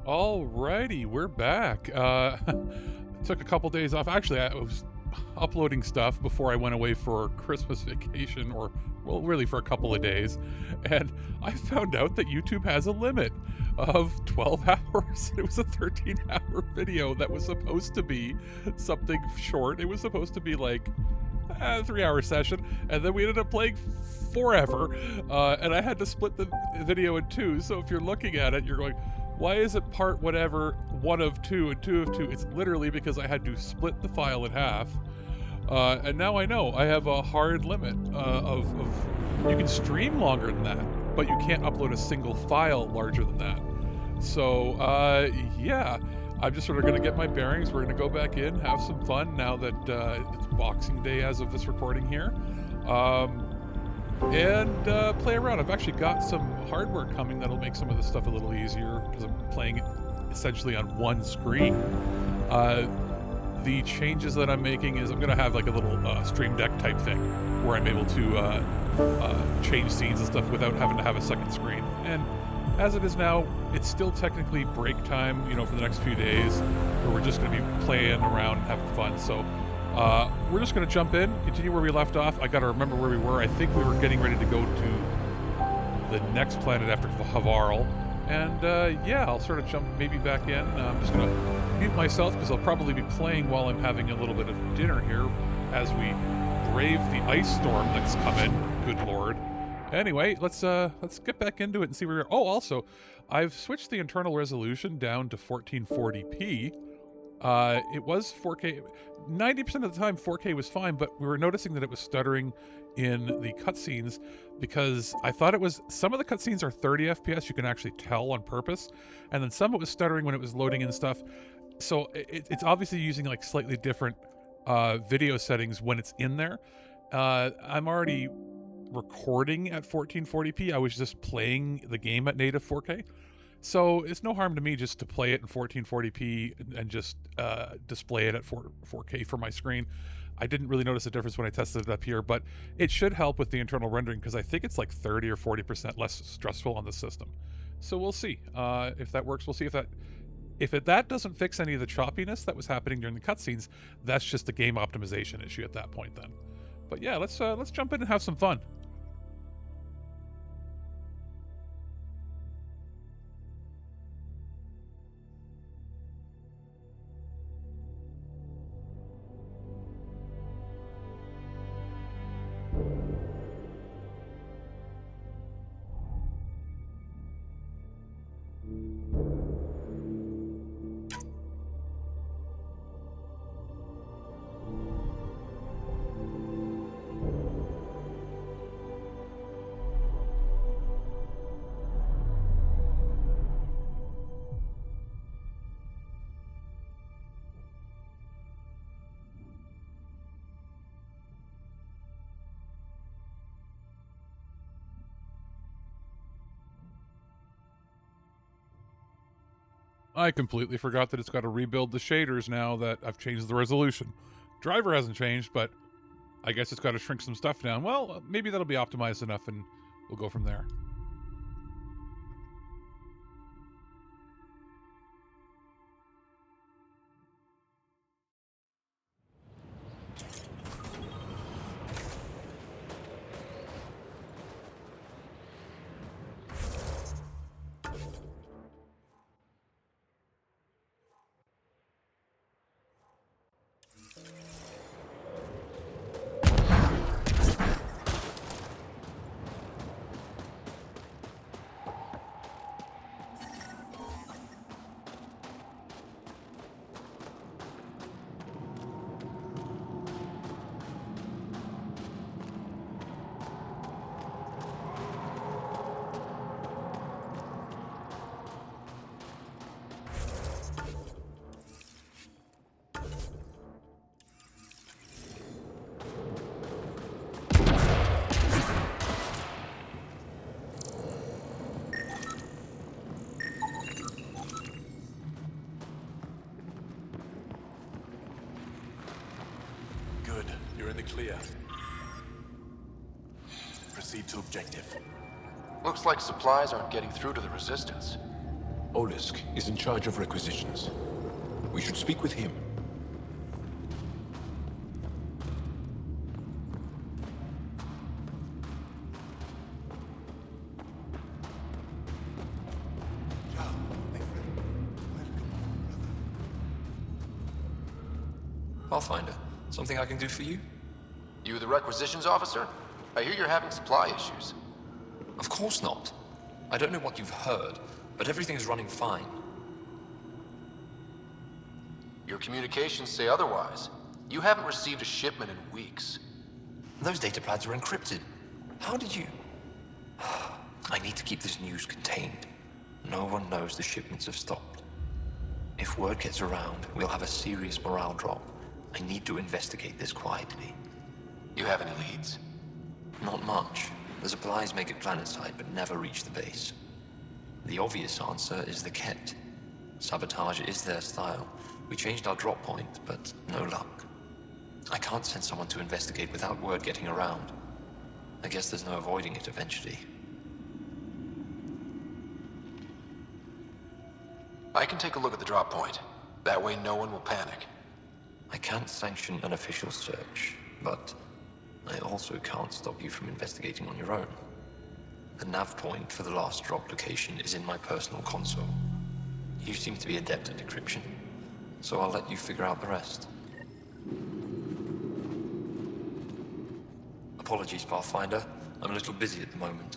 Alrighty, we're back. Took a couple days off. Actually, I was uploading stuff before I went away for Christmas vacation, or, well, really for a couple of days. And I found out that YouTube has a limit of 12 hours. It was a 13-hour video that was supposed to be something short. It was supposed to be like a 3-hour session, and then we ended up playing forever. And I had to split the video in two. So if you're looking at it, you're going, why is it part whatever, 1 of 2 and 2 of 2? It's literally because I had to split the file in half. And now I know I have a hard limit of you can stream longer than that, but you can't upload a single file larger than that. So, yeah, I'm just sort of going to get my bearings. We're going to go back in, have some fun now that it's Boxing Day as of this recording here. And play around. I've actually got some hardware coming that'll make some of this stuff a little easier because I'm playing it essentially on one screen. The changes that I'm making is I'm going to have like a little Stream Deck type thing where I'm able to change scenes and stuff without having to have a second screen. And as it is now, it's still technically break time, you know, for the next few days where we're just going to be playing around and having fun. So we're just going to jump in, continue where we left off. I got to remember where we were. I think we were getting ready to go to the next planet after Havarl. And yeah, I'll sort of jump maybe back in. I'm just going to mute myself because I'll probably be playing while I'm having a little bit of dinner here as we brave the ice storm that's coming. Good Lord. Anyway, let's get back into it and see where we're... Oh, also, I've switched the internal resolution down to 1440p. It was 4K. 90% of the time 4K was fine, but we were noticing that it was stuttering in the cutscenes because I thought it was... Some of the cutscenes are 30 FPS, you can actually tell on purpose, and then some it was stuttering when it was loading in stuff. So it's obviously using like slightly different video settings when it's in there. I'm already recording at 1440p. I was just playing the game at native 4K. So it's no harm to me just to play it in 1440p and just display it at 4K for my screen. I didn't really notice a difference when I tested it up here, but it should help with the internal rendering because I think it's like 30 or 40% less stressful on the system. So we'll see if that works. We'll see if that doesn't fix any of the choppiness that was happening during the cutscenes. That's just a game optimization issue at that point then. But yeah, let's jump in and have some fun. I completely forgot that it's got to rebuild the shaders now that I've changed the resolution. Driver hasn't changed, but I guess it's got to shrink some stuff down. Well, maybe that'll be optimized enough and we'll go from there. You're in the clear. Proceed to objective. Looks like supplies aren't getting through to the Resistance. Olisk is in charge of requisitions. We should speak with him. Pathfinder, something I can do for you? You the requisitions officer? I hear you're having supply issues. Of course not. I don't know what you've heard, but everything is running fine. Your communications say otherwise. You haven't received a shipment in weeks. Those datapads are encrypted. How did you... I need to keep this news contained. No one knows the shipments have stopped. If word gets around, we'll have a serious morale drop. I need to investigate this quietly. You have any leads? Not much. The supplies make it planetside, but never reach the base. The obvious answer is the Ket. Sabotage is their style. We changed our drop point, but no luck. I can't send someone to investigate without word getting around. I guess there's no avoiding it eventually. I can take a look at the drop point. That way no one will panic. I can't sanction an official search, but I also can't stop you from investigating on your own. The nav point for the last drop location is in my personal console. You seem to be adept at decryption, so I'll let you figure out the rest. Apologies, Pathfinder. I'm a little busy at the moment.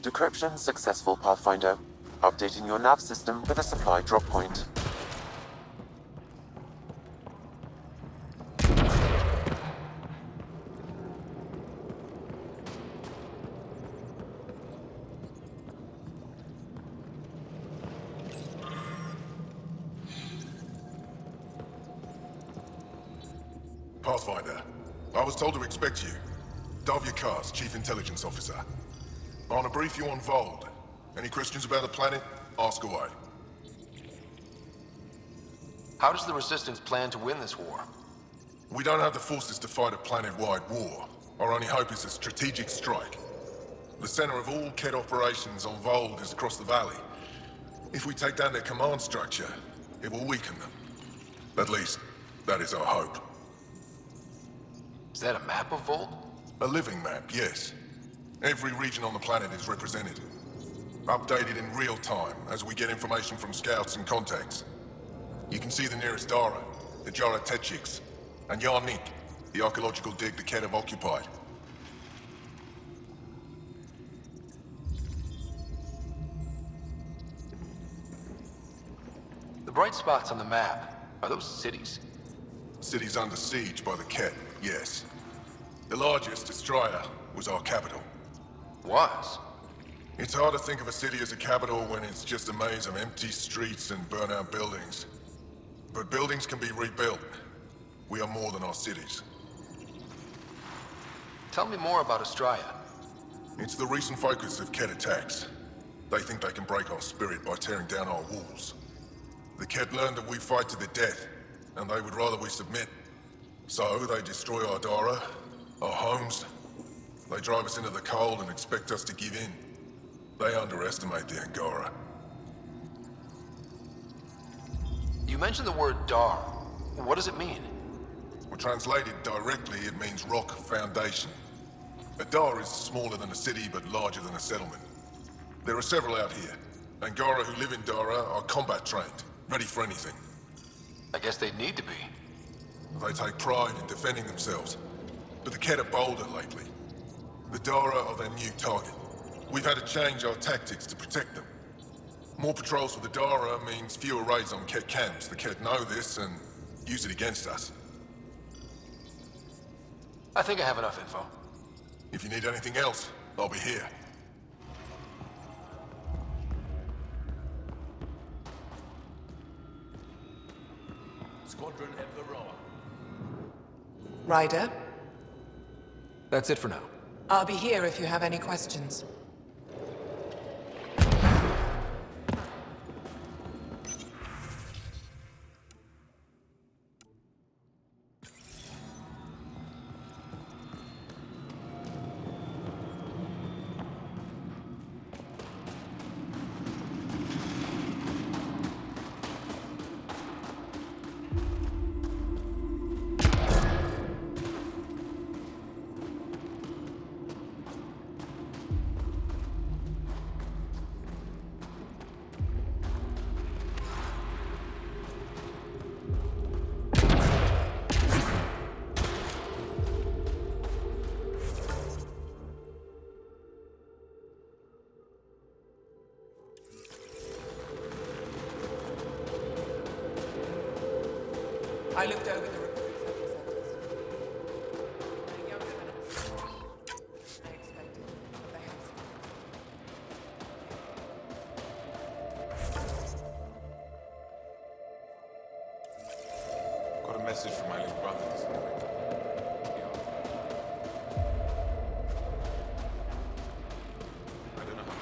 Decryption successful, Pathfinder. Updating your nav system with a supply drop point. Pathfinder, I was told to expect you. Davia Kars, Chief Intelligence Officer. I want to brief you on Voeld. Any questions about the planet? Ask away. How does the Resistance plan to win this war? We don't have the forces to fight a planet-wide war. Our only hope is a strategic strike. The center of all Ket operations on Voeld is across the valley. If we take down their command structure, it will weaken them. At least, that is our hope. Is that a map of Voeld? A living map, yes. Every region on the planet is represented. Updated in real time as we get information from scouts and contacts. You can see the nearest Dara, the Jara Tetchiks, and Yarnik, the archaeological dig the Ket have occupied. The bright spots on the map, are those cities? Cities under siege by the Ket, yes. The largest, Astraea, was our capital. Was? It's hard to think of a city as a capital when it's just a maze of empty streets and burnt-out buildings. But buildings can be rebuilt. We are more than our cities. Tell me more about Astraea. It's the recent focus of Ket attacks. They think they can break our spirit by tearing down our walls. The Ket learned that we fight to the death, and they would rather we submit. So they destroy our Dara, our homes. They drive us into the cold and expect us to give in. They underestimate the Angara. You mentioned the word Dar. What does it mean? Well, translated directly, it means rock foundation. A Dar is smaller than a city, but larger than a settlement. There are several out here. Angara who live in Dara are combat trained, ready for anything. I guess they'd need to be. They take pride in defending themselves. But the Ket are bolder lately. The Dara are their new target. We've had to change our tactics to protect them. More patrols with the Dara means fewer raids on Ket camps. The Ket know this and use it against us. I think I have enough info. If you need anything else, I'll be here. Squadron Enveroa. Ryder, That's it for now. I'll be here if you have any questions. I looked over the recruit centers. They're younger than I expected, but they have some. Got a message from my little brother this morning. I don't know how.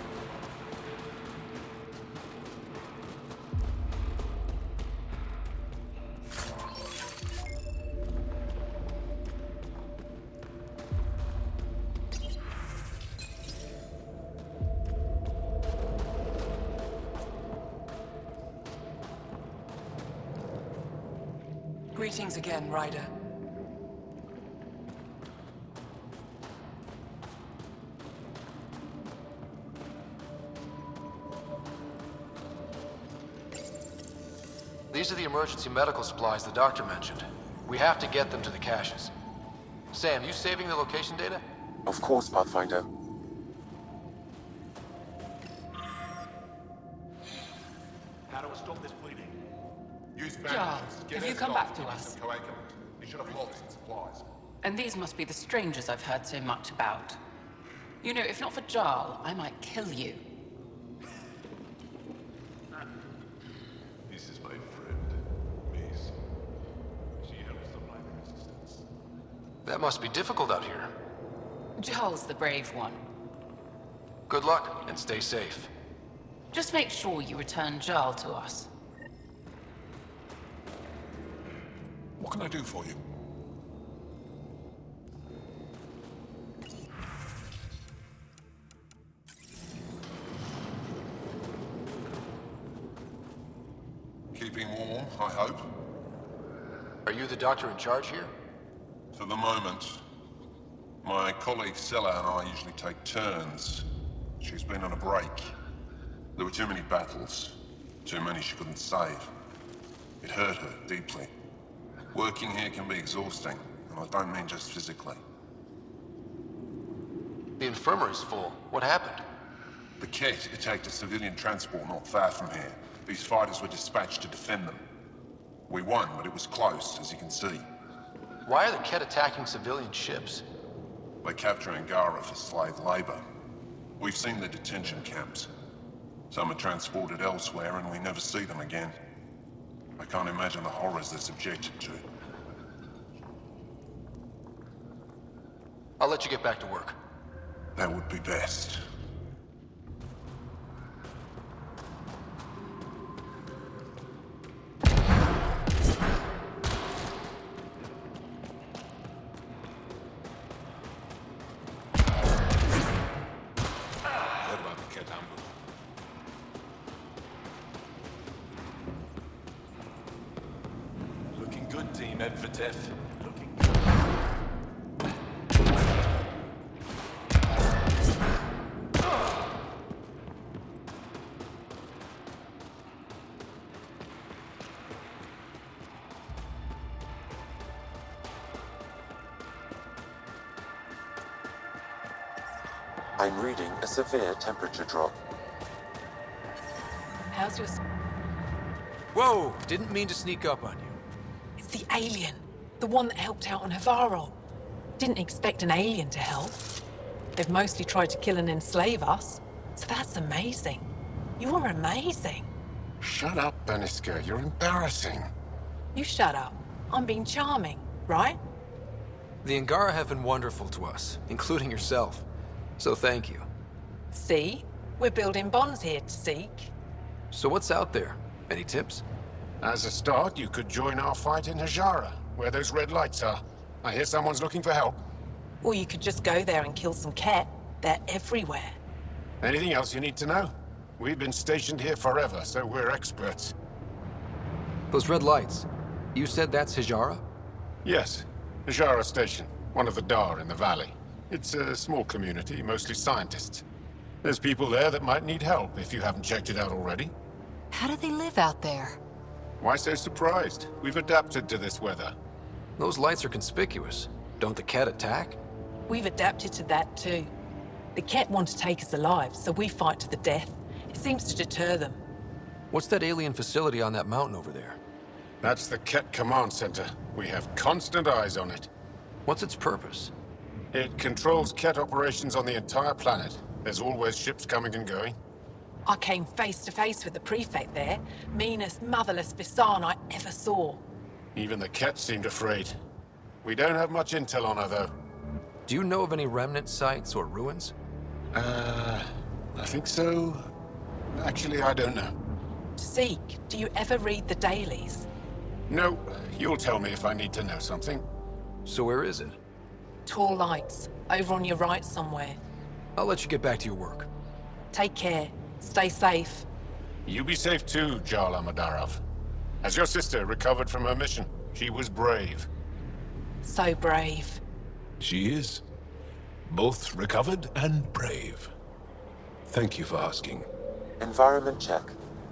Greetings again, Ryder. These are the emergency medical supplies the doctor mentioned. We have to get them to the caches. Sam, you saving the location data? Of course, Pathfinder. How do I stop this bleeding? Use Jarl, have you come back to us? You should have lots of supplies. And these must be the strangers I've heard so much about. You know, if not for Jarl, I might kill you. This is my friend, Mace. She helps the minor resistance. That must be difficult out here. Jarl's the brave one. Good luck, and stay safe. Just make sure you return Jarl to us. What can I do for you? Keeping warm, I hope. Are you the doctor in charge here? For the moment. My colleague Sella and I usually take turns. She's been on a break. There were too many battles. Too many she couldn't save. It hurt her deeply. Working here can be exhausting, and I don't mean just physically. The infirmary's full. What happened? The Ket attacked a civilian transport not far from here. These fighters were dispatched to defend them. We won, but it was close, as you can see. Why are the Ket attacking civilian ships? They capture Angara for slave labor. We've seen the detention camps. Some are transported elsewhere, and we never see them again. I can't imagine the horrors they're subjected to. I'll let you get back to work. That would be best. Heard about the Ket ambush. Looking good, Team Edvertef. Looking I'm reading a severe temperature drop. How's your... Whoa! Didn't mean to sneak up on you. It's the alien. The one that helped out on Havarl. Didn't expect an alien to help. They've mostly tried to kill and enslave us. So that's amazing. You're amazing. Shut up, Beniska. You're embarrassing. You shut up. I'm being charming, right? The Angara have been wonderful to us, including yourself. So thank you. See? We're building bonds here to seek. So what's out there? Any tips? As a start, you could join our fight in Hajara, where those red lights are. I hear someone's looking for help. Or you could just go there and kill some Ket. They're everywhere. Anything else you need to know? We've been stationed here forever, so we're experts. Those red lights. You said that's Hijara? Yes, Hajara Station, one of the Dar in the valley. It's a small community, mostly scientists. There's people there that might need help if you haven't checked it out already. How do they live out there? Why so surprised? We've adapted to this weather. Those lights are conspicuous. Don't the Ket attack? We've adapted to that too. The Ket want to take us alive, so we fight to the death. It seems to deter them. What's that alien facility on that mountain over there? That's the Ket Command Center. We have constant eyes on it. What's its purpose? It controls Ket operations on the entire planet. There's always ships coming and going. I came face to face with the prefect there. Meanest, motherless Visan I ever saw. Even the Ket seemed afraid. We don't have much intel on her, though. Do you know of any remnant sites or ruins? I think so. Actually, I don't know. Zeke, do you ever read the dailies? No, you'll tell me if I need to know something. So where is it? Tall lights, over on your right somewhere. I'll let you get back to your work. Take care. Stay safe. You be safe too, Jarl Amadarov. Has your sister recovered from her mission? She was brave. So brave. She is. Both recovered and brave. Thank you for asking. Environment check.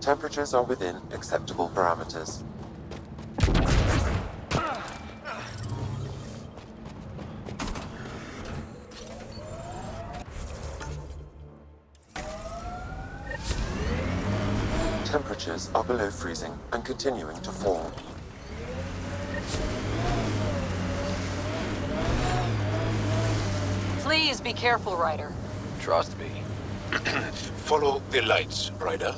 Temperatures are within acceptable parameters. Temperatures are below freezing and continuing to fall. Please be careful, Ryder. Trust me. Follow the lights, Ryder.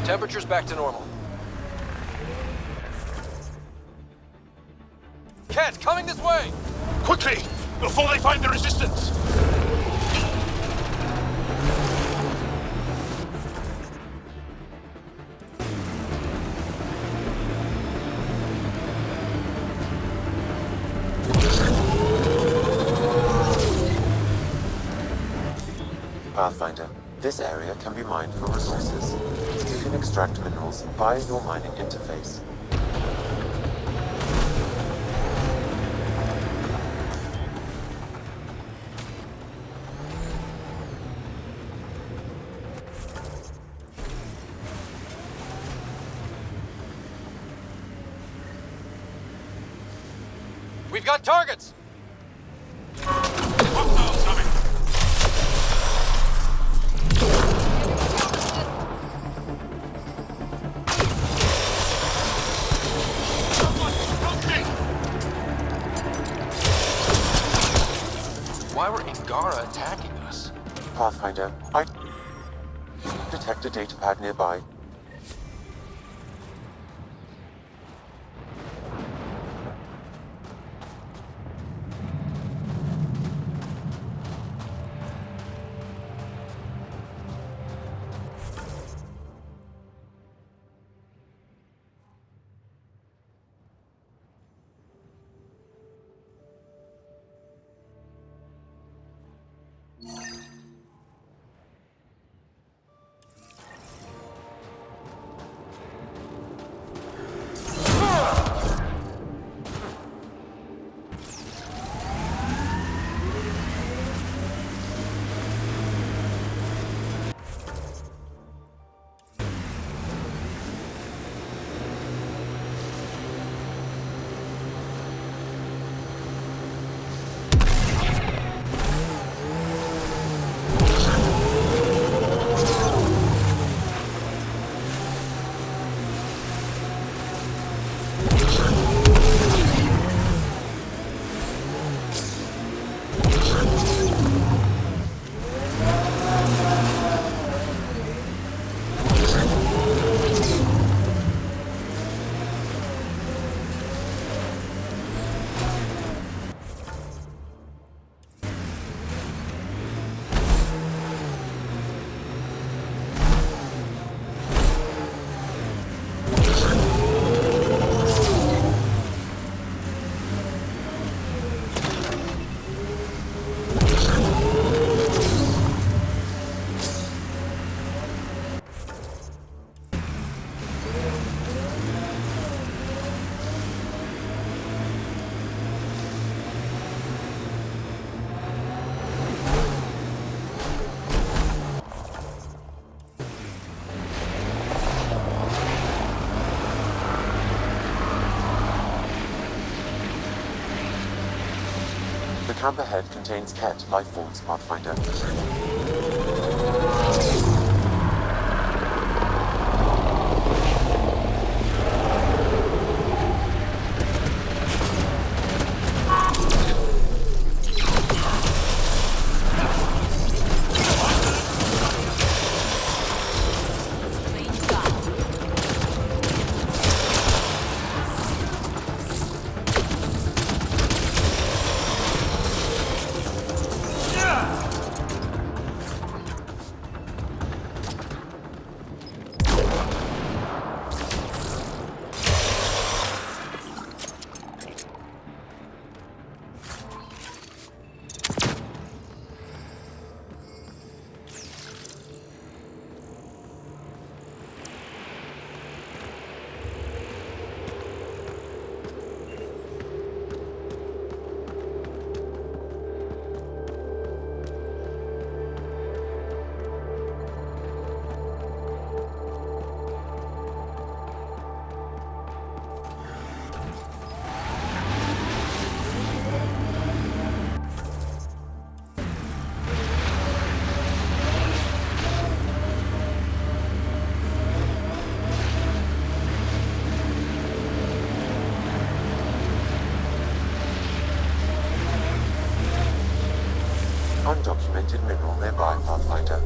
Temperature's back to normal. Ket, coming this way! Quickly! Before they find the resistance! Pathfinder, this area can be mined for resources. You can extract minerals via your mining interface. We've got targets! Why were Ingara attacking us? Pathfinder, I detect a datapad nearby. The camp ahead contains Ket life forms, Pathfinder. Undocumented mineral nearby, Pathfinder.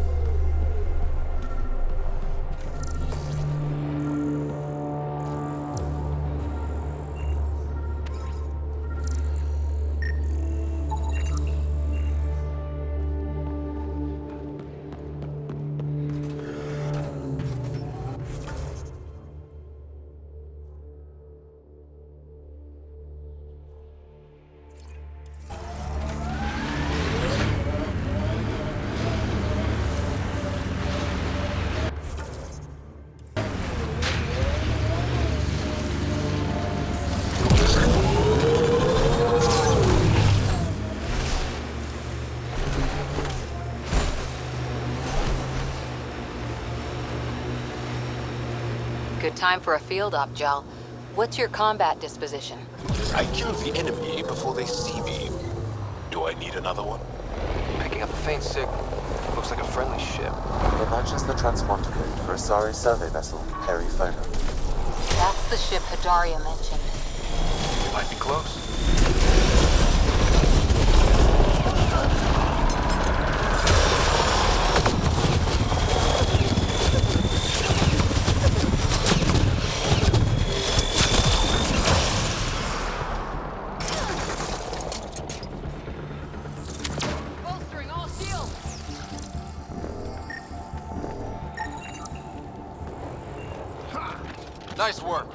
Good time for a field op, Jal. What's your combat disposition? I kill the enemy before they see me. Do I need another one? Picking up a faint signal. Looks like a friendly ship. It matches the transponder code for a Asari survey vessel, Perifona. That's the ship Hadaria mentioned. It might be close. Nice work.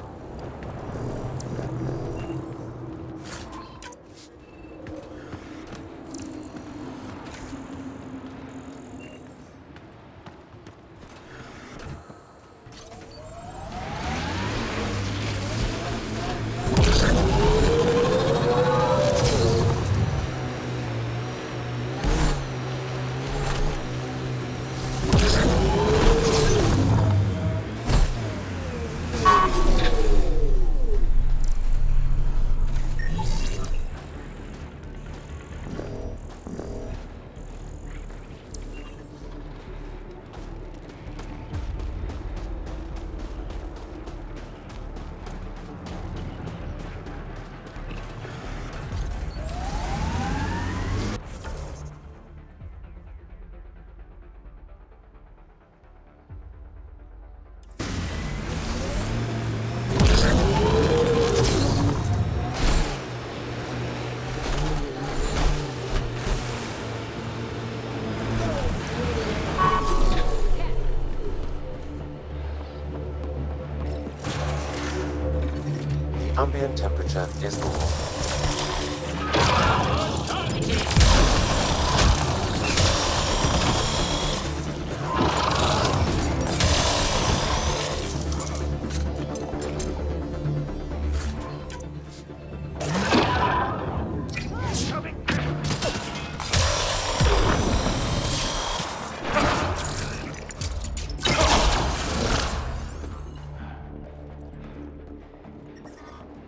Ambient temperature is normal.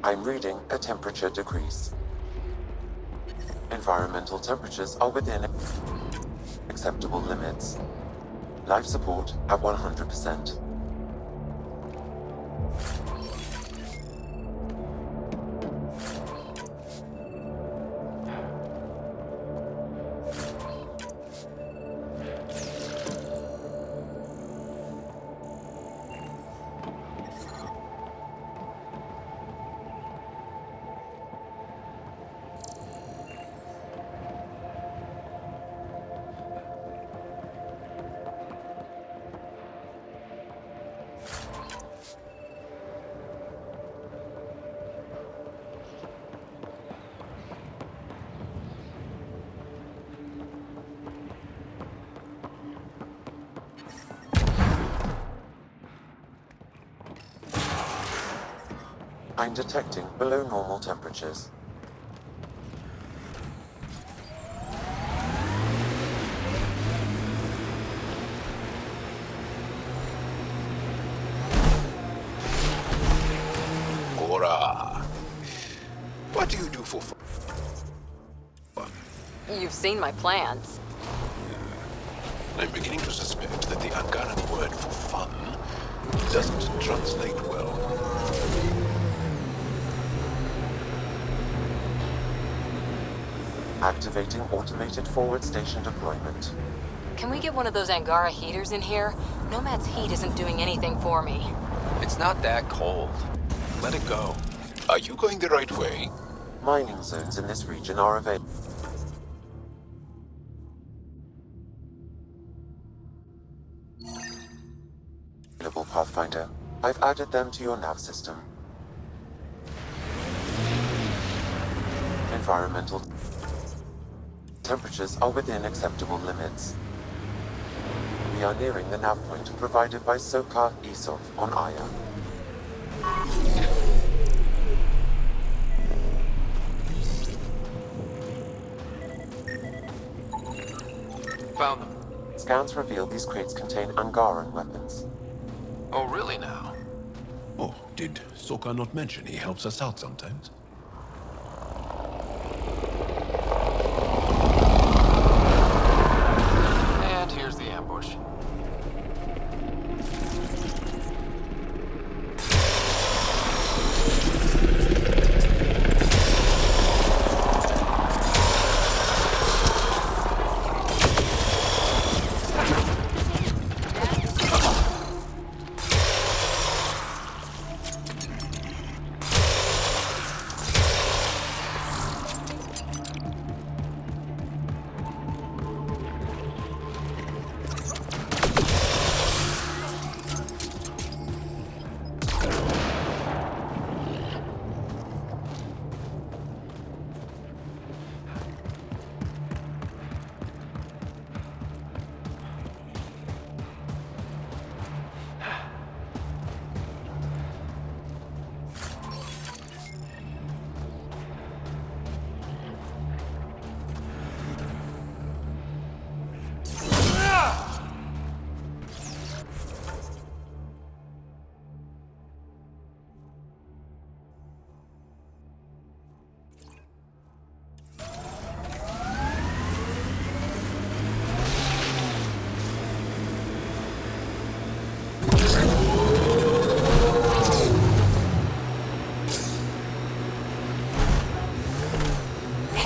I'm reading a temperature decrease. Environmental temperatures are within acceptable limits. Life support at 100%. I'm detecting below normal temperatures. Cora, what do you do for fun? You've seen my plans. I'm beginning to suspect that the Angaran word for fun doesn't translate well. Activating automated forward station deployment. Can we get one of those Angara heaters in here? Nomad's heat isn't doing anything for me. It's not that cold. Let it go. Are you going the right way? Mining zones in this region are available. Pathfinder. I've added them to your nav system. Environmental temperatures are within acceptable limits. We are nearing the nav point provided by Sokar Isov on Aya. Found them. Scans reveal these crates contain Angaran weapons. Oh, really now? Oh, did Sokka not mention he helps us out sometimes? And here's the ambush.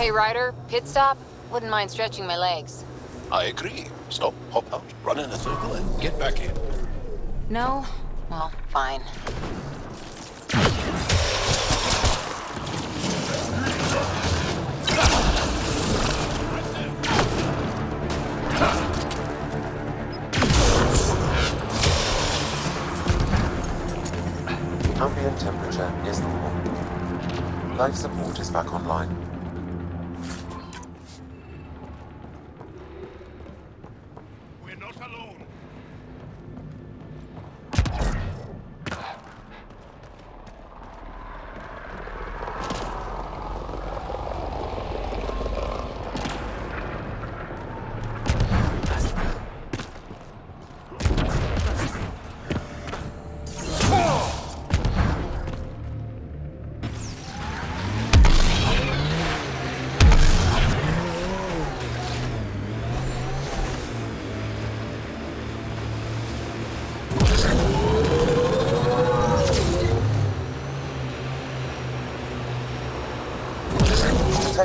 Hey, Ryder, pit stop? Wouldn't mind stretching my legs. I agree. Stop, hop out, run in a circle, and get back in. No? Well, fine. Ambient temperature is normal. Life support is back online.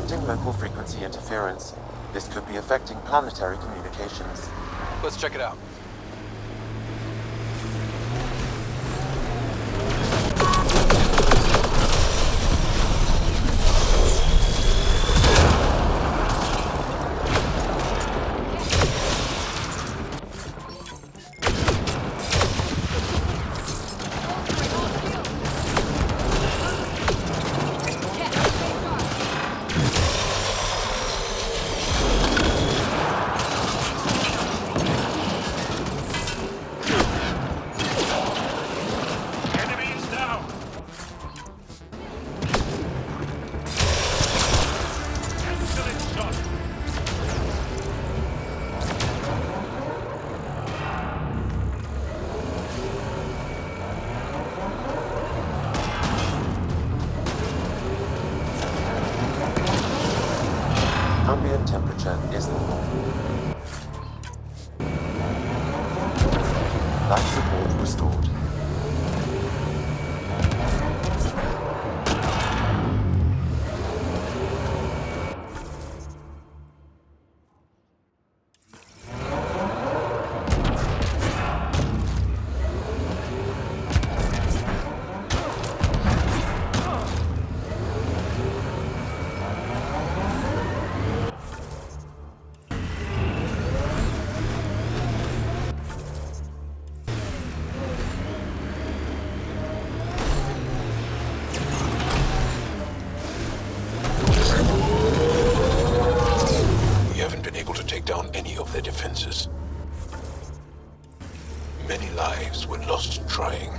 detecting local frequency interference. This could be affecting planetary communications. Let's check it out. Ambient temperature is normal. Life support restored. We haven't been able to take down any of their defenses. Many lives were lost trying.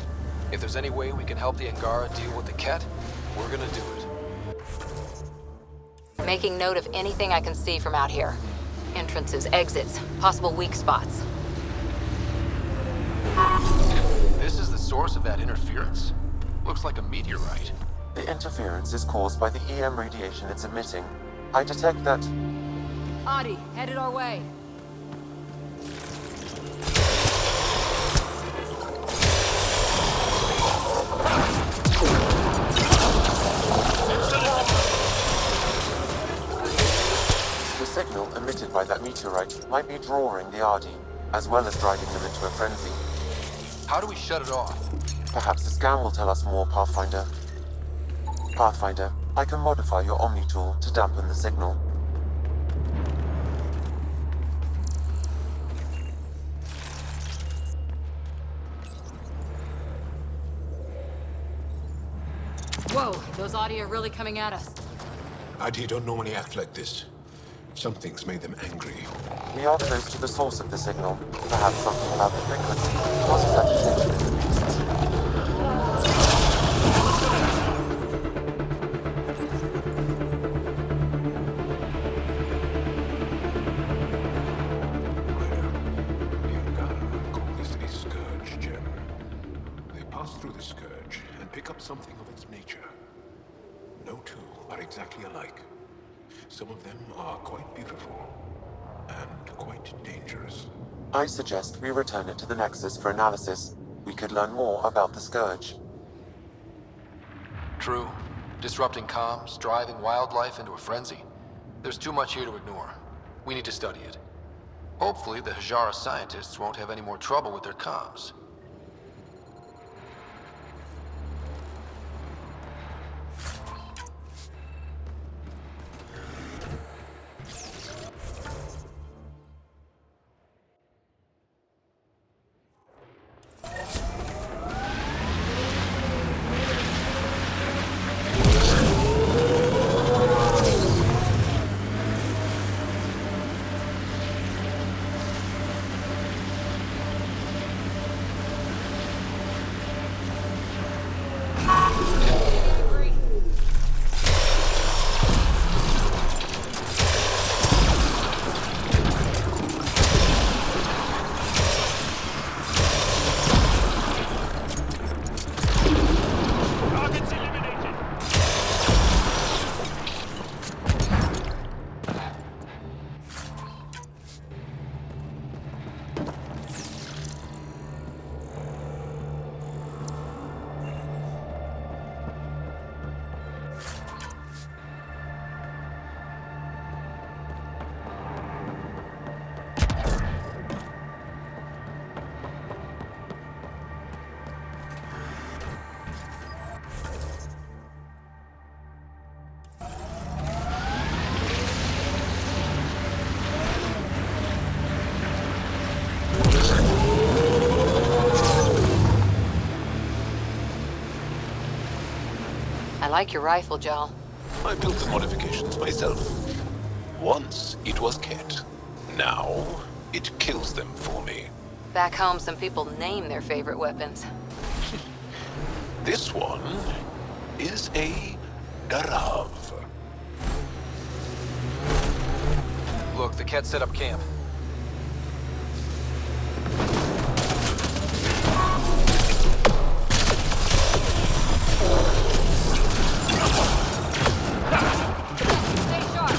If there's any way we can help the Angara deal with the Ket, we're gonna do it. Making note of anything I can see from out here. Entrances, exits, possible weak spots. This is the source of that interference? Looks like a meteorite. The interference is caused by the EM radiation it's emitting. I detect that... Adi, headed our way. The signal emitted by that meteorite might be drawing the Ardi, as well as driving them into a frenzy. How do we shut it off? Perhaps the scan will tell us more, Pathfinder. Pathfinder, I can modify your Omni tool to dampen the signal. Whoa, those Adi are really coming at us. Adi don't normally act like this. Something's made them angry. We are close to the source of the signal. Perhaps something about the frequency causes agitation in the beasts. The Angara call this a scourge, Jen. They pass through the scourge and pick up something of its nature. No two are exactly alike. Some of them are quite beautiful and quite dangerous. I suggest we return it to the Nexus for analysis. We could learn more about the Scourge. True. Disrupting comms, driving wildlife into a frenzy. There's too much here to ignore. We need to study it. Hopefully, the Hajara scientists won't have any more trouble with their comms. I like your rifle, Jal. I built the modifications myself. Once it was Ket. Now it kills them for me. Back home, some people name their favorite weapons. This one is a Garav. Look, the Ket set up camp. Stay sharp.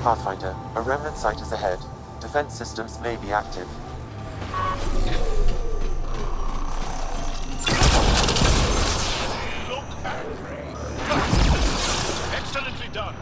Pathfinder, a remnant site is ahead. Defense systems may be active. Excellently done.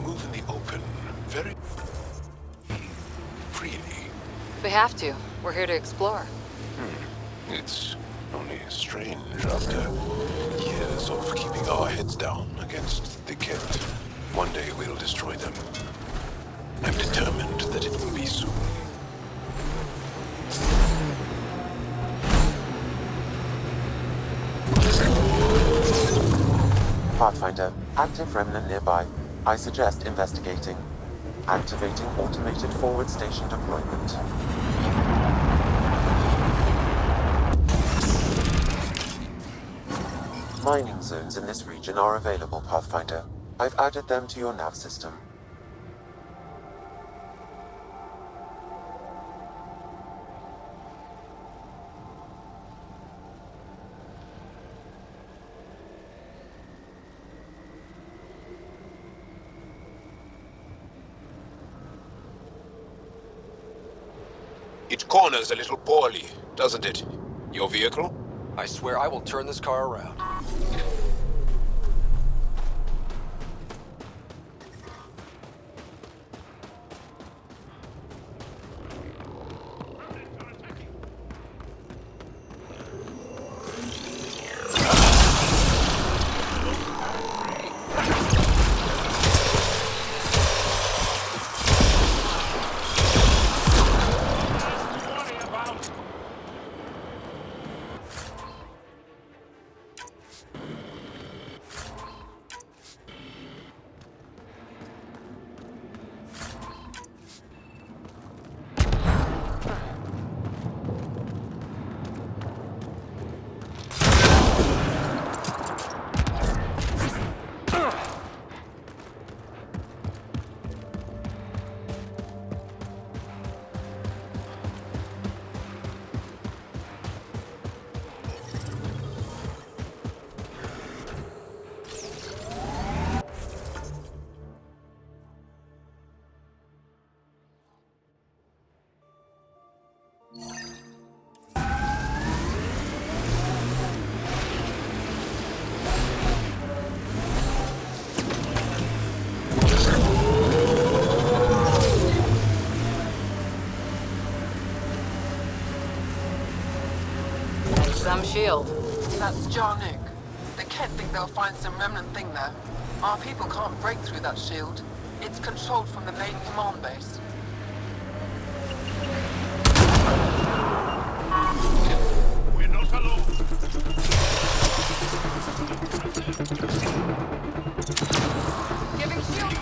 Move in the open very freely. We have to. We're here to explore. It's only strange after years of keeping our heads down against the Ket. One day we'll destroy them. I'm determined that it will be soon. Pathfinder, active remnant nearby. I suggest investigating. Activating automated forward station deployment. Mining zones in this region are available, Pathfinder. I've added them to your nav system. It corners a little poorly, doesn't it? Your vehicle? I swear I will turn this car around. Some shield. That's Jarnook. The Kett think they'll find some remnant thing there. Our people can't break through that shield. It's controlled from the main command base. We're not alone. Giving shield.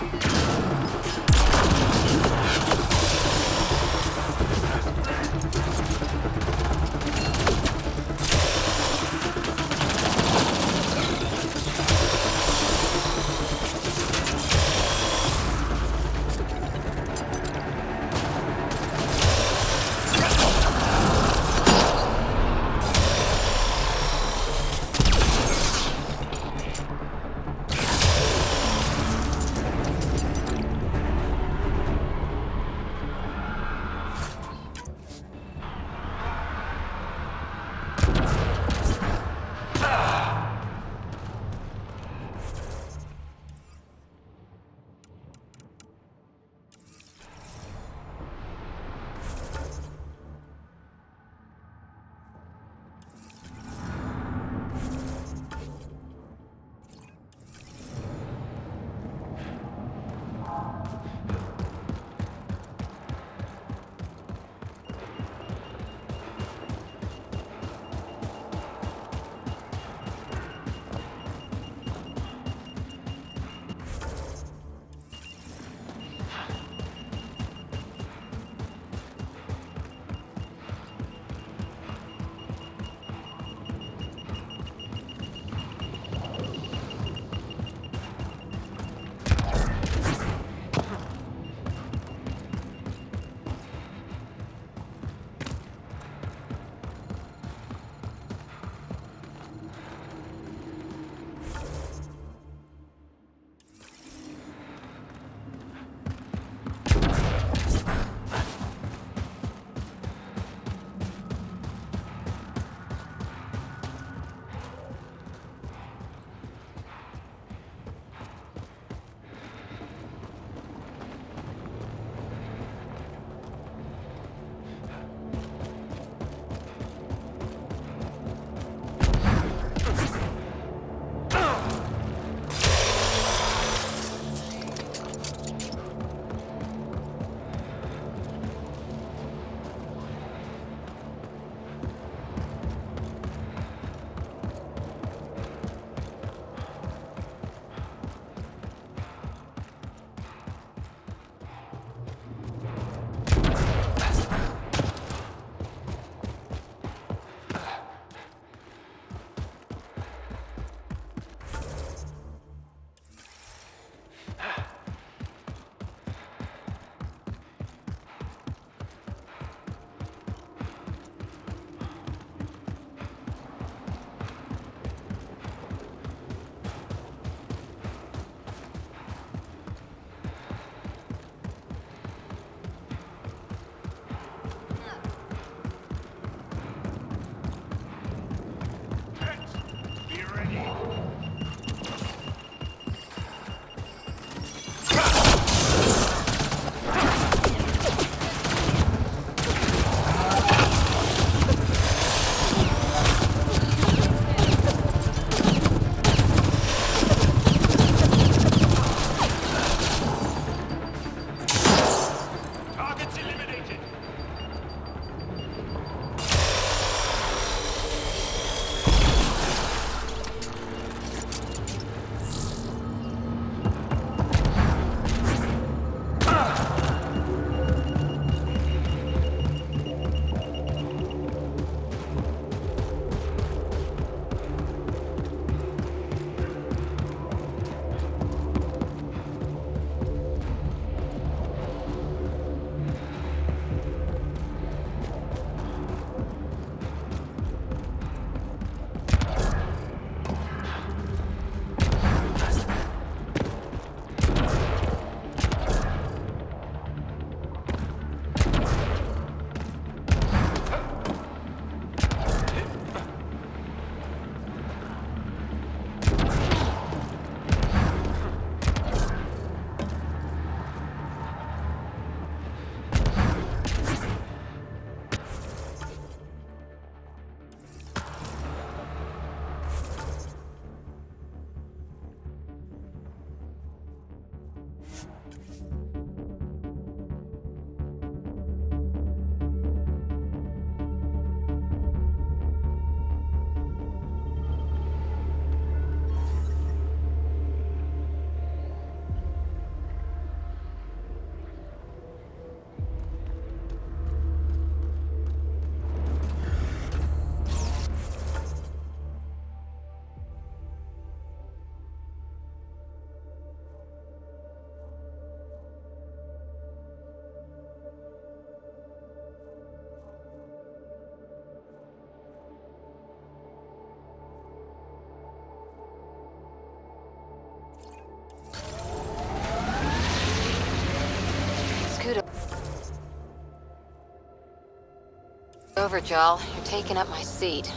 over, Jal. You're taking up my seat.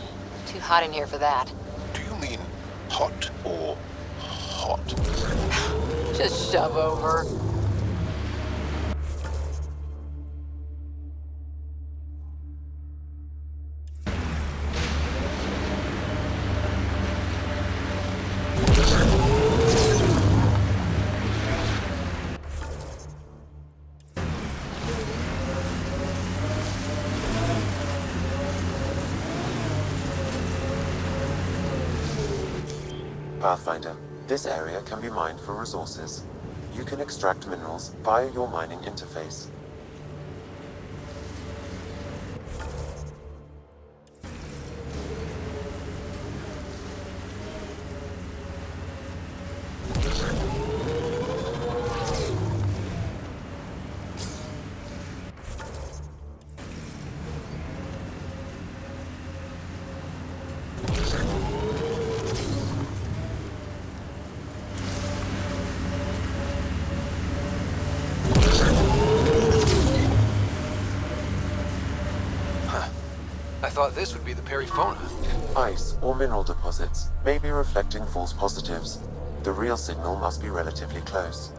Too hot in here for that. Do you mean hot or hot? Just shove over. Pathfinder, this area can be mined for resources. You can extract minerals via your mining interface. I thought this would be the perifauna. Ice or mineral deposits may be reflecting false positives. The real signal must be relatively close.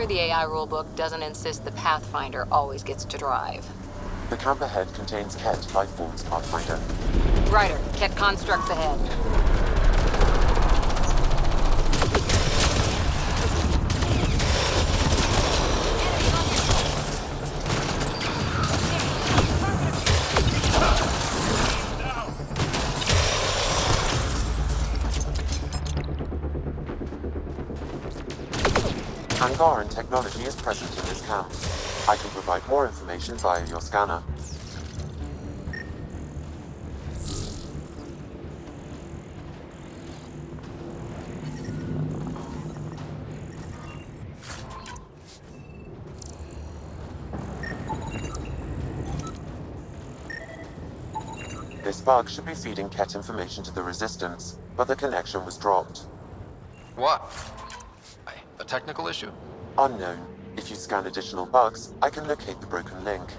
The AI rulebook doesn't insist the Pathfinder always gets to drive. The camp ahead contains Ket life forms, Pathfinder. Ryder, Ket constructs ahead. Angaran technology is present in this camp. I can provide more information via your scanner. This bug should be feeding Ket information to the Resistance, but the connection was dropped. What? A technical issue? Unknown. If you scan additional bugs, I can locate the broken link.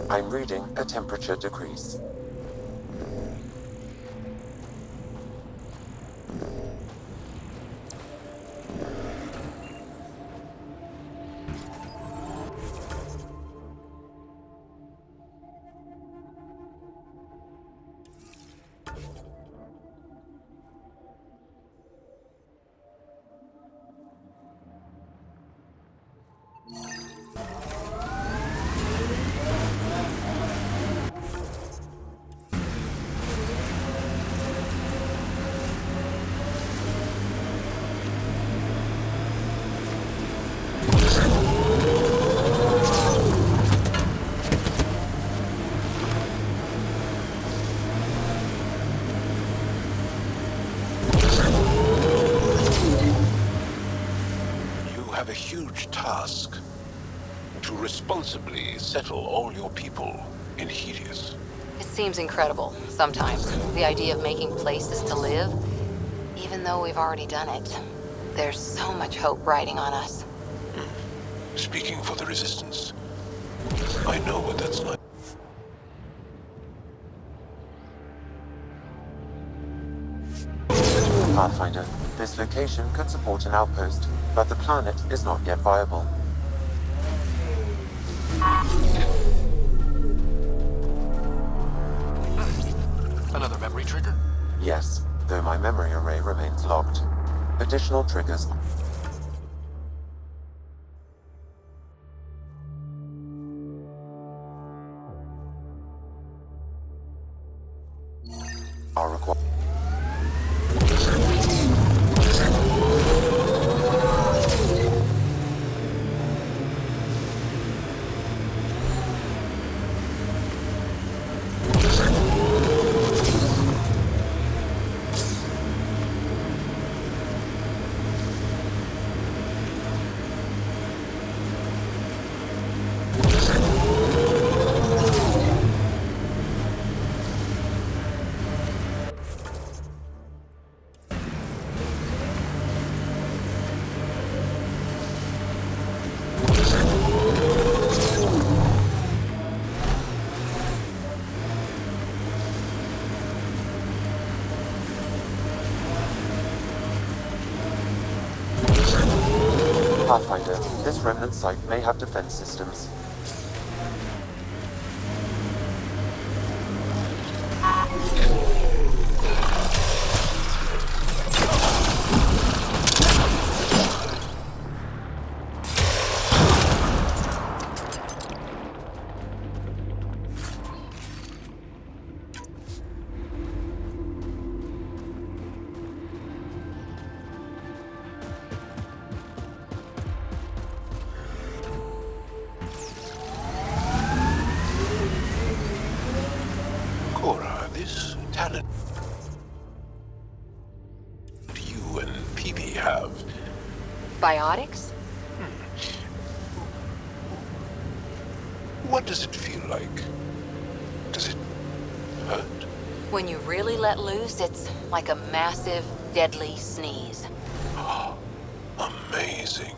I'm reading a temperature decrease. Have a huge task to responsibly settle all your people in Helios. It seems incredible, sometimes, the idea of making places to live, even though we've already done it. There's so much hope riding on us. Speaking for the Resistance, I know what that's like. Pathfinder, this location could support an outpost, but the planet is not yet viable. Another memory trigger? Yes, though my memory array remains locked. Additional triggers. Pathfinder, this remnant site may have defense systems. Cora, this talent you and Peepee have. Biotics? What does it feel like? Does it hurt? When you really let loose, it's like a massive, deadly sneeze. Amazing.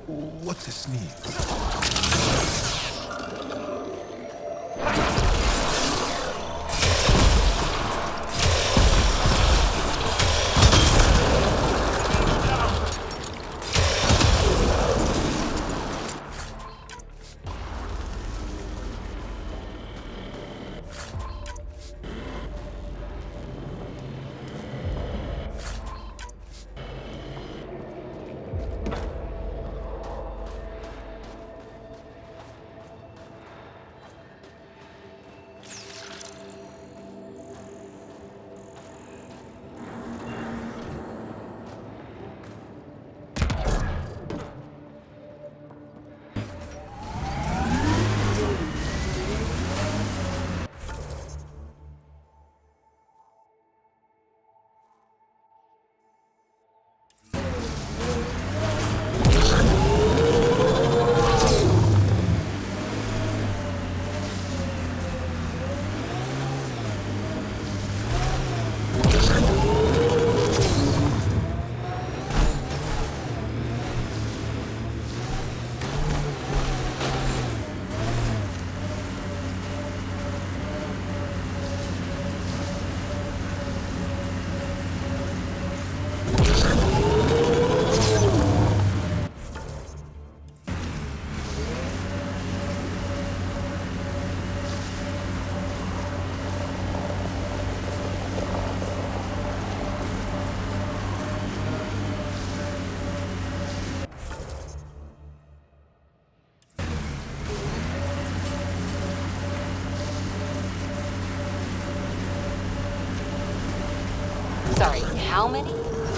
What's a sneeze? Sorry, how many?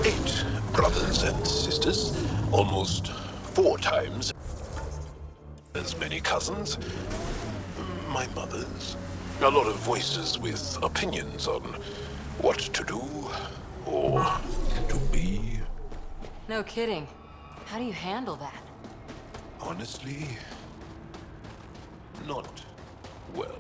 8 brothers and sisters. Almost 4 times as many cousins. My mother's. A lot of voices with opinions on what to do or to be. No kidding. How do you handle that? Honestly, not well.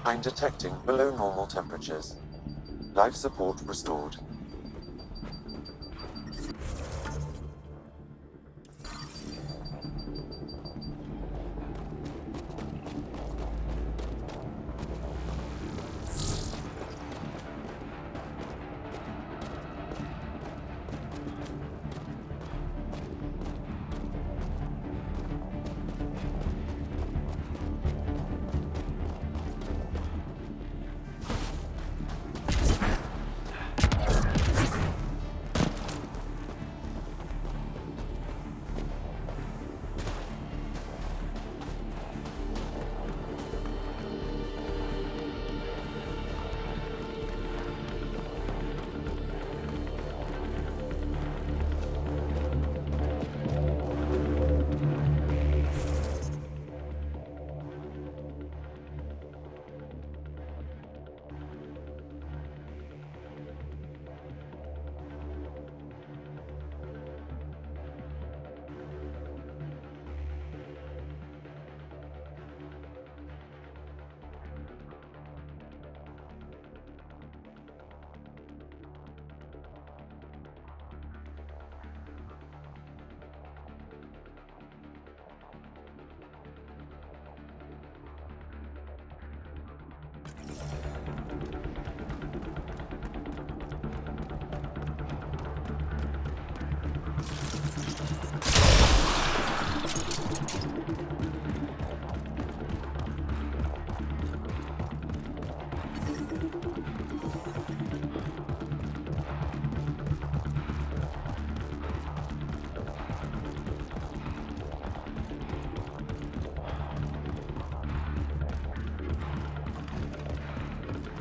I'm detecting below normal temperatures. Life support restored.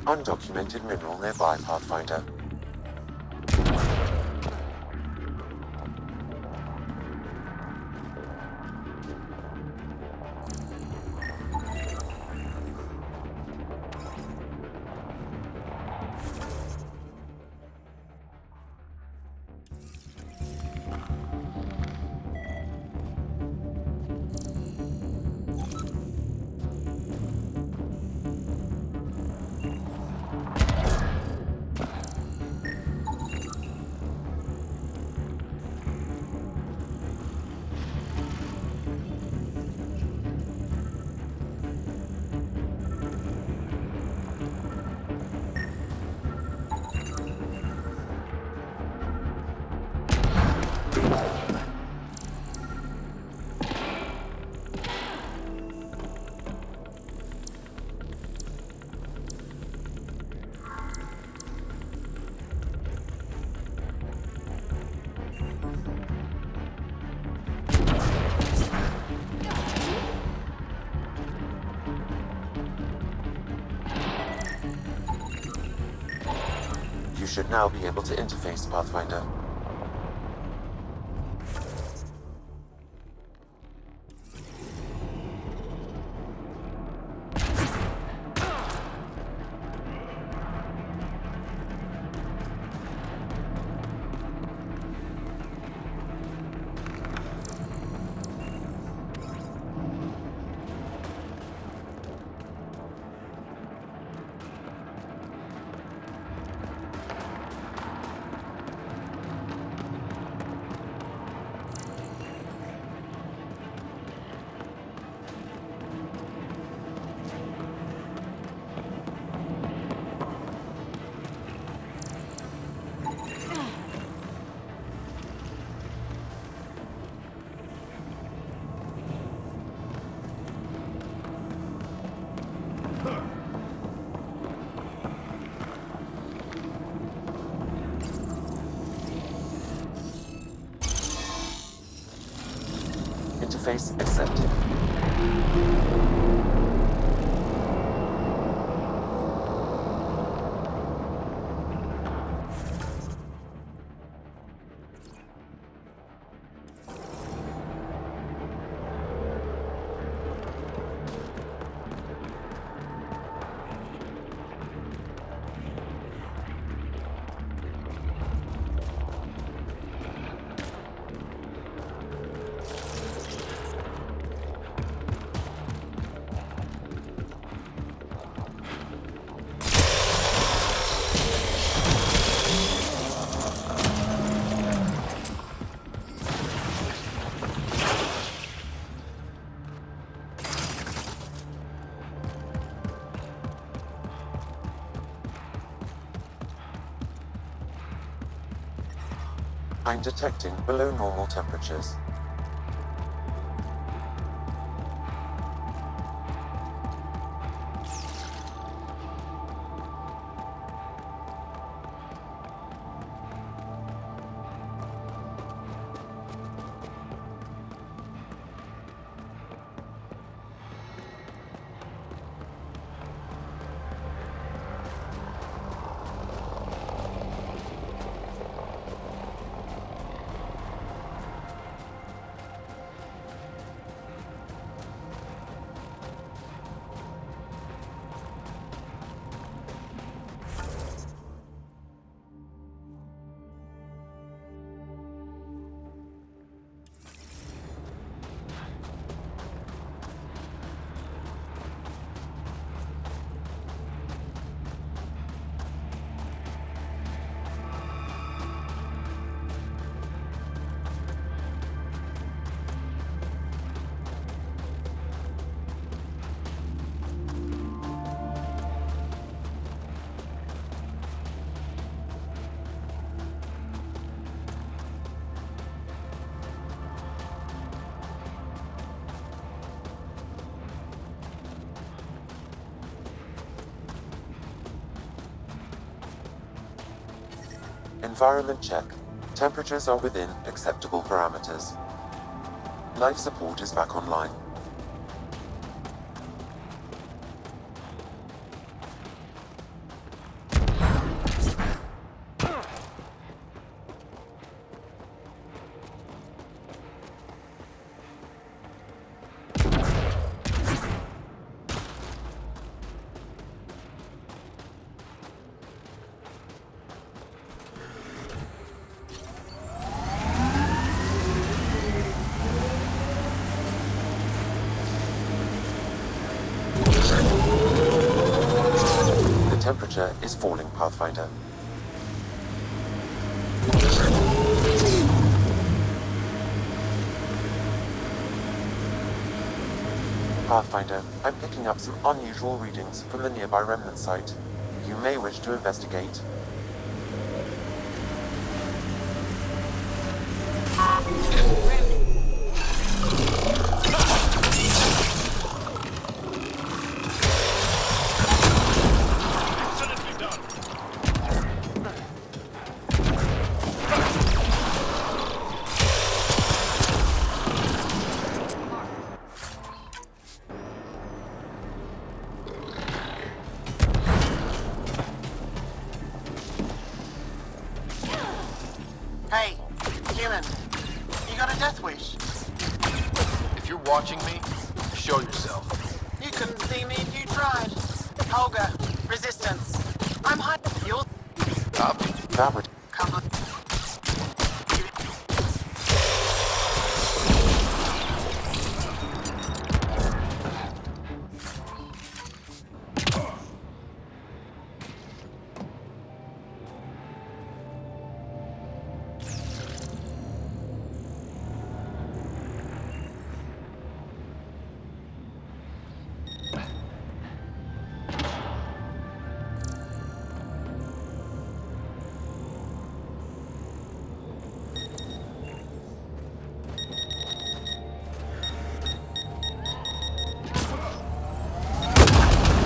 Undocumented mineral nearby, Pathfinder. You should now be able to interface, Pathfinder. Interface accepted. I'm detecting below normal temperatures. Environment check. Temperatures are within acceptable parameters. Life support is back online. Temperature is falling, Pathfinder. Pathfinder, I'm picking up some unusual readings from the nearby remnant site. You may wish to investigate. Hey, human. You got a death wish? If you're watching me, show yourself. You couldn't see me if you tried. Olga, resistance. I'm hiding. You'll Copy. That would... come.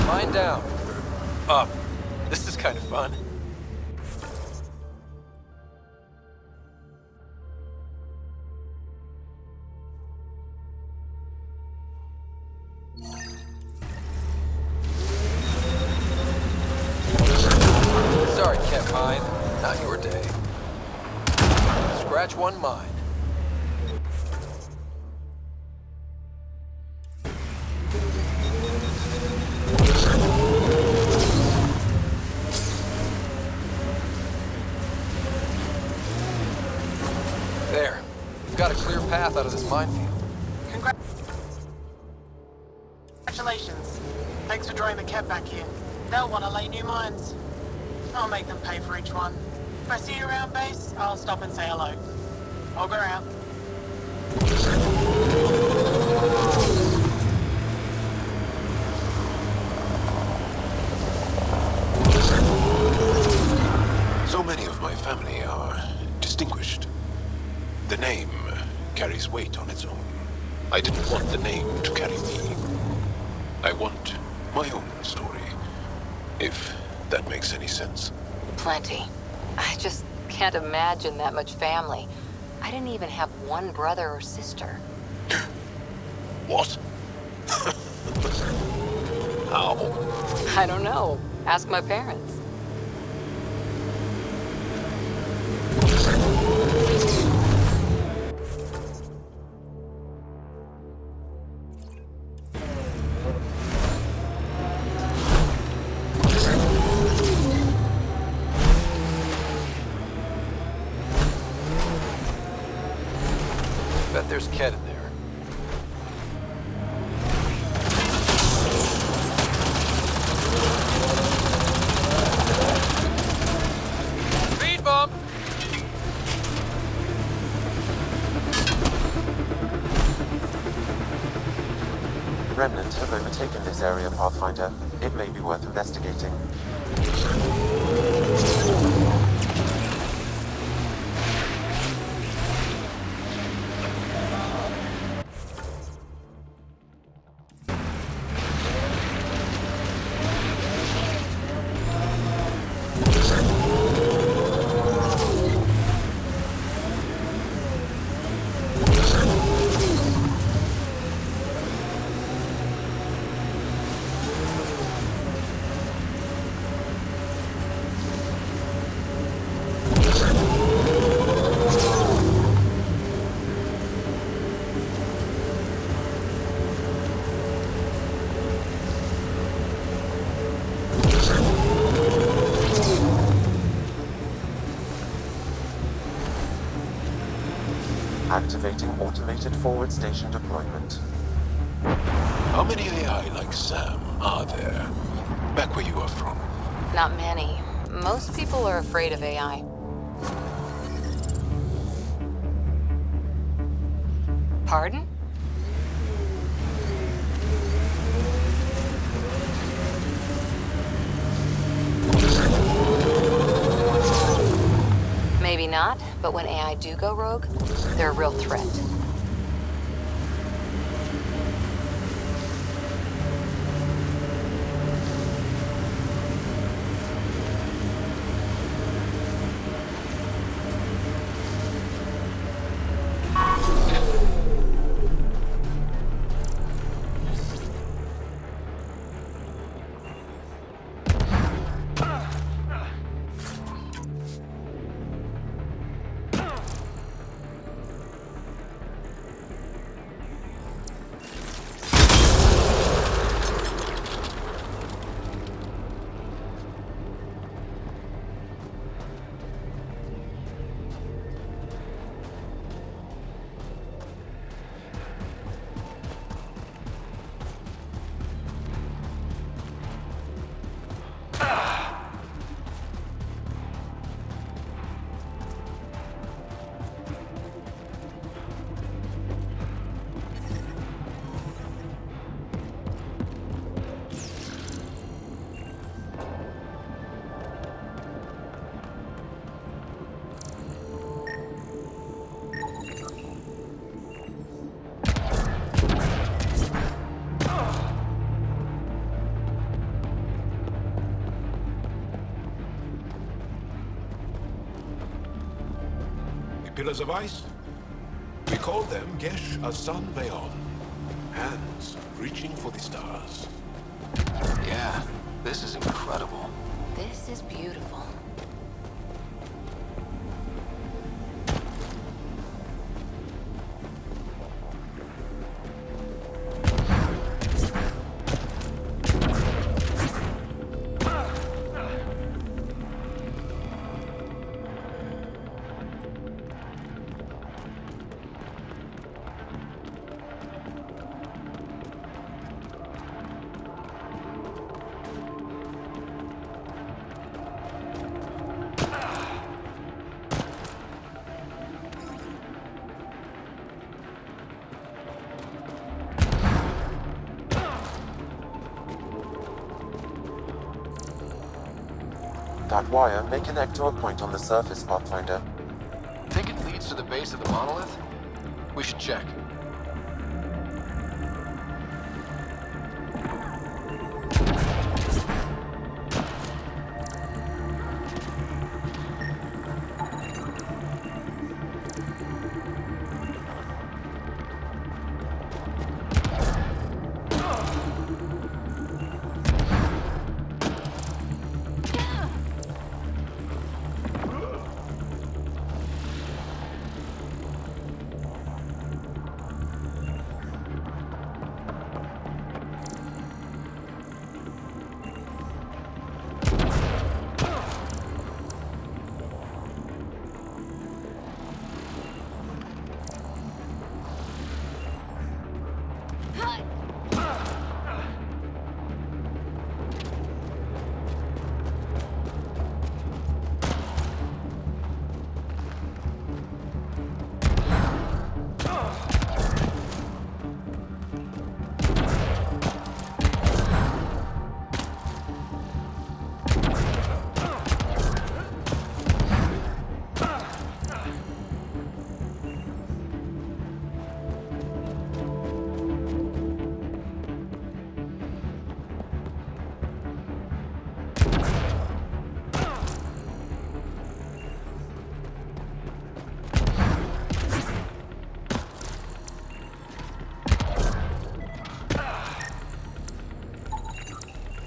Mine down. Up. This is kind of fun. Sorry, Cat Mine. Not your day. Scratch one mine. There. We've got a clear path out of this minefield. Congratulations. Thanks for drawing the cat back here. They'll want to lay new mines. I'll make them pay for each one. If I see you around base, I'll stop and say hello. I'll go out. So many of my family are distinguished. name carries weight on its own. I didn't want the name to carry me. I want my own story, if that makes any sense. Plenty. I just can't imagine that much family. I didn't even have one brother or sister. What? How? I don't know. Ask my parents. Bet there's Ket in there. Speed bump! Remnant have overtaken this area, Pathfinder. It may be worth investigating. Activating automated forward station deployment. How many AI like Sam are there? Back where you are from. Not many. Most people are afraid of AI. Pardon? Maybe not, but when AI do go rogue, they're a real threat. Pillars of ice? We call them Gesh Asan Veon. Hands reaching for the stars. Yeah, this is incredible. This is beautiful. That wire may connect to a point on the surface, Pathfinder. Think it leads leads to the base of the monolith? We should check.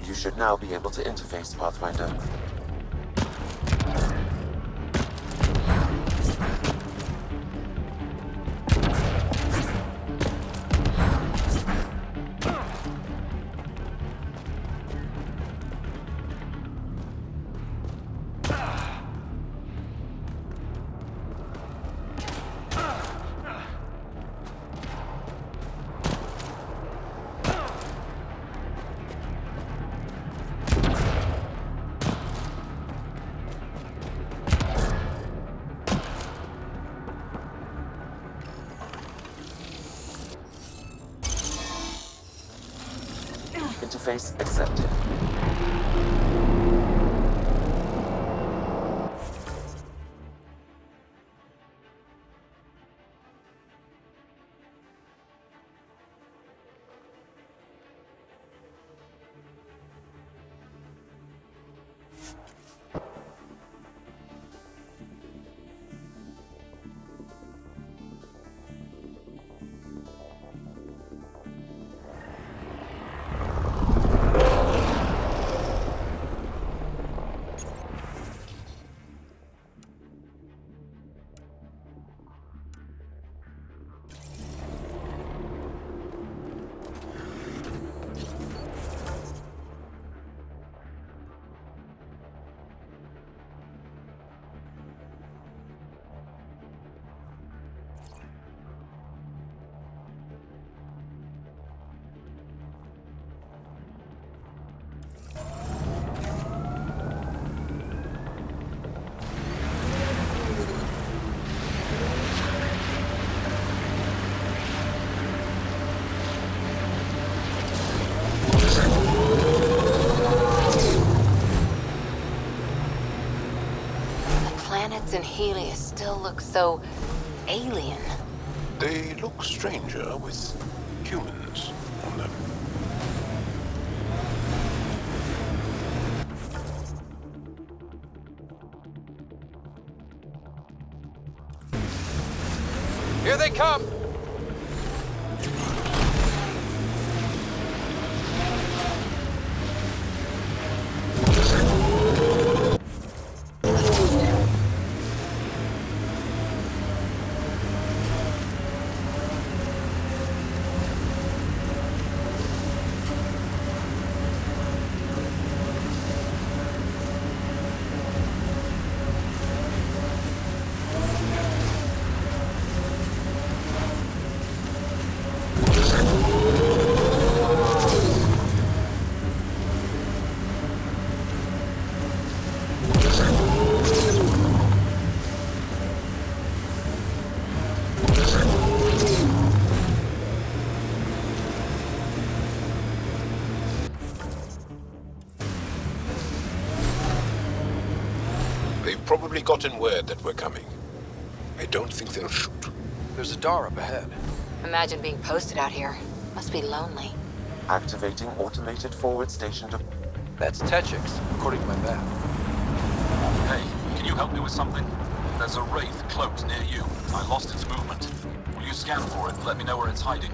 You should now be able to interface, Pathfinder. Interface accepted. Planets in Helios still look so alien. They look stranger with humans on them. Here they come! They've probably gotten word that we're coming. I don't think they'll shoot. There's a door up ahead. Imagine being posted out here. Must be lonely. Activating automated forward station. That's Techix, according to my map. Hey, can you help me with something? There's a wraith cloaked near you. I lost its movement. Will you scan for it and let me know where it's hiding?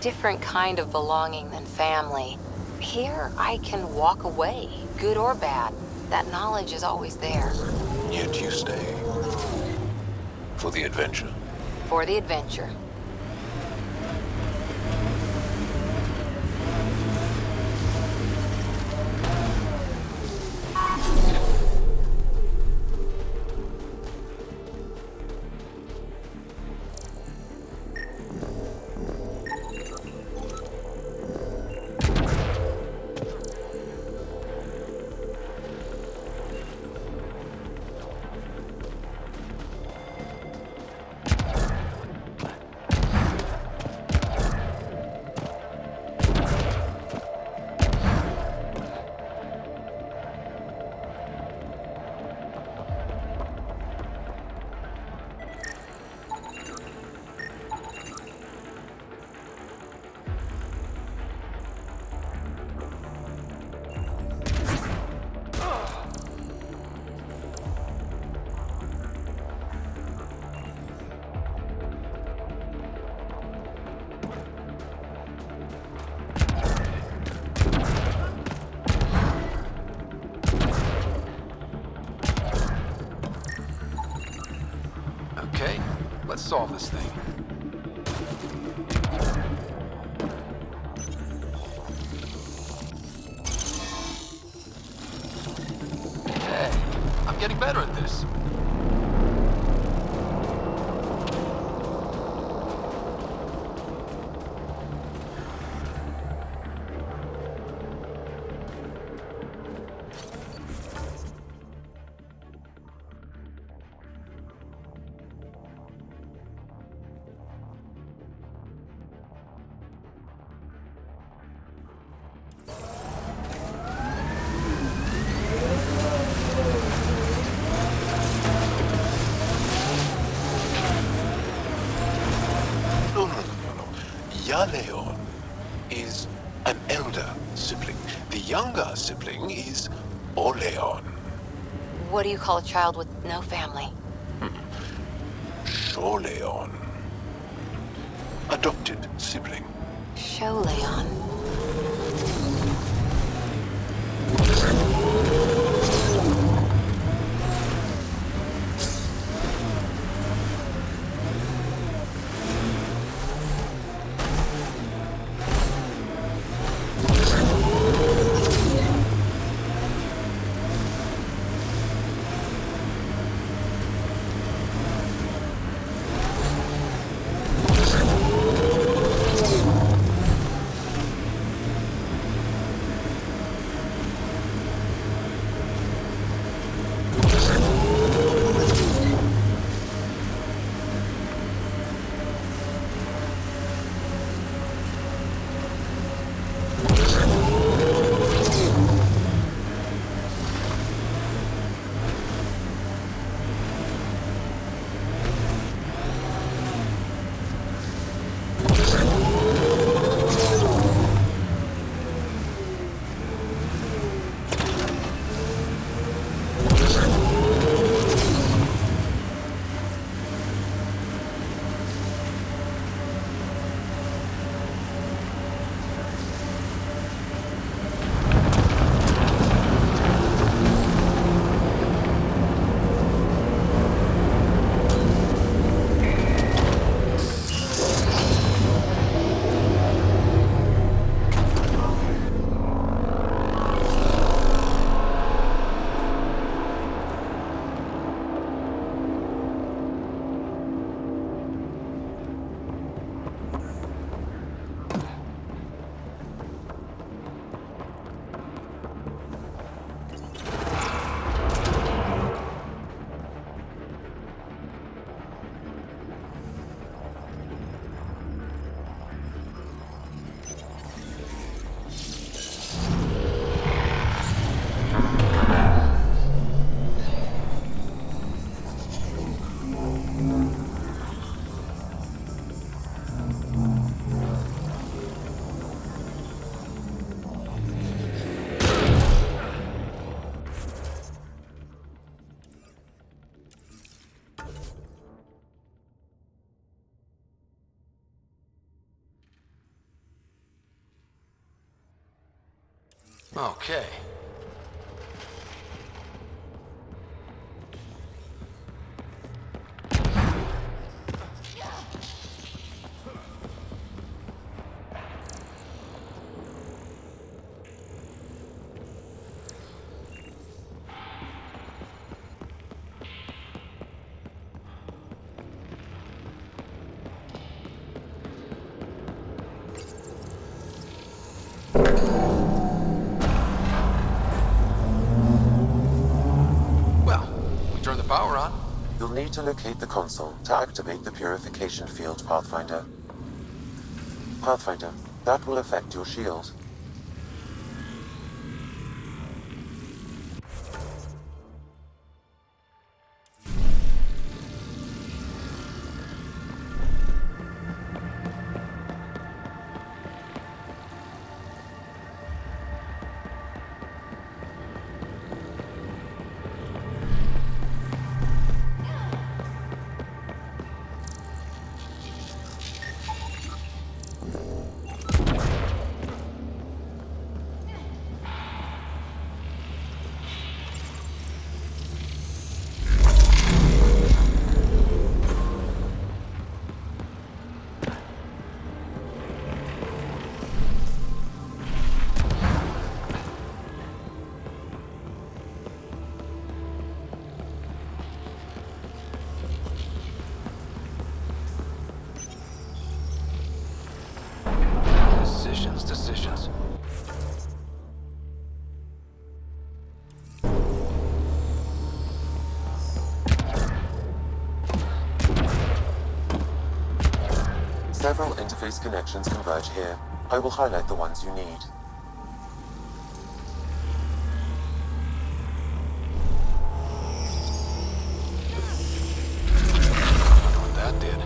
Different kind of belonging than family. Here, I can walk away, good or bad. That knowledge is always there. Yet you stay. For the adventure. For the adventure. Let's solve this thing. Hey, I'm getting better at this. Leon is an elder sibling. The younger sibling is Oleon. What do you call a child with no family? Sholeon. Adopted sibling. Sholeon. Okay. Turn the power on. You'll need to locate the console to activate the purification field, Pathfinder. Pathfinder, that will affect your shield. Decisions. Several interface connections converge here. I will highlight the ones you need. Wonder what that did.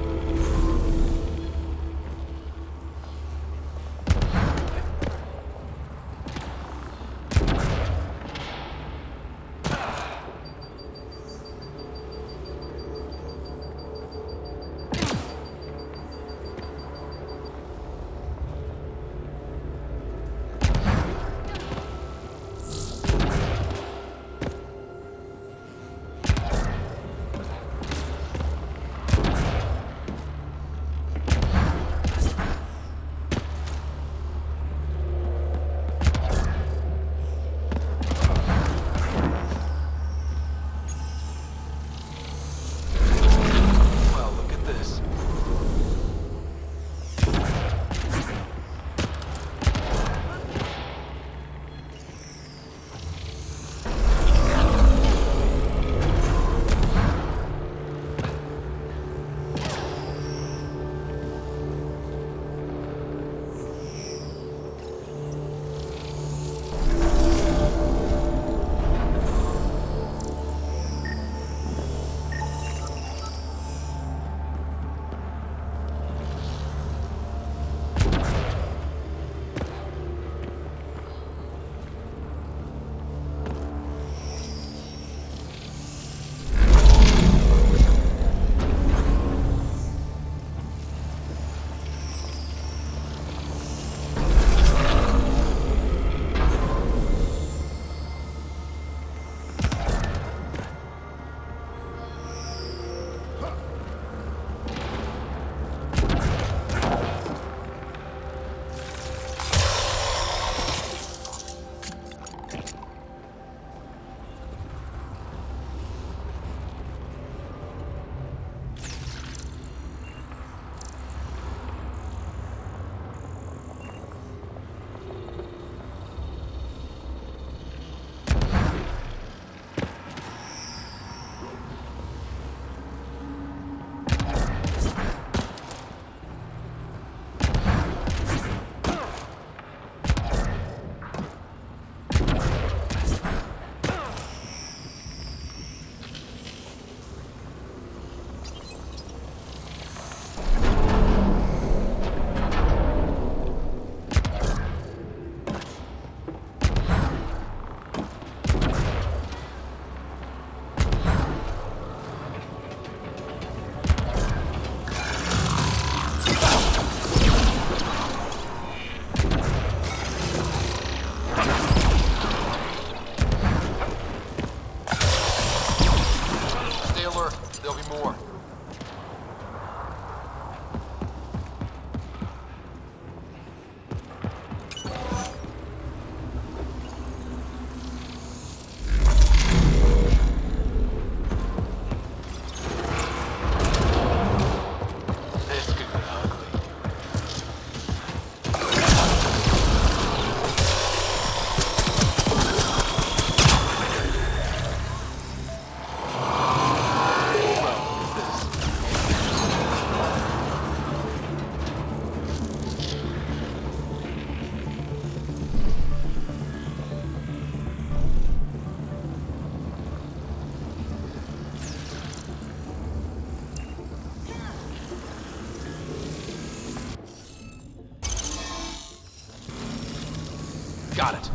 Got it.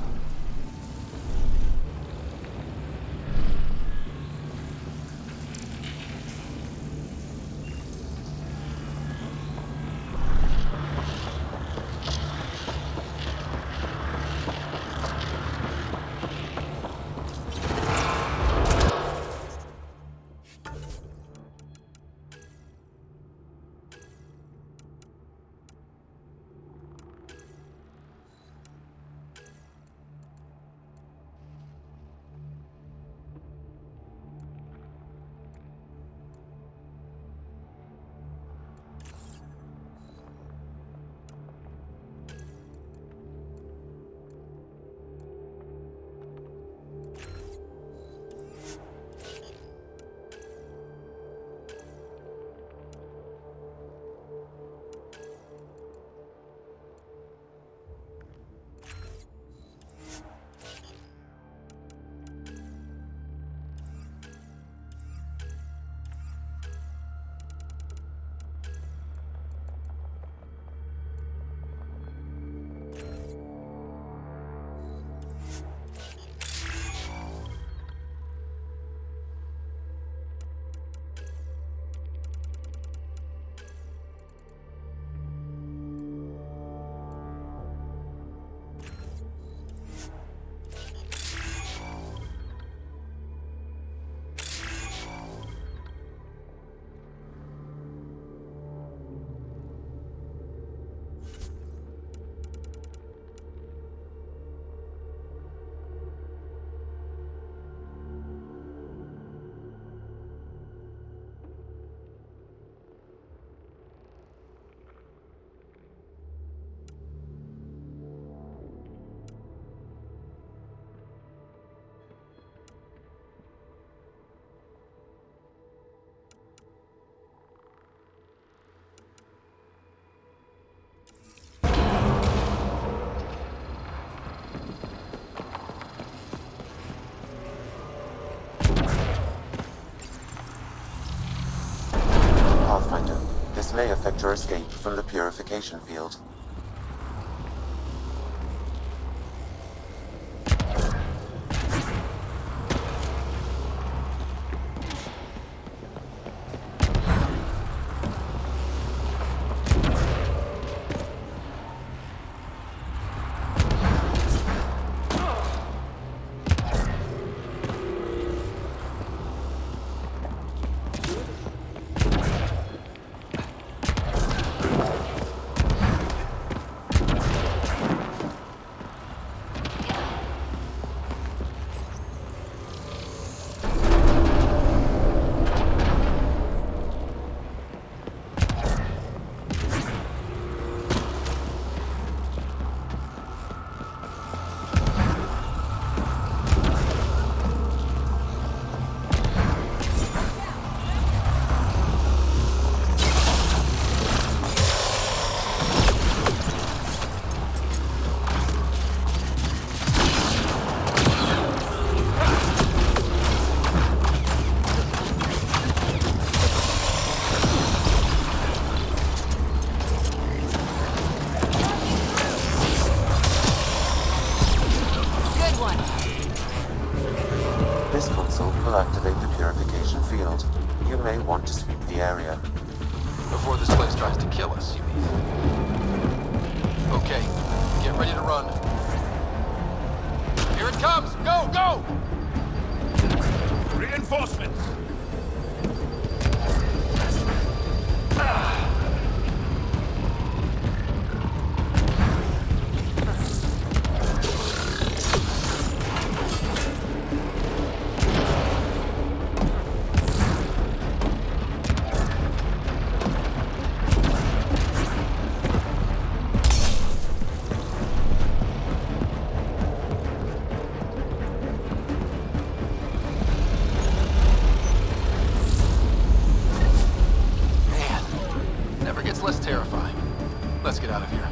Pathfinder, this may affect your escape from the purification field. This console will activate the purification field. You may want to sweep the area. Before this place tries to kill us, you mean? Okay, get ready to run. Here it comes! Go, go! Reinforcements! Less terrifying. Let's get out of here.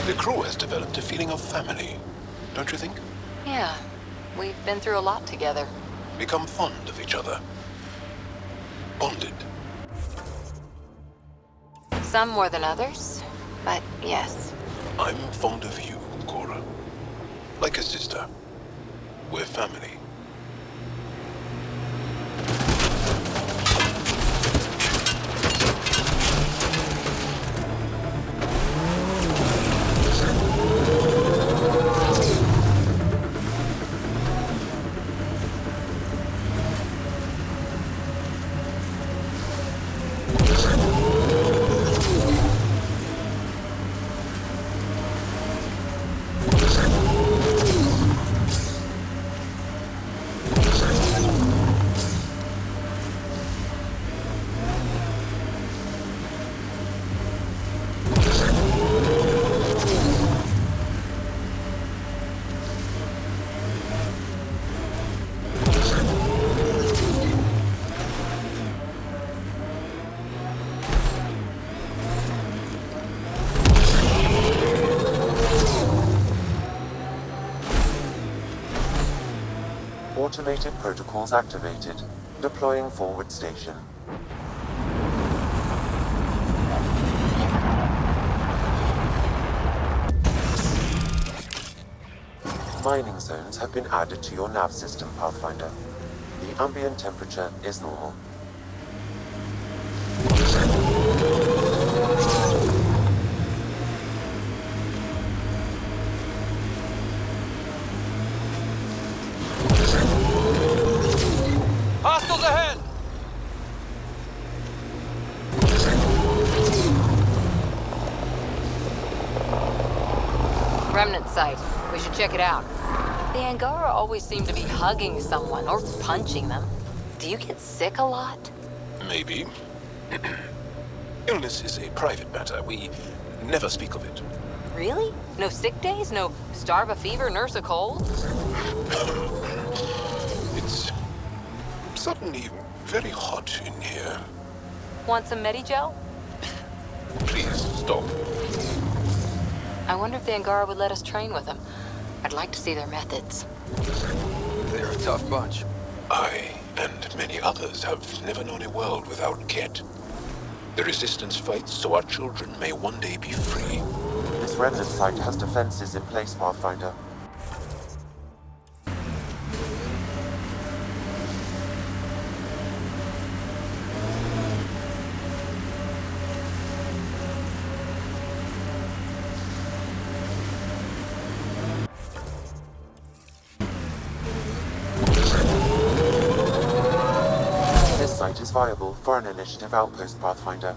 The crew has developed a feeling of family, don't you think? Yeah, we've been through a lot together. Become fond of each other. Bonded. Some more than others, but yes. I'm fond of you, Cora. Like a sister. We're family. Automated protocols activated. Deploying forward station. Mining zones have been added to your nav system, Pathfinder. The ambient temperature is normal. Hostiles ahead! Remnant site. We should check it out. The Angara always seem to be hugging someone or punching them. Do you get sick a lot? Maybe. Illness is a private matter. We never speak of it. Really? No sick days? No starve a fever, nurse a cold? It's suddenly very hot in here. Want some Medigel? Please stop. I wonder if the Angara would let us train with them. I'd like to see their methods. They're a tough bunch. I and many others have never known a world without Ket. The Resistance fights so our children may one day be free. This remnant site has defenses in place, Pathfinder. This site is viable for an initiative outpost, Pathfinder.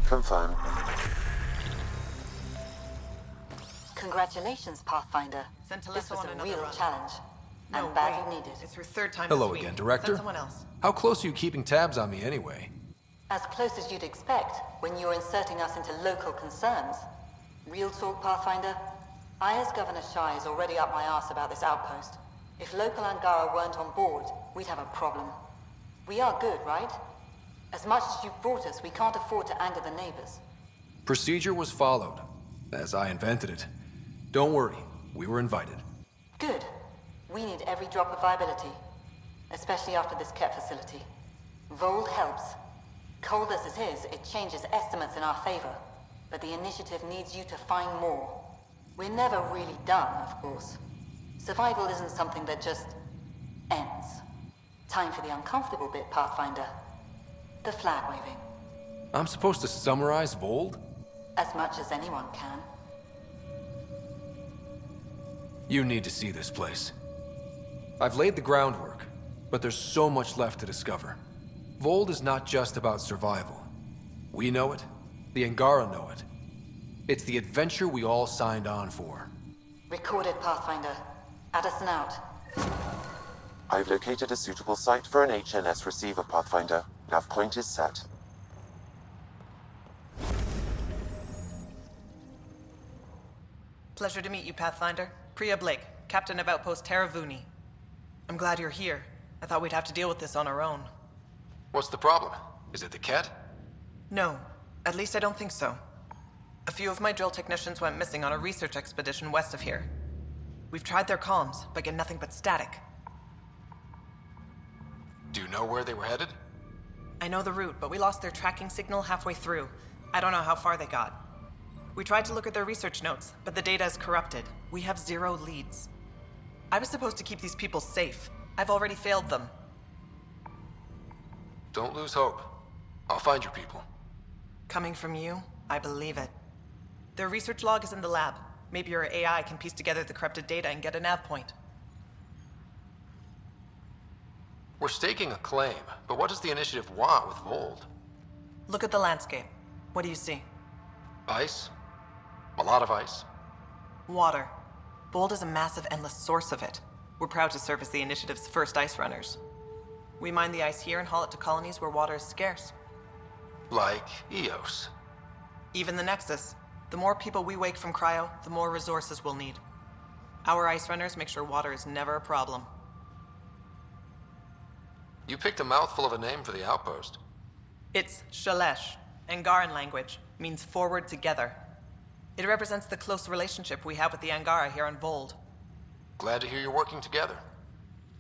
Confirmed. Congratulations, Pathfinder. This was a real challenge. And badly needed. It's her third time Hello this week. again, Director. Send someone else. How close are you keeping tabs on me anyway? As close as you'd expect when you're inserting us into local concerns. Real talk, Pathfinder. I, as Governor Shai, is already up my arse about this outpost. If local Angara weren't on board, we'd have a problem. We are good, right? As much as you've brought us, we can't afford to anger the neighbors. Procedure was followed, as I invented it. Don't worry, we were invited. Good. We need every drop of viability, especially after this Ket facility. Voeld helps. Cold as it is, it changes estimates in our favor. But the initiative needs you to find more. We're never really done, of course. Survival isn't something that just ends. Time for the uncomfortable bit, Pathfinder. The flag waving. I'm supposed to summarize Voeld? As much as anyone can. You need to see this place. I've laid the groundwork, but there's so much left to discover. Voeld is not just about survival. We know it. The Angara know it. It's the adventure we all signed on for. Recorded, Pathfinder. Addison out. I've located a suitable site for an HNS receiver, Pathfinder. Nav point is set. Pleasure to meet you, Pathfinder. Priya Blake, Captain of Outpost Taravuni. I'm glad you're here. I thought we'd have to deal with this on our own. What's the problem? Is it the Ket? No. At least I don't think so. A few of my drill technicians went missing on a research expedition west of here. We've tried their comms, but get nothing but static. Do you know where they were headed? I know the route, but we lost their tracking signal halfway through. I don't know how far they got. We tried to look at their research notes, but the data is corrupted. We have 0 leads. I was supposed to keep these people safe. I've already failed them. Don't lose hope. I'll find your people. Coming from you, I believe it. Their research log is in the lab. Maybe your AI can piece together the corrupted data and get a nav point. We're staking a claim, but what does the initiative want with Voeld? Look at the landscape. What do you see? Ice? A lot of ice. Water. Voeld is a massive, endless source of it. We're proud to serve as the initiative's first ice runners. We mine the ice here and haul it to colonies where water is scarce. Like Eos. Even the Nexus. The more people we wake from cryo, the more resources we'll need. Our ice runners make sure water is never a problem. You picked a mouthful of a name for the outpost. It's Shalesh. Angaran language means forward together. It represents the close relationship we have with the Angara here on Voeld. Glad to hear you're working together.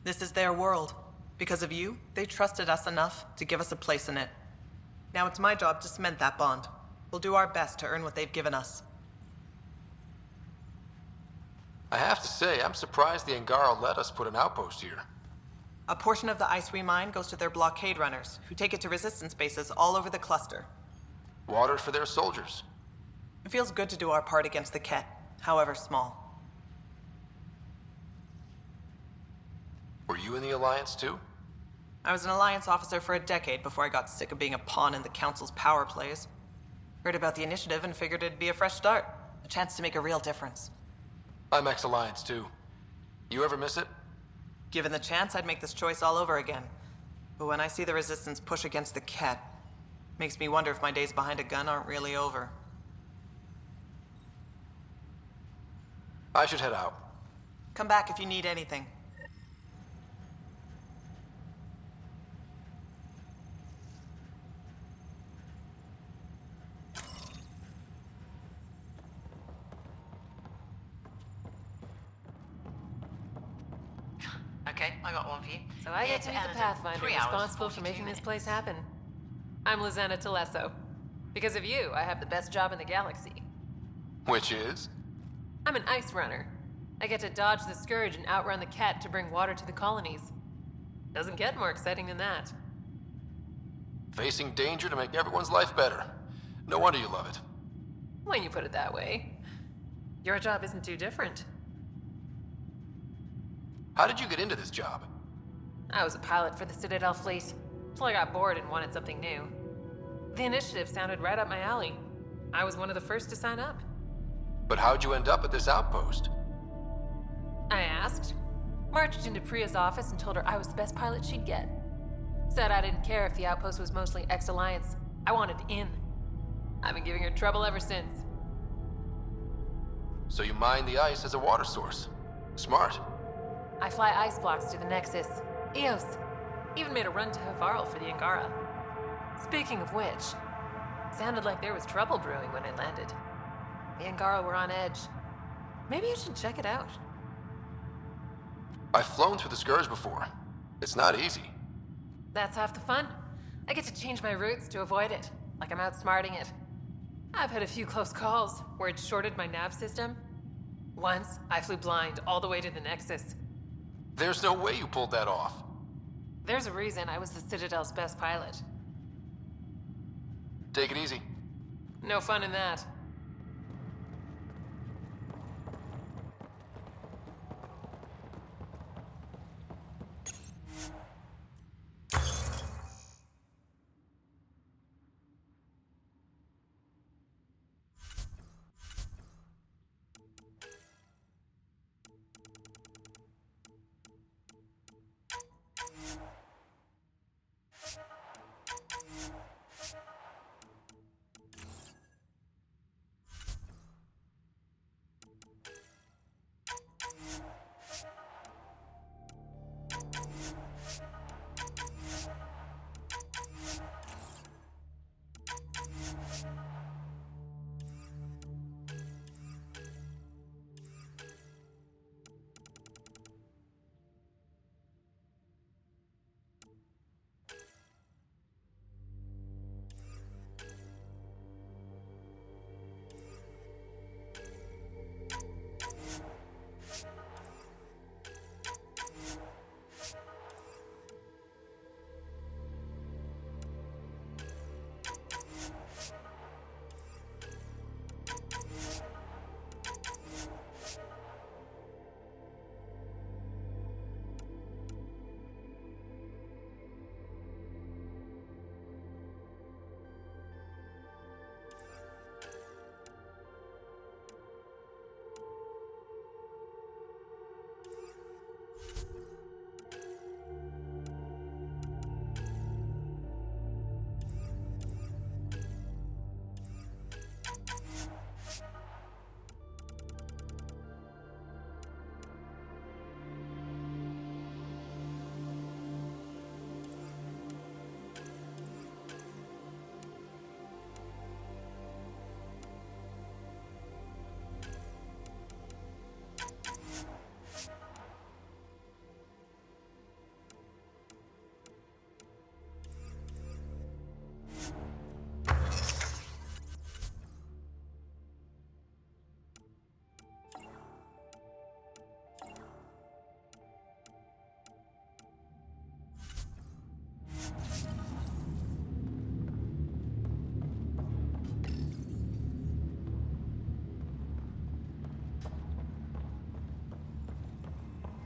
This is their world. Because of you, they trusted us enough to give us a place in it. Now it's my job to cement that bond. We'll do our best to earn what they've given us. I have to say, I'm surprised the Angara let us put an outpost here. A portion of the ice we mine goes to their blockade runners, who take it to resistance bases all over the cluster. Water for their soldiers. It feels good to do our part against the Ket, however small. Were you in the Alliance too? I was an Alliance officer for a decade before I got sick of being a pawn in the Council's power plays. Heard about the initiative and figured it'd be a fresh start. A chance to make a real difference. I'm ex-Alliance too. You ever miss it? Given the chance, I'd make this choice all over again. But when I see the Resistance push against the Ket, makes me wonder if my days behind a gun aren't really over. I should head out. Come back if you need anything. Okay, I got one for you. So I get to meet the Pathfinder responsible for making this place happen. I'm Lizanna Telesso. Because of you, I have the best job in the galaxy. Which is? I'm an ice runner. I get to dodge the Scourge and outrun the Ket to bring water to the colonies. Doesn't get more exciting than that. Facing danger to make everyone's life better. No wonder you love it. When you put it that way. Your job isn't too different. How did you get into this job? I was a pilot for the Citadel fleet, until I got bored and wanted something new. The initiative sounded right up my alley. I was one of the first to sign up. But how'd you end up at this outpost? I asked. Marched into Priya's office and told her I was the best pilot she'd get. Said I didn't care if the outpost was mostly ex-Alliance. I wanted in. I've been giving her trouble ever since. So you mine the ice as a water source. Smart. I fly ice blocks to the Nexus. Eos. Even made a run to Havarl for the Angara. Speaking of which, sounded like there was trouble brewing when I landed. The Angara were on edge. Maybe you should check it out. I've flown through the Scourge before. It's not easy. That's half the fun. I get to change my routes to avoid it, like I'm outsmarting it. I've had a few close calls where it shorted my nav system. Once, I flew blind all the way to the Nexus. There's no way you pulled that off. There's a reason I was the Citadel's best pilot. Take it easy. No fun in that.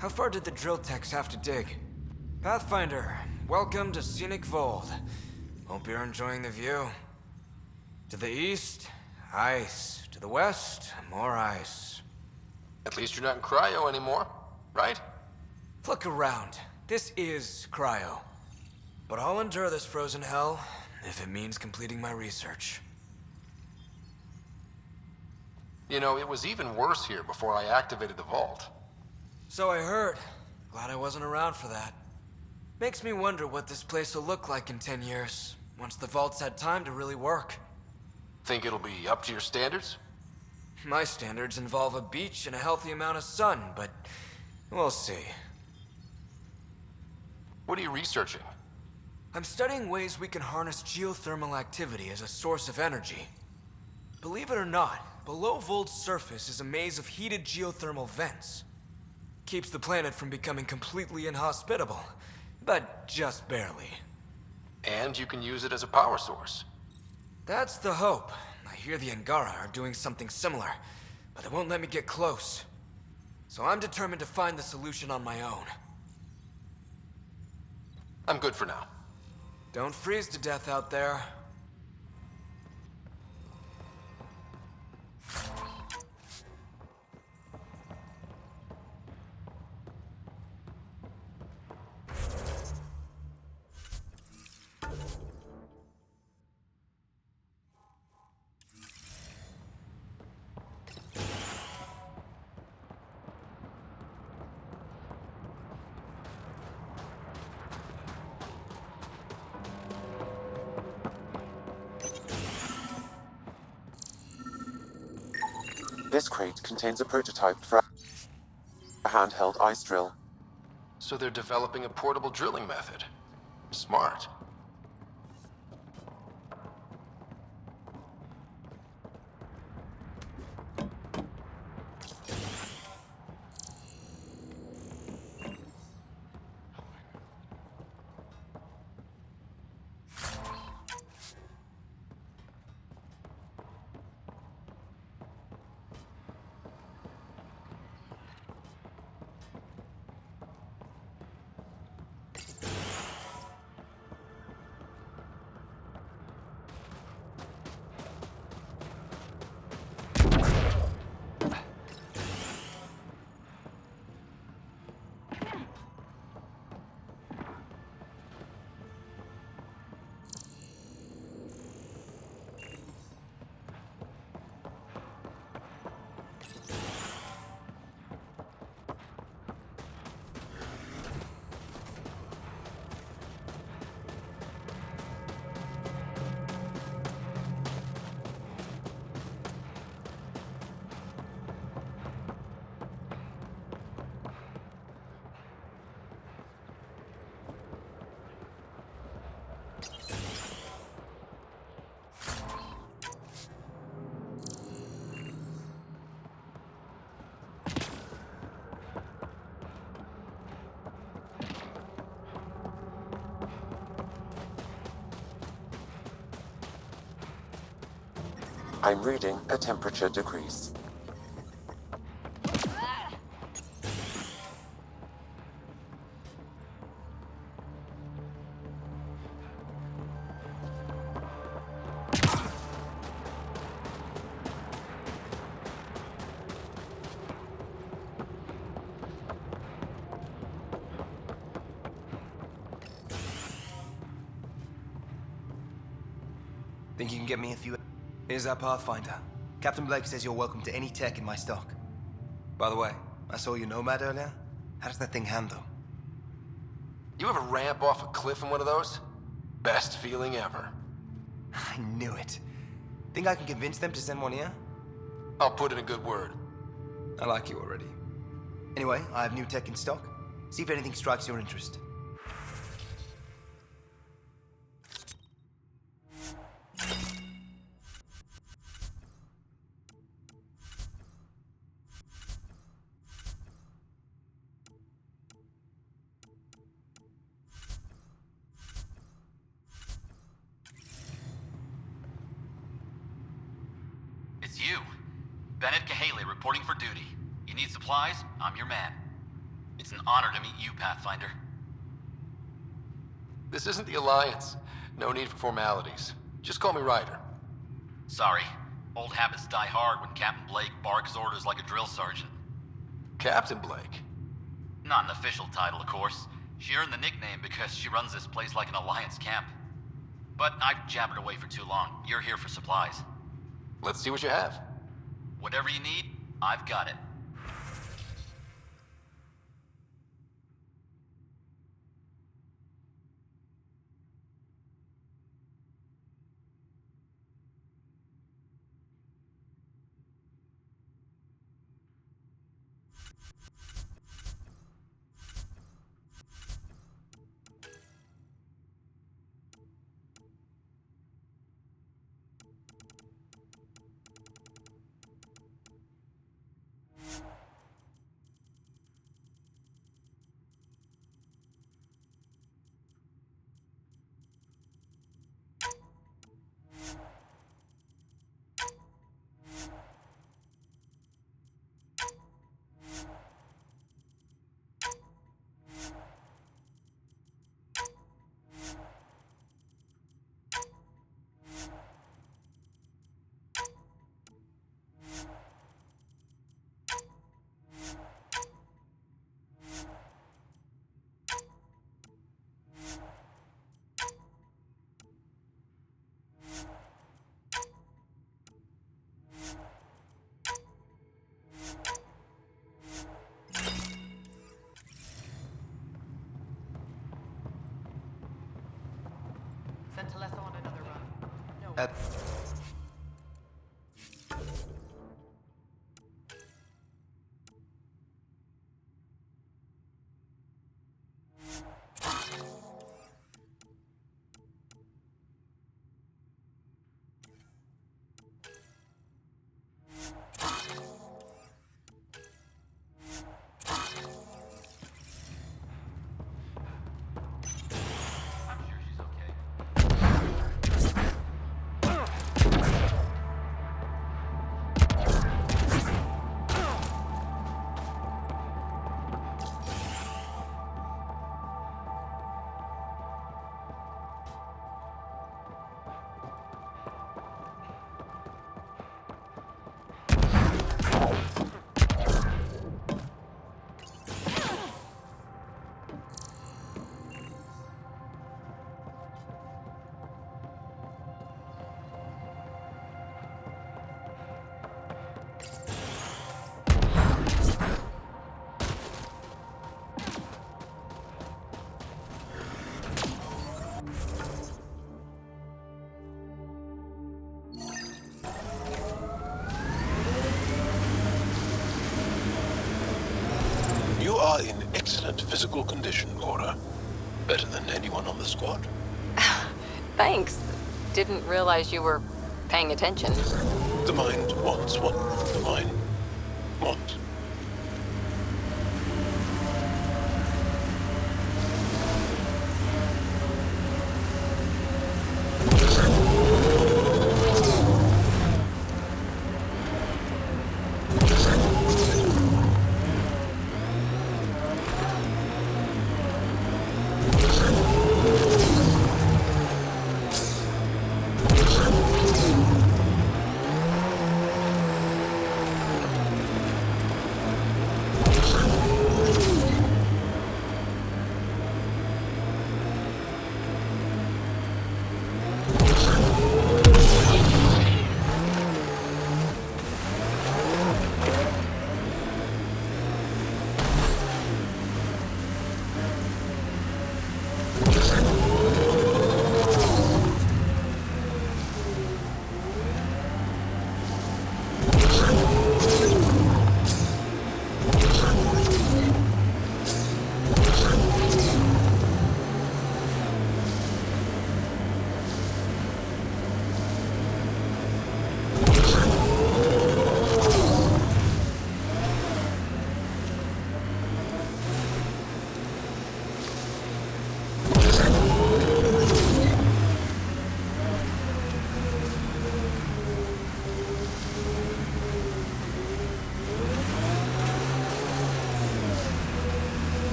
How far did the drill techs have to dig? Pathfinder, welcome to scenic Voeld. Hope you're enjoying the view. To the east, ice. To the west, more ice. At least you're not in cryo anymore, right? Look around. This is cryo. But I'll endure this frozen hell if it means completing my research. You know, it was even worse here before I activated the vault. So I heard. Glad I wasn't around for that. Makes me wonder what this place will look like in 10 years, once the vault's had time to really work. Think it'll be up to your standards? My standards involve a beach and a healthy amount of sun, but we'll see. What are you researching? I'm studying ways we can harness geothermal activity as a source of energy. Believe it or not, below Voeld's surface is a maze of heated geothermal vents. Keeps the planet from becoming completely inhospitable, but just barely. And you can use it as a power source. That's the hope. I hear the Angara are doing something similar, but they won't let me get close. So I'm determined to find the solution on my own. I'm good for now. Don't freeze to death out there. This crate contains a prototype for a handheld ice drill. So they're developing a portable drilling method. Smart. I'm reading a temperature decrease. Think you can get me a few... Here's our Pathfinder. Captain Blake says you're welcome to any tech in my stock. By the way, I saw your Nomad earlier. How does that thing handle? You ever ramp off a cliff in one of those? Best feeling ever. I knew it. Think I can convince them to send one here? I'll put in a good word. I like you already. Anyway, I have new tech in stock. See if anything strikes your interest. Reporting for duty. You need supplies? I'm your man. It's an honor to meet you, Pathfinder. This isn't the Alliance. No need for formalities. Just call me Ryder. Sorry. Old habits die hard when Captain Blake barks orders like a drill sergeant. Captain Blake? Not an official title, of course. She earned the nickname because she runs this place like an Alliance camp. But I've jabbered away for too long. You're here for supplies. Let's see what you have. Whatever you need, I've got it. On another run. No. excellent physical condition, Cora. Better than anyone on the squad. Thanks. Didn't realize you were paying attention. The mind wants what the mind wants.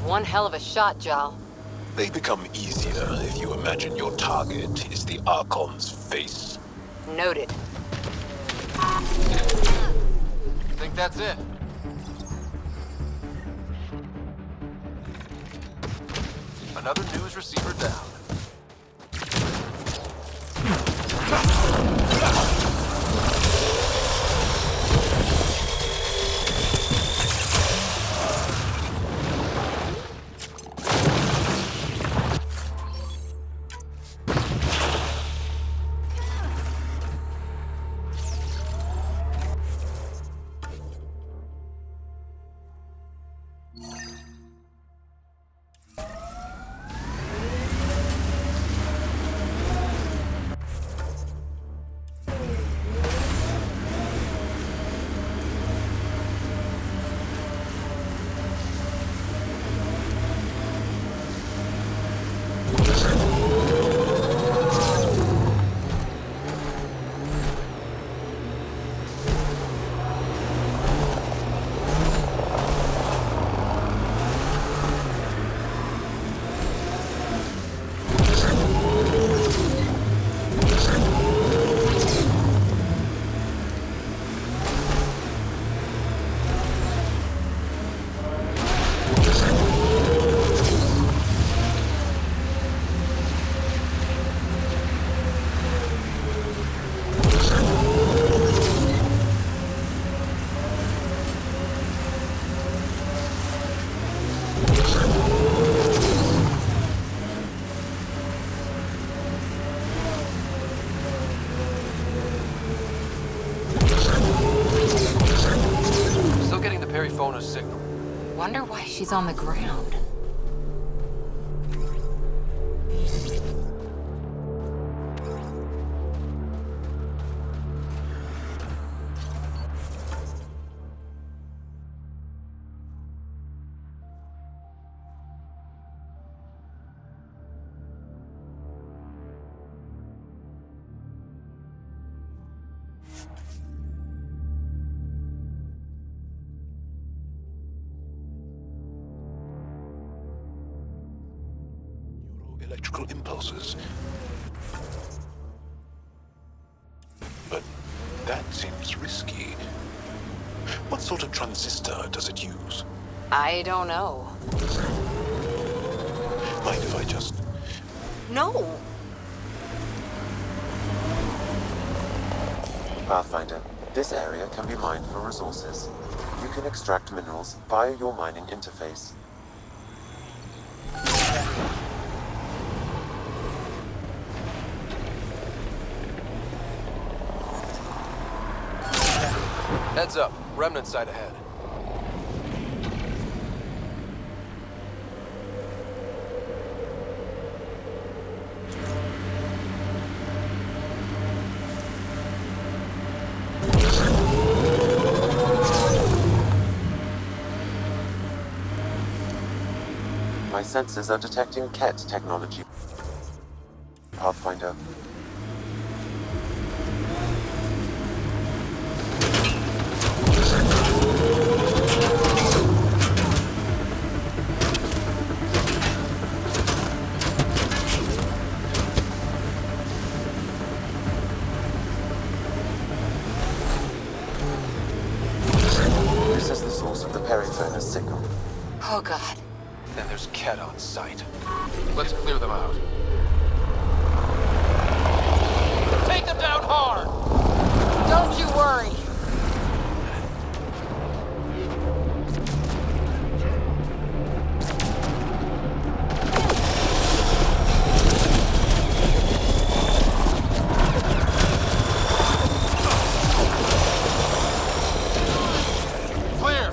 One hell of a shot, Jal. They become easier if you imagine your target is the Archon's face. Noted. Think that's it? Another news receiver down. Signal. Wonder why she's on the ground. Electrical impulses. But that seems risky. What sort of transistor does it use? I don't know. Mind if I just... No! Pathfinder, this area can be mined for resources. You can extract minerals via your mining interface. Heads up, remnant site ahead. My sensors are detecting Ket technology. Pathfinder. This is the source of the peripheral signal. Oh god. Then there's Ket on site. Let's clear them out. Take them down hard! Don't you worry. Clear!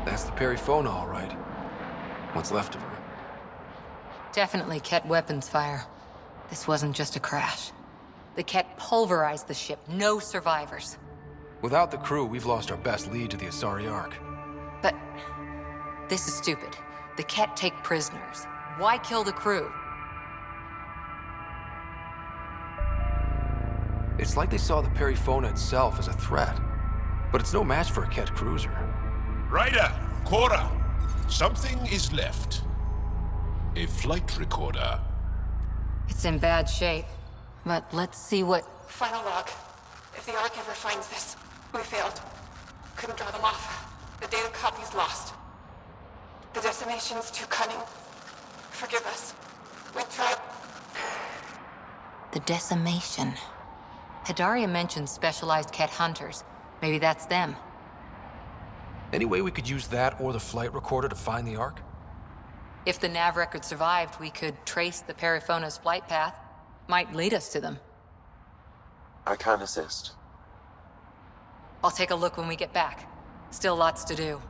That's the Perifona, all right. What's left of her. Definitely Ket weapons fire. This wasn't just a crash. The Ket pulverized the ship. No survivors. Without the crew, we've lost our best lead to the Asari Ark. But this is stupid. The Ket take prisoners. Why kill the crew? It's like they saw the Perifona itself as a threat. But it's no match for a Ket cruiser. Ryder! Cora! Something is left. A flight recorder. It's in bad shape. But let's see what... Final log. If the Ark ever finds this, we failed. Couldn't draw them off. The data copy's lost. The decimation's too cunning. Forgive us. We tried... The decimation. Hidaria mentioned specialized Ket hunters. Maybe that's them. Any way we could use that or the flight recorder to find the Ark? If the nav record survived, we could trace the Perifona's flight path. Might lead us to them. I can assist. I'll take a look when we get back. Still lots to do.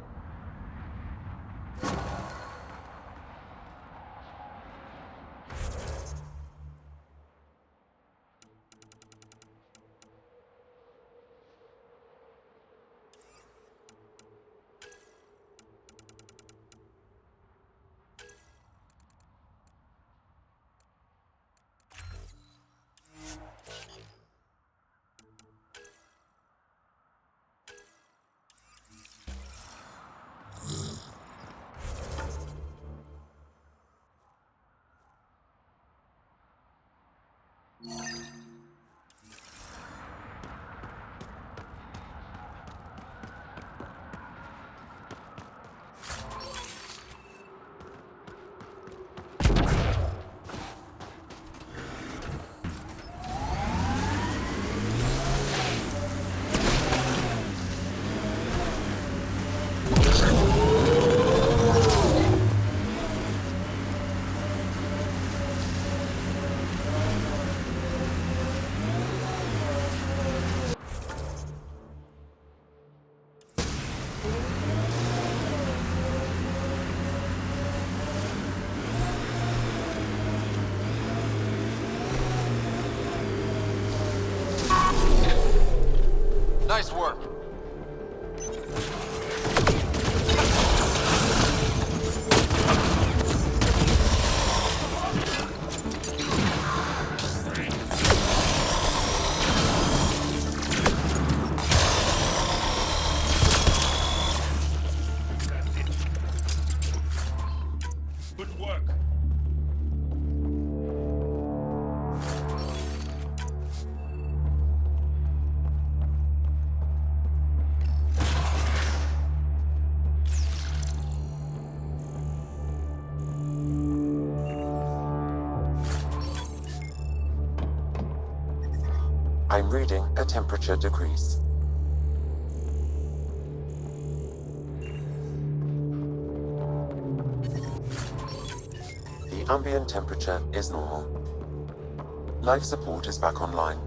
Nice work. Good work. I'm reading a temperature decrease. The ambient temperature is normal. Life support is back online.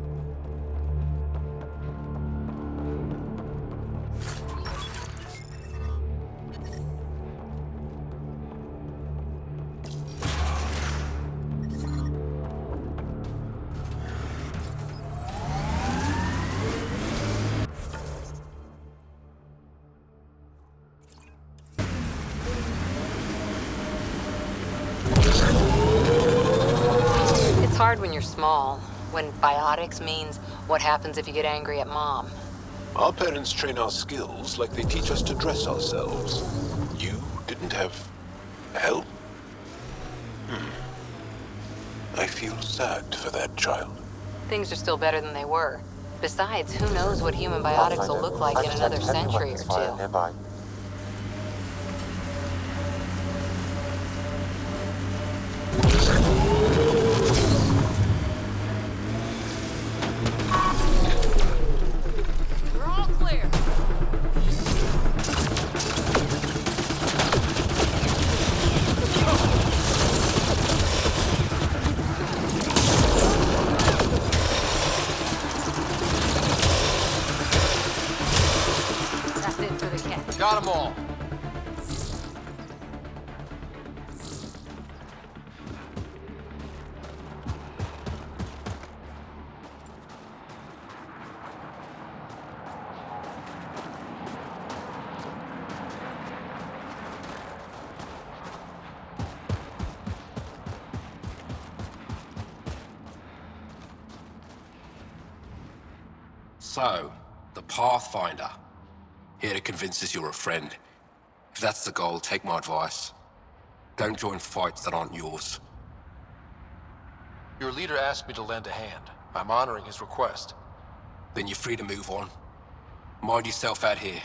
It's hard when you're small, when biotics means what happens if you get angry at Mom. Our parents train our skills like they teach us to dress ourselves. You didn't have help? I feel sad for that child. Things are still better than they were. Besides, who knows what human biotics will look like in another century or two. Nearby. We're all clear. That's it for the cat. Got them all. So, the Pathfinder. Here to convince us you're a friend. If that's the goal, take my advice. Don't join fights that aren't yours. Your leader asked me to lend a hand. I'm honoring his request. Then you're free to move on. Mind yourself out here.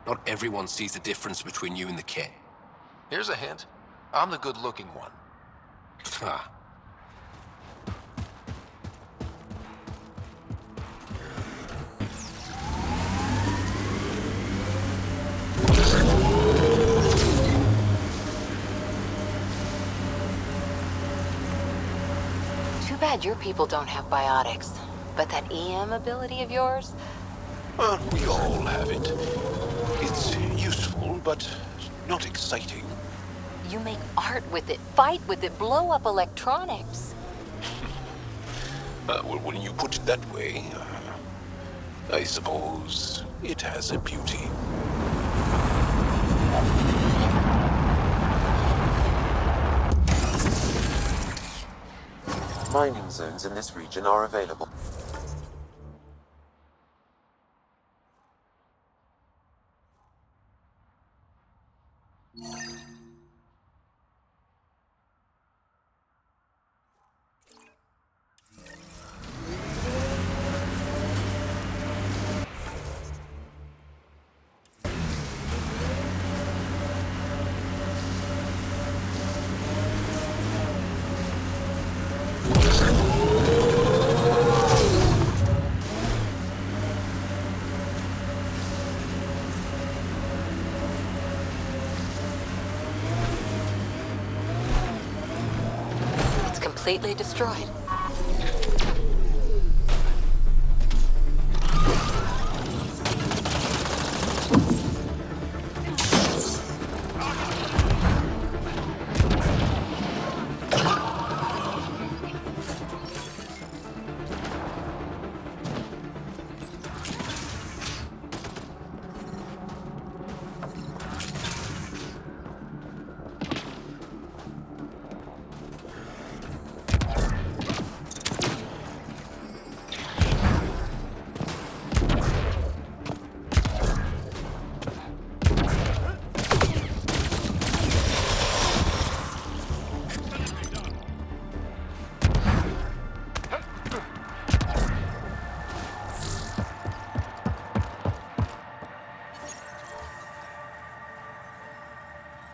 Not everyone sees the difference between you and the Ket. Here's a hint. I'm the good-looking one. Ha. Too bad your people don't have biotics. But that EM ability of yours? Well, we all have it. It's useful, but not exciting. You make art with it, fight with it, blow up electronics. Well, when you put it that way, I suppose it has a beauty. Mining zones in this region are available. Completely destroyed.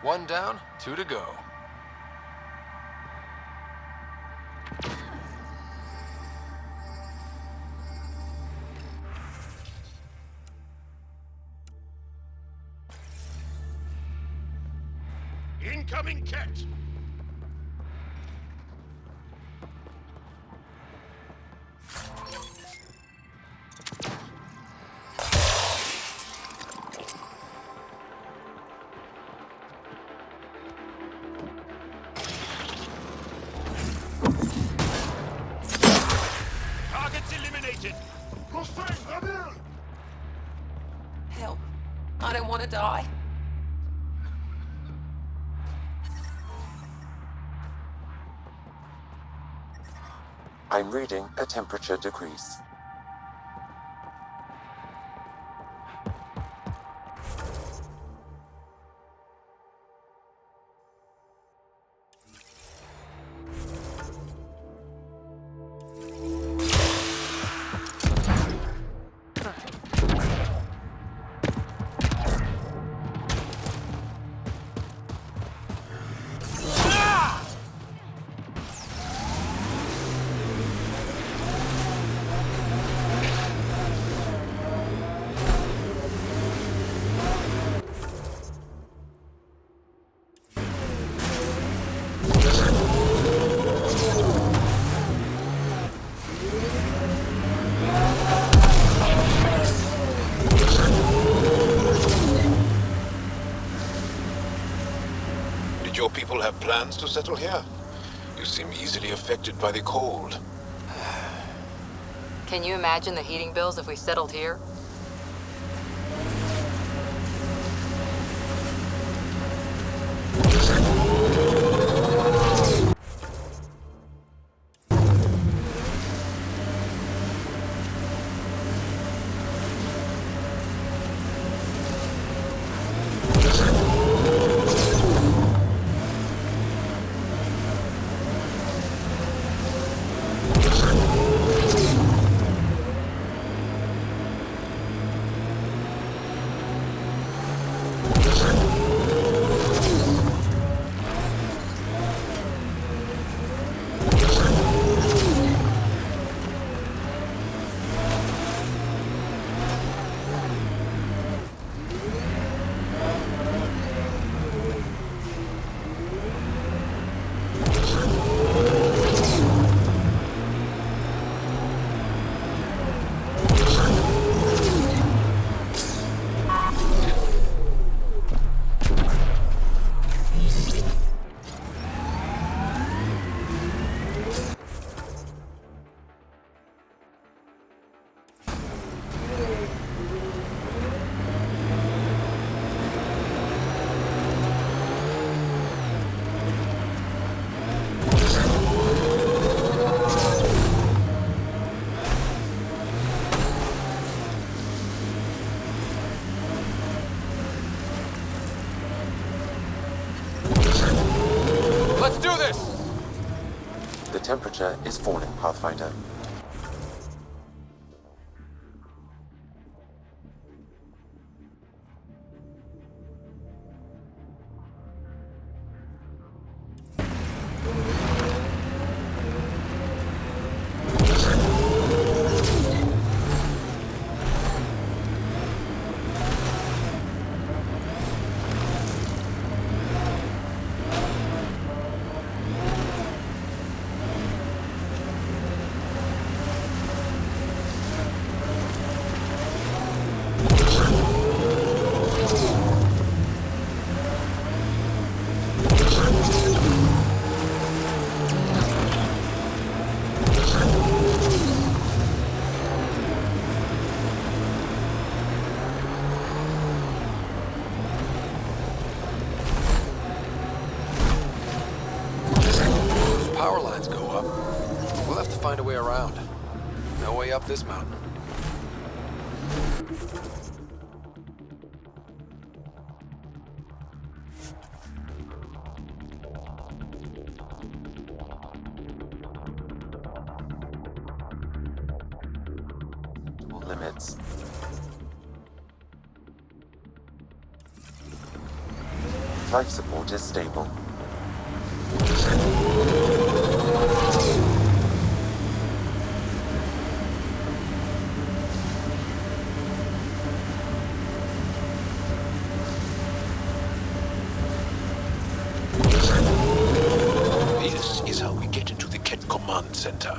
One down, 2 to go. Incoming Ket! Targets eliminated! Help. I don't want to die. I'm reading a temperature decrease. Did your people have plans to settle here? You seem easily affected by the cold. Can you imagine the heating bills if we settled here? Let's do this! The temperature is falling, Pathfinder. Power lines go up. We'll have to find a way around. No way up this mountain. Limits. Life support is stable. center.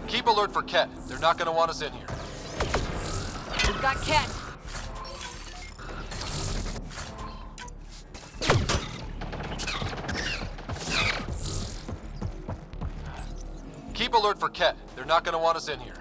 Keep alert for Ket. They're not gonna want us in here. We've got Ket. Keep alert for Ket. They're not gonna want us in here.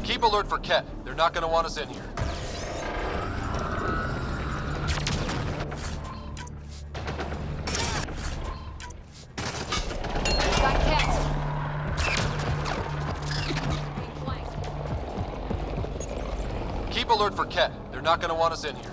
Keep alert for Ket. They're not gonna want us in here. We've got Ket. Keep alert for Ket. They're not gonna want us in here.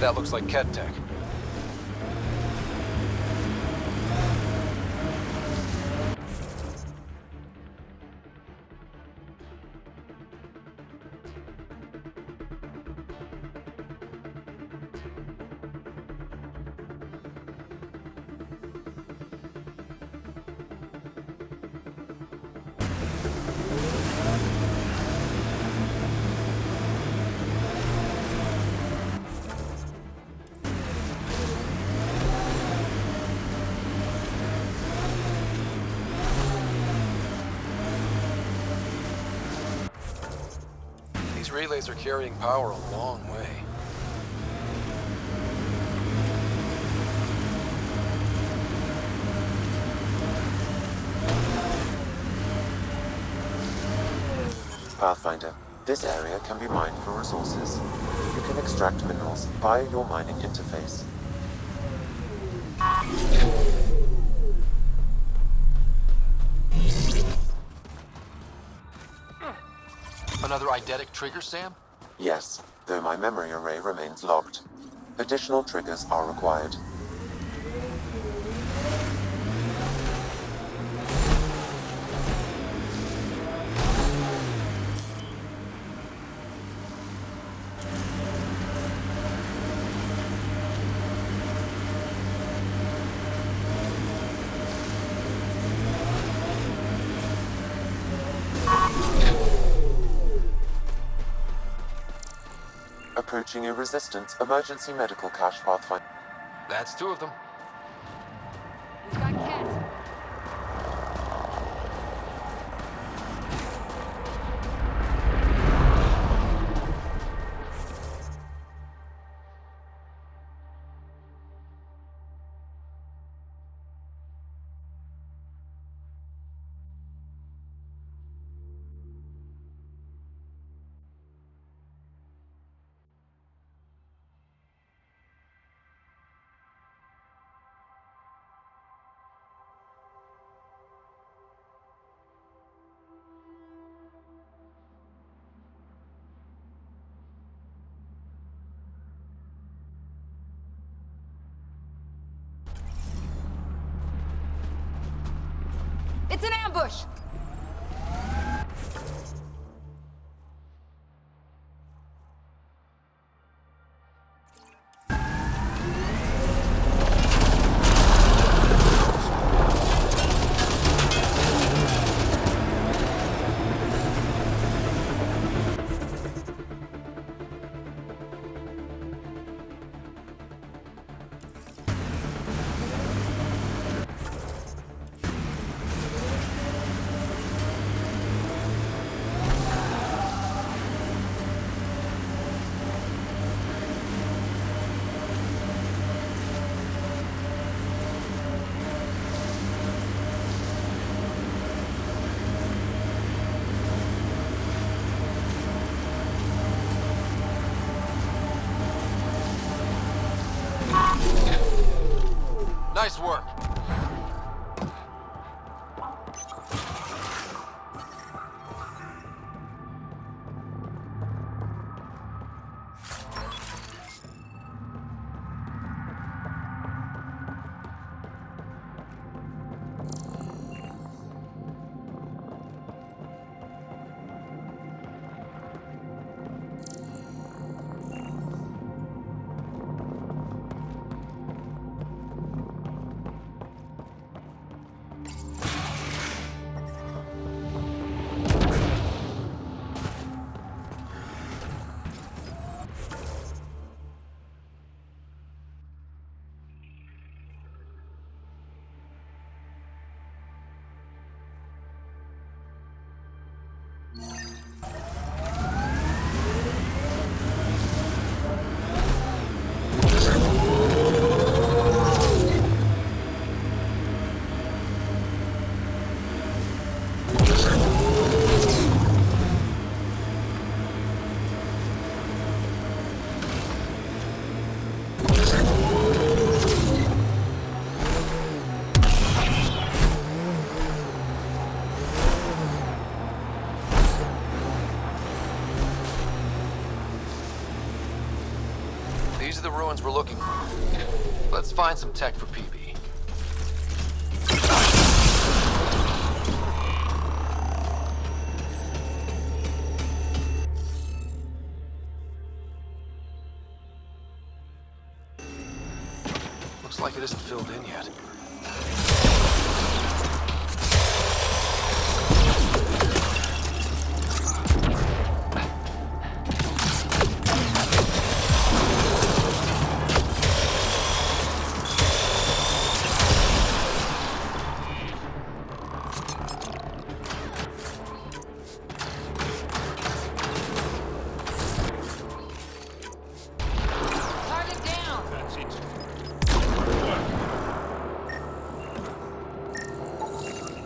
That looks like Ket tech. These relays are carrying power a long way. Pathfinder, this area can be mined for resources. You can extract minerals via your mining interface. Another eidetic trigger, Sam? Yes, though my memory array remains locked. Additional triggers are required. Approaching a resistance emergency medical cache, Pathfinder. That's two of them. We've got Ket. It's an ambush! Nice work. ruins we're looking for. Let's find some tech for PB. Looks like it isn't filled in yet.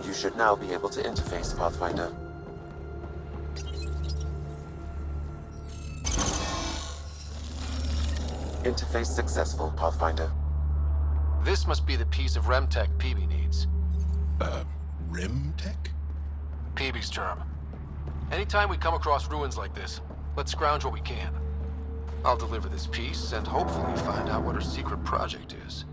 You should now be able to interface, Pathfinder. Interface successful, Pathfinder. This must be the piece of REM tech PB needs. REM tech? PB's term. Anytime we come across ruins like this, let's scrounge what we can. I'll deliver this piece and hopefully find out what her secret project is.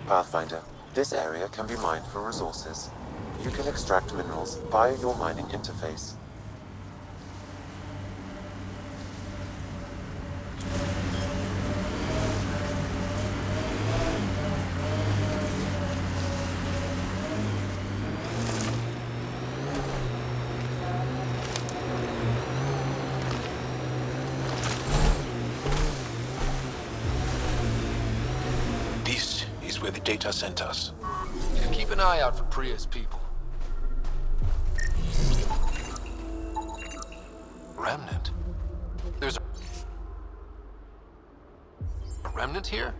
Pathfinder, this area can be mined for resources. You can extract minerals via your mining interface. Where the data sent us. Keep an eye out for Priya's people. Remnant? There's a remnant here?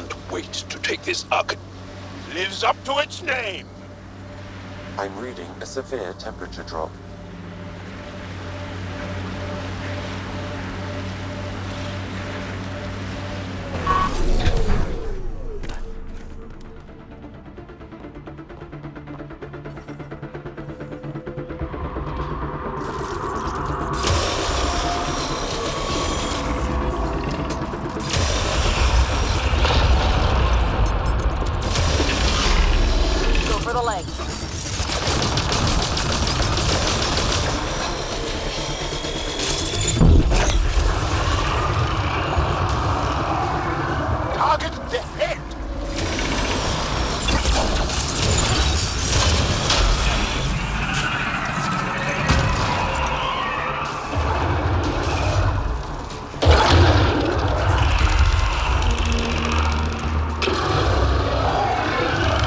can't wait to take this arc. Lives up to its name. I'm reading a severe temperature drop. For the leg. Target the head.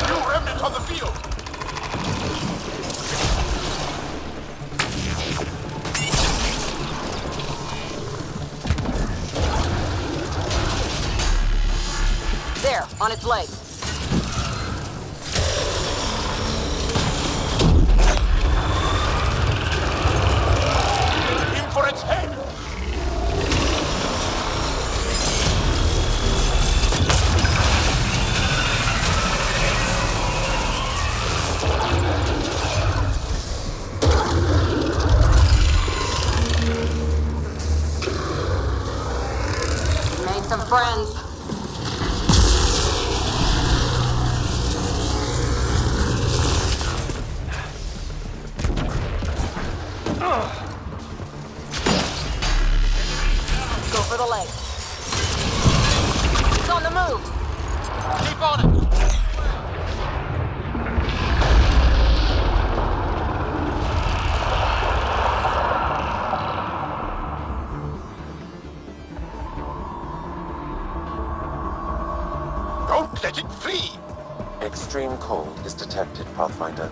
New remnants on the field. There, on its leg. Aim for its head. Made some friends. Go for the leg. It's on the move. Keep on it. Don't let it flee. Extreme cold is detected, Pathfinder.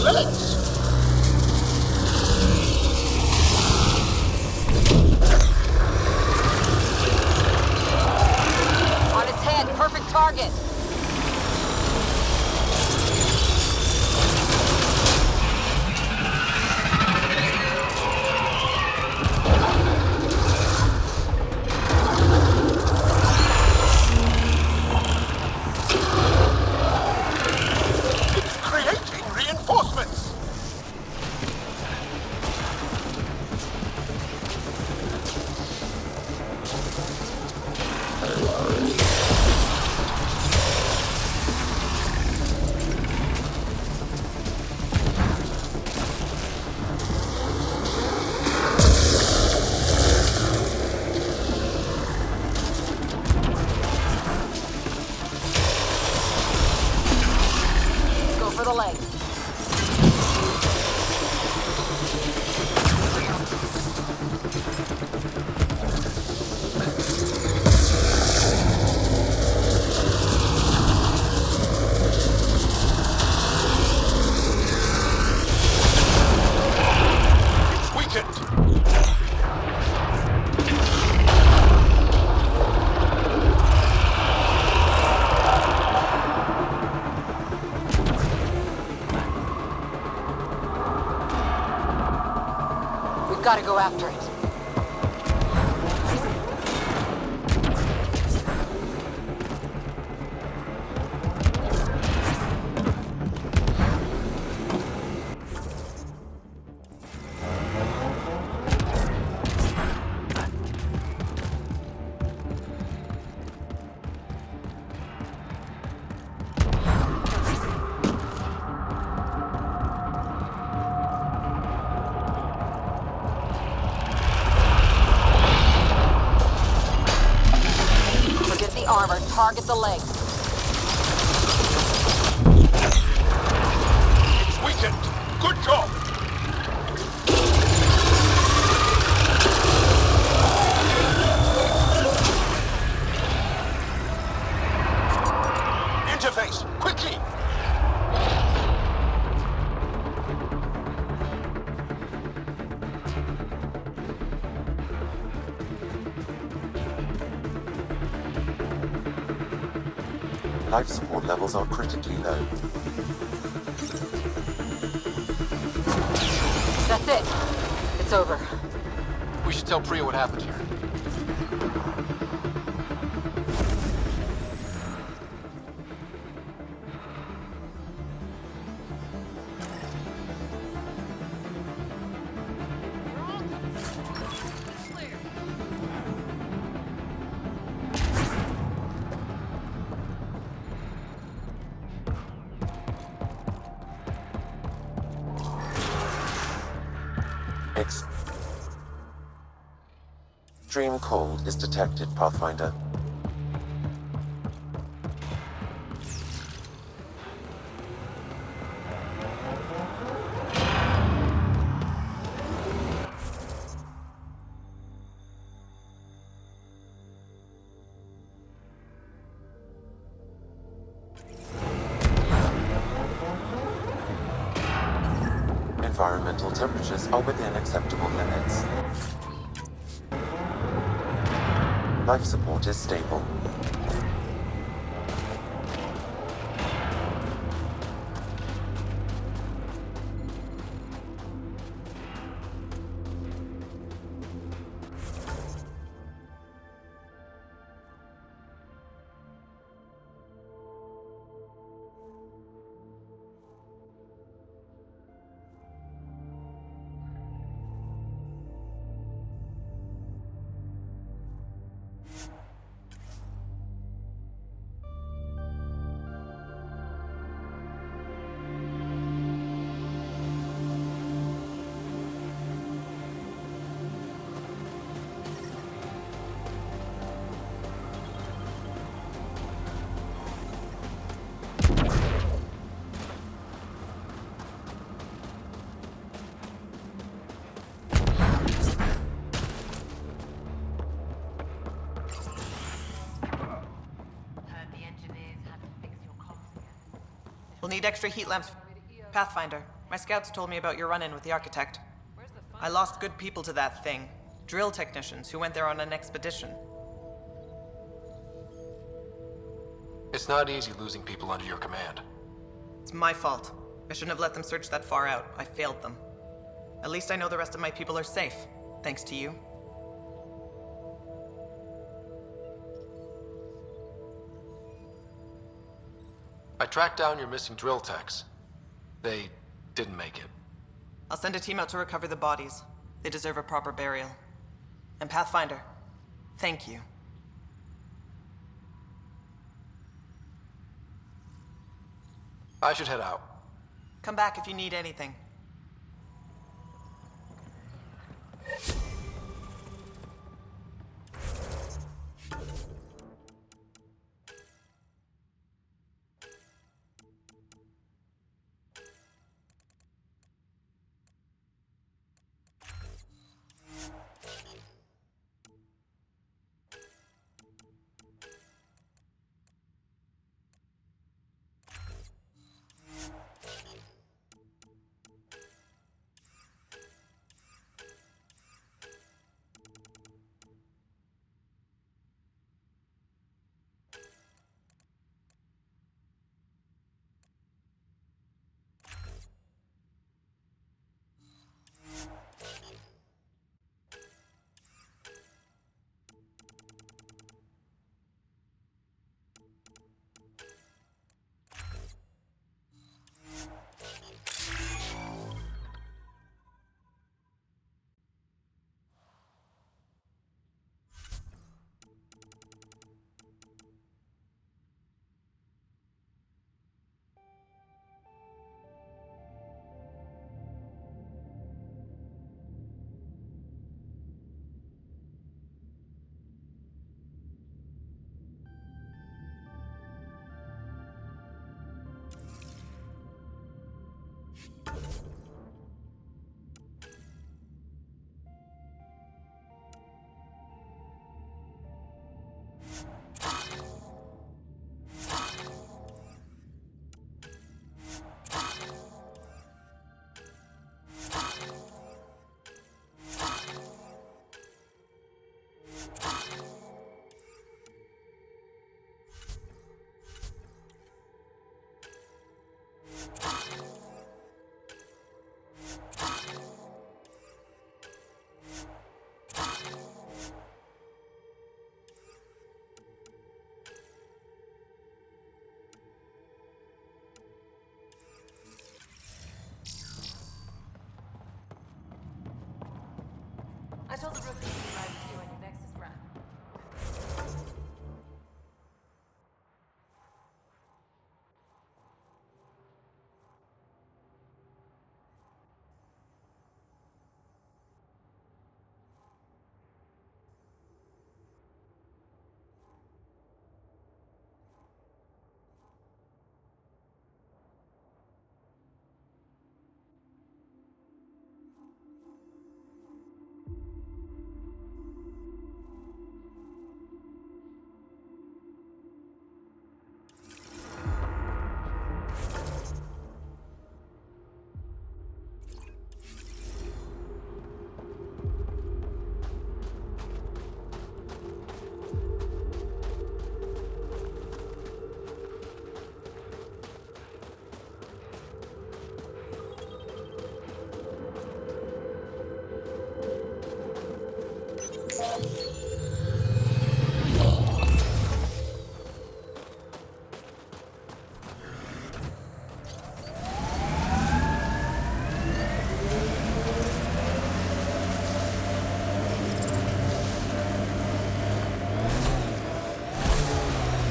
Legs. On its head, perfect target. It's creating reinforcements. Go for the leg. It's weakened. We've got to go after it. Target the leg. It's weakened. Good job. Interface, quickly! Life support levels are critically low. That's it. It's over. We should tell Priya what happened here. Extreme cold is detected, Pathfinder. Environmental temperatures are within acceptable limits. Life support is stable. We'll need extra heat lamps. Pathfinder, my scouts told me about your run-in with the architect. I lost good people to that thing. Drill technicians who went there on an expedition. It's not easy losing people under your command. It's my fault. I shouldn't have let them search that far out. I failed them. At least I know the rest of my people are safe, thanks to you. I tracked down your missing drill techs. They didn't make it. I'll send a team out to recover the bodies. They deserve a proper burial. And Pathfinder, thank you. I should head out. Come back if you need anything. told the rookie to be ready to do any Nexus run.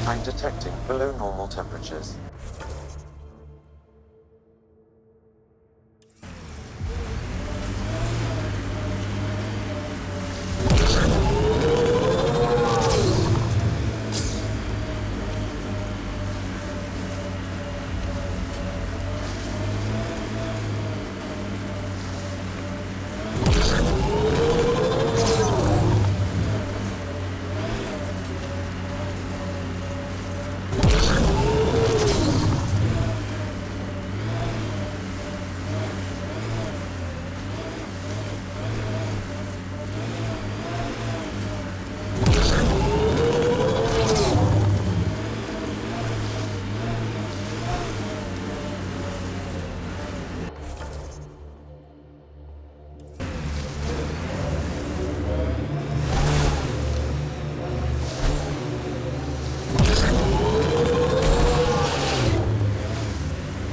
I'm detecting below normal temperatures.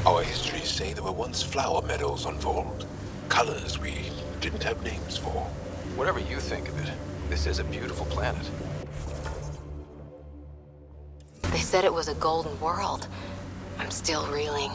Our histories say there were once flower meadows on Voeld. Colors we didn't have names for. Whatever you think of it, this is a beautiful planet. They said it was a golden world. I'm still reeling.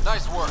Nice work.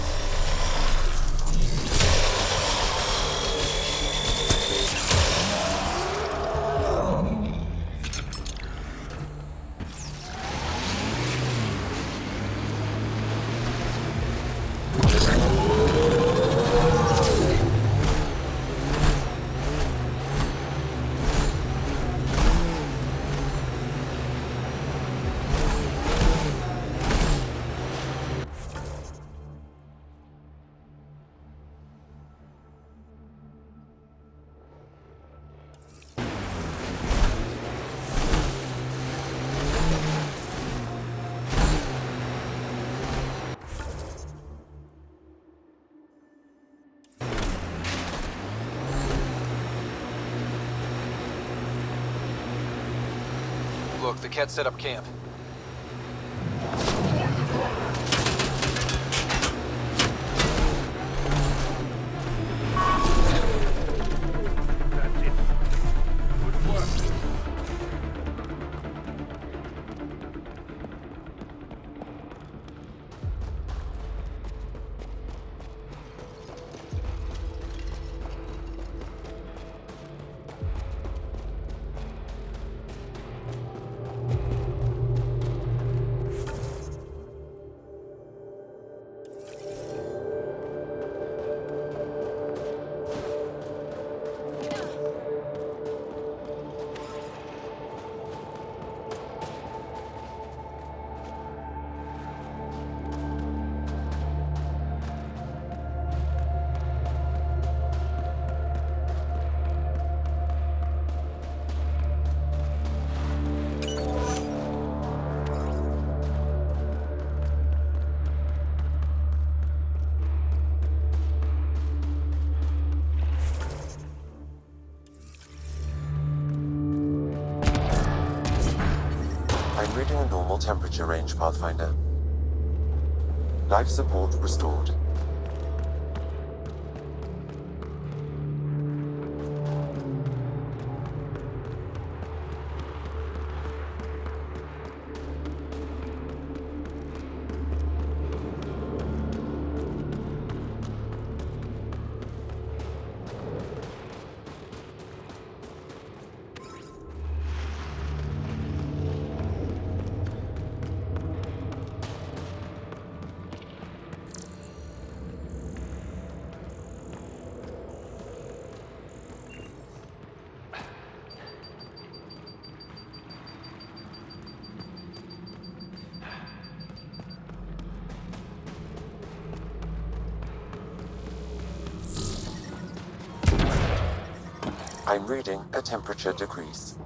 Look, the Ket set up camp. reading a normal temperature range, Pathfinder. Life support restored. I'm reading a temperature decrease.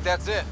That's it.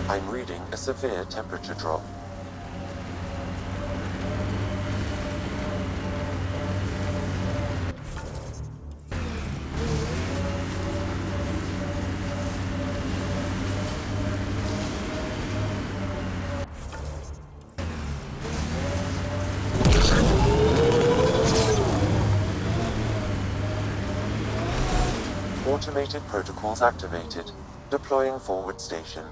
I'm reading a severe temperature drop. Automated protocols activated. Deploying forward station.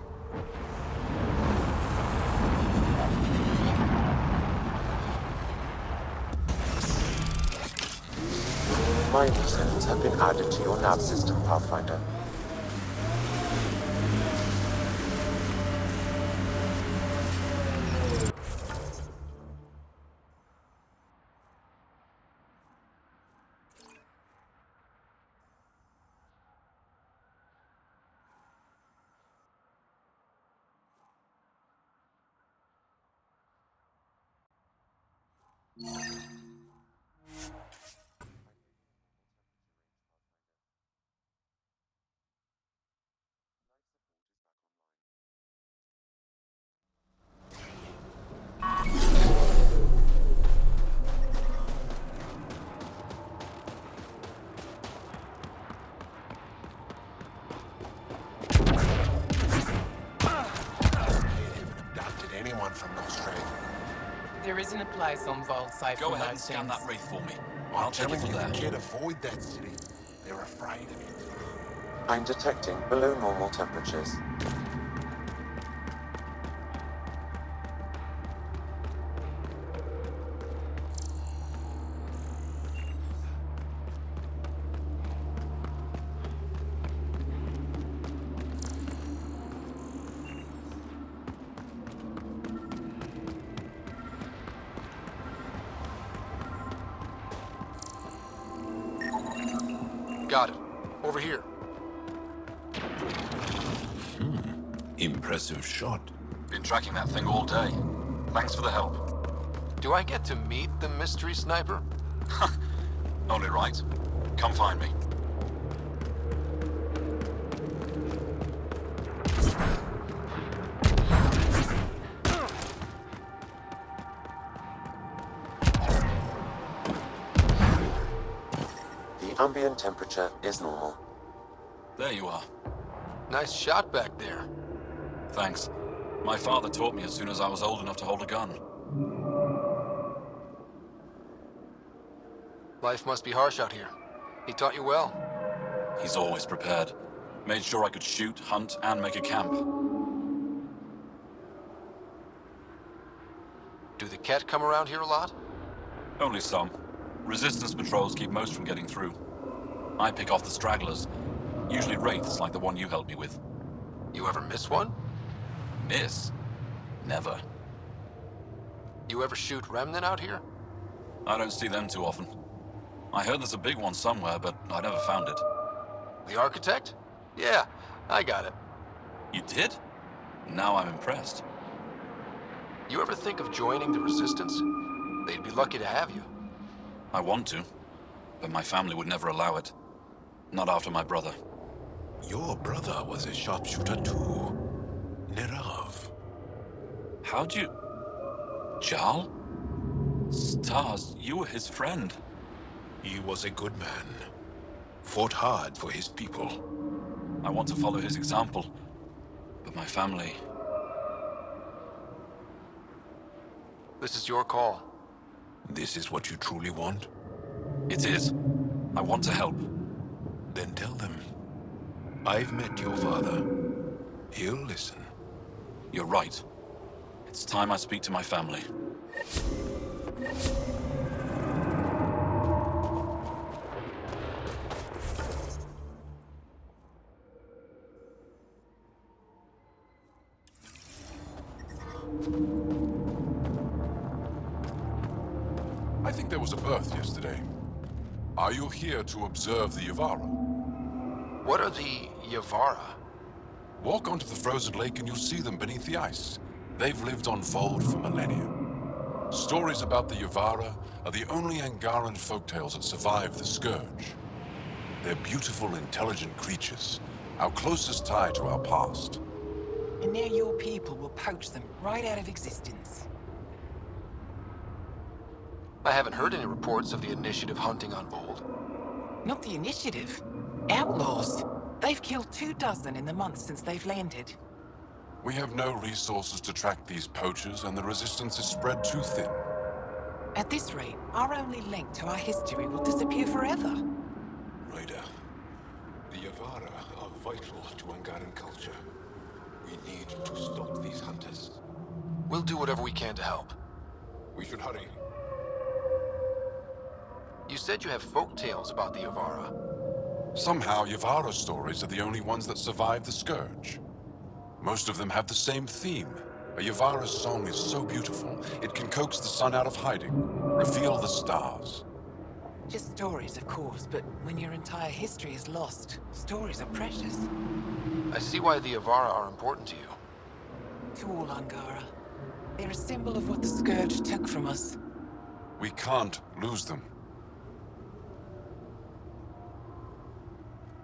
Mining zones have been added to your nav system, Pathfinder. Anyone from Australia? There isn't a place on Voeld's safe Go from ahead and those scan things. that wraith for me. I'm I'll take it telling from you, there. kid, avoid that city. They're afraid of it. I'm detecting below normal temperatures. Got it. Over here. Impressive shot. Been tracking that thing all day. Thanks for the help. Do I get to meet the mystery sniper? Only right. Come find me. The ambient temperature is normal. There you are. Nice shot back there. Thanks. My father taught me as soon as I was old enough to hold a gun. Life must be harsh out here. He taught you well. He's always prepared. Made sure I could shoot, hunt, and make a camp. Do the Ket come around here a lot? Only some. Resistance patrols keep most from getting through. I pick off the stragglers. Usually wraiths like the one you helped me with. You ever miss one? Miss? Never. You ever shoot Remnant out here? I don't see them too often. I heard there's a big one somewhere, but I never found it. The Architect? Yeah, I got it. You did? Now I'm impressed. You ever think of joining the Resistance? They'd be lucky to have you. I want to, but my family would never allow it. Not after my brother. Your brother was a sharpshooter too. Nerav. How'd you... Jarl? Stars, you were his friend. He was a good man. Fought hard for his people. I want to follow his example, but my family... This is your call. This is what you truly want? It is. I want to help. Then tell them. I've met your father. He'll listen. You're right. It's time I speak to my family. I think there was a birth yesterday. Are you here to observe the Yavara? What are the Yavara? Walk onto the frozen lake and you'll see them beneath the ice. They've lived on Voeld for millennia. Stories about the Yavara are the only Angaran folktales that survive the Scourge. They're beautiful, intelligent creatures, our closest tie to our past. And now your people will poach them right out of existence. I haven't heard any reports of the Initiative hunting on Voeld. Not the Initiative. Outlaws. They've killed 24 in the months since they've landed. We have no resources to track these poachers, and the resistance is spread too thin. At this rate, our only link to our history will disappear forever. Ryder, the Yavara are vital to Angaran culture. We need to stop these hunters. We'll do whatever we can to help. We should hurry. You said you have folk tales about the Yavara. Somehow, Yavara stories are the only ones that survive the Scourge. Most of them have the same theme. A Yavara's song is so beautiful, it can coax the sun out of hiding, reveal the stars. Just stories, of course, but when your entire history is lost, stories are precious. I see why the Yavara are important to you. To all Angara. They're a symbol of what the Scourge took from us. We can't lose them.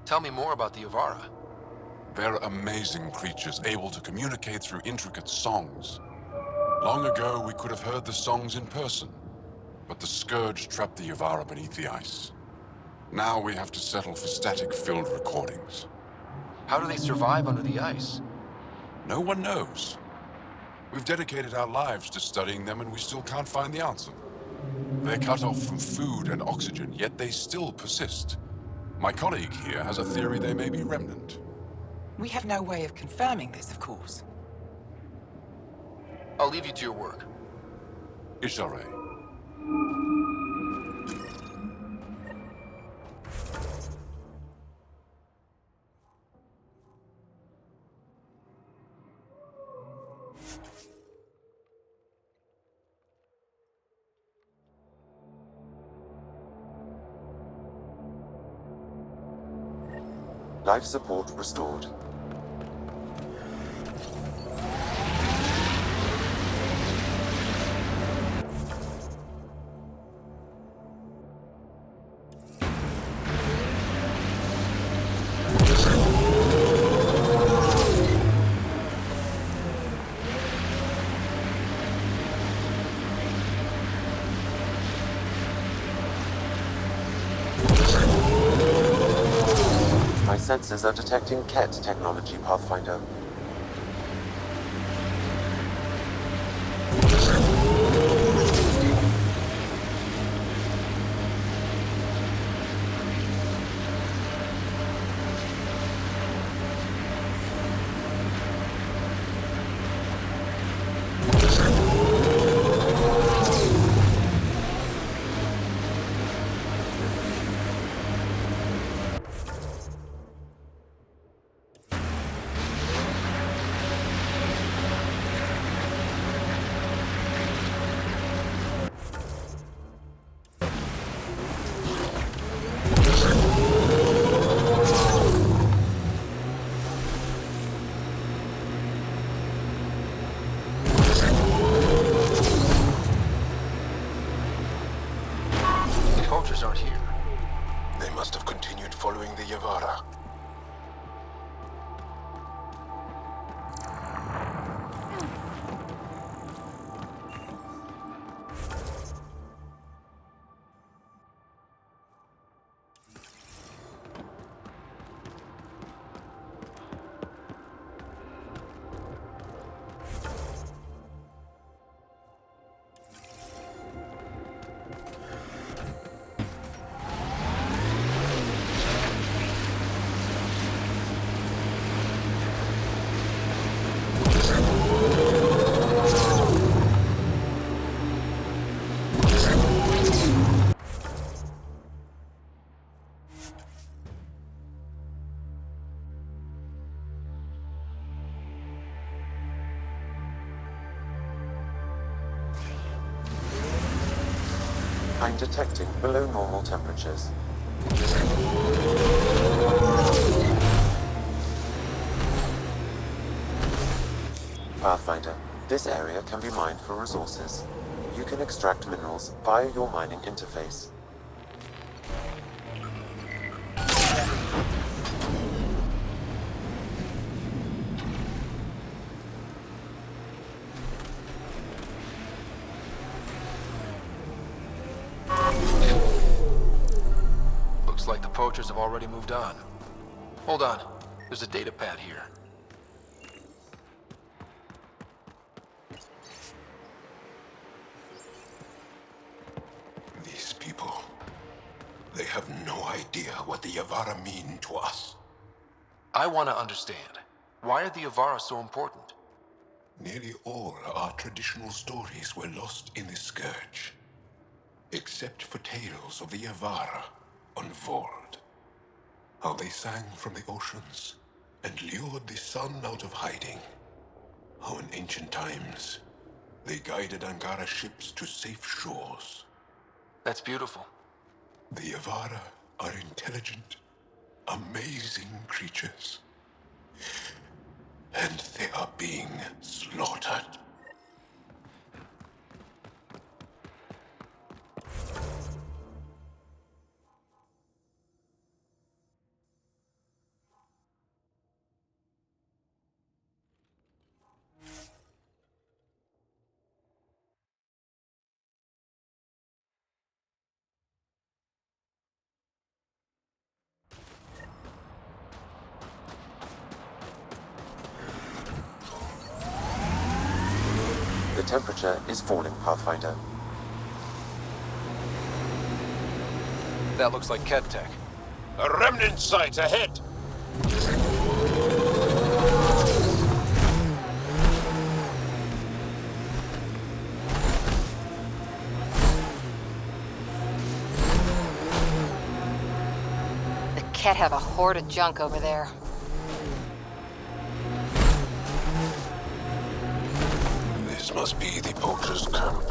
Tell me more about the Yavara. They're amazing creatures, able to communicate through intricate songs. Long ago, we could have heard the songs in person, but the Scourge trapped the Yavara beneath the ice. Now we have to settle for static-filled recordings. How do they survive under the ice? No one knows. We've dedicated our lives to studying them, and we still can't find the answer. They're cut off from food and oxygen, yet they still persist. My colleague here has a theory they may be remnant. We have no way of confirming this, of course. I'll leave you to your work. Ishare. Life support restored. My sensors are detecting KET technology, Pathfinder. Aren't here. They must have continued following the Yavara. I'm detecting below normal temperatures. Pathfinder, this area can be mined for resources. You can extract minerals via your mining interface. Looks like the poachers have already moved on. Hold on. There's a data pad here. These people, they have no idea what the Yavara mean to us. I want to understand. Why are the Yavara so important? Nearly all our traditional stories were lost in the Scourge. Except for tales of the Yavara on Voeld. How they sang from the oceans and lured the sun out of hiding. How in ancient times, they guided Angara ships to safe shores. That's beautiful. The Yavara are intelligent, amazing creatures. And they are being slaughtered. temperature is falling, Pathfinder. That looks like Ket tech. A remnant site ahead! The Ket have a horde of junk over there. This must be the poacher's camp.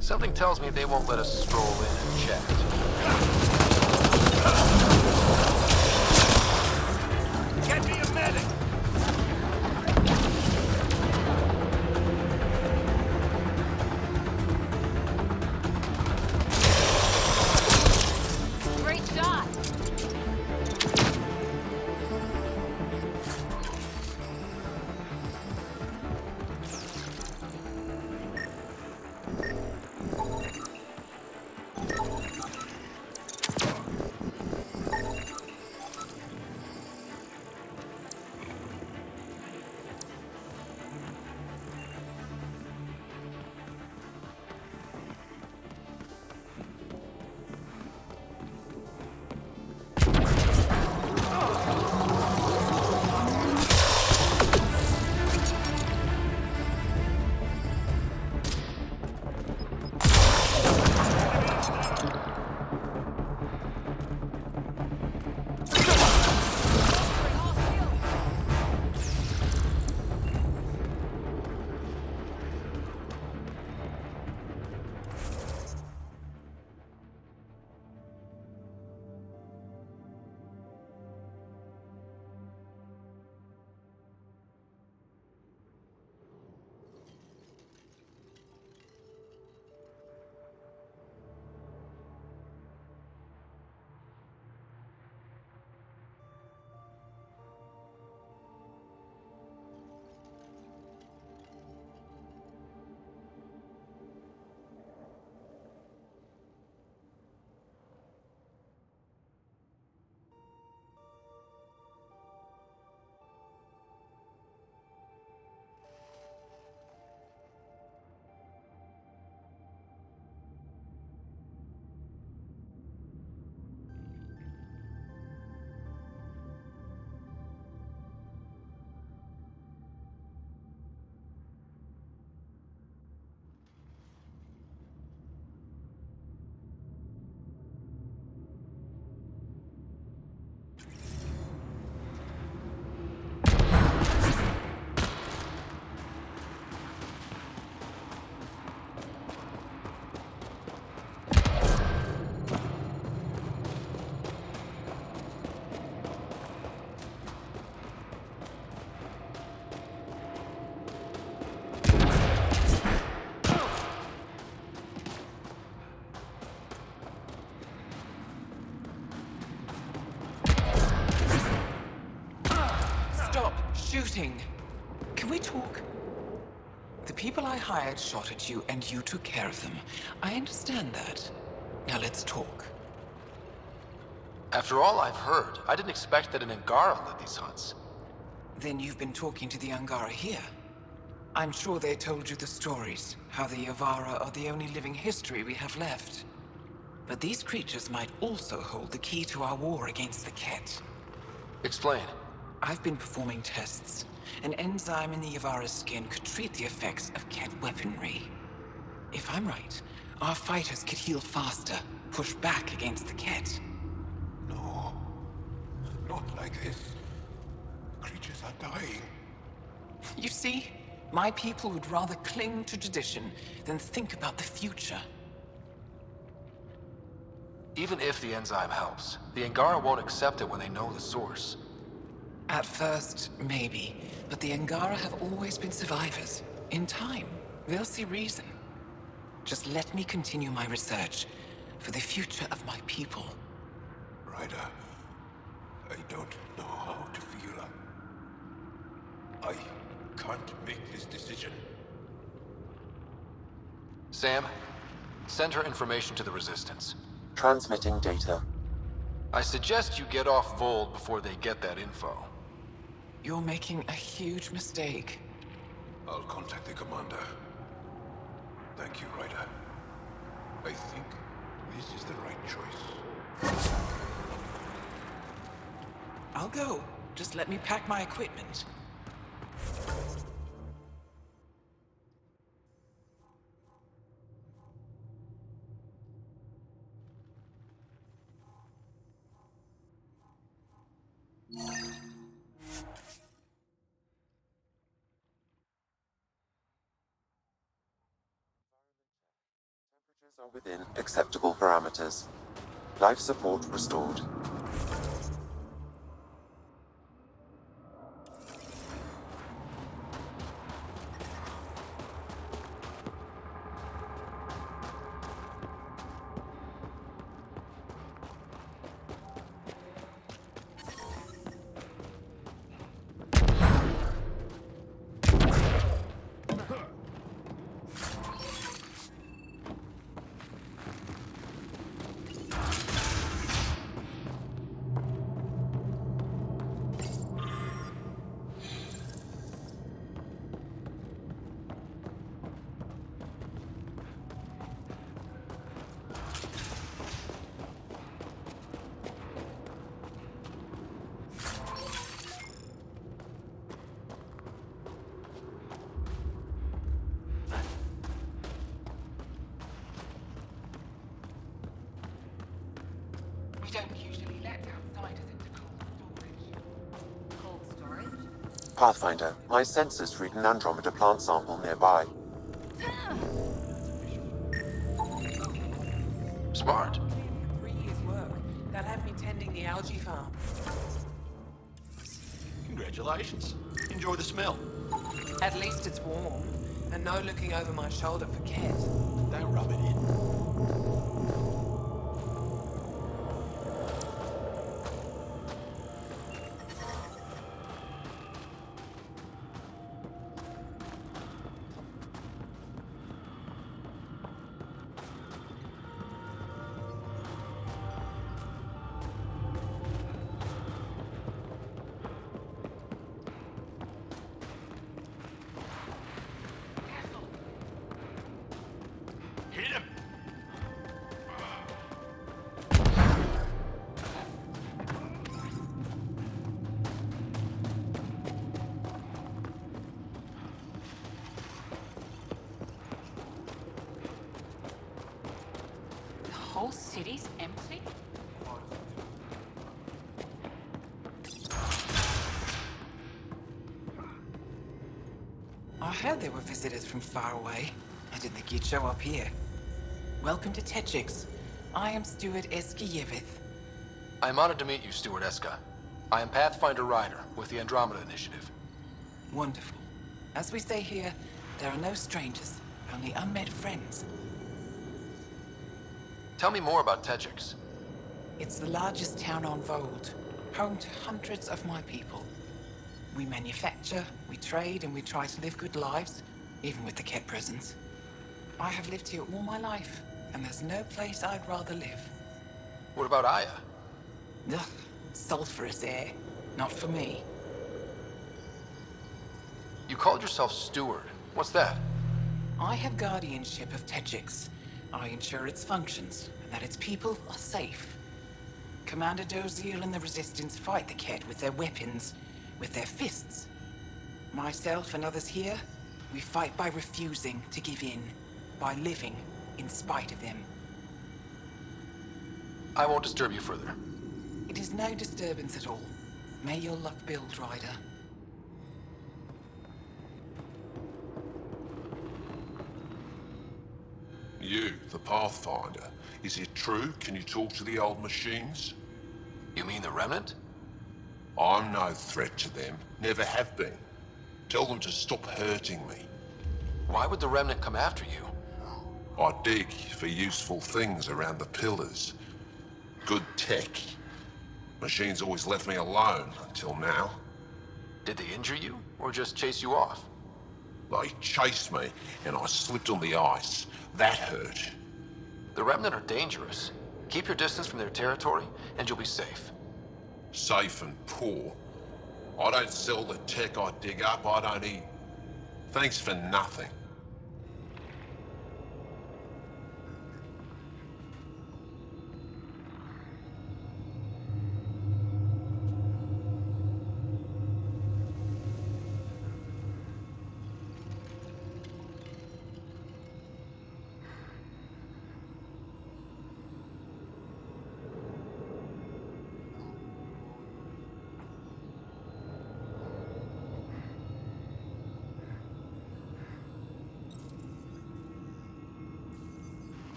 Something tells me they won't let us stroll in and chat. Get me a medic! Great shot! Shooting. Can we talk? The people I hired shot at you, and you took care of them. I understand that. Now let's talk. After all I've heard, I didn't expect that an Angara led these hunts. Then you've been talking to the Angara here. I'm sure they told you the stories, how the Yavara are the only living history we have left. But these creatures might also hold the key to our war against the Ket. Explain. I've been performing tests. An enzyme in the Yavara's skin could treat the effects of Ket weaponry. If I'm right, our fighters could heal faster, push back against the Ket. No. Not like this. Creatures are dying. You see, my people would rather cling to tradition than think about the future. Even if the enzyme helps, the Angara won't accept it when they know the source. At first, maybe. But the Angara have always been survivors. In time, they'll see reason. Just let me continue my research for the future of my people. Ryder, I don't know how to feel. I can't make this decision. Sam, send her information to the Resistance. Transmitting data. I suggest you get off Voeld before they get that info. You're making a huge mistake. I'll contact the commander. Thank you, Ryder. I think this is the right choice. I'll go. Just let me pack my equipment. Temperatures are within acceptable parameters. Life support restored. We don't usually let outsiders into cold storage. Cold storage? Pathfinder, my sensors read an Andromeda plant sample nearby. Smart. 3 years' work. They'll have me tending the algae farm. Congratulations. Enjoy the smell. At least it's warm, and no looking over my shoulder for Ket. Don't rub it in. Hit him! The whole city's empty? I heard there were visitors from far away. I didn't think you'd show up here. Welcome to TWIG. I am Steward Eskiyevith. I'm honored to meet you, Steward Eska. I am Pathfinder Ryder with the Andromeda Initiative. Wonderful. As we say here, there are no strangers, only unmet friends. Tell me more about TWIG. It's the largest town on Voeld, home to hundreds of my people. We manufacture, we trade, and we try to live good lives, even with the Ket presence. I have lived here all my life, and there's no place I'd rather live. What about Aya? Ugh, sulfurous air. Not for me. You called yourself Steward. What's that? I have guardianship of TWIG. I ensure its functions, and that its people are safe. Commander Doziel and the Resistance fight the Ket with their weapons, with their fists. Myself and others here, we fight by refusing to give in, by living in spite of them. I won't disturb you further. It is no disturbance at all. May your luck build, Ryder. You, the Pathfinder. Is it true? Can you talk to the old machines? You mean the Remnant? I'm no threat to them. Never have been. Tell them to stop hurting me. Why would the Remnant come after you? I dig for useful things around the pillars. Good tech. Machines always left me alone until now. Did they injure you, or just chase you off? They chased me, and I slipped on the ice. That hurt. The Remnant are dangerous. Keep your distance from their territory, and you'll be safe. Safe and poor. I don't sell the tech I dig up, I don't eat. Thanks for nothing.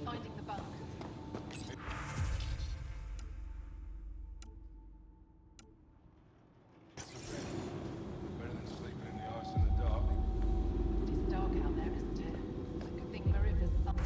finding the bunk. Better than sleeping in the ice in the dark. It's dark out there, isn't it? It's a good thing Marika's up.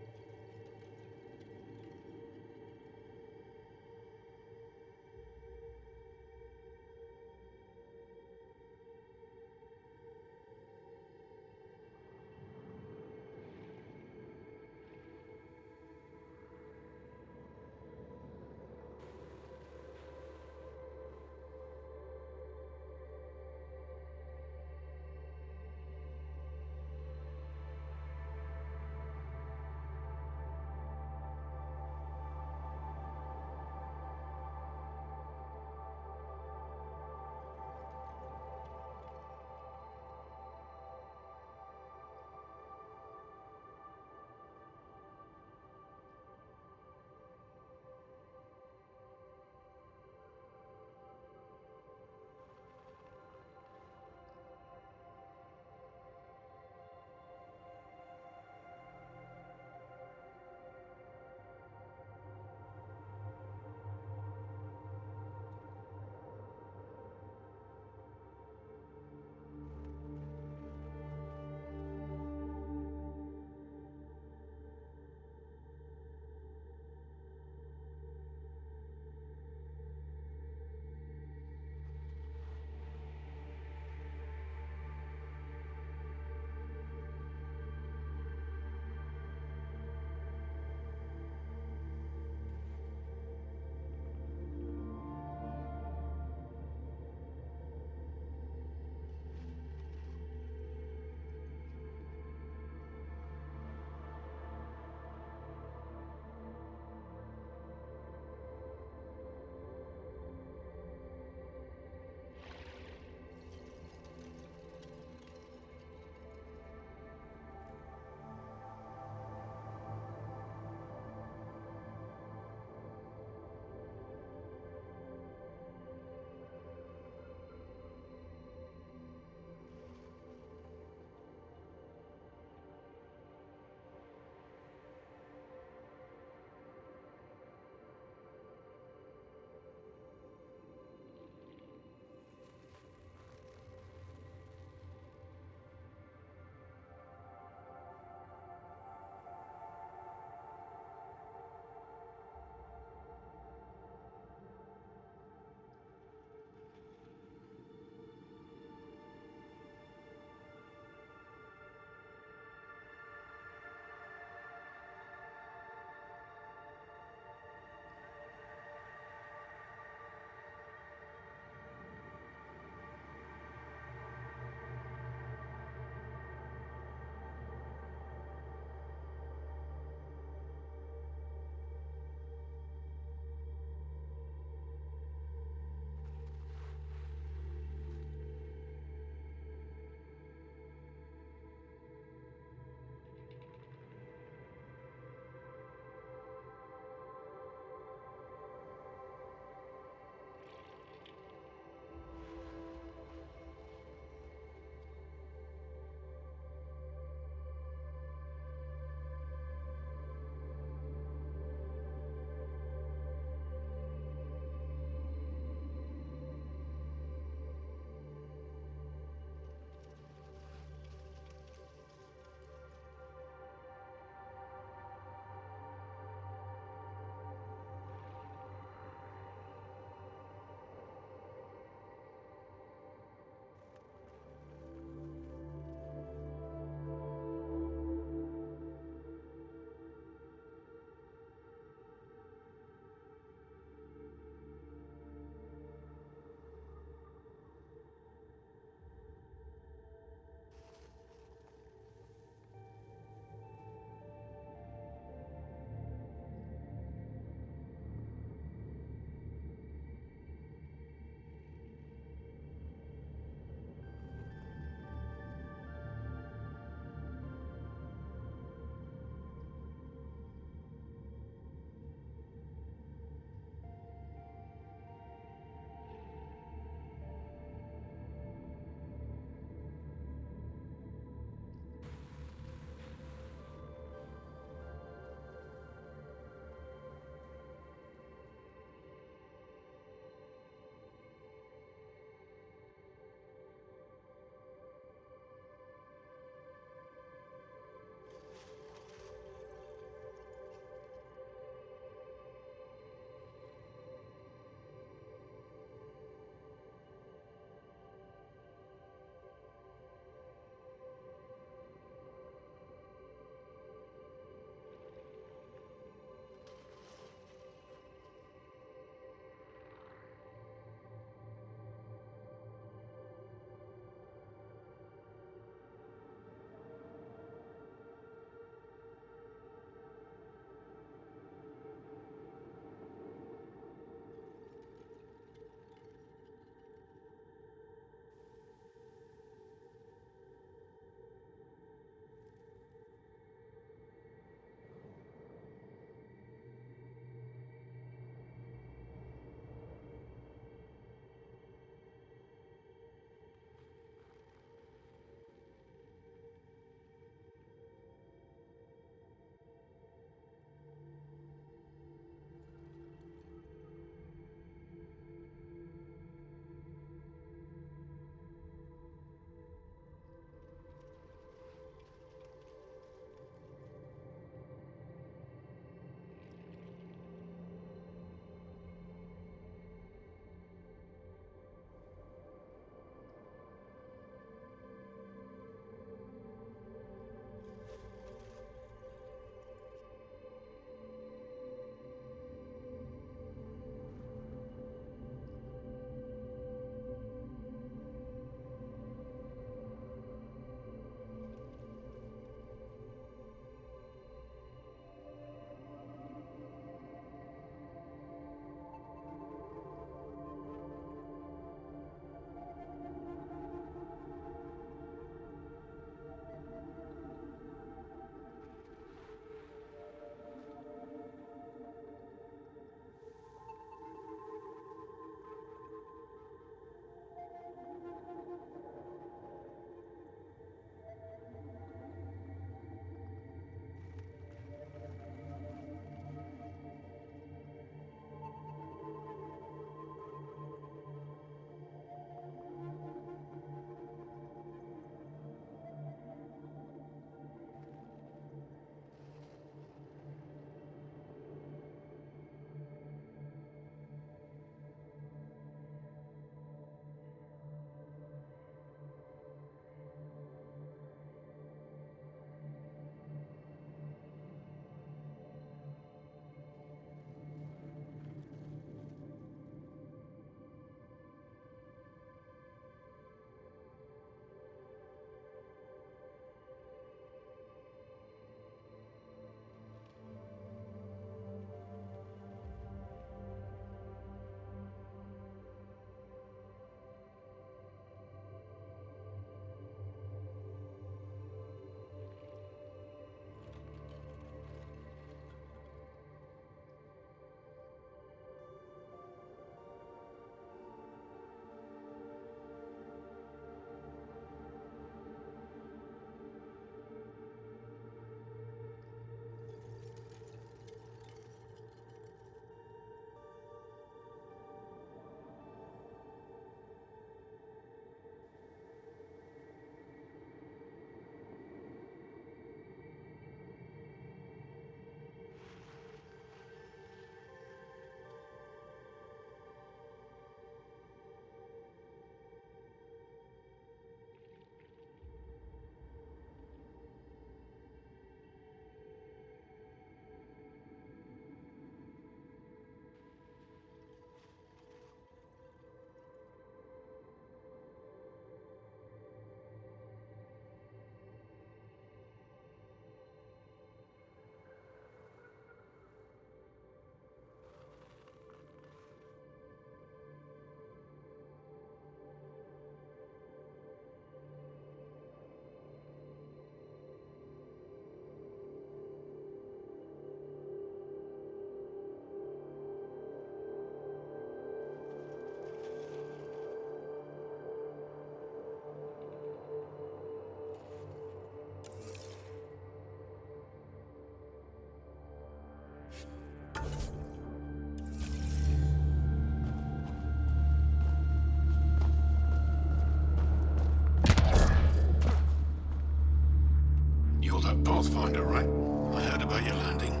that Pathfinder, right? I heard about your landing.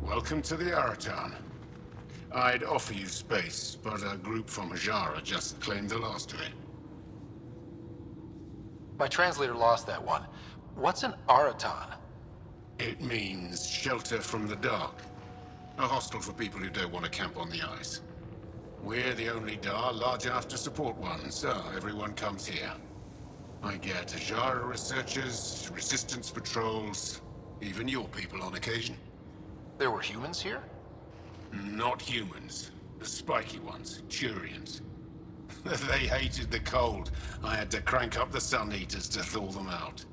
Welcome to the Araton. I'd offer you space, but a group from Hajara just claimed the last of it. My translator lost that one. What's an Araton? It means shelter from the dark. A hostel for people who don't want to camp on the ice. We're the only Dar large enough to support one, so everyone comes here. I get Hajara researchers, resistance patrols, even your people on occasion. There were humans here? Not humans. The spiky ones, Turians. They hated the cold. I had to crank up the sun heaters to thaw them out.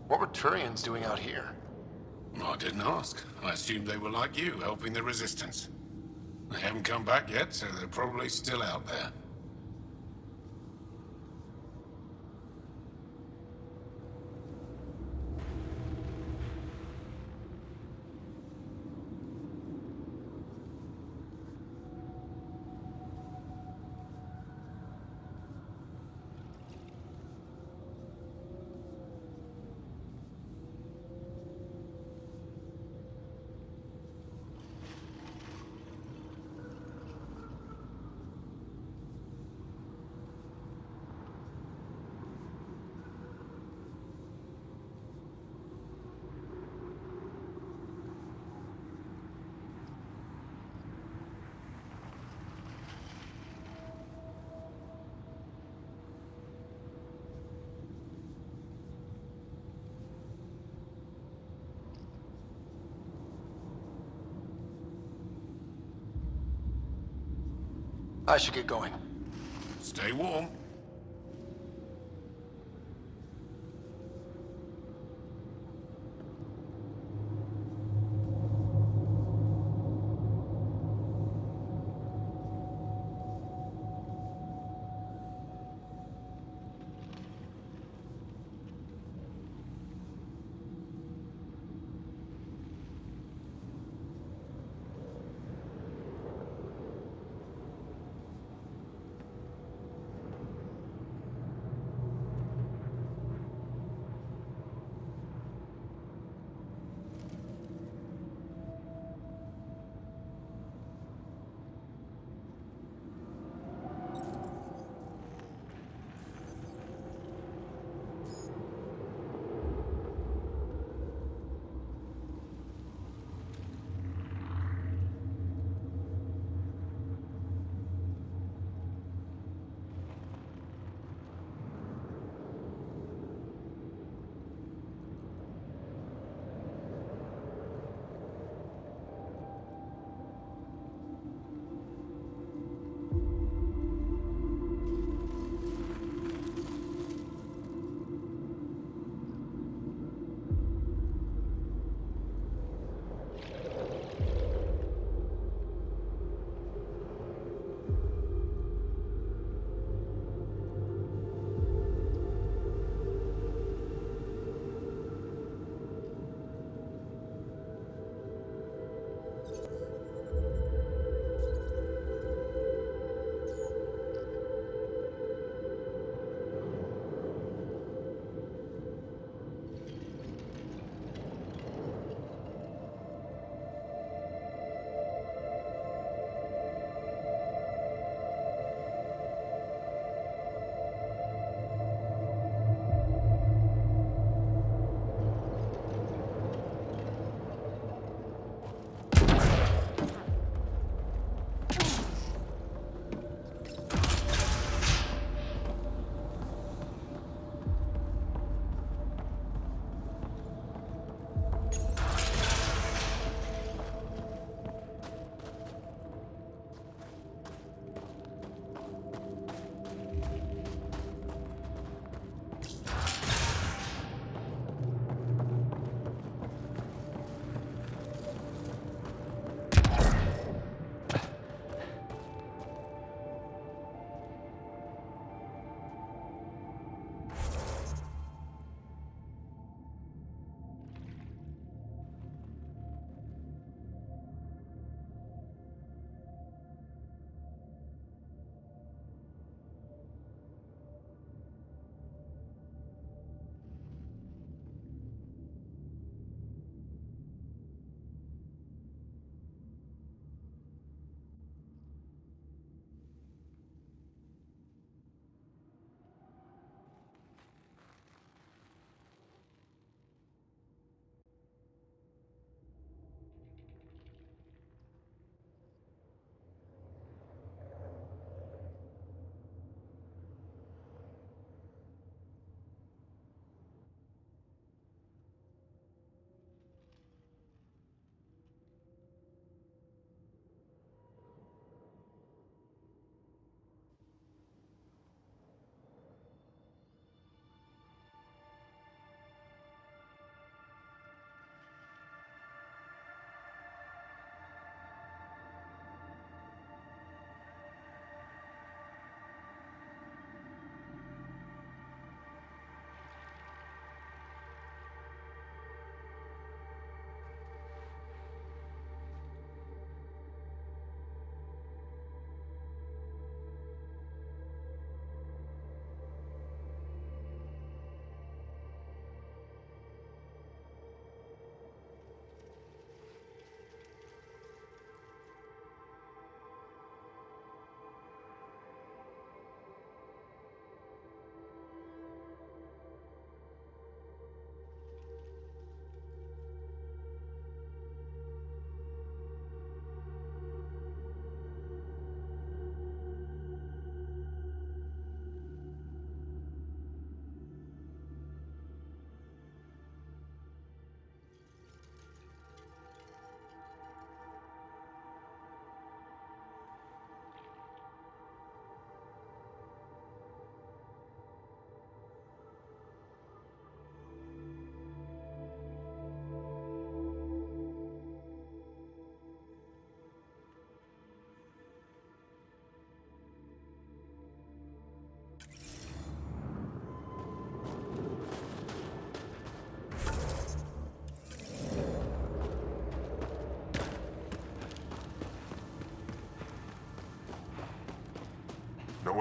What were Turians doing out here? I didn't ask. I assumed they were like you, helping the Resistance. They haven't come back yet, so they're probably still out there. I should get going. Stay warm.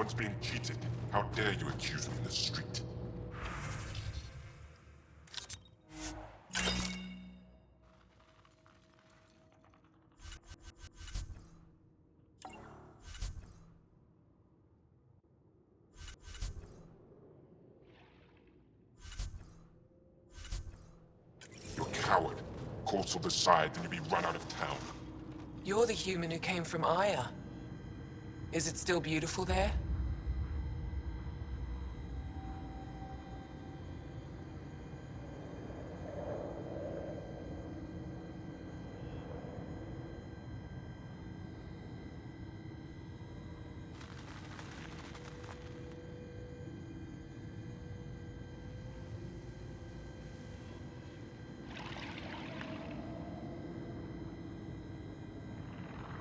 Everyone's being cheated. How dare you accuse me in the street? You're a coward. Courts will decide, then you'll be run out of town. You're the human who came from Aya. Is it still beautiful there?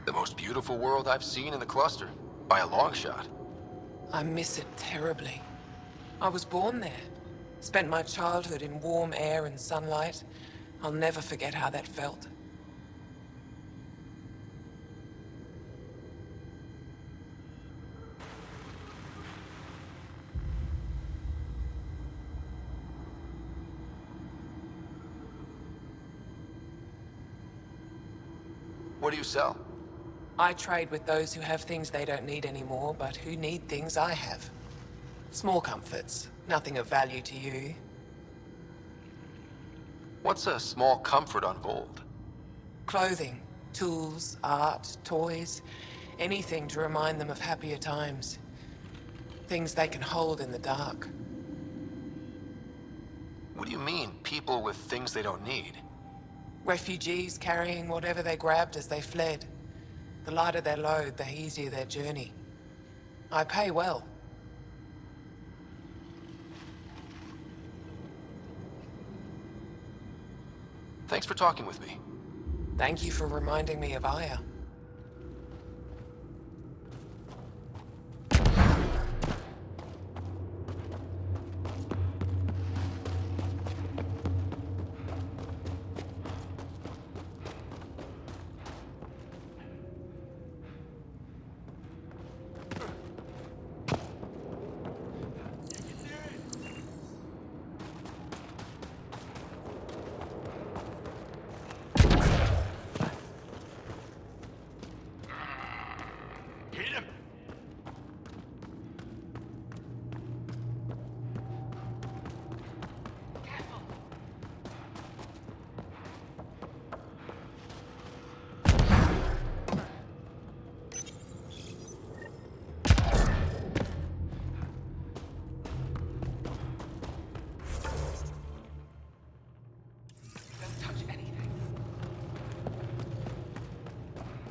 The most beautiful world I've seen in the cluster, by a long shot. I miss it terribly. I was born there. Spent my childhood in warm air and sunlight. I'll never forget how that felt. What do you sell? I trade with those who have things they don't need anymore, but who need things I have. Small comforts, nothing of value to you. What's a small comfort on Voeld? Clothing, tools, art, toys, anything to remind them of happier times. Things they can hold in the dark. What do you mean, people with things they don't need? Refugees carrying whatever they grabbed as they fled. The lighter their load, the easier their journey. I pay well. Thanks for talking with me. Thank you for reminding me of Aya.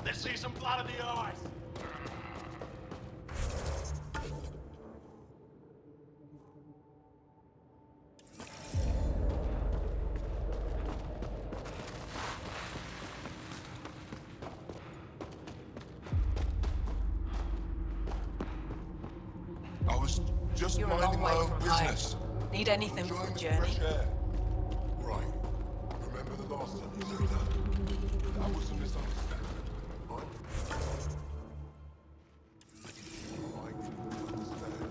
Let's see some blood in the eyes. I was just You're a minding long my way own from business. home. Need anything for the Enjoying journey? fresh air. Right. Remember the last time you said that? That was a misunderstanding. Right? I didn't understand.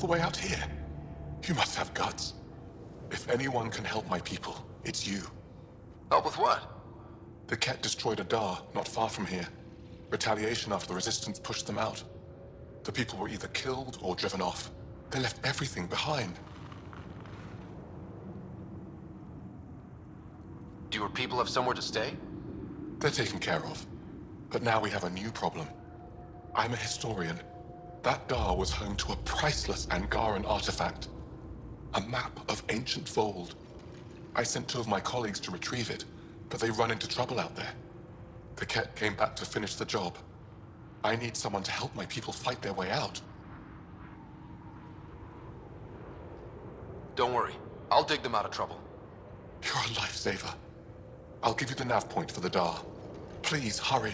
the way out here? You must have guts. If anyone can help my people, it's you. Help with what? The Ket destroyed a Dar not far from here. Retaliation after the Resistance pushed them out. The people were either killed or driven off. They left everything behind. Do your people have somewhere to stay? They're taken care of. But now we have a new problem. I'm a historian. That Dar was home to a priceless Angaran artifact. A map of ancient Voeld. I sent 2 of my colleagues to retrieve it, but they run into trouble out there. The Ket came back to finish the job. I need someone to help my people fight their way out. Don't worry. I'll dig them out of trouble. You're a lifesaver. I'll give you the nav point for the Dar. Please, hurry.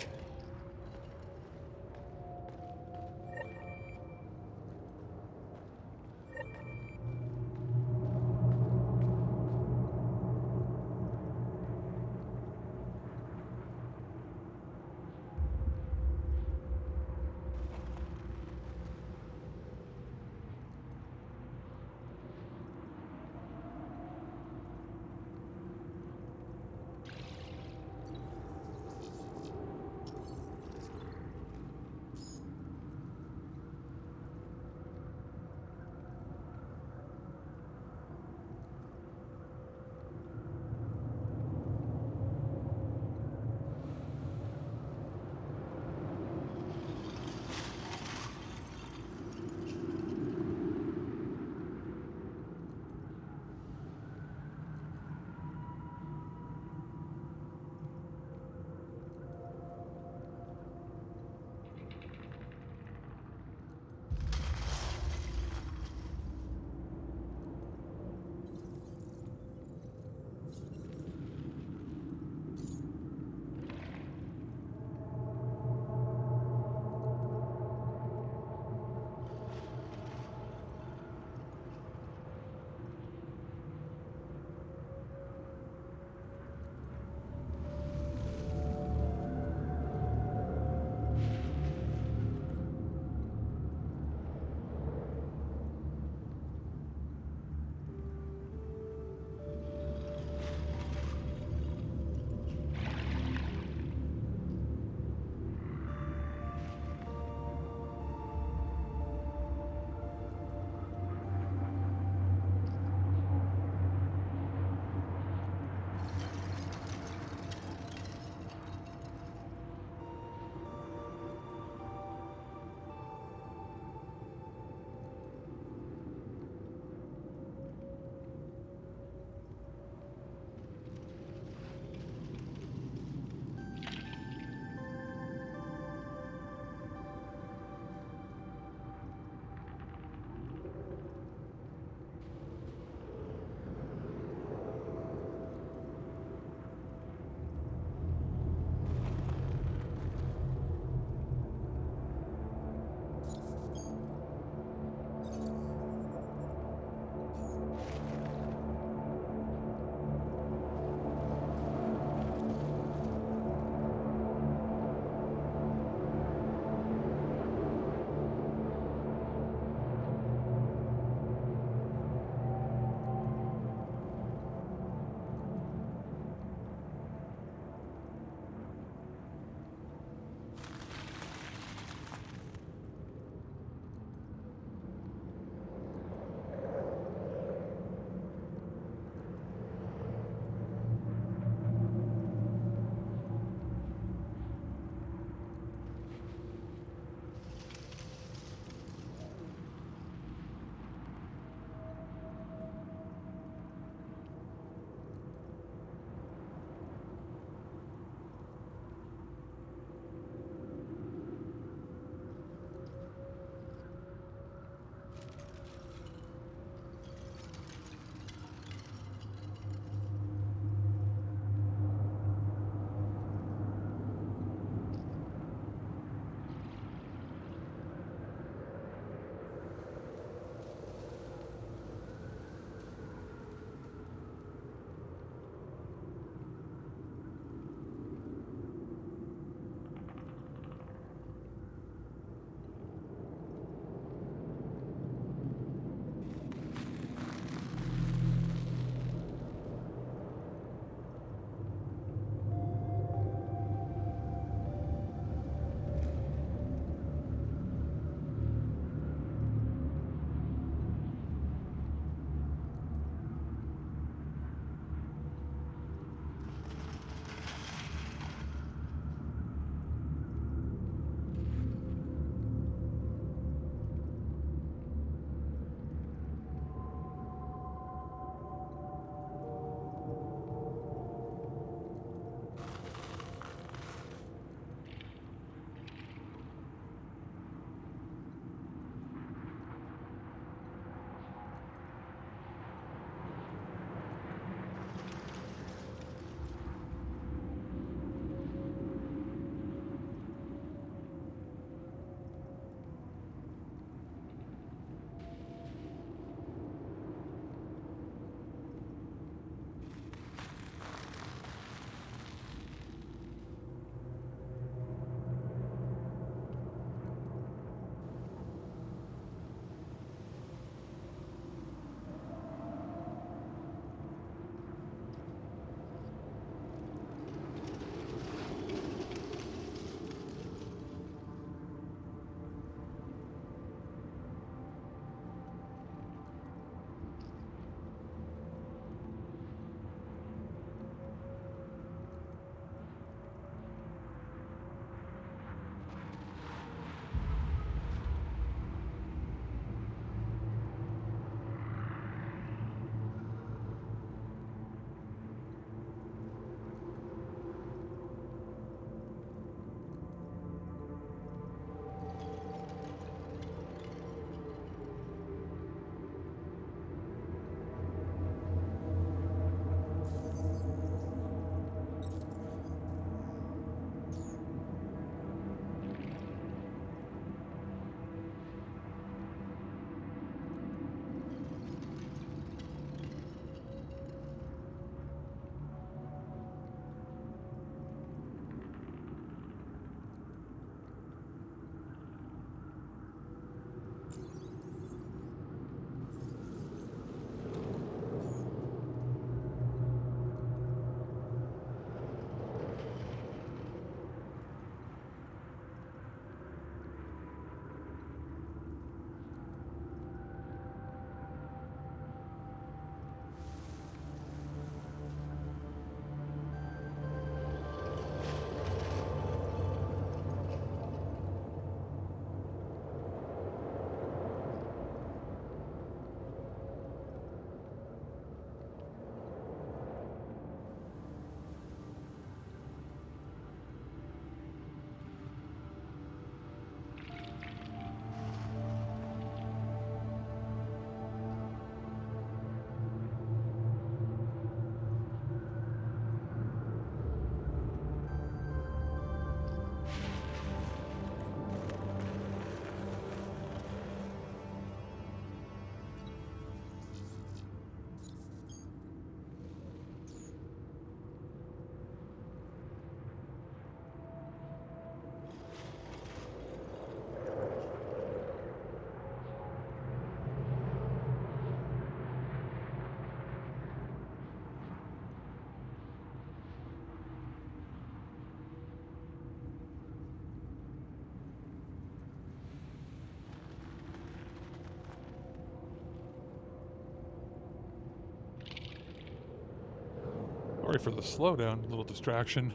Sorry for the slowdown, little distraction.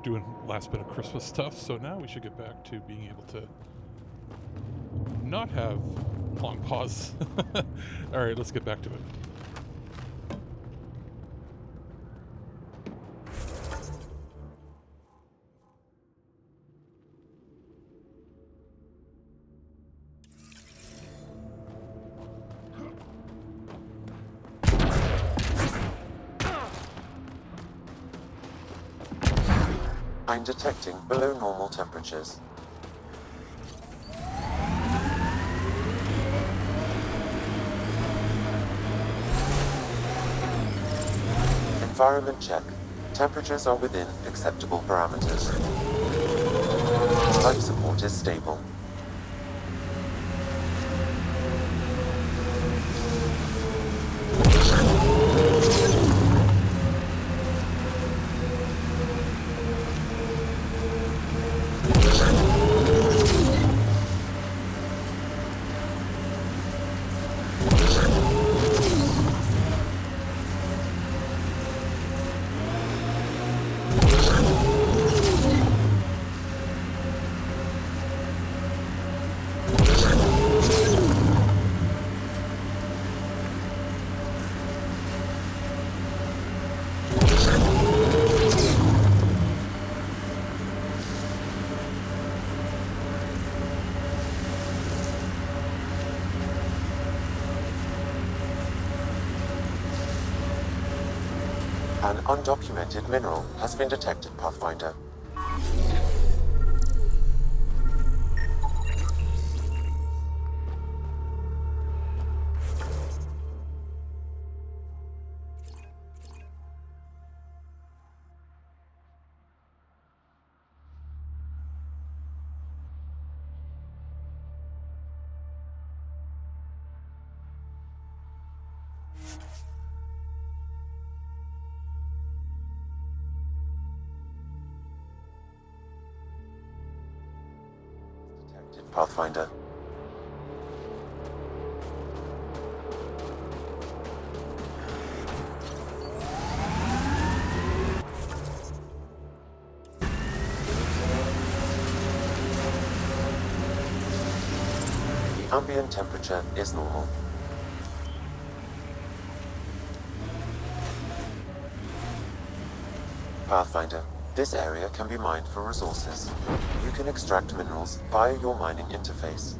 Doing last bit of Christmas stuff, so now we should get back to being able to not have long pause. Alright, let's get back to it. I'm detecting below normal temperatures. Environment check. Temperatures are within acceptable parameters. Life support is stable. An undocumented mineral has been detected, Pathfinder. Pathfinder. The ambient temperature is normal. Pathfinder, this area can be mined for resources. You can extract minerals via your mining interface.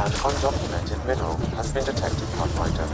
An undocumented mineral has been detected, Pathfinder.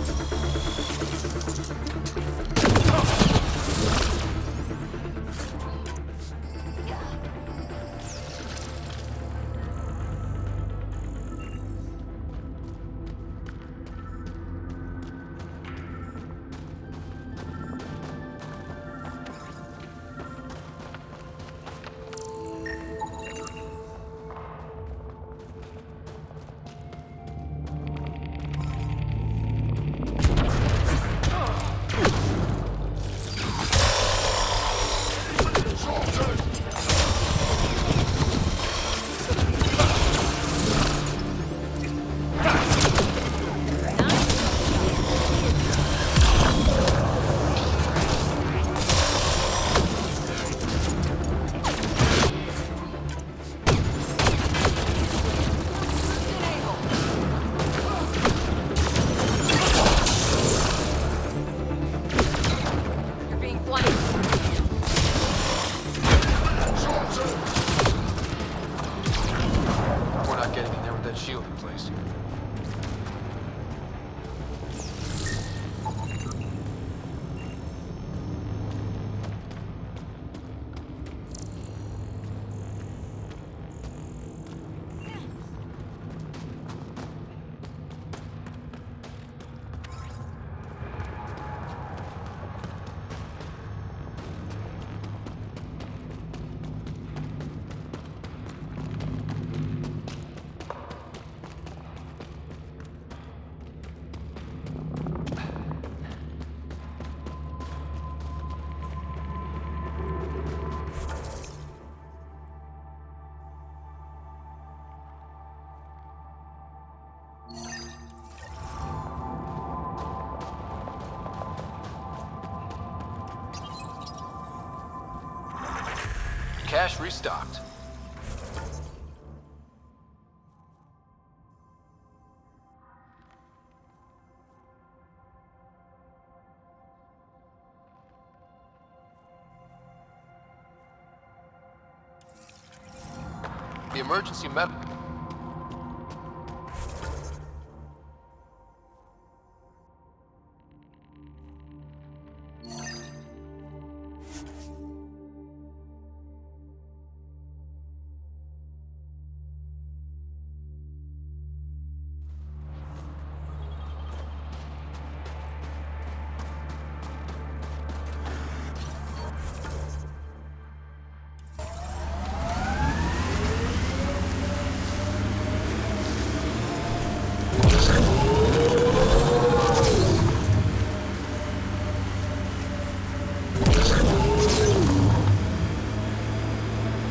Cache restocked. The emergency med...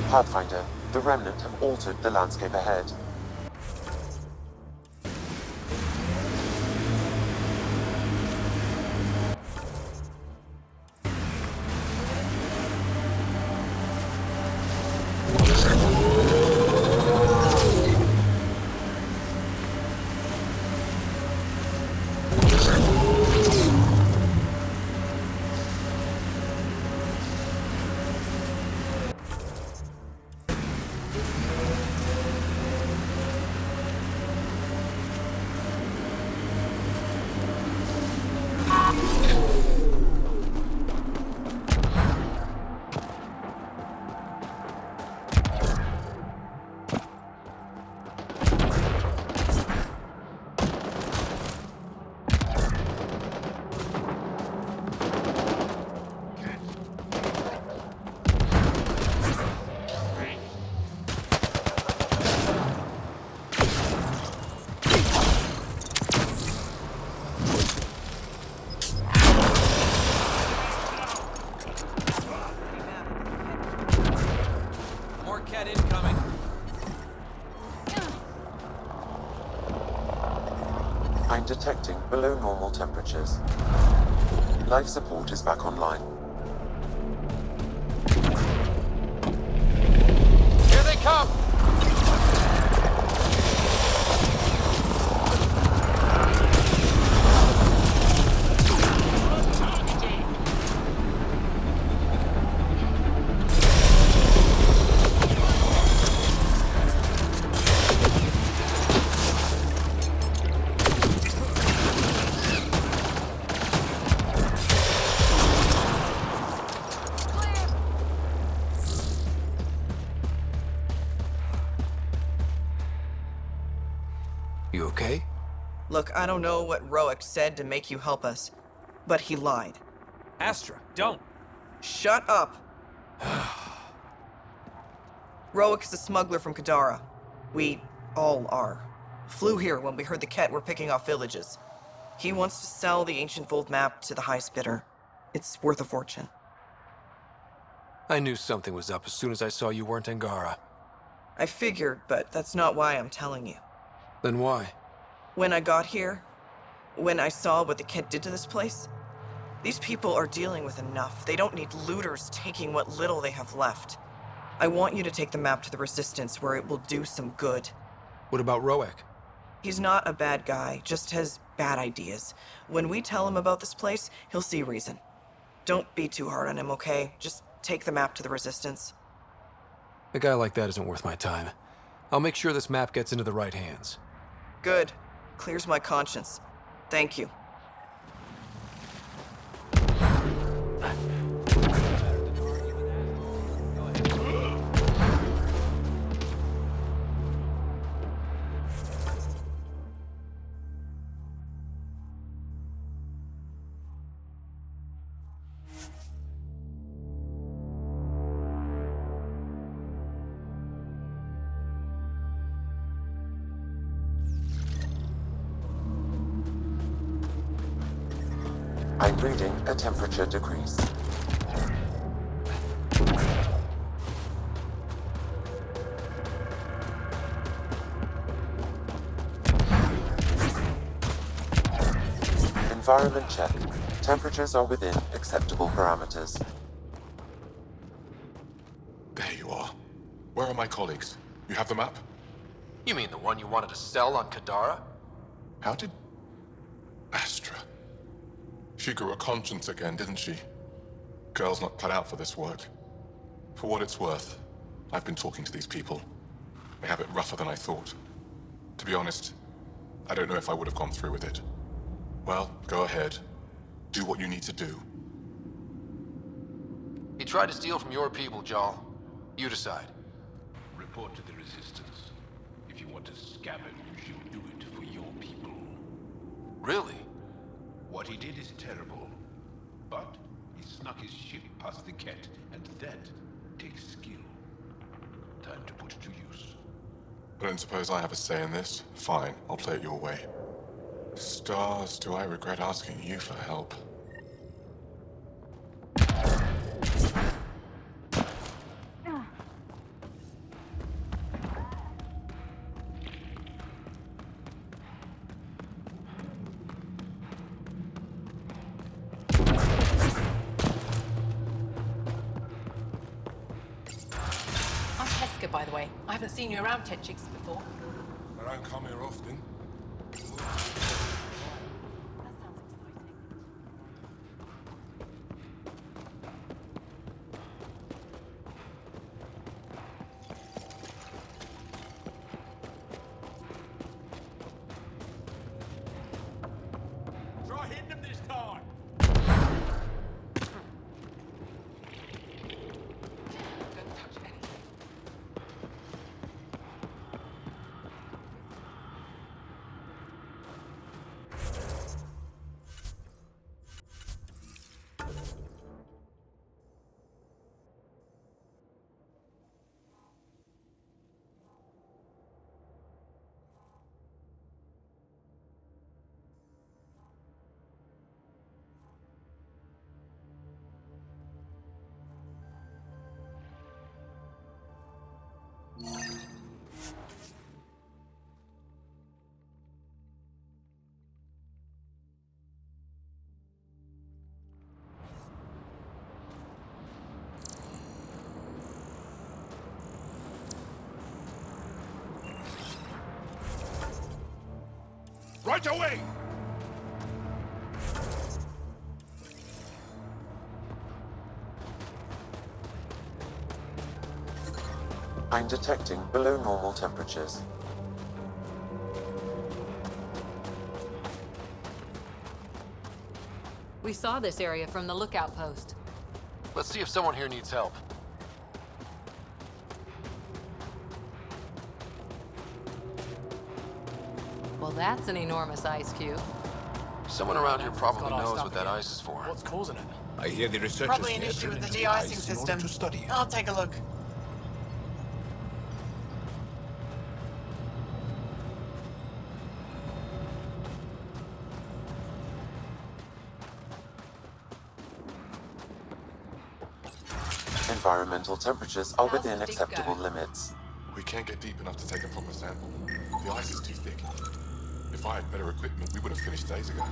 Pathfinder, the Remnant have altered the landscape ahead. I'm detecting below normal temperatures. Life support is back online. Here they come! You okay? Look, I don't know what Roic said to make you help us, but he lied. Astra, don't! Shut up! Roic is a smuggler from Kadara. We all are. Flew here when we heard the Ket were picking off villages. He wants to sell the ancient Voeld map to the highest bidder. It's worth a fortune. I knew something was up as soon as I saw you weren't Angara. I figured, but that's not why I'm telling you. Then why? When I got here, when I saw what the Ket did to this place, these people are dealing with enough. They don't need looters taking what little they have left. I want you to take the map to the Resistance where it will do some good. What about Roic? He's not a bad guy, just has bad ideas. When we tell him about this place, he'll see reason. Don't be too hard on him, okay? Just take the map to the Resistance. A guy like that isn't worth my time. I'll make sure this map gets into the right hands. Good. Clears my conscience. Thank you. I'm reading a temperature decrease. Environment check. Temperatures are within acceptable parameters. There you are. Where are my colleagues? You have the map? You mean the one you wanted to sell on Kadara? How did... Astra. She grew a conscience again, didn't she? Girl's not cut out for this work. For what it's worth, I've been talking to these people. They have it rougher than I thought. To be honest, I don't know if I would have gone through with it. Well, go ahead. Do what you need to do. He tried to steal from your people, Jarl. You decide. Report to the Resistance. If you want to scavenge, you do it for your people. Really? What he did is terrible. But he snuck his ship past the Ket, and that takes skill. Time to put it to use. I don't suppose I have a say in this. Fine, I'll play it your way. Stars, do I regret asking you for help? I'm Heska, by the way. I haven't seen you around TWIG before. I don't come here often. Try hitting him this time. Right away! I'm detecting below normal temperatures. We saw this area from the lookout post. Let's see if someone here needs help. Well, that's an enormous ice cube. Someone around here probably knows what that ice is for. What's causing it? I hear the researchers Probably an here issue with the drilling de-icing ice in order system. to study it. I'll take a look. Environmental temperatures are within acceptable limits. We can't get deep enough to take a proper sample. The ice is too thick. If I had better equipment, we would have finished days ago.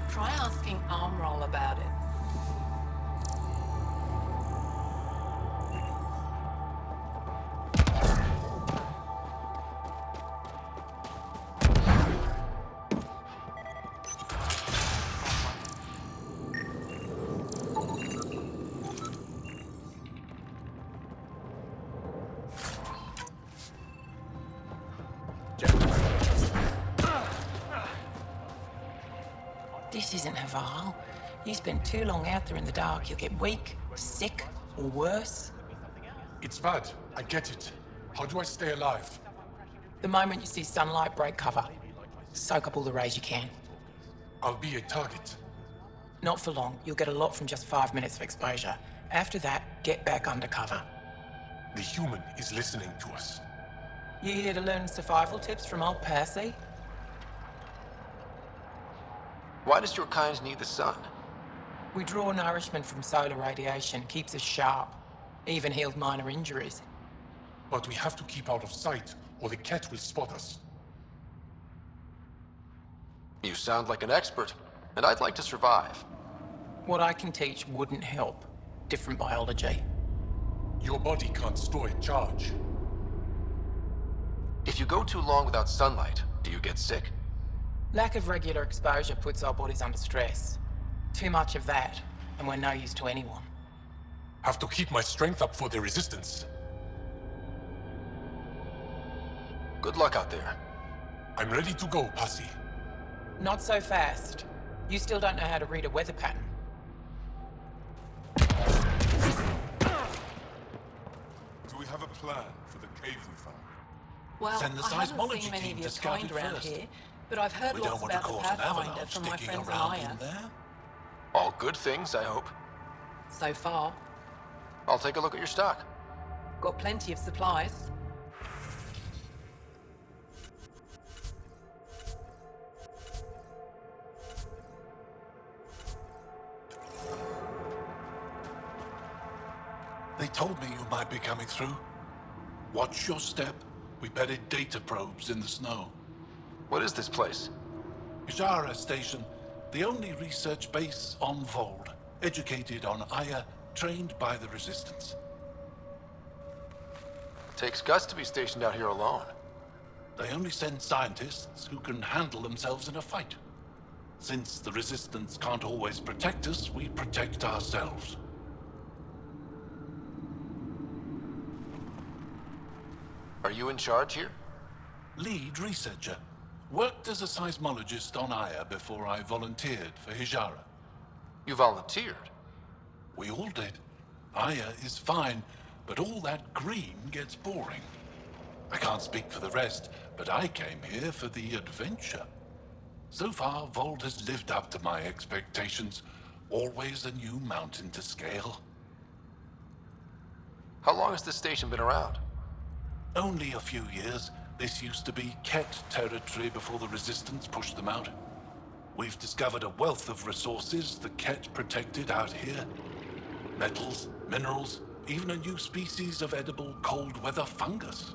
Try asking Armroll about it. This isn't Haval. You spend too long out there in the dark, you'll get weak, sick, or worse. It's bad. I get it. How do I stay alive? The moment you see sunlight, break cover. Soak up all the rays you can. I'll be a target. Not for long. You'll get a lot from just 5 minutes of exposure. After that, get back under cover. The human is listening to us. You here to learn survival tips from old Percy? Why does your kind need the sun? We draw nourishment from solar radiation, keeps us sharp. Even healed minor injuries. But we have to keep out of sight, or the cat will spot us. You sound like an expert, and I'd like to survive. What I can teach wouldn't help. Different biology. Your body can't store a charge. If you go too long without sunlight, do you get sick? Lack of regular exposure puts our bodies under stress. Too much of that, and we're no use to anyone. Have to keep my strength up for the resistance. Good luck out there. I'm ready to go, Posse. Not so fast. You still don't know how to read a weather pattern. Do we have a plan for the cave we found? Well, Send the I haven't seismology seen many team of to your scout kind it around first. here, but I've heard We lots don't want to about the cause an Pathfinder avalanche from my digging friends around Maya. in there. All good things, I hope. So far, I'll take a look at your stock. got plenty of supplies. They told me you might be coming through. Watch your step. We buried data probes in the snow. What is this place? Hijara Station, the only research base on Voeld. Educated on Aya, trained by the Resistance. Takes guts to be stationed out here alone. They only send scientists who can handle themselves in a fight. Since the Resistance can't always protect us, we protect ourselves. Are you in charge here? Lead researcher. Worked as a seismologist on Aya before I volunteered for Hijara. You volunteered? We all did. Aya is fine, but all that green gets boring. I can't speak for the rest, but I came here for the adventure. So far, Voeld has lived up to my expectations. Always a new mountain to scale. How long has this station been around? Only a few years. This used to be Ket territory before the Resistance pushed them out. We've discovered a wealth of resources the Ket protected out here. Metals, minerals, even a new species of edible cold weather fungus.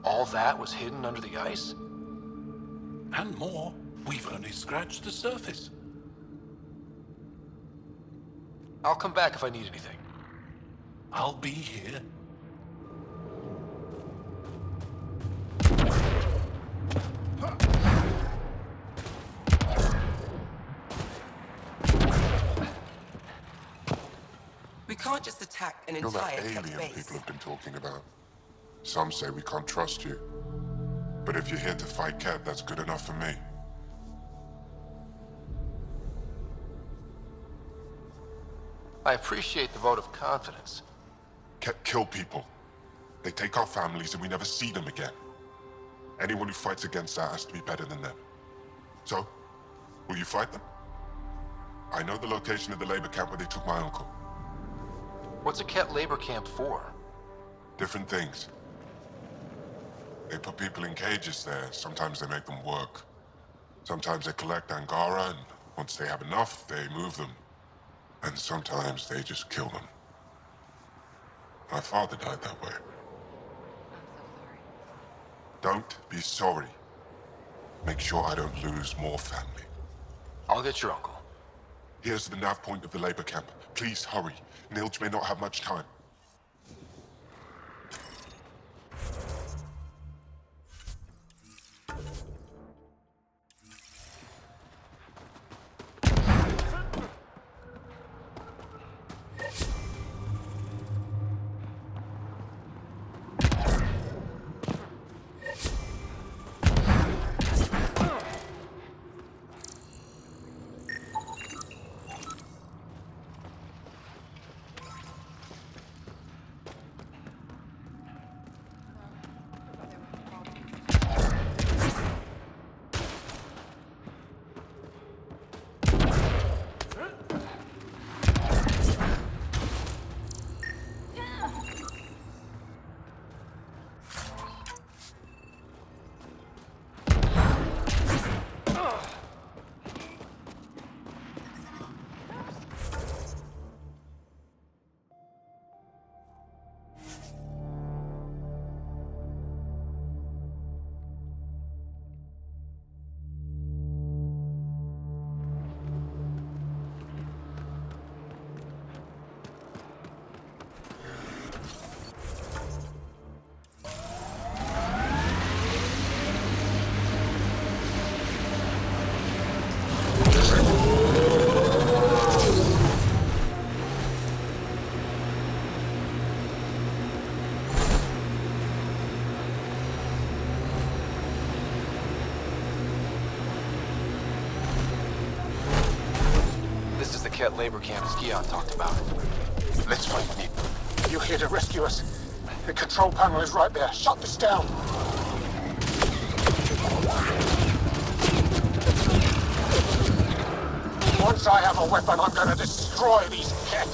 All that was hidden under the ice? And more. We've only scratched the surface. I'll come back if I need anything. I'll be here. We can't just attack an You're that entire alien base. people have been talking about. Some say we can't trust you. But if you're here to fight Cat, that's good enough for me. I appreciate the vote of confidence. Cat kill people. They take our families and we never see them again. Anyone who fights against that has to be better than them. So, will you fight them? I know the location of the labor camp where they took my uncle. What's a Ket labor camp for? Different things. They put people in cages there. Sometimes they make them work. Sometimes they collect Angara, and once they have enough, they move them. And sometimes they just kill them. My father died that way. Don't be sorry. Make sure I don't lose more family. I'll get your uncle. Here's the nav point of the labor camp. Please hurry. Nilj may not have much time. Ket labor camp Skion talked about. Let's find Nick. You're here to rescue us. The control panel is right there. Shut this down. Once I have a weapon, I'm gonna destroy these Ket.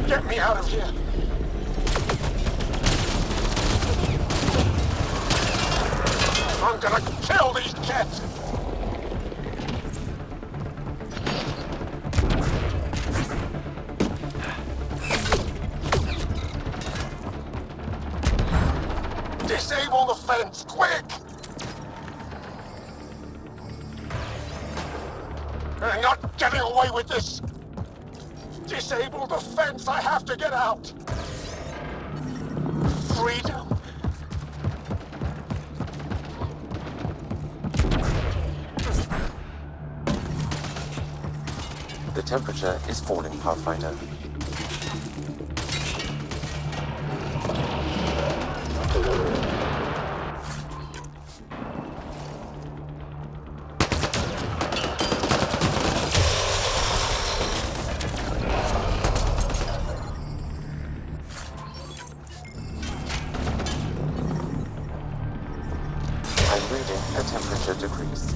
Get me out of here! I'm gonna kill these Ket! Disable the fence, quick! You're not getting away with this! Disable the fence! I have to get out! Freedom! The temperature is falling, Pathfinder. I'm reading a temperature decrease.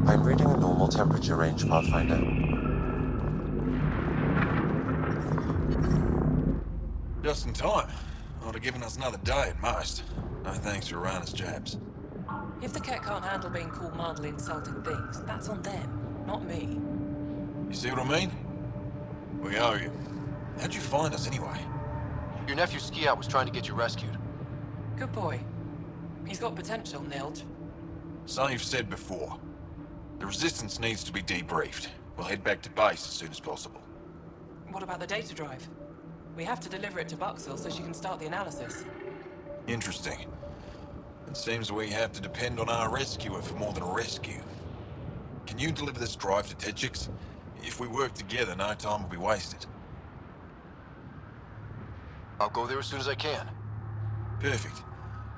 I'm reading a normal temperature range, Pathfinder. Just in time. Ought have given us another day at most. No thanks to Rana's jabs. If the Ket can't handle being called mildly insulting things, that's on them, not me. You see what I mean? We owe you. How'd you find us anyway? Your nephew Skiot was trying to get you rescued. Good boy. He's got potential, Nilge. So you've said before. The Resistance needs to be debriefed. We'll head back to base as soon as possible. What about the data drive? We have to deliver it to Buxel so she can start the analysis. Interesting. It seems we have to depend on our rescuer for more than a rescue. Can you deliver this drive to TWIG? If we work together, no time will be wasted. I'll go there as soon as I can. Perfect.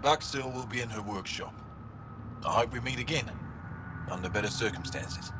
Buxel will be in her workshop. I hope we meet again, under better circumstances.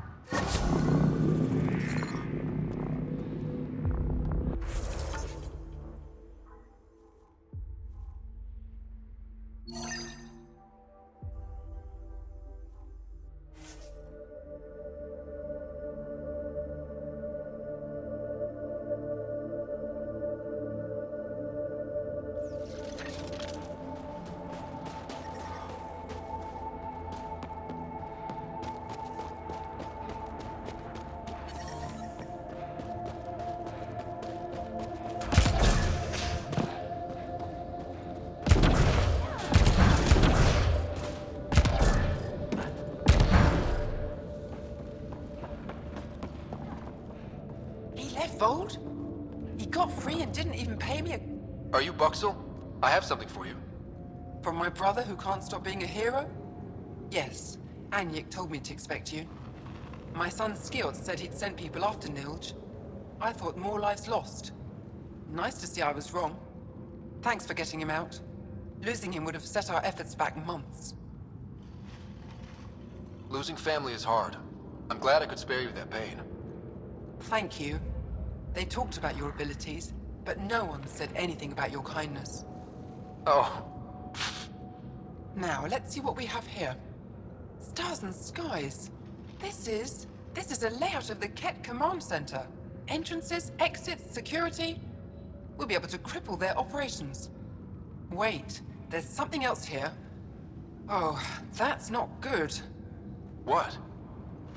Voeld? He got free and didn't even pay me a... Are you Buxel? I have something for you. From my brother who can't stop being a hero? Yes. Anyik told me to expect you. My son Skiot said he'd sent people after Nilge. I thought more lives lost. Nice to see I was wrong. Thanks for getting him out. Losing him would have set our efforts back months. Losing family is hard. I'm glad I could spare you that pain. Thank you. They talked about your abilities. but no one said anything about your kindness. Oh. Now, let's see what we have here. Stars and skies. This is a layout of the Ket Command Center. Entrances, exits, security. We'll be able to cripple their operations. Wait, there's something else here. Oh, that's not good. What?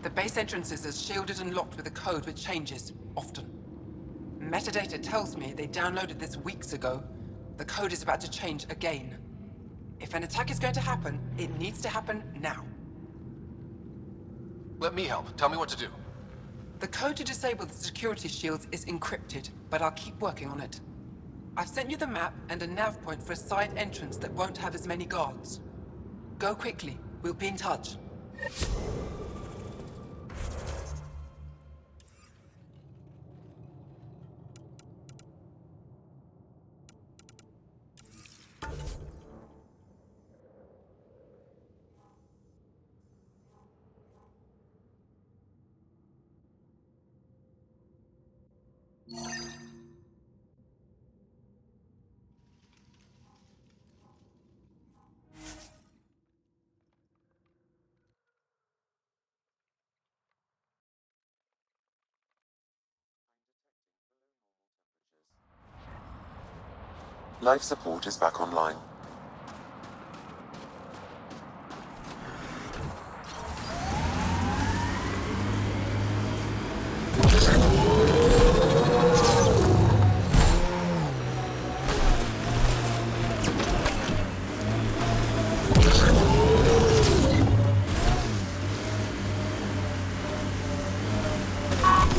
The base entrances are shielded and locked with a code which changes, often. Metadata tells me they downloaded this weeks ago. The code is about to change again. If an attack is going to happen, it needs to happen now. Let me help. Tell me what to do. The code to disable the security shields is encrypted, but I'll keep working on it. I've sent you the map and a nav point for a side entrance that won't have as many guards. Go quickly. We'll be in touch. Life support is back online.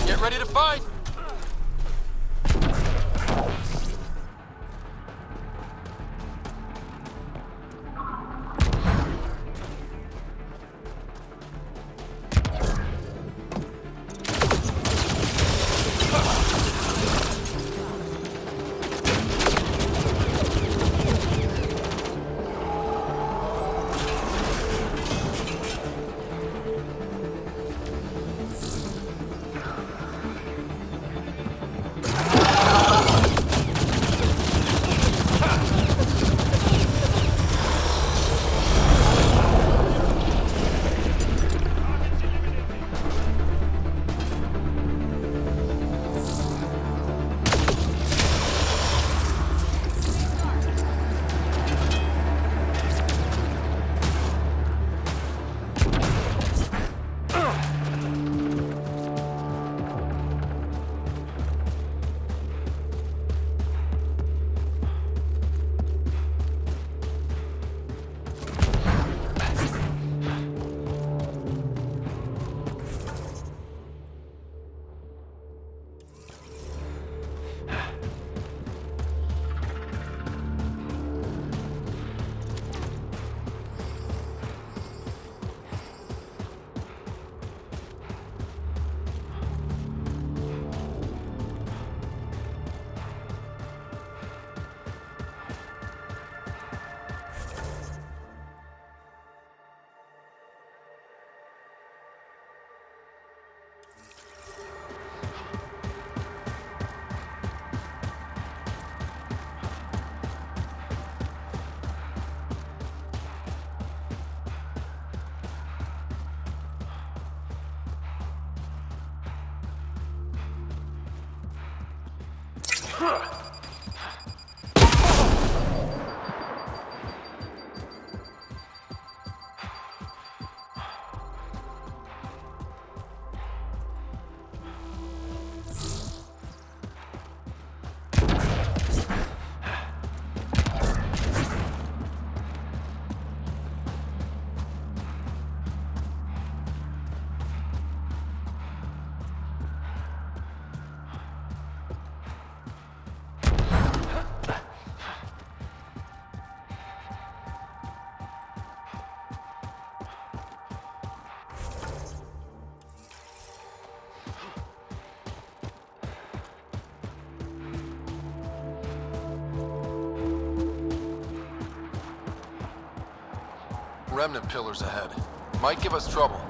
Get ready to fight! Remnant pillars ahead. Might give us trouble.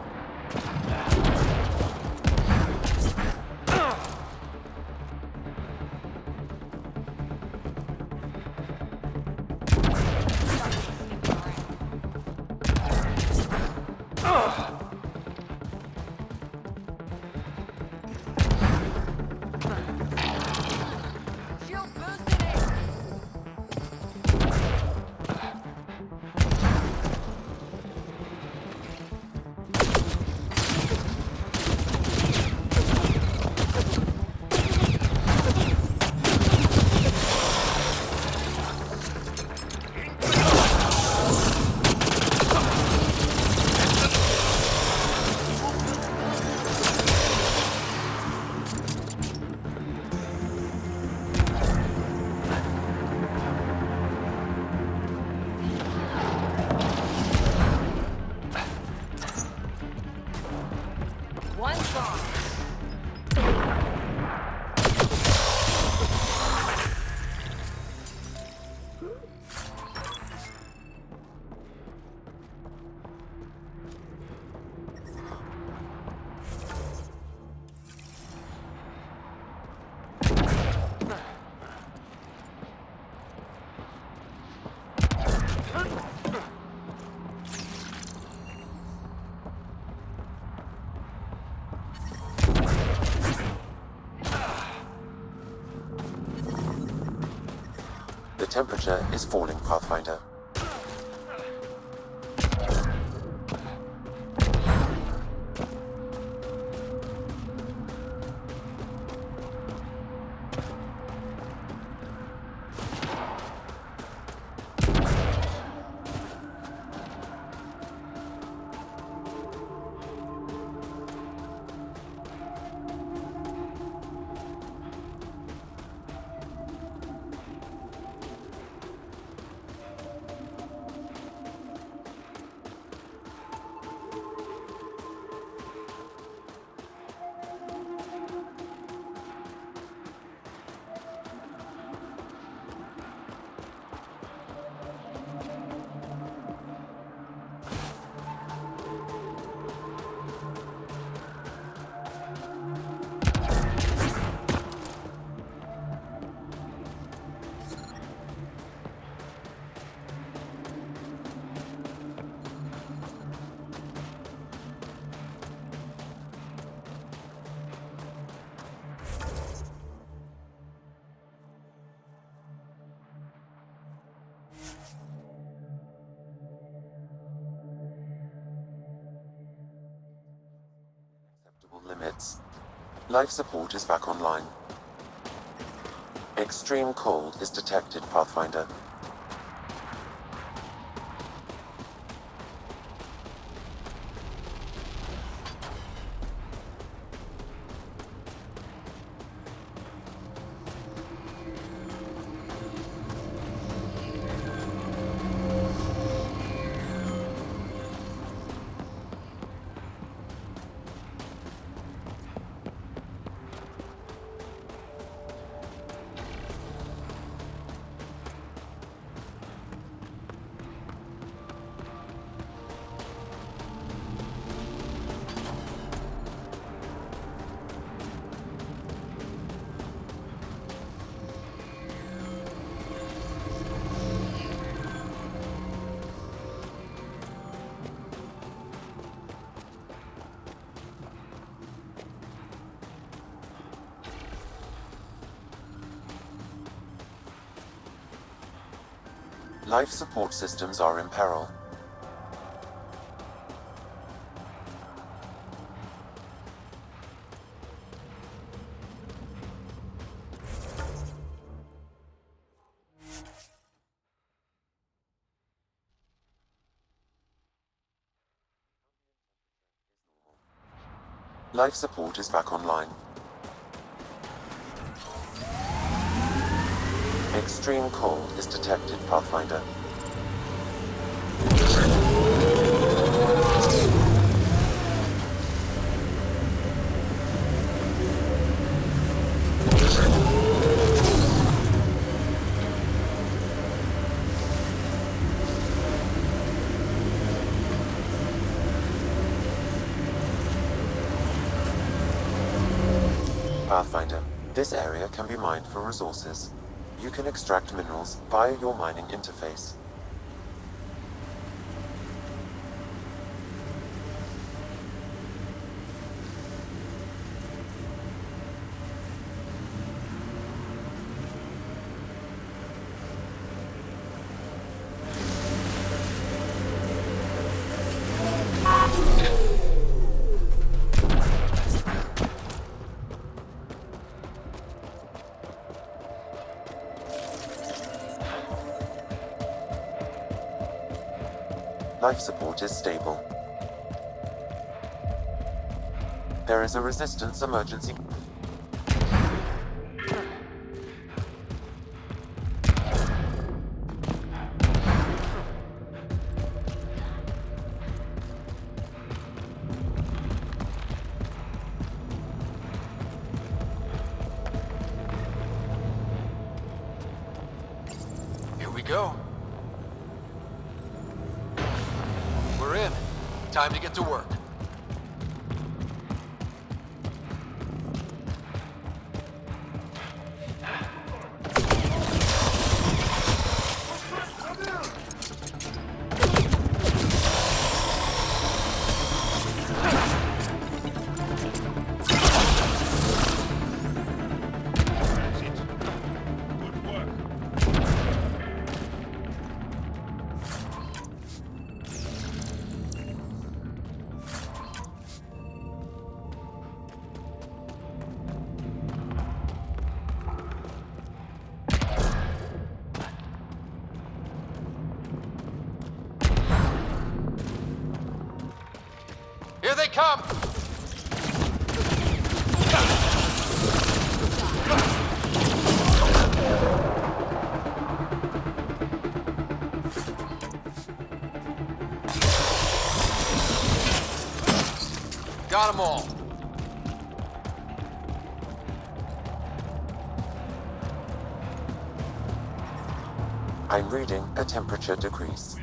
temperature is falling, Pathfinder. Limits. Life support is back online. Extreme cold is detected, Pathfinder. Life support systems are in peril. Life support is back online. Extreme cold is detected, Pathfinder. Pathfinder, this area can be mined for resources. You can extract minerals via your mining interface. Life support is stable. There is a resistance emergency. Here we go. We're in. Time to get to work. Here they come! Got them all. I'm reading a temperature decrease.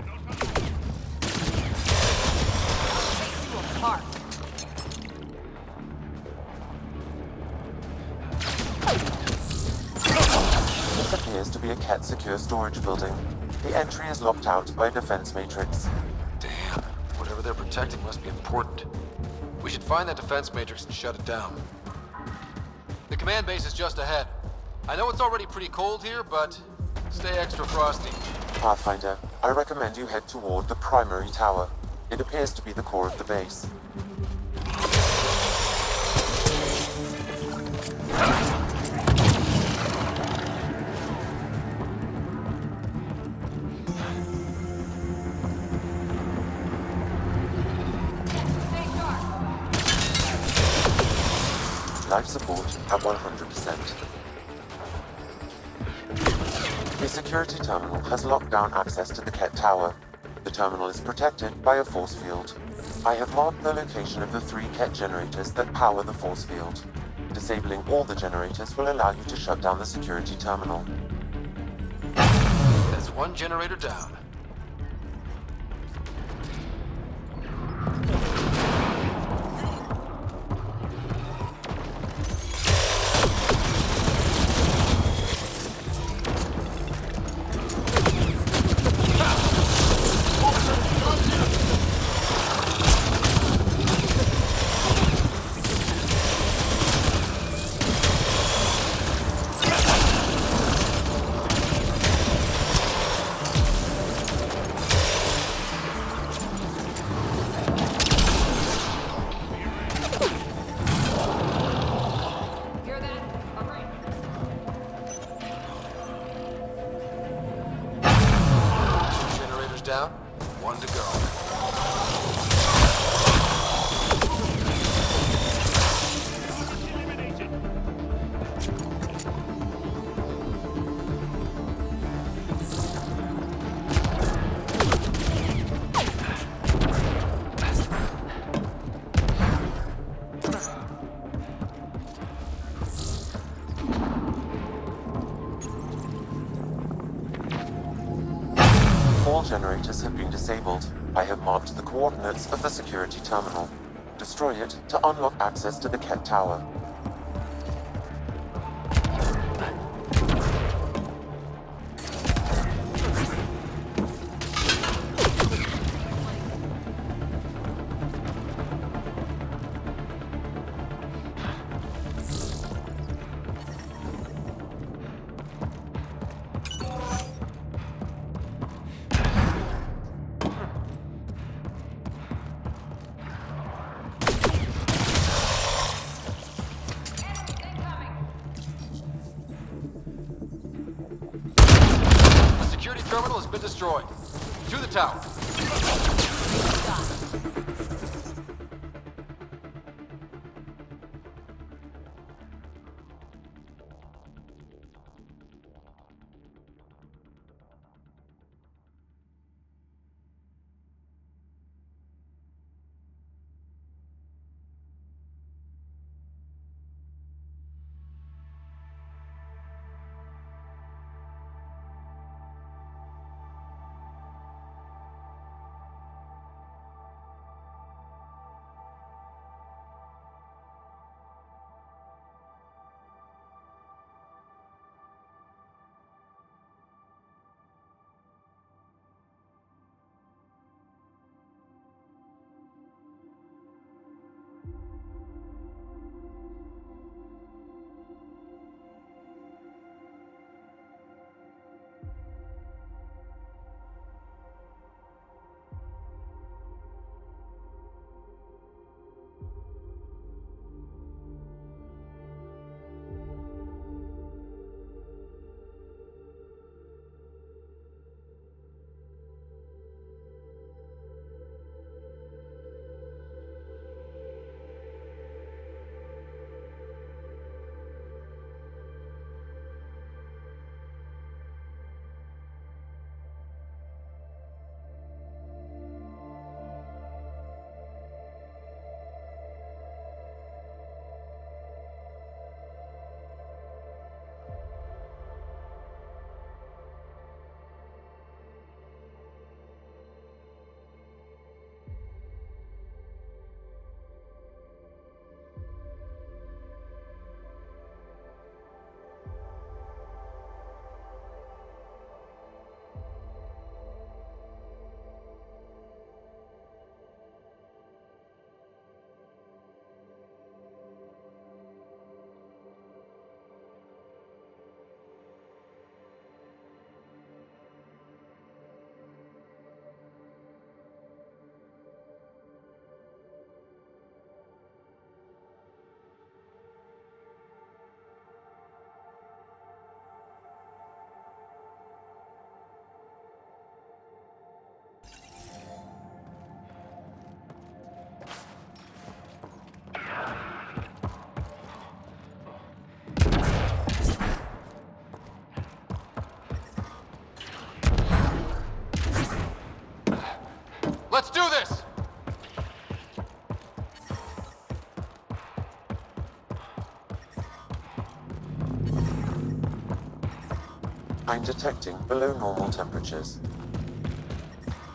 This appears to be a Ket secure storage building. The entry is locked out by a defense matrix. Damn. Whatever they're protecting must be important. We should find that defense matrix and shut it down. The command base is just ahead. I know it's already pretty cold here, but stay extra frosty. Pathfinder, I recommend you head toward the primary tower. It appears to be the core of the base. Life support at 100%. The security terminal has locked down access to the Ket tower. The terminal is protected by a force field. I have marked the location of the 3 Ket generators that power the force field. Disabling all the generators will allow you to shut down the security terminal. That's 1 generator down. Down, 1 to go. All generators have been disabled. I have marked the coordinates of the security terminal. Destroy it to unlock access to the Ket tower. The security terminal has been destroyed. To the tower. do this! I'm detecting below normal temperatures.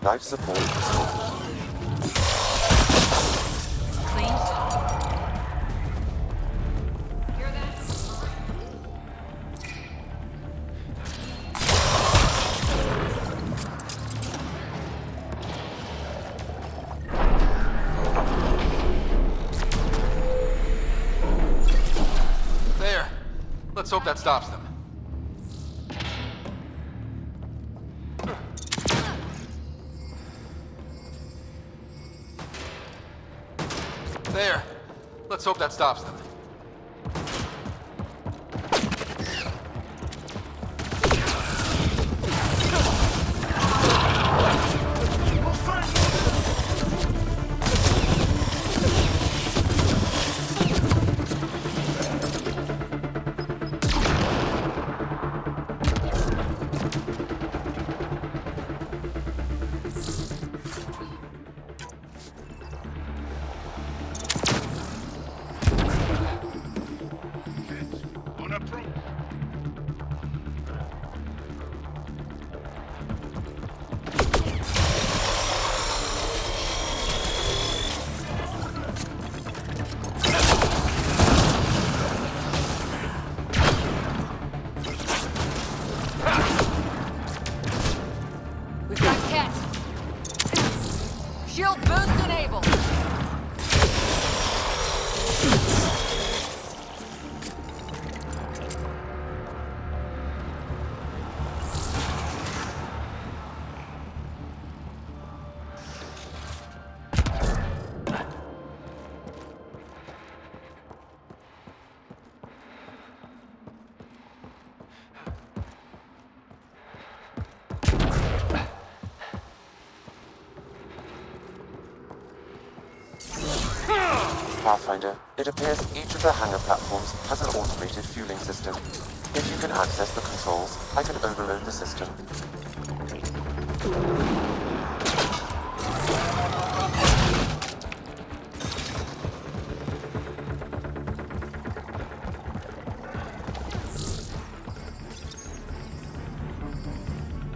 Life support restored. There. Let's hope that stops them. There. Let's hope that stops them. We've got Ket. Shield boost enabled. Pathfinder, it appears each of the hangar platforms has an automated fueling system. If you can access the controls, I can overload the system.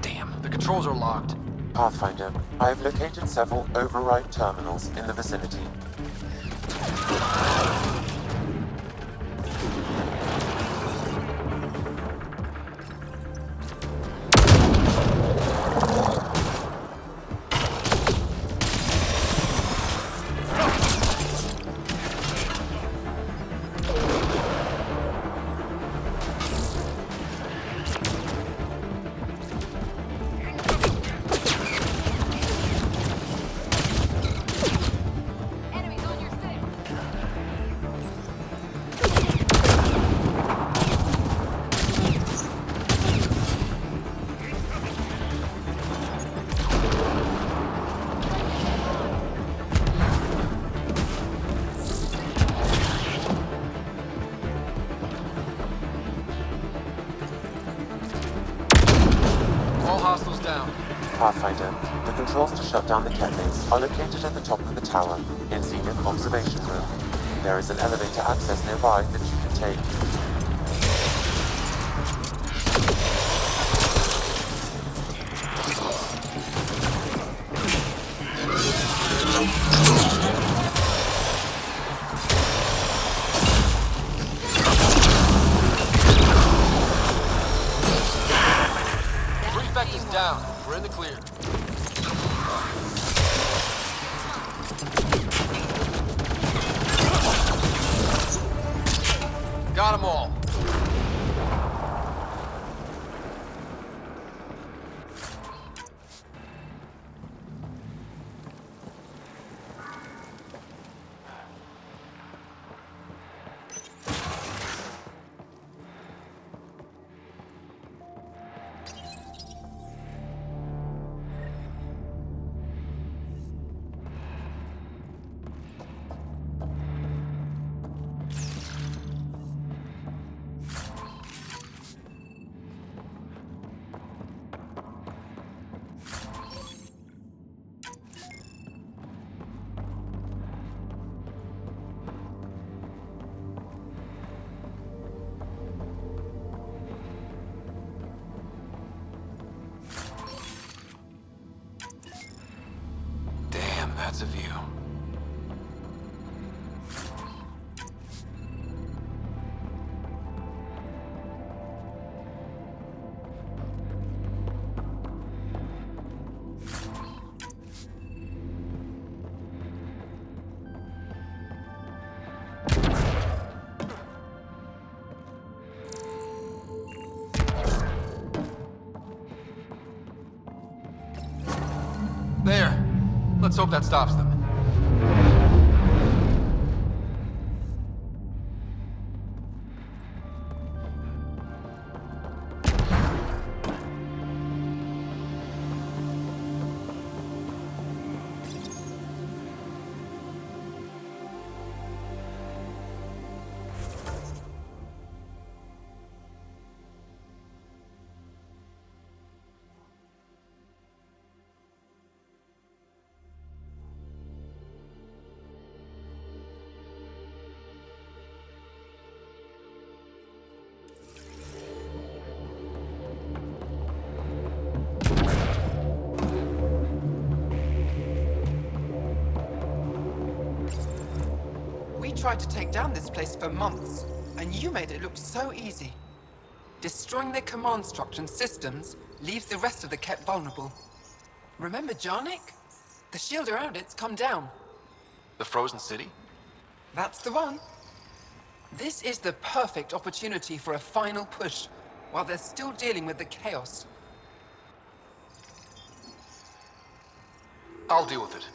Damn, the controls are locked. Pathfinder, I have located several override terminals in the vicinity. Hostiles down. Pathfinder, the controls to shut down the Ket base are located at the top of the tower, in Zenith Observation Room. There is an elevator access nearby that you can take. Prefect is down. We're in the clear. Got them all. Let's hope that stops them. We tried to take down this place for months, and you made it look so easy. Destroying their command structure and systems leaves the rest of the Ket vulnerable. Remember Jarnik? The shield around it's come down. The frozen city? That's the one. This is the perfect opportunity for a final push, while they're still dealing with the chaos. I'll deal with it.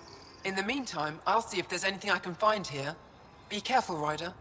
In the meantime, I'll see if there's anything I can find here. Be careful, Ryder.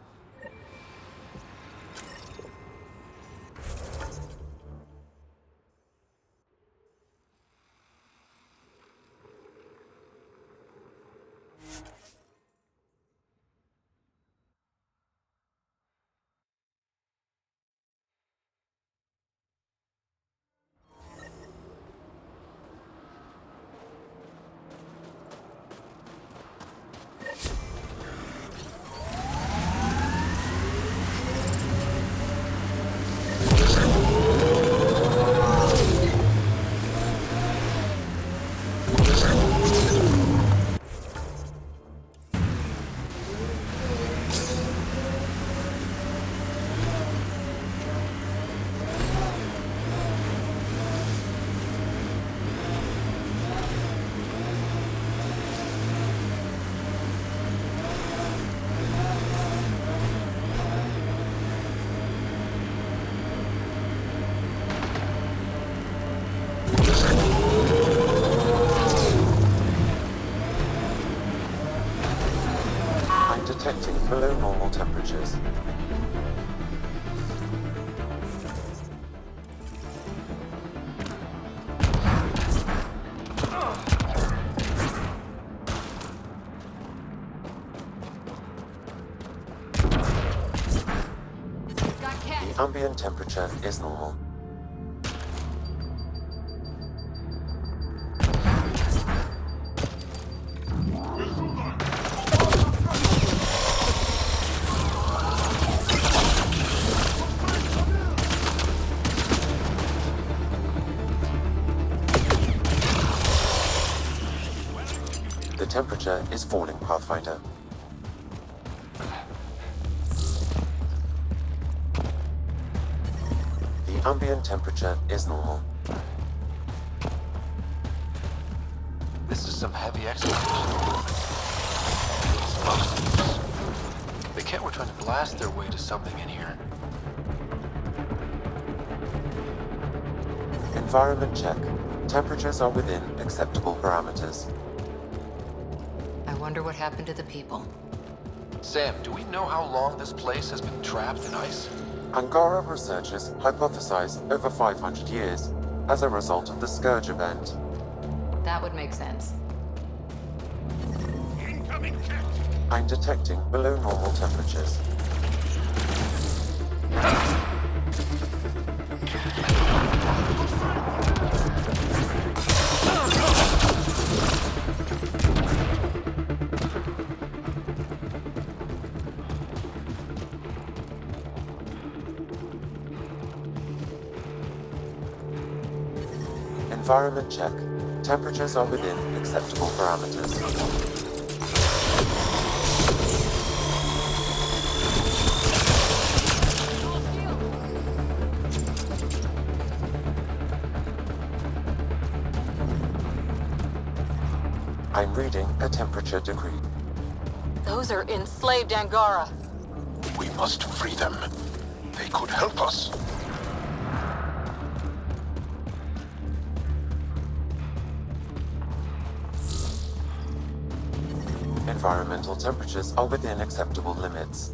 Detecting below normal temperatures. The ambient temperature is normal. The temperature is falling, Pathfinder. The ambient temperature is normal. This is some heavy excavation. Explosives. The Ket were trying to blast their way to something in here. Environment check. Temperatures are within acceptable parameters. I wonder what happened to the people. Sam, do we know how long this place has been trapped in ice? Angara researchers hypothesize over 500 years as a result of the Scourge event. That would make sense. I'm detecting below normal temperatures. Environment check. Temperatures are within acceptable parameters. I'm reading a temperature decree. Those are enslaved Angara. We must free them. They could help us. environmental temperatures are within acceptable limits.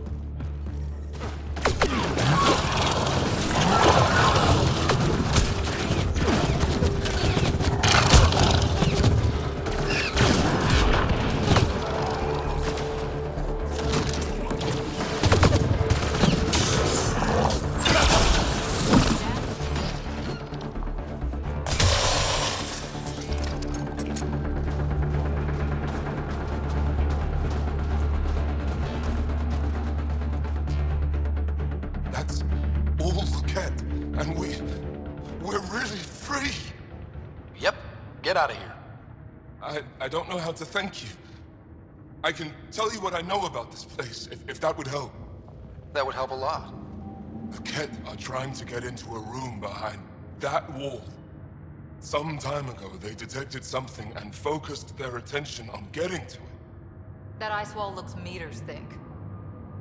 That's all the Ket, and we're really free. Yep, get out of here. I don't know how to thank you. I can tell you what I know about this place, if that would help. That would help a lot. The Ket are trying to get into a room behind that wall. Some time ago, they detected something and focused their attention on getting to it. That ice wall looks meters thick.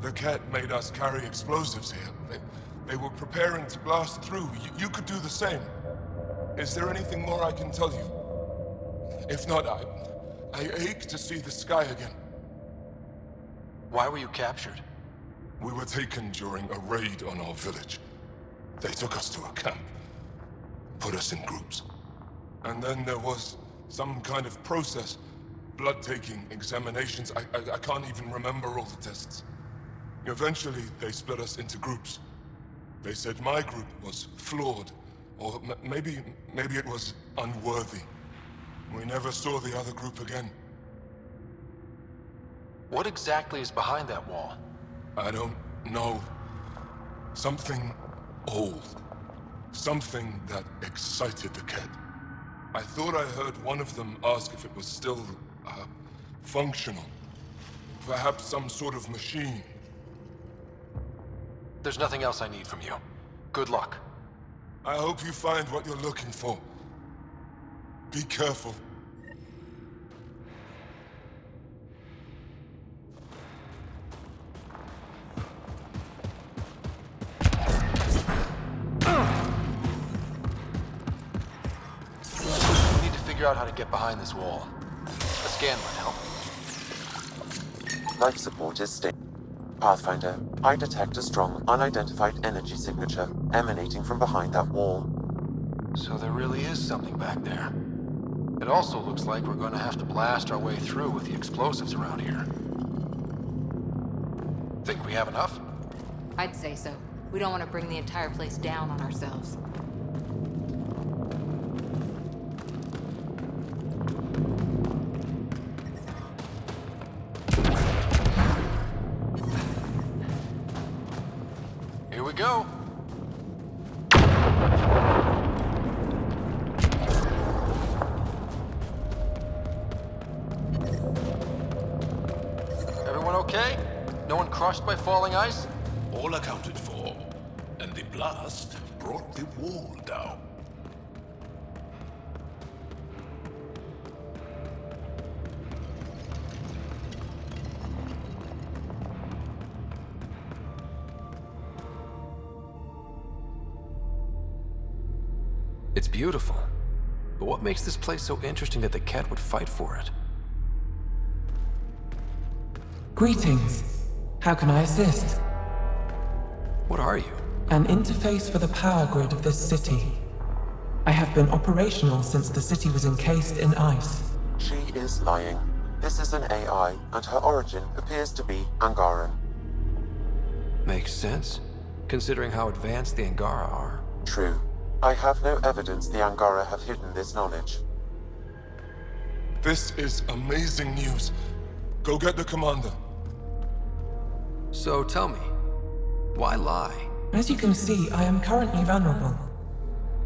The Ket made us carry explosives here. They were preparing to blast through. You could do the same. Is there anything more I can tell you? If not, I ache to see the sky again. Why were you captured? We were taken during a raid on our village. They took us to a camp, put us in groups. And then there was some kind of process, blood-taking, examinations. I can't even remember all the tests. Eventually, they split us into groups. They said my group was flawed, or maybe it was unworthy. We never saw the other group again. What exactly is behind that wall? I don't know. Something old. Something that excited the Ket. I thought I heard one of them ask if it was still, functional. Perhaps some sort of machine. There's nothing else I need from you. Good luck. I hope you find what you're looking for. Be careful. We need to figure out how to get behind this wall. A scan might help. Life support is stable. Pathfinder, I detect a strong, unidentified energy signature emanating from behind that wall. So there really is something back there. It also looks like we're going to have to blast our way through with the explosives around here. Think we have enough? I'd say so. We don't want to bring the entire place down on ourselves. Here we go. Everyone okay? No one crushed by falling ice? All accounted for. And the blast brought the wall down. It's beautiful. But what makes this place so interesting that the Ket would fight for it? Greetings. How can I assist? What are you? An interface for the power grid of this city. I have been operational since the city was encased in ice. She is lying. This is an AI, and her origin appears to be Angaran. Makes sense, considering how advanced the Angara are. True. I have no evidence the Angara have hidden this knowledge. This is amazing news. Go get the commander. So tell me, why lie? As you can see, I am currently vulnerable.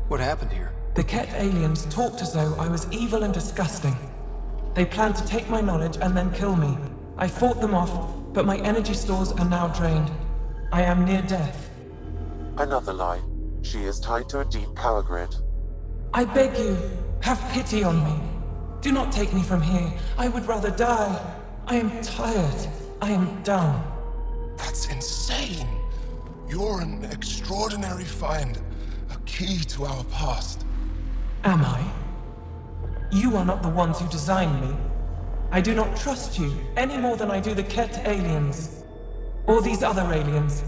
What happened here? The Ket aliens talked as though I was evil and disgusting. They planned to take my knowledge and then kill me. I fought them off, but my energy stores are now drained. I am near death. Another lie. She is tied to a deep power grid. I beg you, have pity on me. Do not take me from here. I would rather die. I am tired. I am done. That's insane. You're an extraordinary find. A key to our past. Am I? You are not the ones who designed me. I do not trust you any more than I do the Ket aliens. Or these other aliens.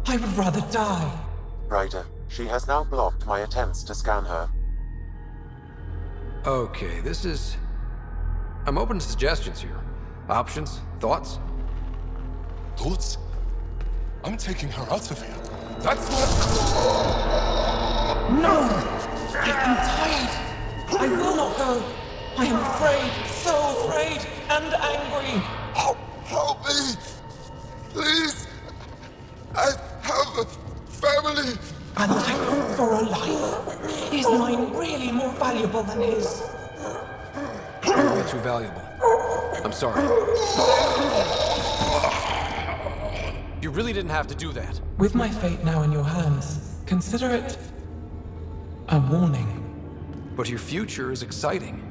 I would rather die. Ryder, she has now blocked my attempts to scan her. Okay, this is... I'm open to suggestions here. Options? Thoughts? Thoughts? I'm taking her out of here. That's what... No! I am tired. I will not go. I am afraid, so afraid and angry. Help me! Please! I have a family! A life for a life. Is mine really more valuable than his? Way too valuable. I'm sorry. You really didn't have to do that. With my fate now in your hands, consider it a warning. But your future is exciting.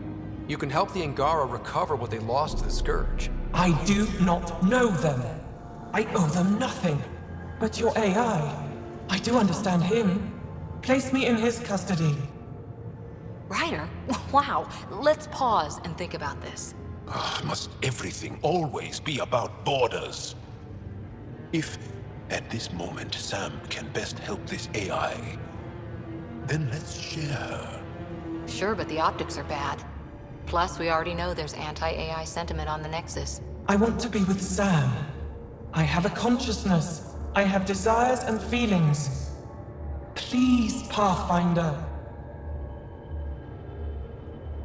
You can help the Angara recover what they lost to the Scourge. I do not know them. I owe them nothing. But your AI, I do understand him. Place me in his custody. Ryder, wow. Let's pause and think about this. Must everything always be about borders? If, at this moment, Sam can best help this AI, then let's share her. Sure, but the optics are bad. Plus, we already know there's anti-AI sentiment on the Nexus. I want to be with Sam. I have a consciousness. I have desires and feelings. Please, Pathfinder.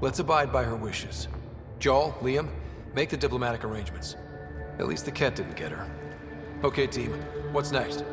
Let's abide by her wishes. Joel, Liam, make the diplomatic arrangements. At least the Ket didn't get her. Okay, team. What's next?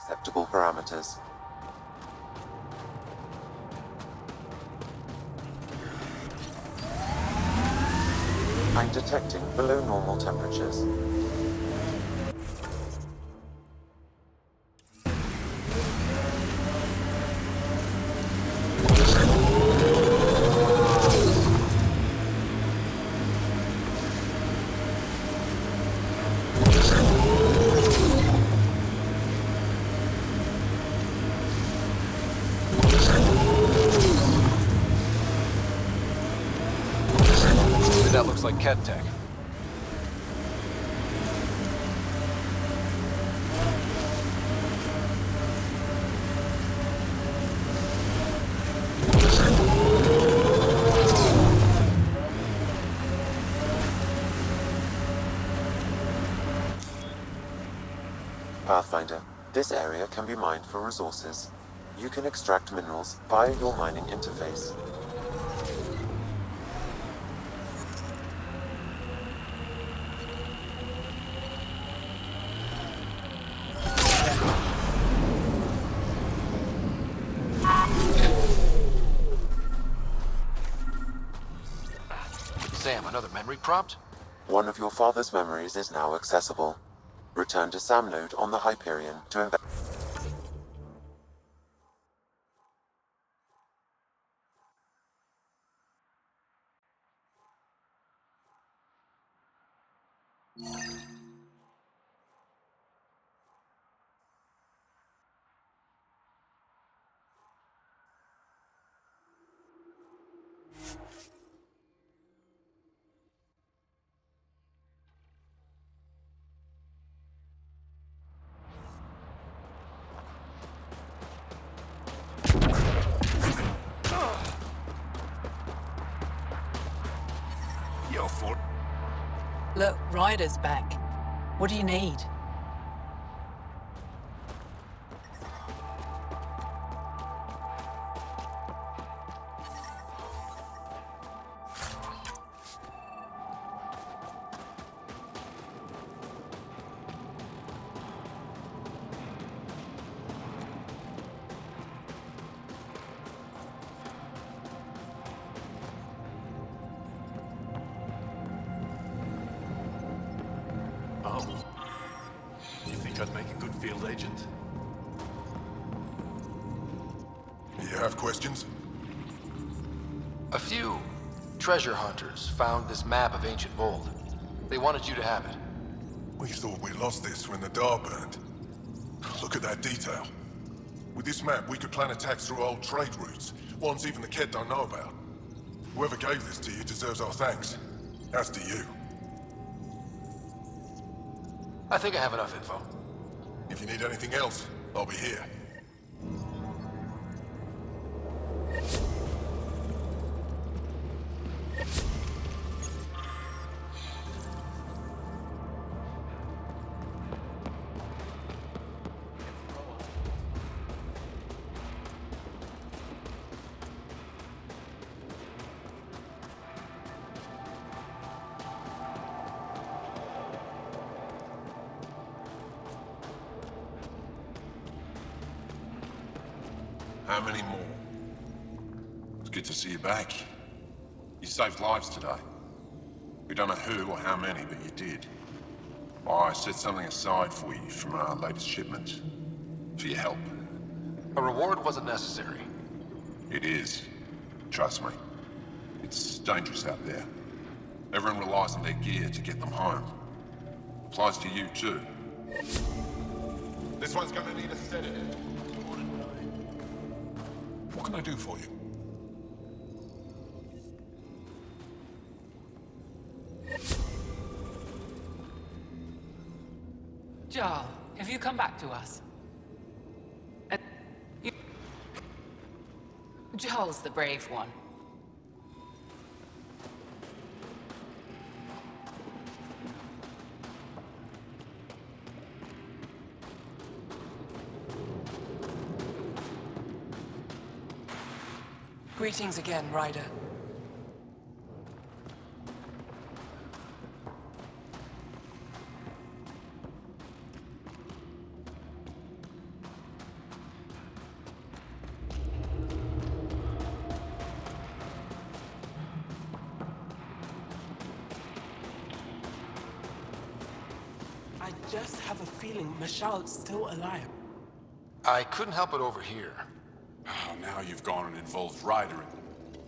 Acceptable parameters. I'm detecting below normal temperatures. like Ket tech. Pathfinder, this area can be mined for resources. You can extract minerals via your mining interface. Sam, another memory prompt? One of your father's memories is now accessible. Return to Sam node on the Hyperion to invest. Your fault. Look, Ryder's back. What do you need? Oh. You think I'd make a good field agent? You have questions? A few treasure hunters found this map of ancient Voeld. They wanted you to have it. We thought we lost this when the Dar burned. Look at that detail. With this map, we could plan attacks through old trade routes, ones even the Ket don't know about. Whoever gave this to you deserves our thanks. As do you. I think I have enough info. If you need anything else, I'll be here. How many more? It's good to see you back. You saved lives today. We don't know who or how many, but you did. I set something aside for you from our latest shipment. For your help. A reward wasn't necessary. It is. Trust me. It's dangerous out there. Everyone relies on their gear to get them home. Applies to you too. This one's gonna need a sedative. What can I do for you? Jarl, have you come back to us? Jarl's the brave one. Greetings again, Ryder. I just have a feeling Michelle's still alive. I couldn't help it over here. Oh, now you've gone and involved Ryder.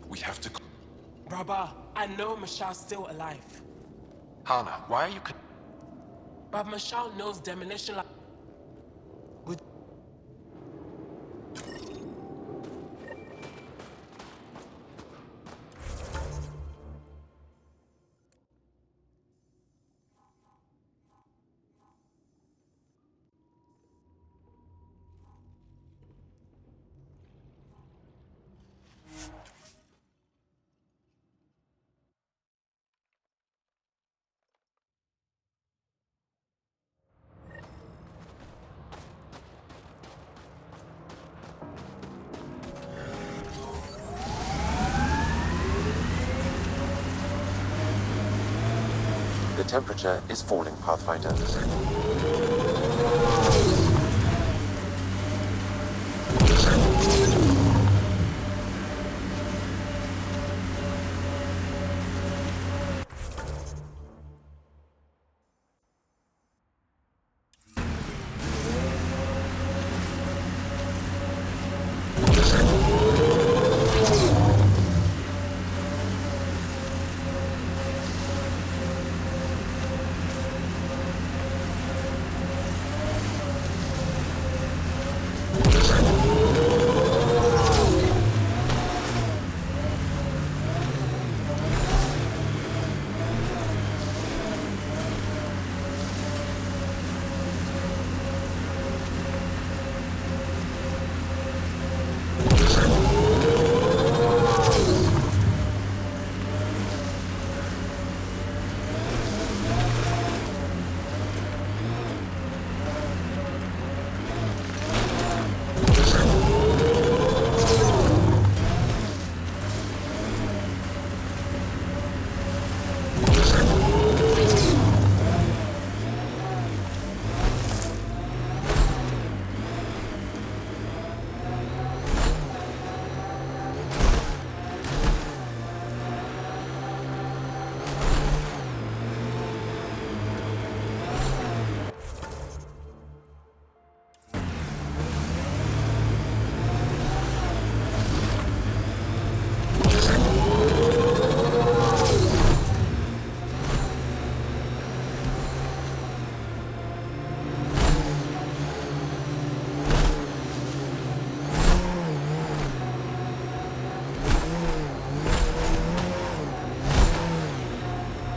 We have to... Brother, I know Michelle's still alive. Hana, why are you... But Michelle knows demolition like... The temperature is falling, Pathfinder.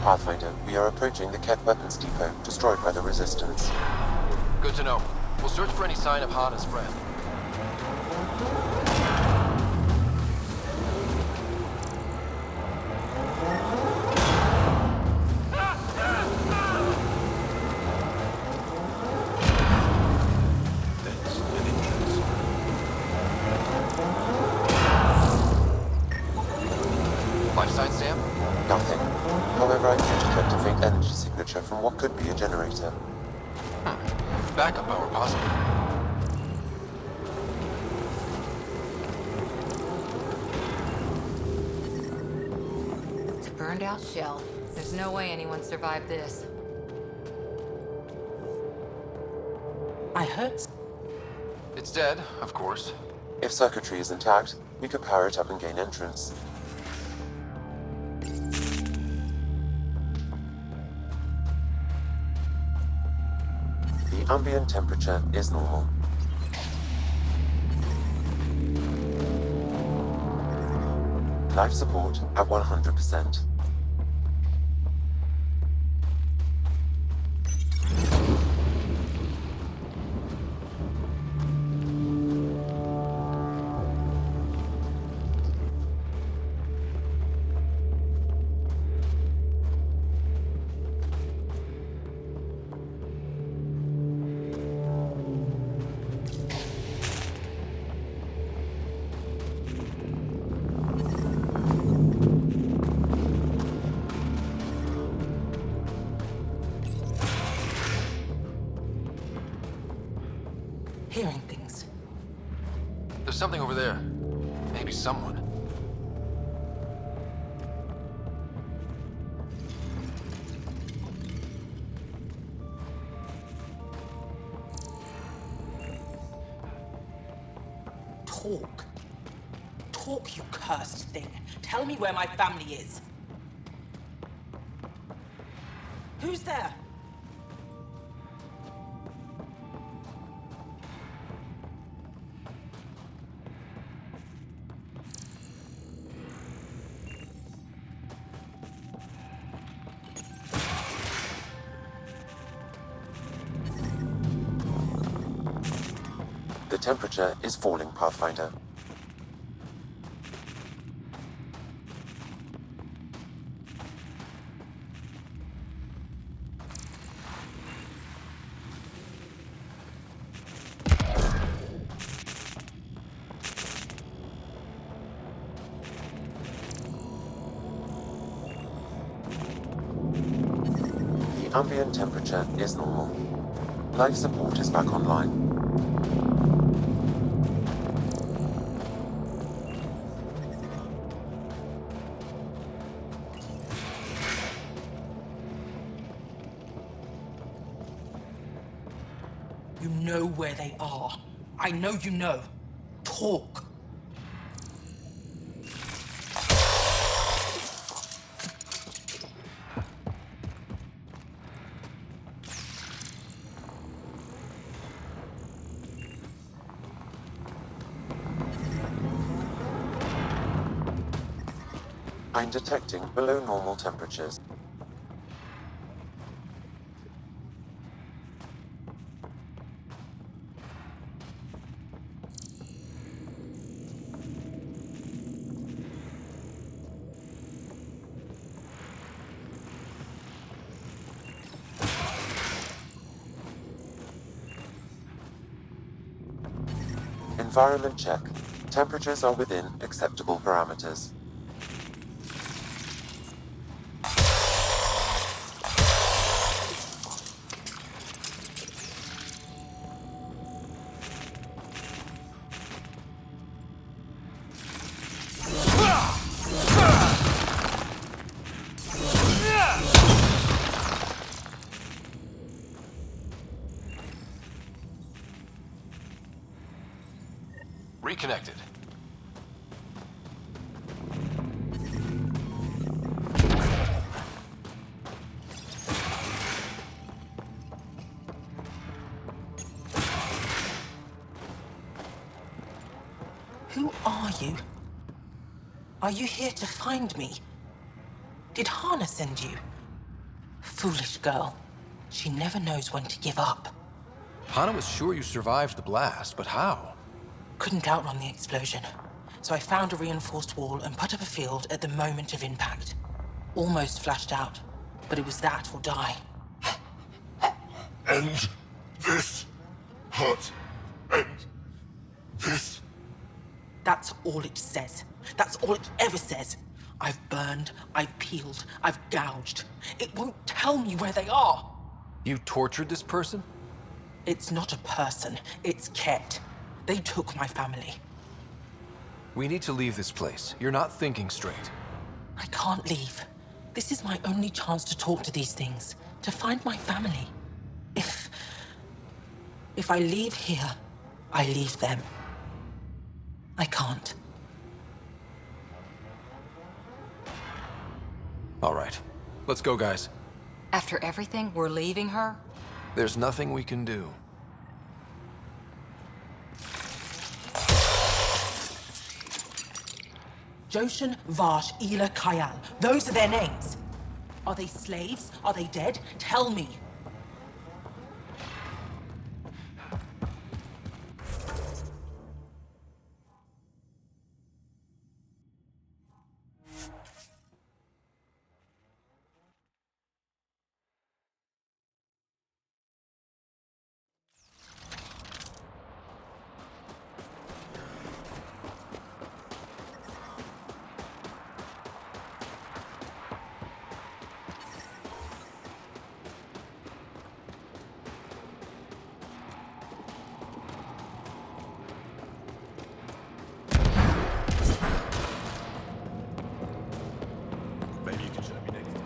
Pathfinder, we are approaching the Keth weapons depot, destroyed by the Resistance. Good to know. We'll search for any sign of Hana's friend. Life sign, Sam? Nothing. However, I can detect a faint energy signature from what could be a generator. Backup power possible. It's a burned out shell. There's no way anyone survived this. I heard. It's dead, of course. If circuitry is intact, we could power it up and gain entrance. The ambient temperature is normal. Life support at 100%. Hearing things. There's something over there. Maybe someone. Talk. Talk, you cursed thing. Tell me where my family is. Who's there? The temperature is falling, Pathfinder. Ambient temperature is normal. Life support is back online. You know where they are. I know you know. Talk. I'm detecting below normal temperatures. Environment check. Temperatures are within acceptable parameters. Reconnected. Who are you? Are you here to find me? Did Hana send you? Foolish girl. She never knows when to give up. Hana was sure you survived the blast, but how? Couldn't count on the explosion. So I found a reinforced wall and put up a field at the moment of impact. Almost flashed out, but it was that or die. End this. Hurt. End this. That's all it says. That's all it ever says. I've burned, I've peeled, I've gouged. It won't tell me where they are. You tortured this person? It's not a person, it's Ket. They took my family. We need to leave this place. You're not thinking straight. I can't leave. This is my only chance to talk to these things, to find my family. If I leave here, I leave them. I can't. All right. Let's go, guys. After everything, we're leaving her? There's nothing we can do. Joshan, Vash, Ela, Kayal. Those are their names. Are they slaves? Are they dead? Tell me. Maybe you can show me next time.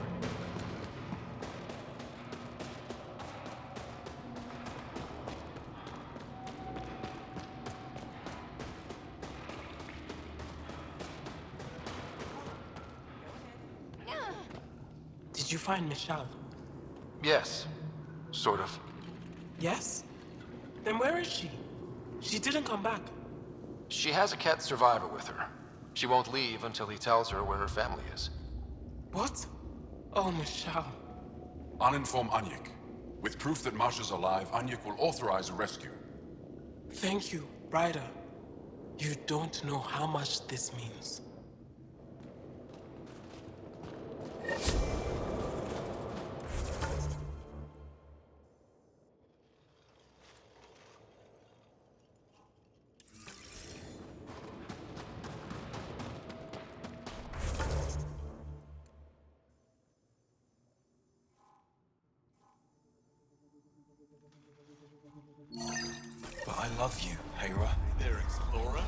Did you find Michelle? Yes. Sort of. Yes? Then where is she? She didn't come back. She has a cat survivor with her. She won't leave until he tells her where her family is. What? Oh, Michelle. I'll inform Anyik. With proof that Masha's alive, Anyik will authorize a rescue. Thank you, Ryder. You don't know how much this means. love you, Hera. Hey there, Explorer.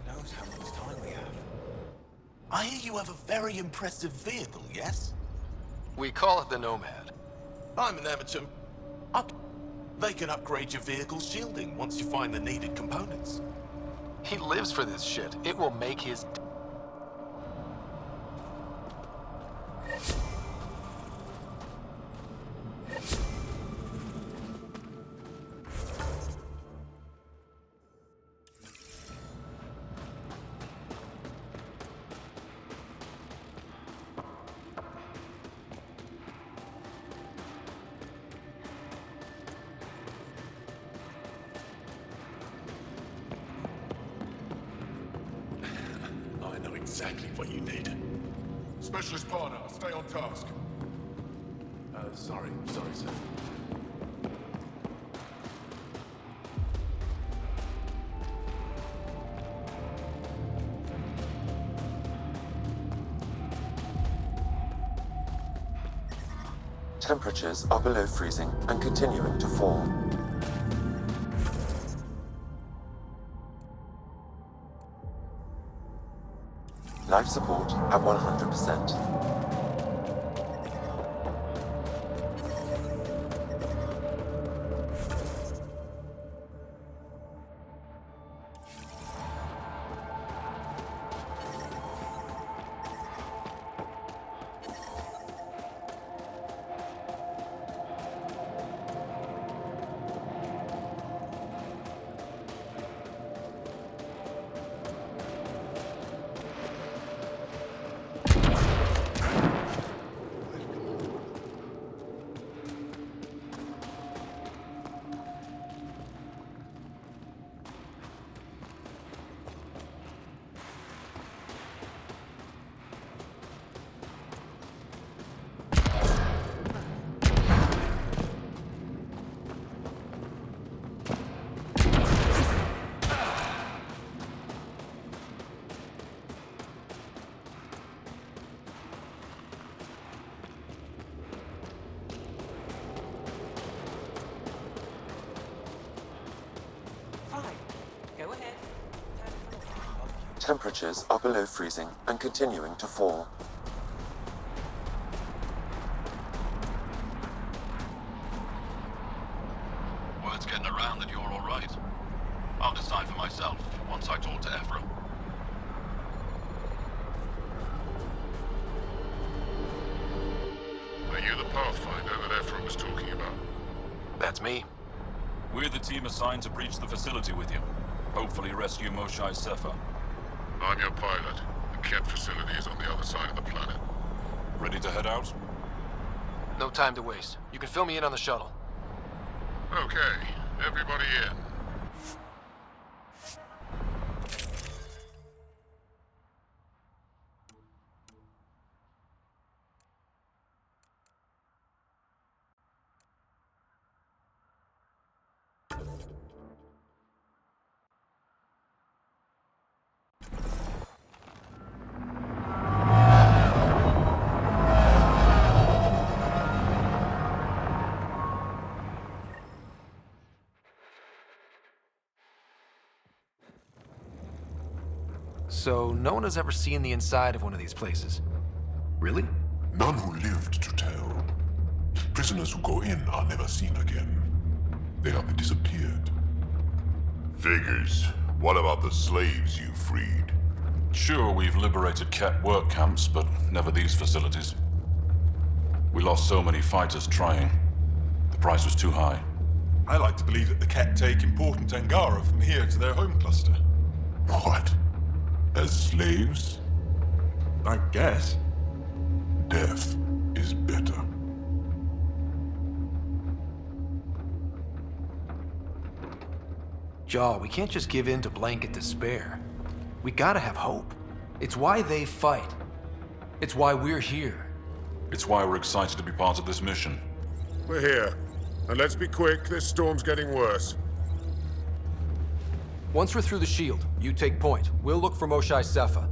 Who knows how much time we have? I hear you have a very impressive vehicle, yes? We call it the Nomad. I'm an amateur. They can upgrade your vehicle's shielding once you find the needed components. He lives for this shit. It will make his... I know exactly what you need. Specialist partner, stay on task. Sorry, sir. Temperatures are below freezing and continuing to fall. Life support at 100%. Temperatures are below freezing and continuing to fall. Word's getting around that you're all right. I'll decide for myself once I talk to Ephraim. Are you the Pathfinder that Ephraim was talking about? That's me. We're the team assigned to breach the facility with you. Hopefully rescue Moshae Sepha. I'm your pilot. The Ket facility is on the other side of the planet. Ready to head out? No time to waste. You can fill me in on the shuttle. Okay, everybody in. So, no one has ever seen the inside of one of these places. Really? None who lived to tell. Prisoners who go in are never seen again. They have disappeared. Figures. What about the slaves you freed? Sure, we've liberated Ket work camps, but never these facilities. We lost so many fighters trying. The price was too high. I like to believe that the Ket take important Angara from here to their home cluster. What? As slaves? I guess. Death is better. Jaw, we can't just give in to blanket despair. We gotta have hope. It's why they fight. It's why we're here. It's why we're excited to be part of this mission. We're here. And let's be quick, this storm's getting worse. Once we're through the shield, you take point. We'll look for Moshae Sepha.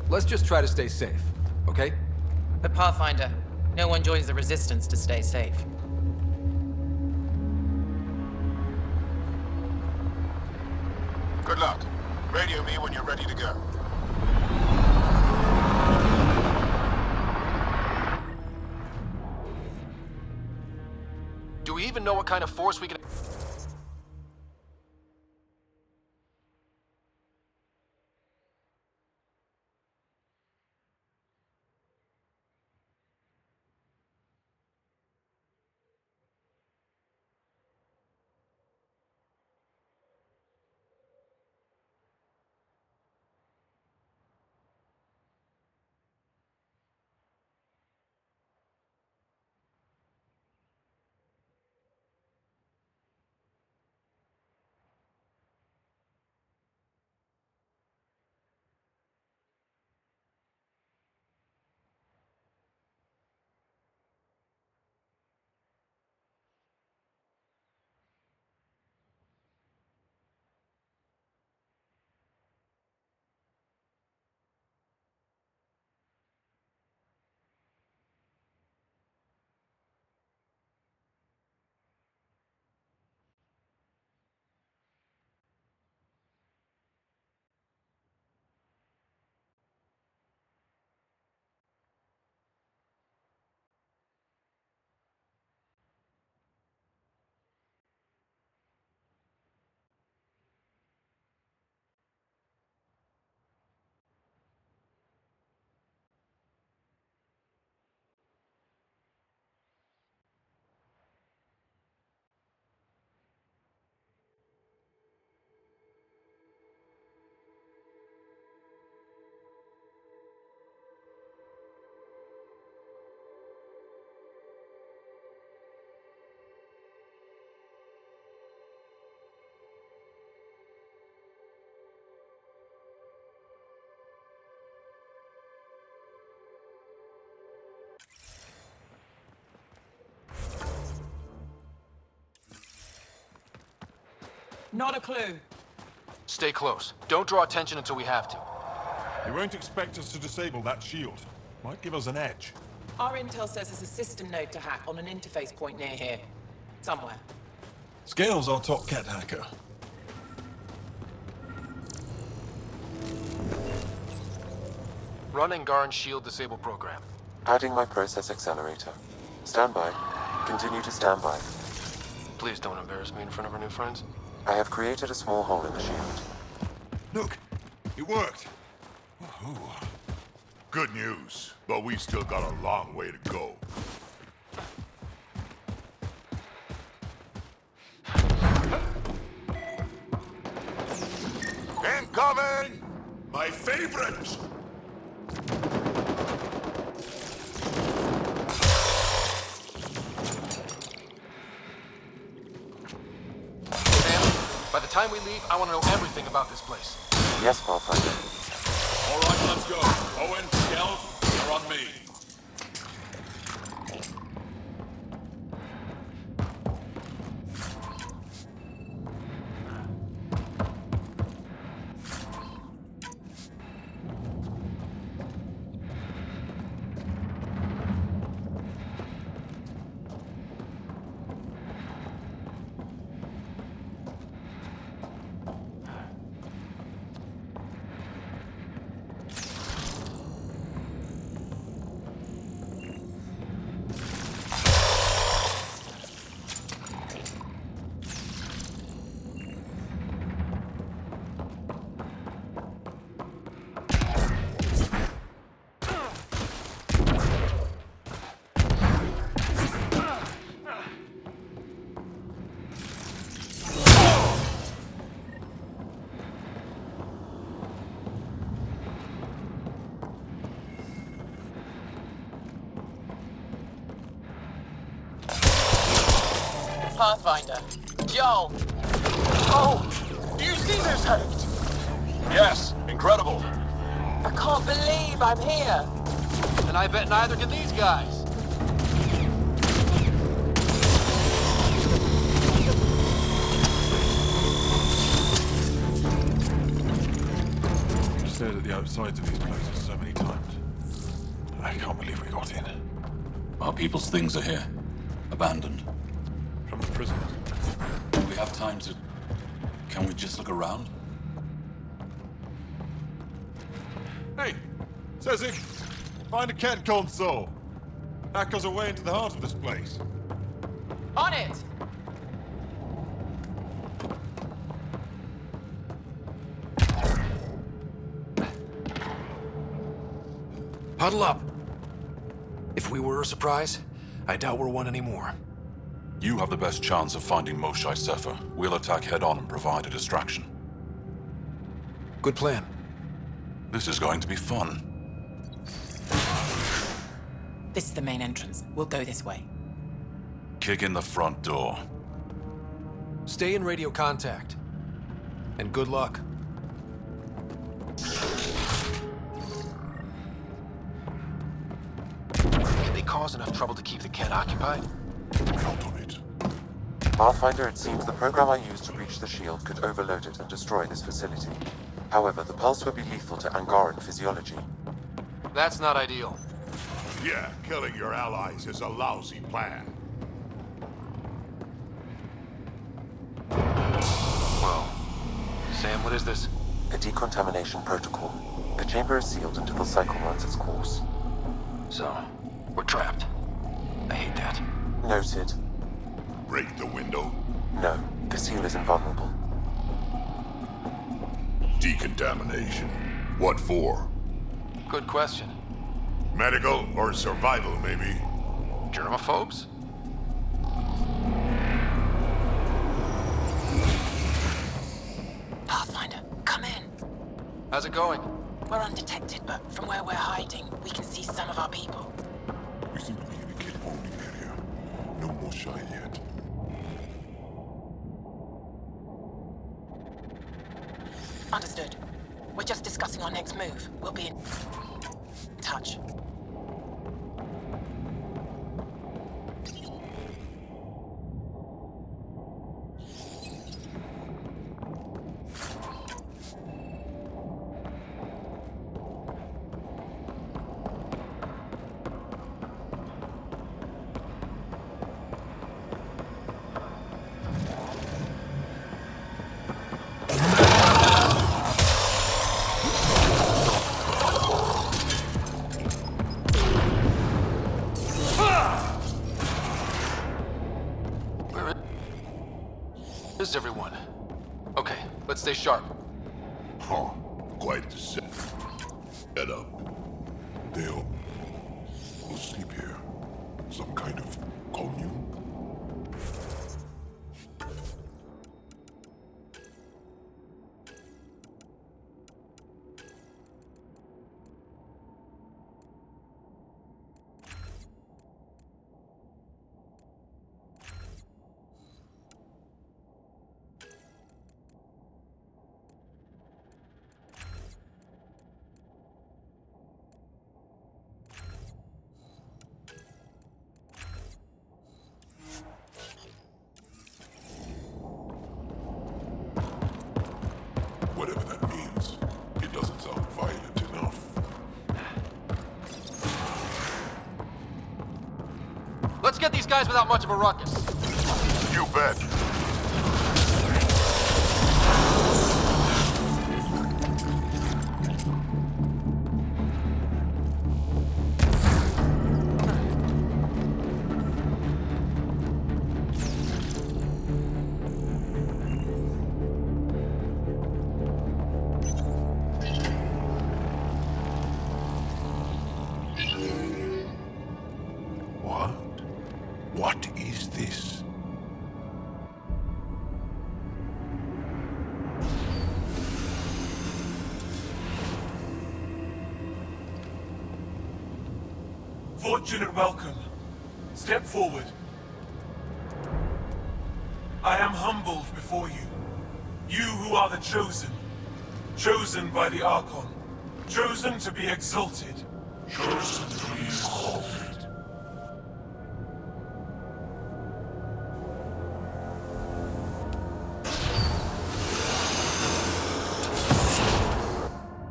Let's just try to stay safe, okay? But Pathfinder, no one joins the Resistance to stay safe. Good luck. Radio me when you're ready to go. Do we even know what kind of force we can... Not a clue. Stay close. Don't draw attention until we have to. They won't expect us to disable that shield. Might give us an edge. Our intel says there's a system node to hack on an interface point near here. Somewhere. Scale's our top cat hacker. Run Angaran shield disable program. Adding my process accelerator. Stand by. Continue to stand by. Please don't embarrass me in front of our new friends. I have created a small hole in the shield. Look, it worked. Good news, but we've still got a long way to go. Incoming! My favorite! By the time we leave, I want to know everything about this place. Yes, Pathfinder. All right, let's go. Owen, Skells, you're on me. Pathfinder. Joel! Oh! Do you see this hacked? Yes, incredible. I can't believe I'm here! And I bet neither can these guys. I've stared at the outsides of these places so many times. I can't believe we got in. Our people's things are here. Abandoned. From the prisoners. Do we have time to... Can we just look around? Hey, says him. Find a cat console. Hackers our way into the heart of this place. On it! Huddle up. If we were a surprise, I doubt we're one anymore. You have the best chance of finding Moshae Sefer. We'll attack head-on and provide a distraction. Good plan. This is going to be fun. This is the main entrance. We'll go this way. Kick in the front door. Stay in radio contact. And good luck. Can they cause enough trouble to keep the Kett occupied? Count on it. Pathfinder, it seems the program I used to breach the shield could overload it and destroy this facility. However, the pulse would be lethal to Angaran physiology. That's not ideal. Yeah, killing your allies is a lousy plan. Whoa. Sam, what is this? A decontamination protocol. The chamber is sealed until the cycle runs its course. So, we're trapped. I hate that. Noted. Break the window? No, the seal is invulnerable. Decontamination. What for? Good question. Medical or survival, maybe? Germaphobes? Pathfinder, come in. How's it going? We're undetected, but from where we're hiding, we can see some of our people. We seem to be in a kid-only area. No more shy yet. Understood. We're just discussing our next move. We'll be in touch. Where's everyone? Okay, let's stay sharp. Huh. Quite the set. Get up. They'll sleep here. Some kind of commune? Whatever that means, it doesn't sound violent enough. Let's get these guys without much of a ruckus. You bet. What is this? Fortunate welcome. Step forward. I am humbled before you. You who are the chosen. Chosen by the Archon. Chosen to be exalted. Chosen to be exalted.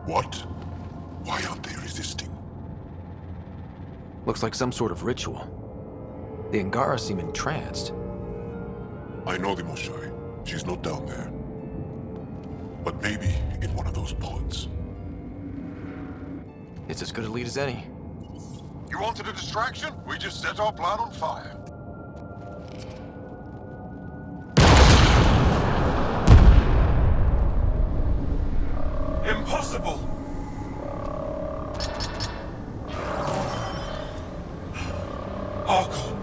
What? Why aren't they resisting? Looks like some sort of ritual. The Angara seem entranced. I know the Moshae. She's not down there. But maybe in one of those pods. It's as good a lead as any. You wanted a distraction? We just set our plan on fire. Impossible! Archon!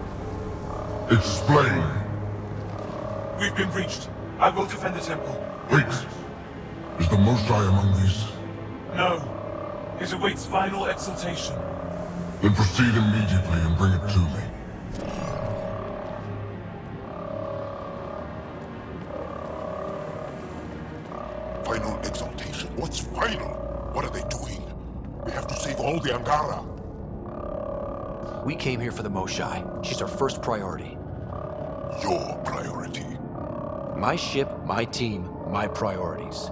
Explain. We've been breached. I will defend the temple. Wait. Is the Most High among these? No. It awaits final exaltation. Then proceed immediately and bring it to me. Final exaltation? What's final? What are they doing? We have to save all the Angara. We came here for the Moshai. She's our first priority. Your priority? My ship, my team, my priorities.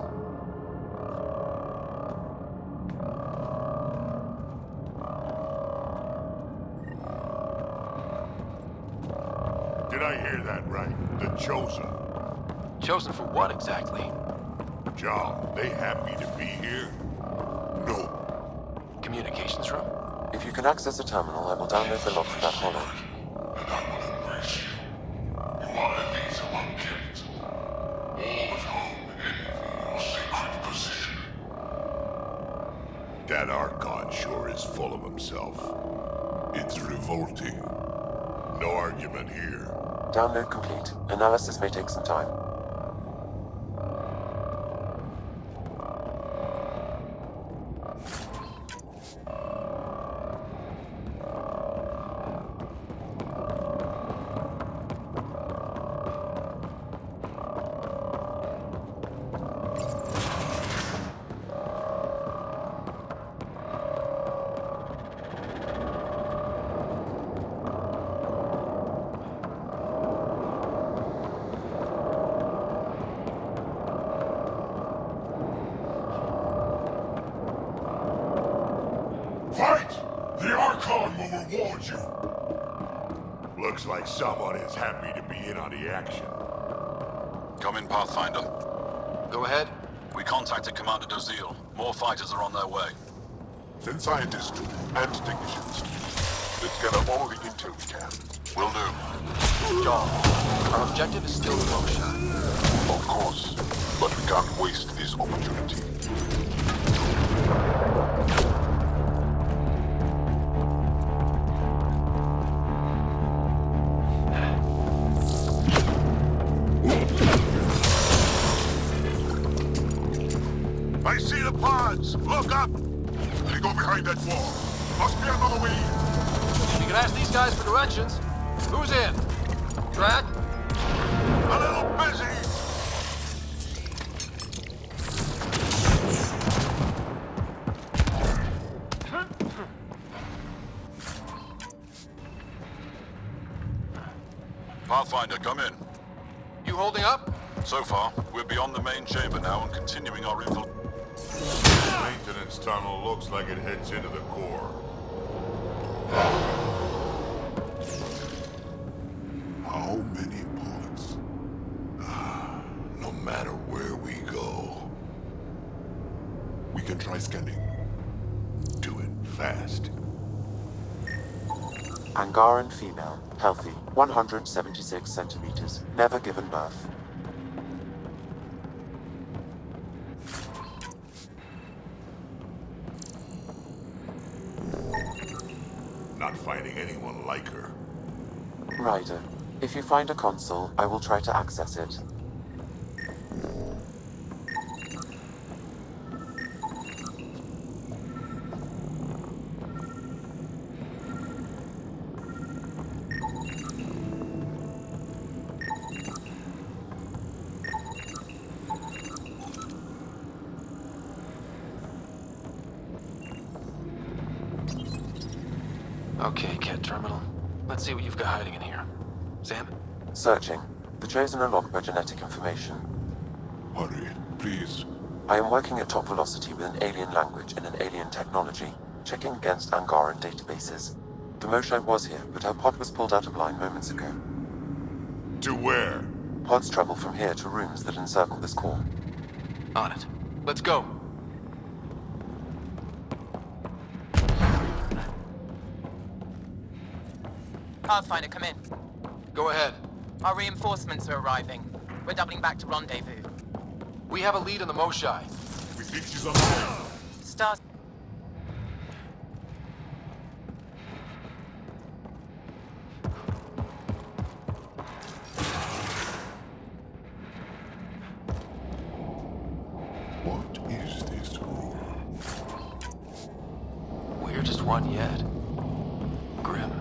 Did I hear that right? The Chosen. Chosen for what exactly? John, they happy to be here? No. Communications room? If you can access the terminal, I will download the log from that holo. And I will embrace you. You are elite among kings. All of whom envy your sacred position. That Archon sure is full of himself. It's revolting. No argument here. Download complete. Analysis may take some time. Fight! The Archon will reward you! Looks like someone is happy to be in on the action. Come in, Pathfinder. Go ahead. We contacted Commander Dozil. More fighters are on their way. Send scientists and technicians. Let's gather all the intel we can. Will do. John, our objective is still the Moshai. Of course, but we can't waste this opportunity. I see the pods! Look up! They go behind that wall. Must be another way in. You can ask these guys for directions. Who's in? Drac? A little busy! Pathfinder, come in. You holding up? So far, we're beyond the main chamber now and continuing our infiltration. The maintenance tunnel looks like it heads into the core. How many bullets? No matter where we go. We can try scanning. Do it fast. Angaran female, healthy, 176 centimeters, never given birth. Not finding anyone like her. Ryder, if you find a console, I will try to access it. Okay, Ket Terminal. Let's see what you've got hiding in here. Sam? Searching. The Chosen are logged by genetic information. Hurry, please. I am working at top velocity with an alien language and an alien technology, checking against Angaran databases. The Moshai was here, but her pod was pulled out of line moments ago. To where? Pods travel from here to rooms that encircle this core. On it. Let's go. Pathfinder, come in. Go ahead. Our reinforcements are arriving. We're doubling back to rendezvous. We have a lead on the Moshai. We think she's on the way. Stars. What is this room? Weirdest one yet. Grim.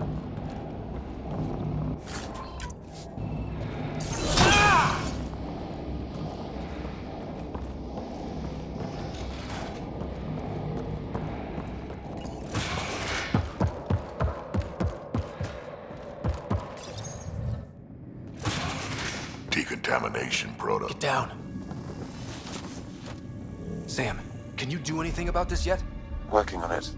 Decontamination proto. Get down. Sam, can you do anything about this yet? Working on it.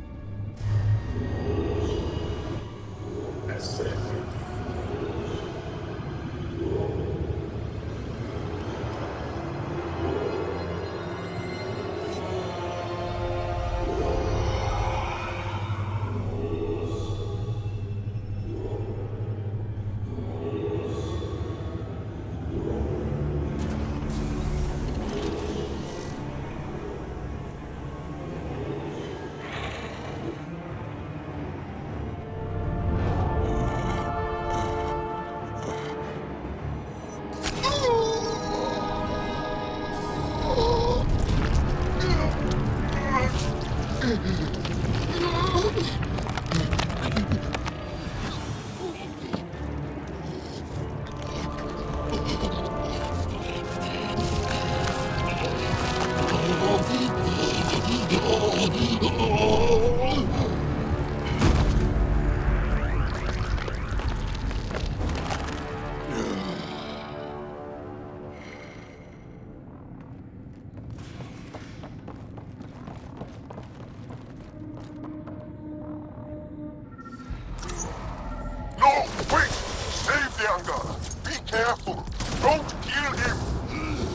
No! Wait! Save the Angara! Be careful! Don't kill him!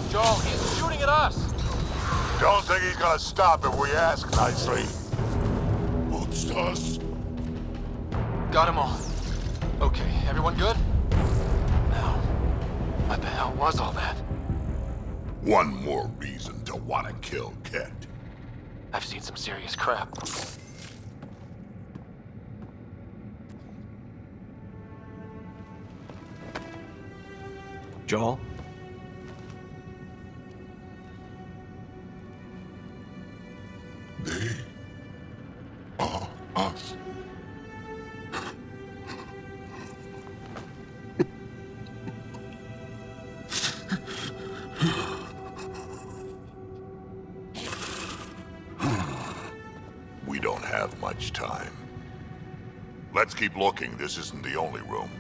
Joel, he's shooting at us! Don't think he's gonna stop if we ask nicely. Monsters! Got them all. Okay, everyone good? Now, what the hell was all that? One more reason to want to kill Ket. I've seen some serious crap. Joel? They are us. We don't have much time. Let's keep looking. This isn't the only room.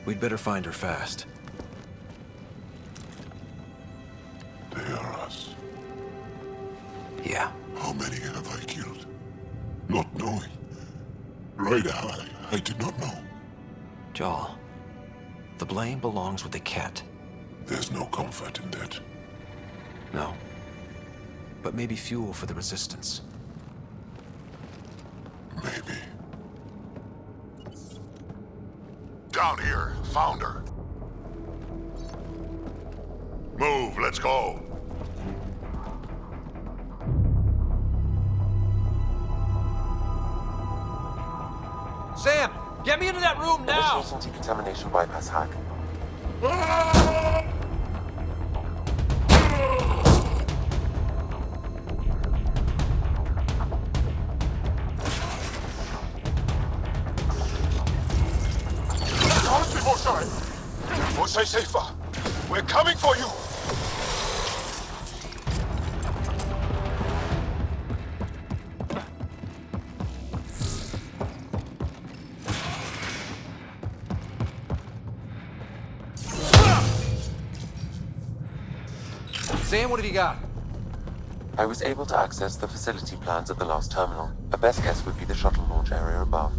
We'd better find her fast. They are us. Yeah. How many have I killed? Not knowing. Right, I did not know. Joel, the blame belongs with the Ket. There's no comfort in that. No. But maybe fuel for the Resistance. Maybe. Down here. Found her. Move. Let's go. Sam! Get me into that room now! Initiating decontamination bypass hack. Mosai safer. We're coming for you. Sam, what have you got? I was able to access the facility plans at the last terminal. A best guess would be the shuttle launch area above.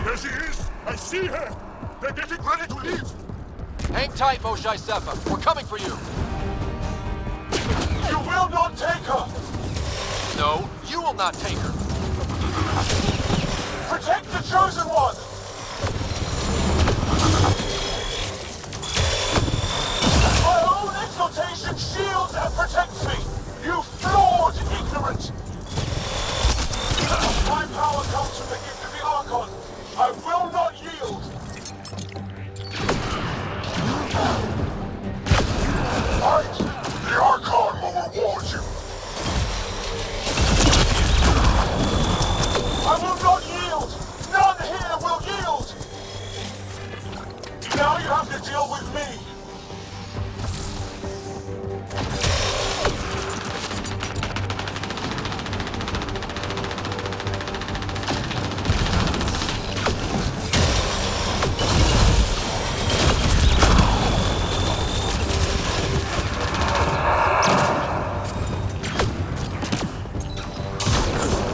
There she is! I see her! They're getting ready to leave! Hang tight, Moshae Sefa. We're coming for you. You will not take her! No, you will not take her. Protect the Chosen One! My own exaltation shields and protects me! You flawed ignorant! My power comes from the gift of the Archon. I will not yield! Fight! The Archon will reward you! I will not yield! None here will yield! Now you have to deal with me!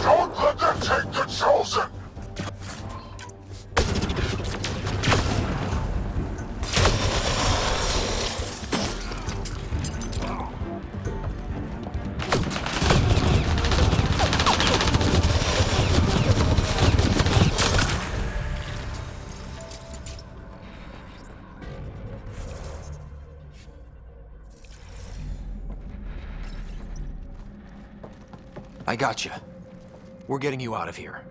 Don't let them take the Chosen! I got you. We're getting you out of here.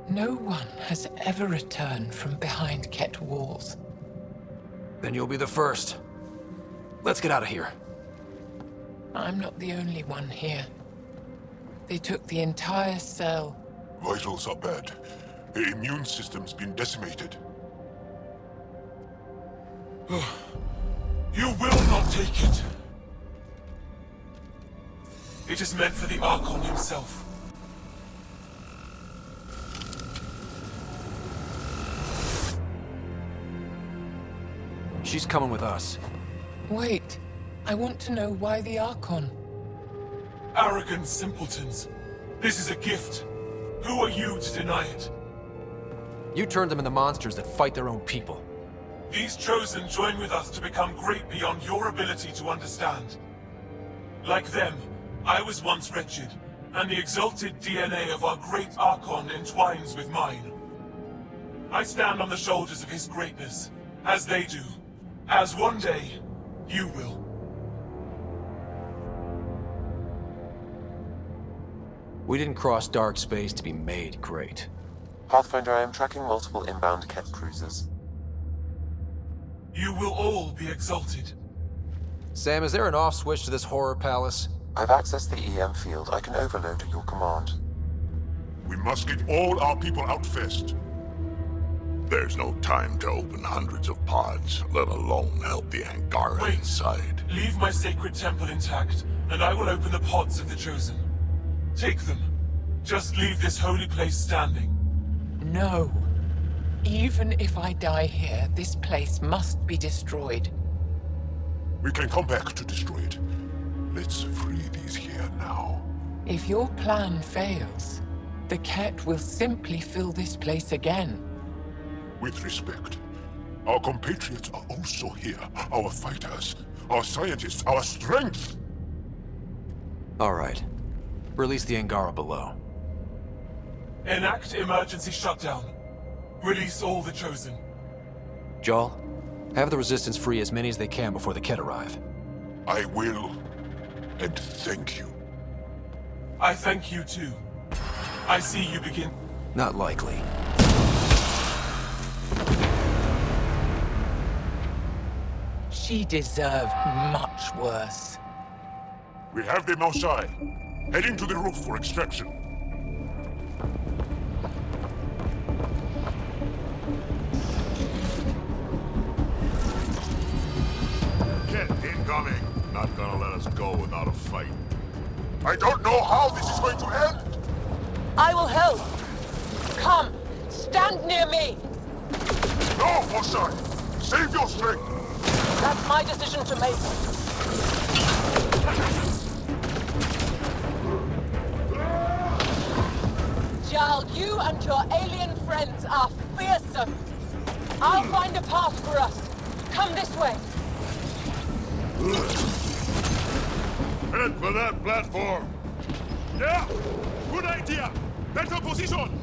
No one has ever returned from behind Ket walls. Then you'll be the first. Let's get out of here. I'm not the only one here. They took the entire cell. Vitals are bad. The immune system's been decimated. You will not take it! It is meant for the Archon himself. She's coming with us. Wait, I want to know why the Archon. Arrogant simpletons. This is a gift. Who are you to deny it? You turned them into monsters that fight their own people. These Chosen join with us to become great beyond your ability to understand. Like them, I was once wretched, and the exalted DNA of our great Archon entwines with mine. I stand on the shoulders of his greatness, as they do, as one day, you will. We didn't cross dark space to be made great. Pathfinder, I am tracking multiple inbound Ket cruisers. You will all be exalted. Sam, is there an off switch to this horror palace? I've accessed the EM field. I can overload at your command. We must get all our people out first. There's no time to open hundreds of pods, let alone help the Angara inside. Leave my sacred temple intact, and I will open the pods of the Chosen. Take them. Just leave this holy place standing. No. Even if I die here, this place must be destroyed. We can come back to destroy it. Let's free these here now. If your plan fails, the Ket will simply fill this place again. With respect, our compatriots are also here. Our fighters, our scientists, our strength! All right. Release the Angara below. Enact emergency shutdown. Release all the Chosen. Jarl, have the Resistance free as many as they can before the Ket arrive. I will. And thank you. I thank you too. I see you begin. Not likely. She deserved much worse. We have them outside. Heading to the roof for extraction. Ket incoming. Not gonna let us go without a fight. I don't know how this is going to end! I will help. Come, stand near me. No, Moshae! Save your strength! That's my decision to make. Jarl, you and your alien friends are fearsome. I'll find a path for us. Come this way. Head for that platform. Yeah! Good idea! Better position!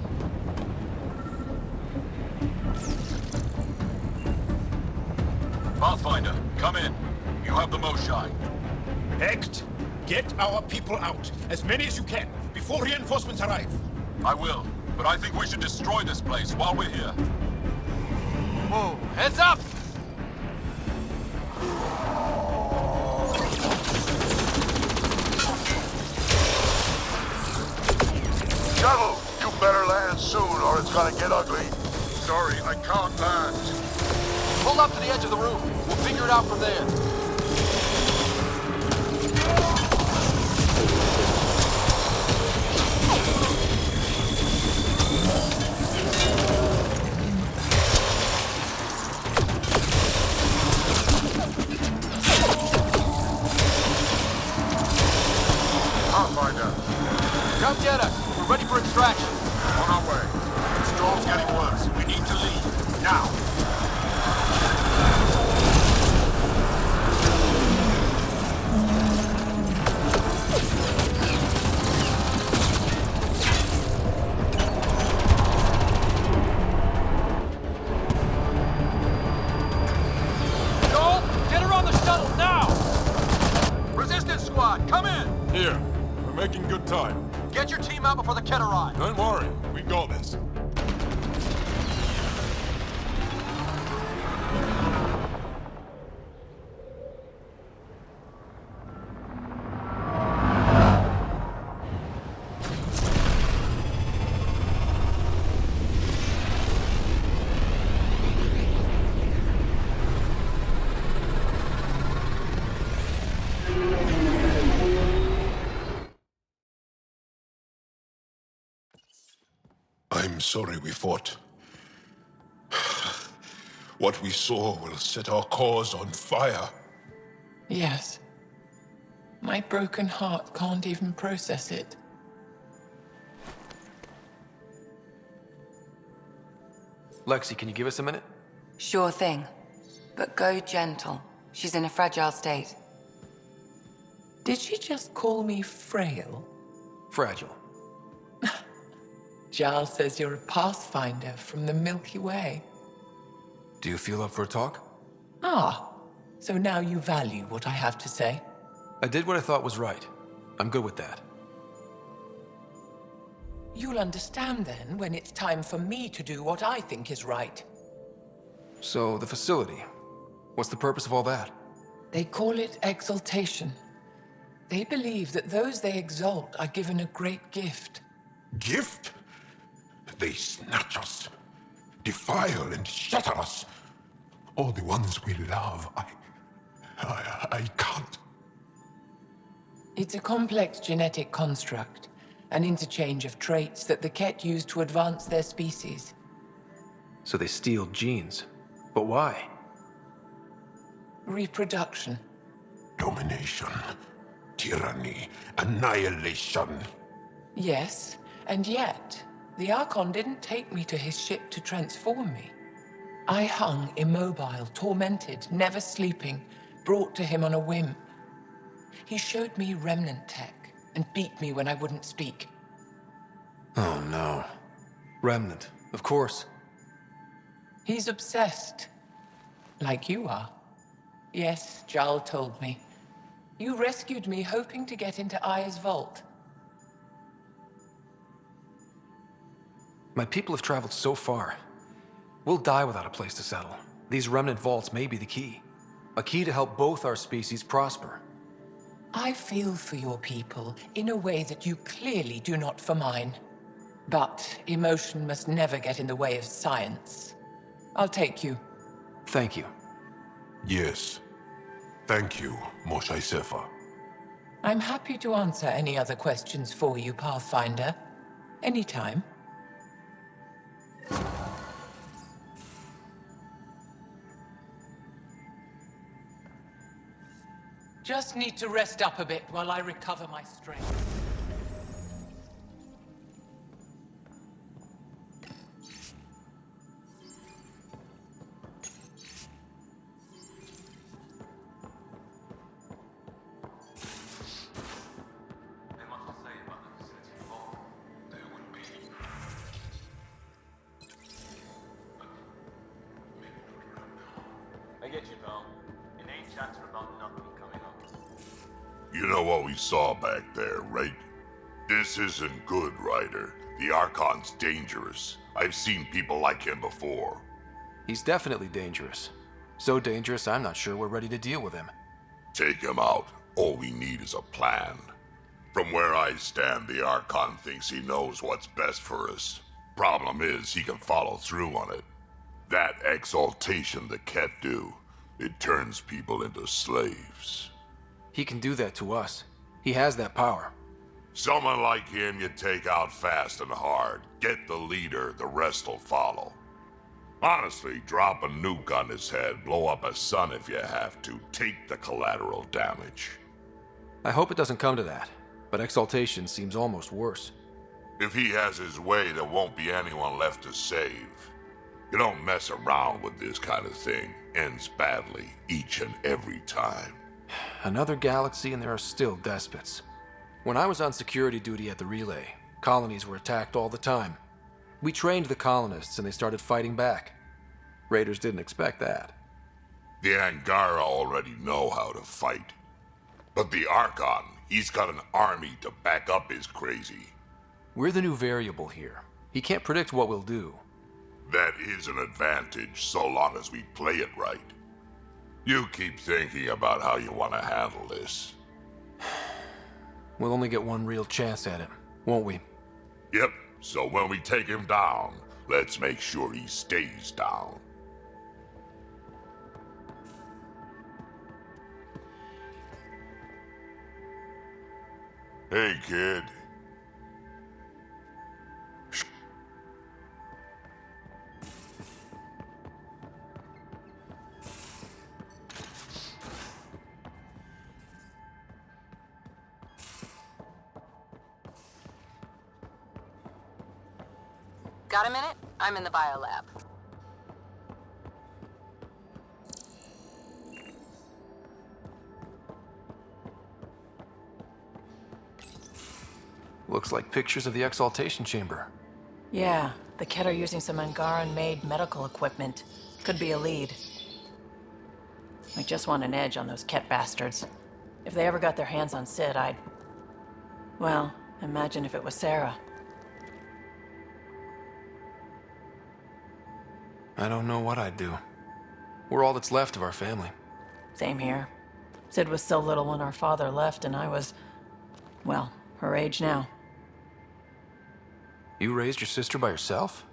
Pathfinder, come in. You have the most shine. Hecht, get our people out. As many as you can, before reinforcements arrive. I will, but I think we should destroy this place while we're here. Whoa, heads up! Shuttle, you better land soon or it's gonna get ugly. Sorry, I can't land. Pull up to the edge of the room. We'll figure it out from there. Pathfinder. Come get us. We're ready for extraction. On our way. The storm's getting worse. We need to leave. Now. Joel, get her on the shuttle now! Resistance squad, come in! Here. We're making good time. Get your team out before the kid arrives. Don't worry. We got this. I'm sorry we fought. What we saw will set our cause on fire. Yes. My broken heart can't even process it. Lexi, can you give us a minute? Sure thing. But go gentle. She's in a fragile state. Did she just call me frail? Fragile. Giles says you're a pathfinder from the Milky Way. Do you feel up for a talk? Ah, so now you value what I have to say. I did what I thought was right. I'm good with that. You'll understand then when it's time for me to do what I think is right. So, the facility. What's the purpose of all that? They call it exaltation. They believe that those they exalt are given a great gift. Gift? They snatch us, defile and shatter us. All the ones we love. I can't. It's a complex genetic construct, an interchange of traits that the Ket use to advance their species. So they steal genes. But why? Reproduction. Domination, tyranny, annihilation. Yes, and yet, the Archon didn't take me to his ship to transform me. I hung immobile, tormented, never sleeping, brought to him on a whim. He showed me remnant tech and beat me when I wouldn't speak. Oh no. Remnant, of course. He's obsessed. Like you are. Yes, Jarl told me. You rescued me hoping to get into Aya's vault. My people have traveled so far. We'll die without a place to settle. These remnant vaults may be the key. A key to help both our species prosper. I feel for your people in a way that you clearly do not for mine. But emotion must never get in the way of science. I'll take you. Thank you. Yes. Thank you, Moshe Sefer. I'm happy to answer any other questions for you, Pathfinder. Anytime. Just need to rest up a bit while I recover my strength. You know what we saw back there, right? This isn't good, Ryder. The Archon's dangerous. I've seen people like him before. He's definitely dangerous. So dangerous, I'm not sure we're ready to deal with him. Take him out. All we need is a plan. From where I stand, the Archon thinks he knows what's best for us. Problem is, he can follow through on it. That exaltation the Ket do, it turns people into slaves. He can do that to us. He has that power. Someone like him you take out fast and hard. Get the leader, the rest will follow. Honestly, drop a nuke on his head, blow up a sun if you have to. Take the collateral damage. I hope it doesn't come to that, but exaltation seems almost worse. If he has his way, there won't be anyone left to save. You don't mess around with this kind of thing. Ends badly, each and every time. Another galaxy and there are still despots. When I was on security duty at the relay, colonies were attacked all the time. We trained the colonists and they started fighting back. Raiders didn't expect that. The Angara already know how to fight. But the Archon, he's got an army to back up his crazy. We're the new variable here. He can't predict what we'll do. That is an advantage, so long as we play it right. You keep thinking about how you want to handle this. We'll only get one real chance at him, won't we? Yep, so when we take him down, let's make sure he stays down. Hey, kid. Got a minute? I'm in the biolab. Looks like pictures of the exaltation chamber. Yeah, the Ket are using some Angaran-made medical equipment. Could be a lead. I just want an edge on those Ket bastards. If they ever got their hands on Sid, I'd... Well, imagine if it was Sarah. I don't know what I'd do. We're all that's left of our family. Same here. Sid was so little when our father left, and I was... well, her age now. You raised your sister by yourself?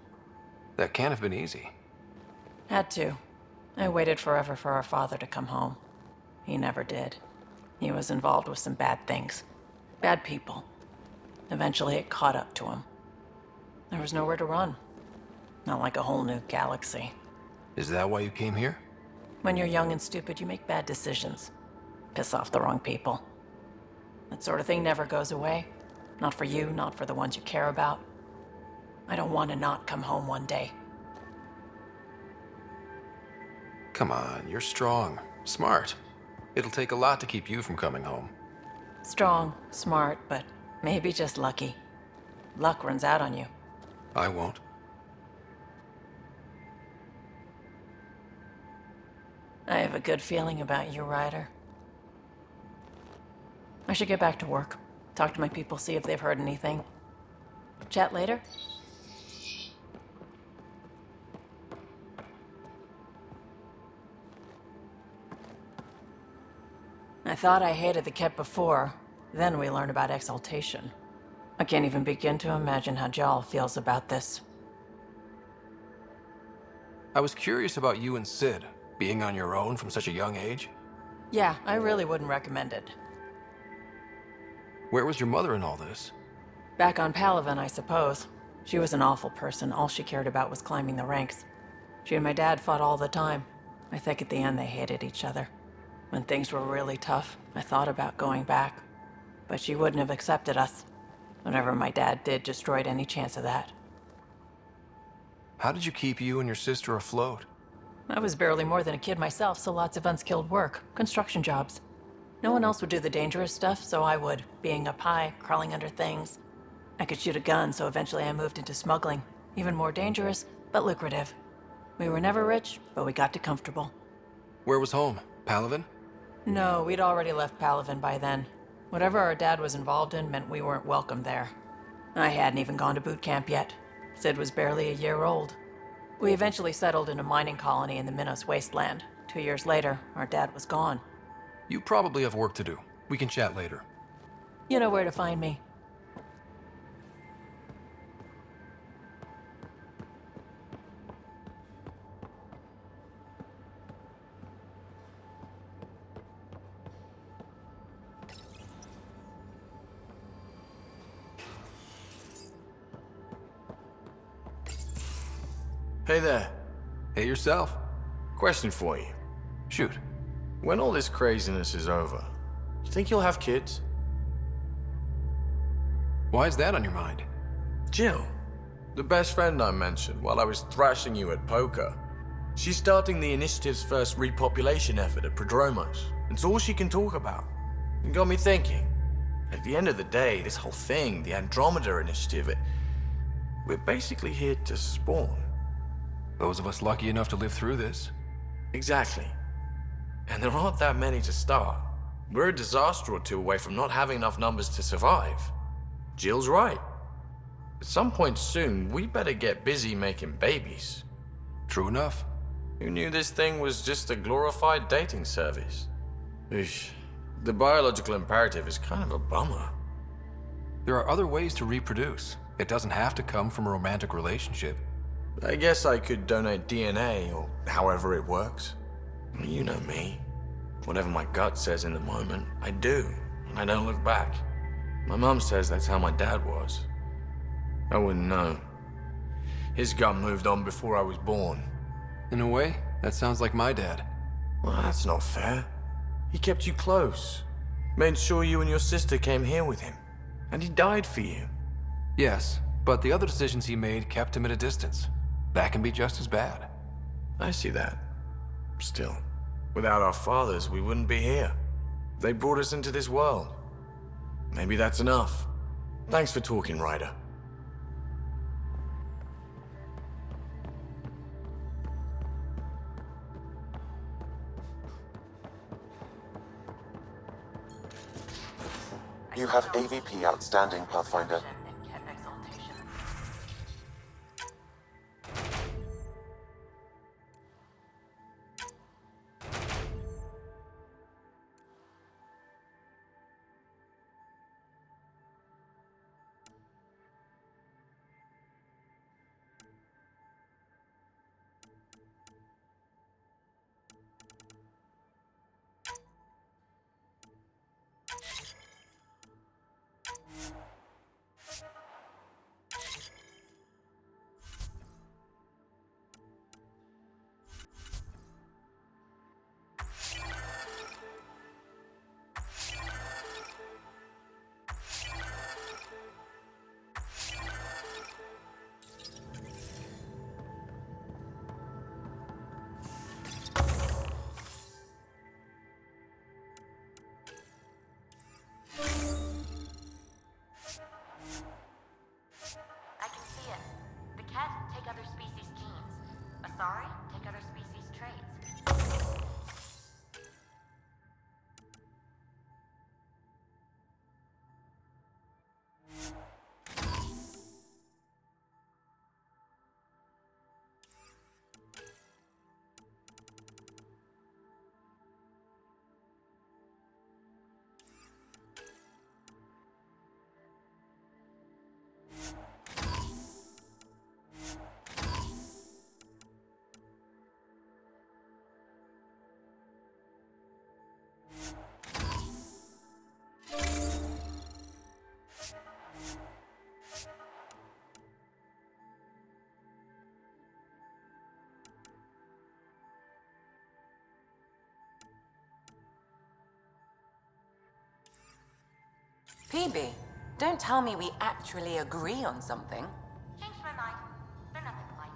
That can't have been easy. Had to. I waited forever for our father to come home. He never did. He was involved with some bad things. Bad people. Eventually it caught up to him. There was nowhere to run. Not like a whole new galaxy. Is that why you came here? When you're young and stupid, you make bad decisions. Piss off the wrong people. That sort of thing never goes away. Not for you, not for the ones you care about. I don't want to not come home one day. Come on, you're strong, smart. It'll take a lot to keep you from coming home. Strong, smart, but maybe just lucky. Luck runs out on you. I won't. I have a good feeling about you, Ryder. I should get back to work. Talk to my people, see if they've heard anything. Chat later? I thought I hated the Ket before. Then we learned about exaltation. I can't even begin to imagine how Jal feels about this. I was curious about you and Sid, being on your own from such a young age. Yeah, I really wouldn't recommend it. Where was your mother in all this? Back on Palaven, I suppose. She was an awful person. All she cared about was climbing the ranks. She and my dad fought all the time. I think at the end they hated each other. When things were really tough, I thought about going back. But she wouldn't have accepted us. Whatever my dad did destroyed any chance of that. How did you keep you and your sister afloat? I was barely more than a kid myself, so lots of unskilled work. Construction jobs. No one else would do the dangerous stuff, so I would. Being up high, crawling under things. I could shoot a gun, so eventually I moved into smuggling. Even more dangerous, but lucrative. We were never rich, but we got to comfortable. Where was home? Palaven? No, we'd already left Palaven by then. Whatever our dad was involved in meant we weren't welcome there. I hadn't even gone to boot camp yet. Sid was barely a year old. We eventually settled in a mining colony in the Minos wasteland. 2 years later, our dad was gone. You probably have work to do. We can chat later. You know where to find me. Hey there. Hey yourself. Question for you. Shoot. When all this craziness is over, you think you'll have kids? Why is that on your mind? Jill, the best friend I mentioned while I was thrashing you at poker. She's starting the initiative's first repopulation effort at Prodromos. It's all she can talk about. It got me thinking. At the end of the day, this whole thing, the Andromeda initiative, we're basically here to spawn. Those of us lucky enough to live through this. Exactly. And there aren't that many to start. We're a disaster or two away from not having enough numbers to survive. Jill's right. At some point soon, we better get busy making babies. True enough. Who knew this thing was just a glorified dating service? Eesh. The biological imperative is kind of a bummer. There are other ways to reproduce. It doesn't have to come from a romantic relationship. I guess I could donate DNA, or however it works. You know me. Whatever my gut says in the moment, I do, and I don't look back. My mom says that's how my dad was. I wouldn't know. His gut moved on before I was born. In a way, that sounds like my dad. Well, that's not fair. He kept you close. Made sure you and your sister came here with him. And he died for you. Yes, but the other decisions he made kept him at a distance. That can be just as bad. I see that. Still, without our fathers, we wouldn't be here. They brought us into this world. Maybe that's enough. Thanks for talking, Ryder. You have AVP outstanding, Pathfinder. PB, don't tell me we actually agree on something. Changed my mind. They're nothing alike.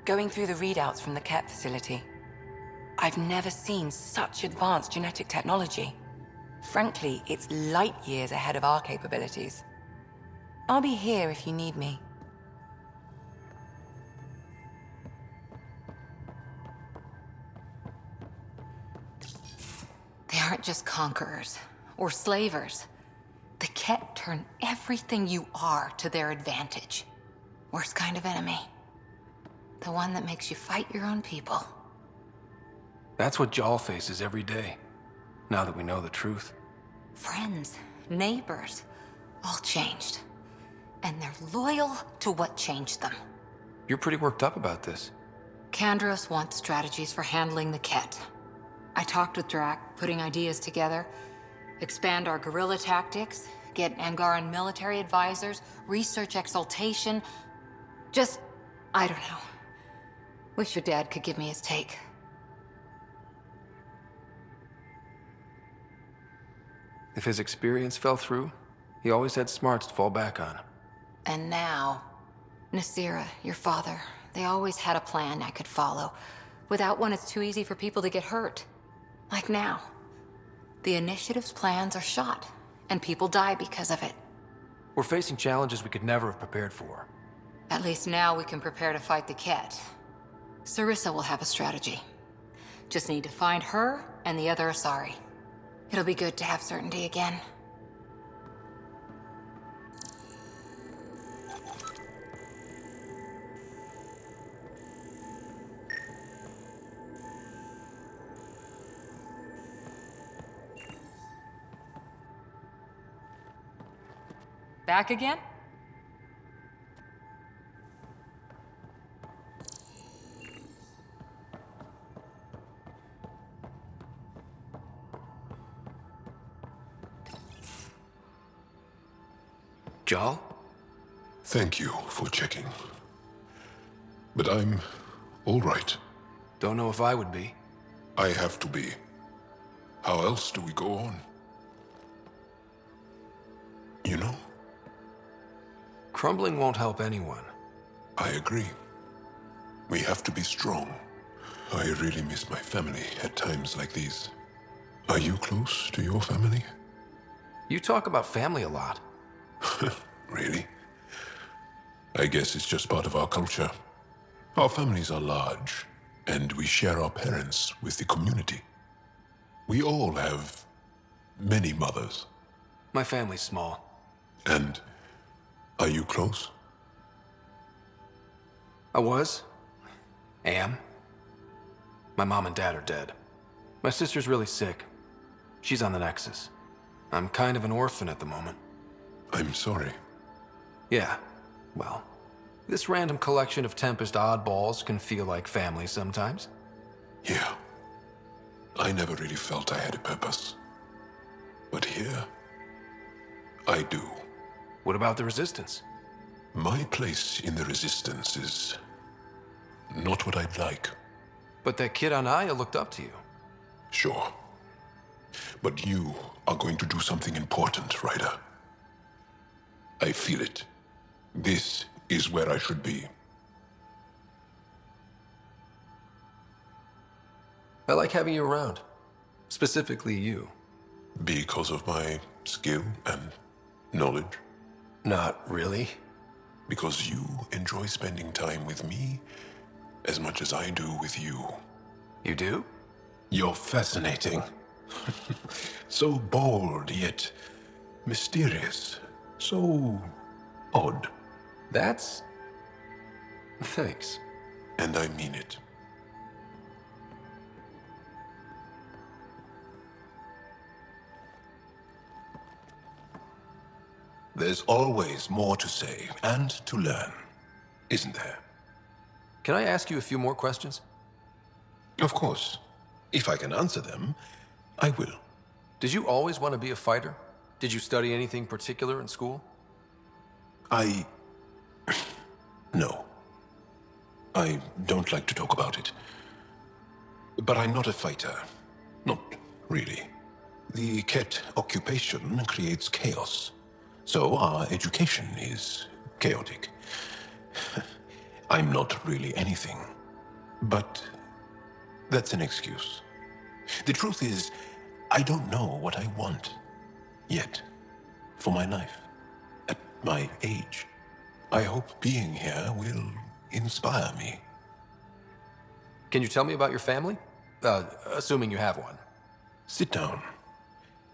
going through the readouts from the Ket facility. I've never seen such advanced genetic technology. Frankly, it's light years ahead of our capabilities. I'll be here if you need me. They aren't just conquerors or slavers. The Ket turn everything you are to their advantage. Worst kind of enemy. The one that makes you fight your own people. That's what Jal faces every day, now that we know the truth. Friends, neighbors, all changed. And they're loyal to what changed them. You're pretty worked up about this. Kandros wants strategies for handling the Ket. I talked with Drac, putting ideas together. Expand our guerrilla tactics, get Angaran military advisors, research exaltation. Just, I don't know. Wish your dad could give me his take. If his experience fell through, he always had smarts to fall back on. And now, Nasira, your father, they always had a plan I could follow. Without one, it's too easy for people to get hurt. Like now. The Initiative's plans are shot, and people die because of it. We're facing challenges we could never have prepared for. At least now we can prepare to fight the Ket. Sarissa will have a strategy. Just need to find her and the other Asari. It'll be good to have certainty again. Back again? Jal? Thank you for checking. But I'm all right. Don't know if I would be. I have to be. How else do we go on? You know? Crumbling won't help anyone. I agree. We have to be strong. I really miss my family at times like these. Are you close to your family? You talk about family a lot. Really? I guess it's just part of our culture. Our families are large, and we share our parents with the community. We all have many mothers. My family's small. And are you close? I was. Am. My mom and dad are dead. My sister's really sick. She's on the Nexus. I'm kind of an orphan at the moment. I'm sorry. Yeah, well, this random collection of Tempest oddballs can feel like family sometimes. Yeah. I never really felt I had a purpose. But here, I do. What about the Resistance? My place in the Resistance is not what I'd like. But that kid on Aya looked up to you. Sure. But you are going to do something important, Ryder. I feel it. This is where I should be. I like having you around. Specifically you. Because of my skill and knowledge? Not really. Because you enjoy spending time with me as much as I do with you. You do? You're fascinating. So bold, yet mysterious. So odd. That's... Thanks. And I mean it. There's always more to say and to learn, isn't there? Can I ask you a few more questions? Of course. If I can answer them, I will. Did you always want to be a fighter? Did you study anything particular in school? No. I don't like to talk about it. But I'm not a fighter. Not really. The Ket occupation creates chaos. So our education is chaotic. I'm not really anything. But that's an excuse. The truth is, I don't know what I want yet for my life. At my age, I hope being here will inspire me. Can you tell me about your family? Assuming you have one. Sit down.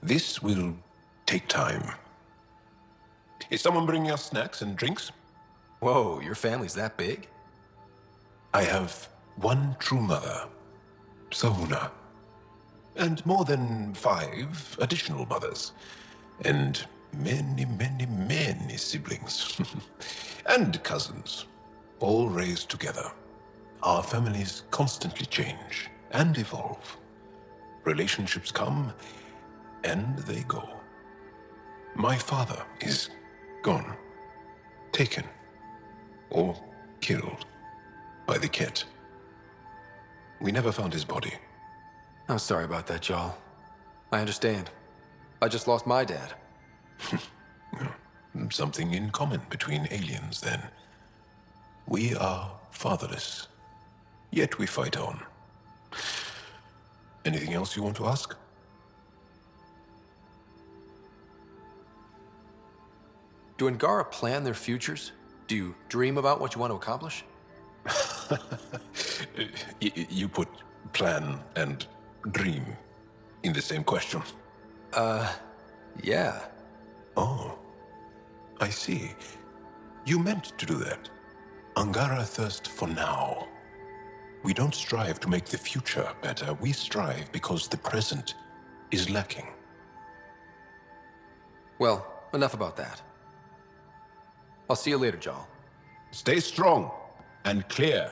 This will take time. Is someone bringing us snacks and drinks? Whoa, your family's that big? I have one true mother, Sahuna, and more than 5 additional mothers, and many, many, many siblings, and cousins, all raised together. Our families constantly change and evolve. Relationships come and they go. My father is gone, taken, or killed by the Ket. We never found his body. I'm sorry about that, Jarl. I understand. I just lost my dad. Something in common between aliens, then. We are fatherless, yet we fight on. Anything else you want to ask? Do Angara plan their futures? Do you dream about what you want to accomplish? You put plan and dream in the same question. Yeah. Oh, I see. You meant to do that. Angara thirst for now. We don't strive to make the future better. We strive because the present is lacking. Well, enough about that. I'll see you later, Jarl. Stay strong and clear.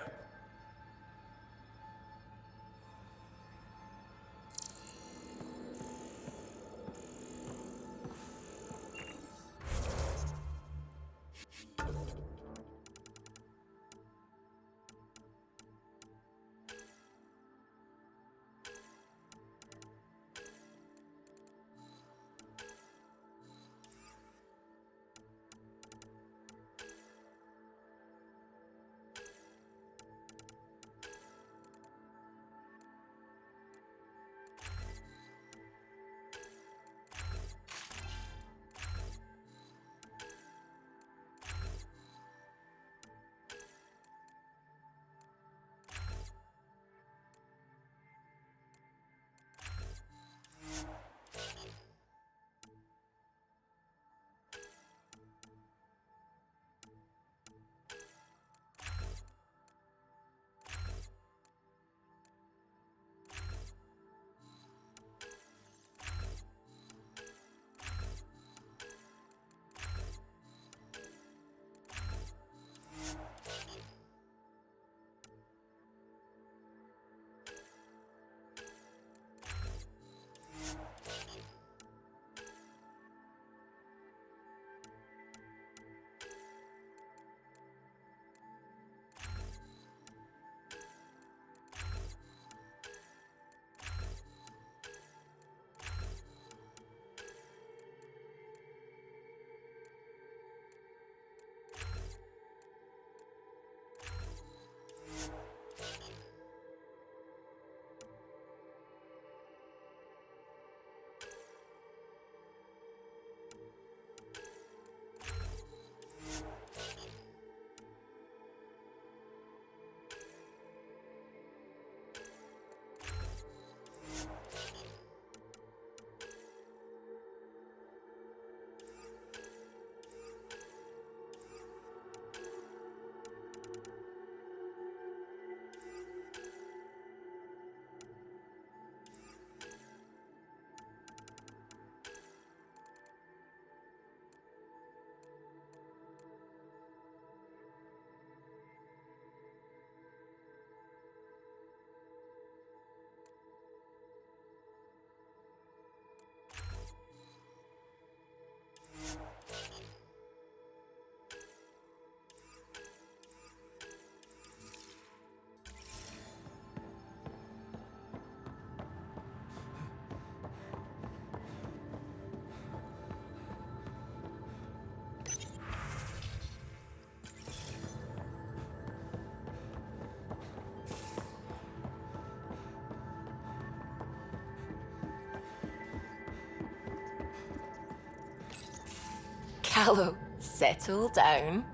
Callow, settle down.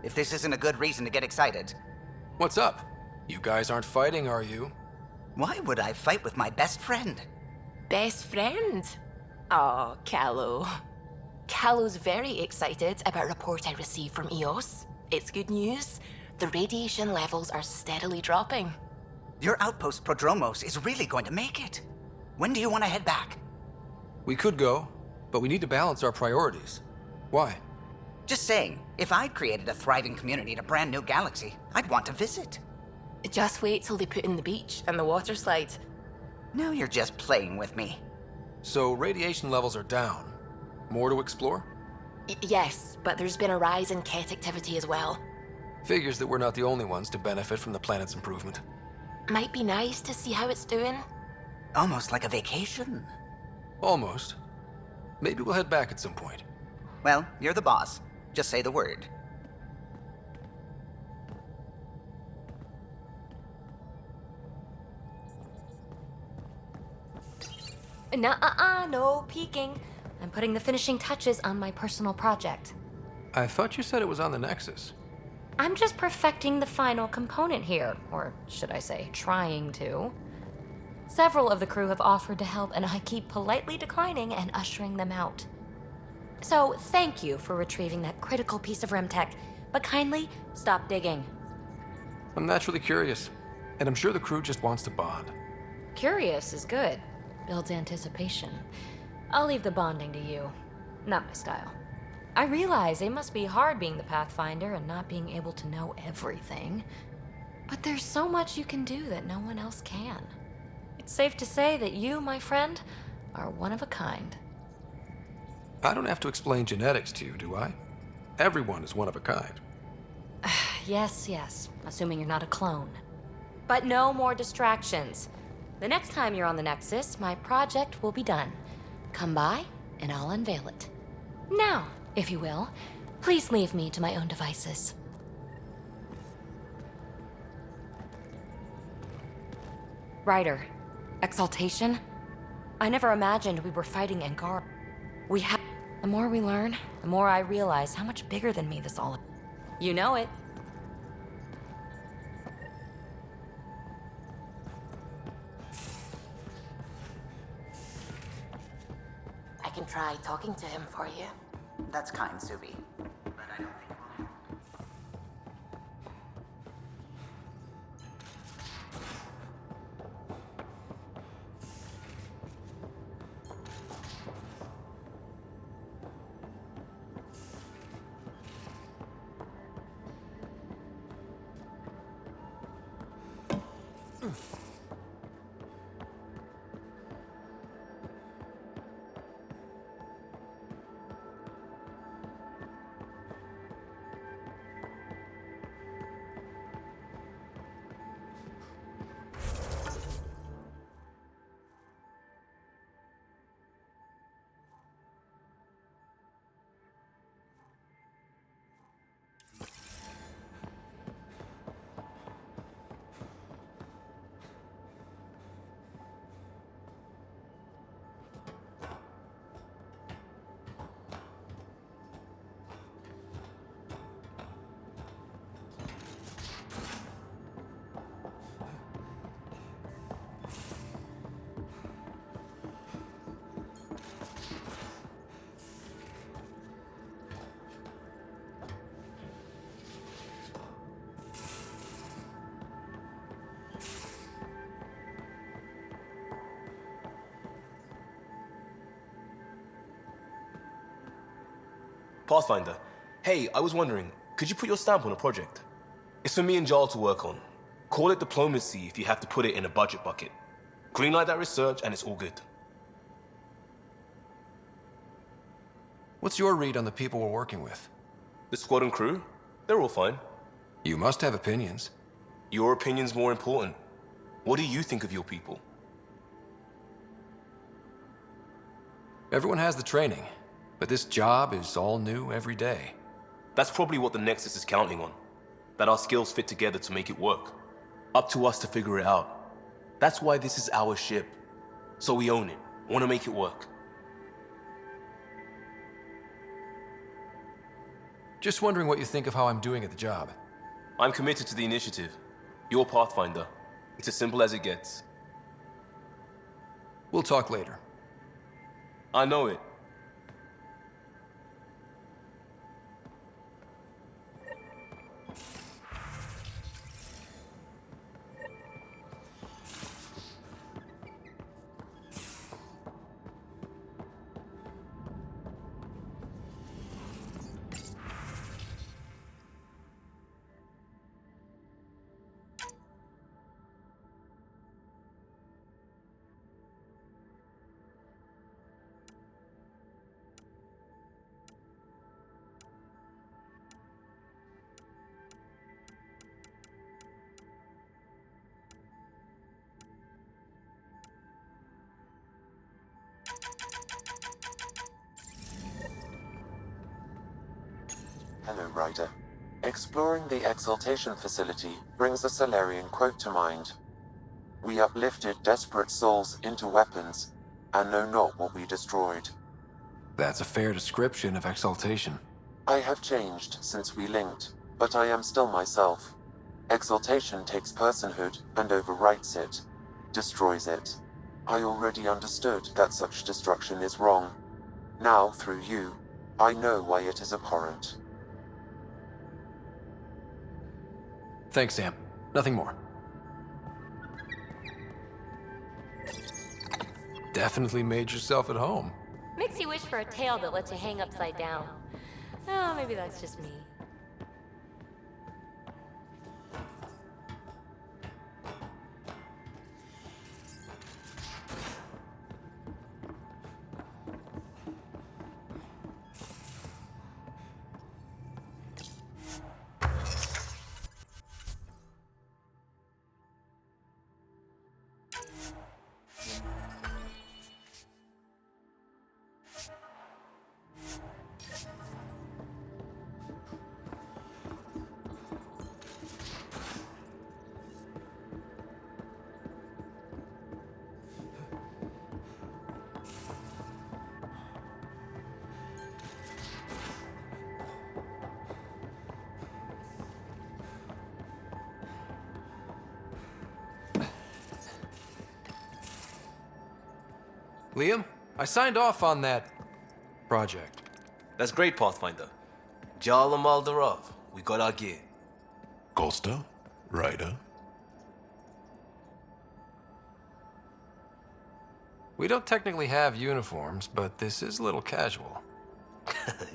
If this isn't a good reason to get excited. What's up? You guys aren't fighting, are you? Why would I fight with my best friend? Best friend? Oh, Callow. Callow's very excited about a report I received from EOS. It's good news. The radiation levels are steadily dropping. Your outpost Prodromos is really going to make it. When do you want to head back? We could go, but we need to balance our priorities. Why? Just saying, if I'd created a thriving community in a brand new galaxy, I'd want to visit. Just wait till they put in the beach and the water slide. Now you're just playing with me. So radiation levels are down. More to explore? Yes, but there's been a rise in Ket activity as well. Figures that we're not the only ones to benefit from the planet's improvement. Might be nice to see how it's doing. Almost like a vacation. Almost. Maybe we'll head back at some point. Well, you're the boss. Just say the word. Nuh-uh, no peeking. I'm putting the finishing touches on my personal project. I thought you said it was on the Nexus. I'm just perfecting the final component here, or should I say, trying to. Several of the crew have offered to help, and I keep politely declining and ushering them out. So, thank you for retrieving that critical piece of Remtech, but kindly stop digging. I'm naturally curious, and I'm sure the crew just wants to bond. Curious is good. Builds anticipation. I'll leave the bonding to you. Not my style. I realize it must be hard being the Pathfinder and not being able to know everything. But there's so much you can do that no one else can. It's safe to say that you, my friend, are one of a kind. I don't have to explain genetics to you, do I? Everyone is one of a kind. Yes, assuming you're not a clone. But no more distractions. The next time you're on the Nexus, my project will be done. Come by, and I'll unveil it. Now, if you will, please leave me to my own devices. Ryder, exaltation? I never imagined we were fighting Angar. The more we learn, the more I realize how much bigger than me this all is. You know it. I can try talking to him for you. That's kind, Subi. But I don't think we'll... Pathfinder, hey, I was wondering, could you put your stamp on a project? It's for me and Jarl to work on. Call it diplomacy if you have to put it in a budget bucket. Greenlight that research and it's all good. What's your read on the people we're working with? The squad and crew? They're all fine. You must have opinions. Your opinion's more important. What do you think of your people? Everyone has the training, but this job is all new every day. That's probably what the Nexus is counting on. That our skills fit together to make it work. Up to us to figure it out. That's why this is our ship. So we own it. Want to make it work. Just wondering what you think of how I'm doing at the job. I'm committed to the initiative. You're Pathfinder. It's as simple as it gets. We'll talk later. I know it. Hello, Ryder. Exploring the Exaltation facility brings a Solarian quote to mind. We uplifted desperate souls into weapons, and know not what we destroyed. That's a fair description of Exaltation. I have changed since we linked, but I am still myself. Exaltation takes personhood and overwrites it, destroys it. I already understood that such destruction is wrong. Now, through you, I know why it is abhorrent. Thanks, Sam. Nothing more. Definitely made yourself at home. Makes you wish for a tail that lets you hang upside down. Oh, maybe that's just me. Liam, I signed off on that project. That's great, Pathfinder. Jarl Maldarov, we got our gear. Costa? Ryder? We don't technically have uniforms, but this is a little casual.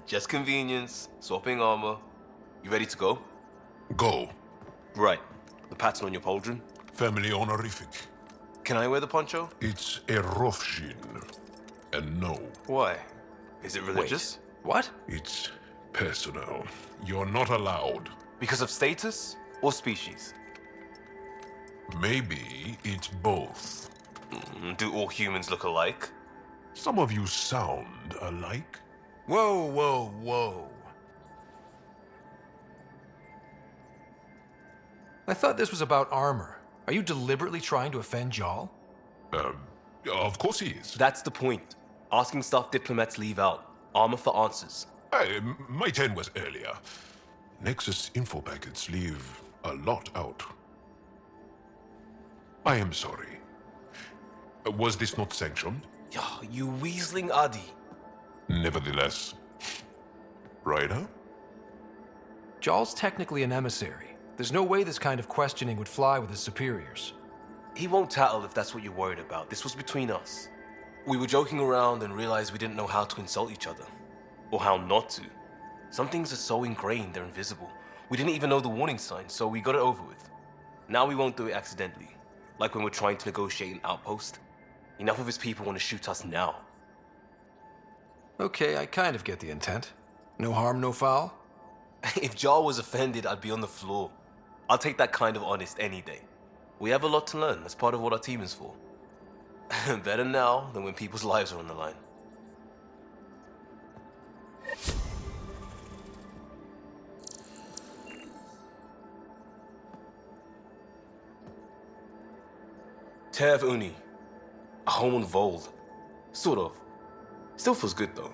Just convenience, swapping armor. You ready to go? Go. Right. The pattern on your pauldron? Family honorific. Can I wear the poncho? It's a Rofshin. And no. Why? Is it religious? Wait, what? It's personal. You're not allowed. Because of status or species? Maybe it's both. Do all humans look alike? Some of you sound alike. Whoa, whoa, whoa. I thought this was about armor. Are you deliberately trying to offend Jarl? Of course he is. That's the point. Asking stuff diplomats leave out. Armor for answers. My turn was earlier. Nexus info packets leave a lot out. I am sorry. Was this not sanctioned? You weaseling Adi. Nevertheless. Ryder? Jarl's technically an emissary. There's no way this kind of questioning would fly with his superiors. He won't tattle if that's what you're worried about. This was between us. We were joking around and realized we didn't know how to insult each other. Or how not to. Some things are so ingrained they're invisible. We didn't even know the warning signs, so we got it over with. Now we won't do it accidentally. Like when we're trying to negotiate an outpost. Enough of his people want to shoot us now. Okay, I kind of get the intent. No harm, no foul? If Jarl was offended, I'd be on the floor. I'll take that kind of honest any day. We have a lot to learn. That's part of what our team is for. Better now than when people's lives are on the line. Tev Uni. A home on Voeld. Sort of. Still feels good though.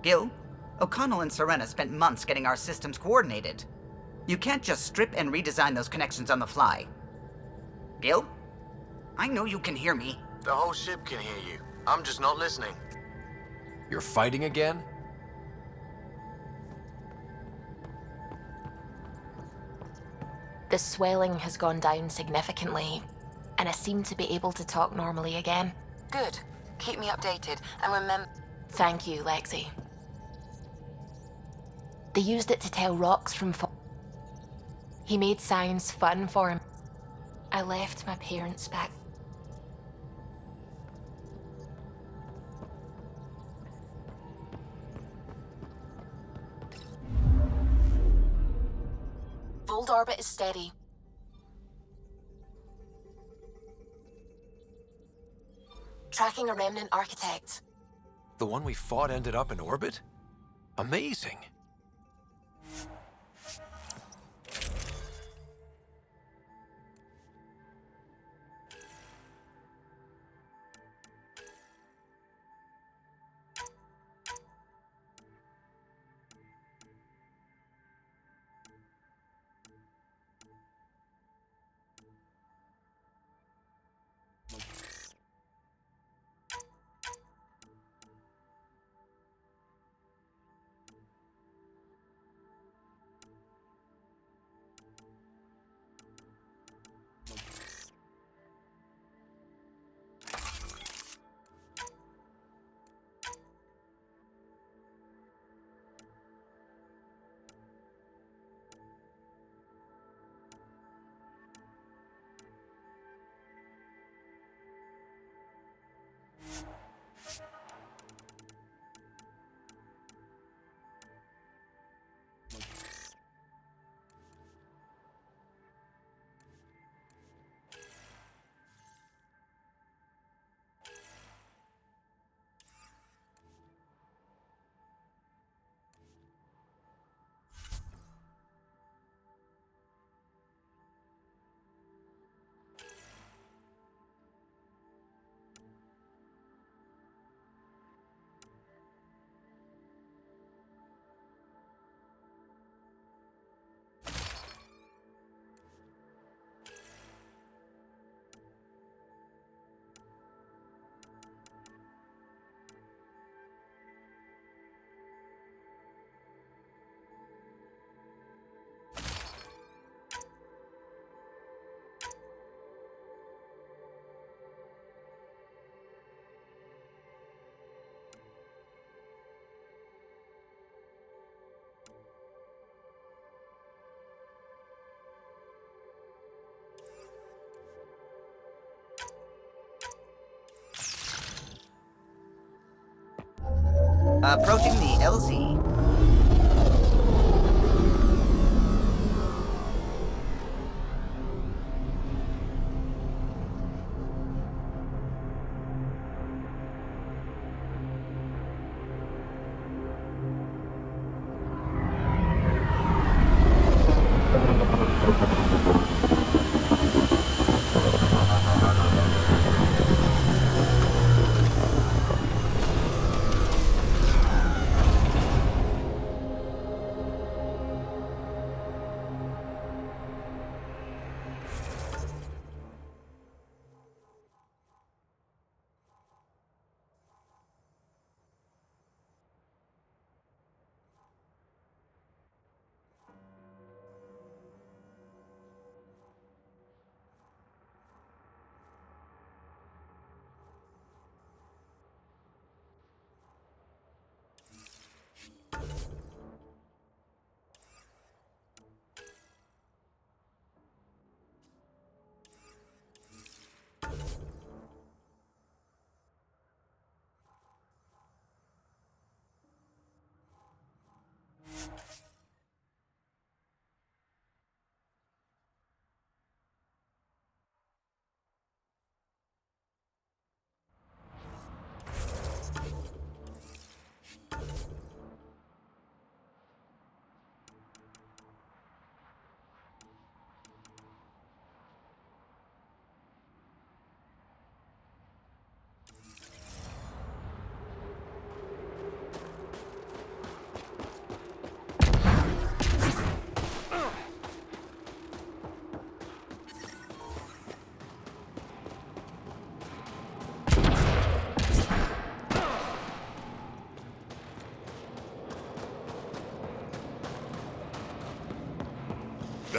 Gil, O'Connell and Serena spent months getting our systems coordinated. You can't just strip and redesign those connections on the fly. Gil? I know you can hear me. The whole ship can hear you. I'm just not listening. You're fighting again? The swelling has gone down significantly, and I seem to be able to talk normally again. Good. Keep me updated, and remember... Thank you, Lexi. They used it to tell rocks from He made science fun for him. I left my parents back. Voeld orbit is steady. Tracking a remnant architect. The one we fought ended up in orbit? Amazing. Approaching the LZ.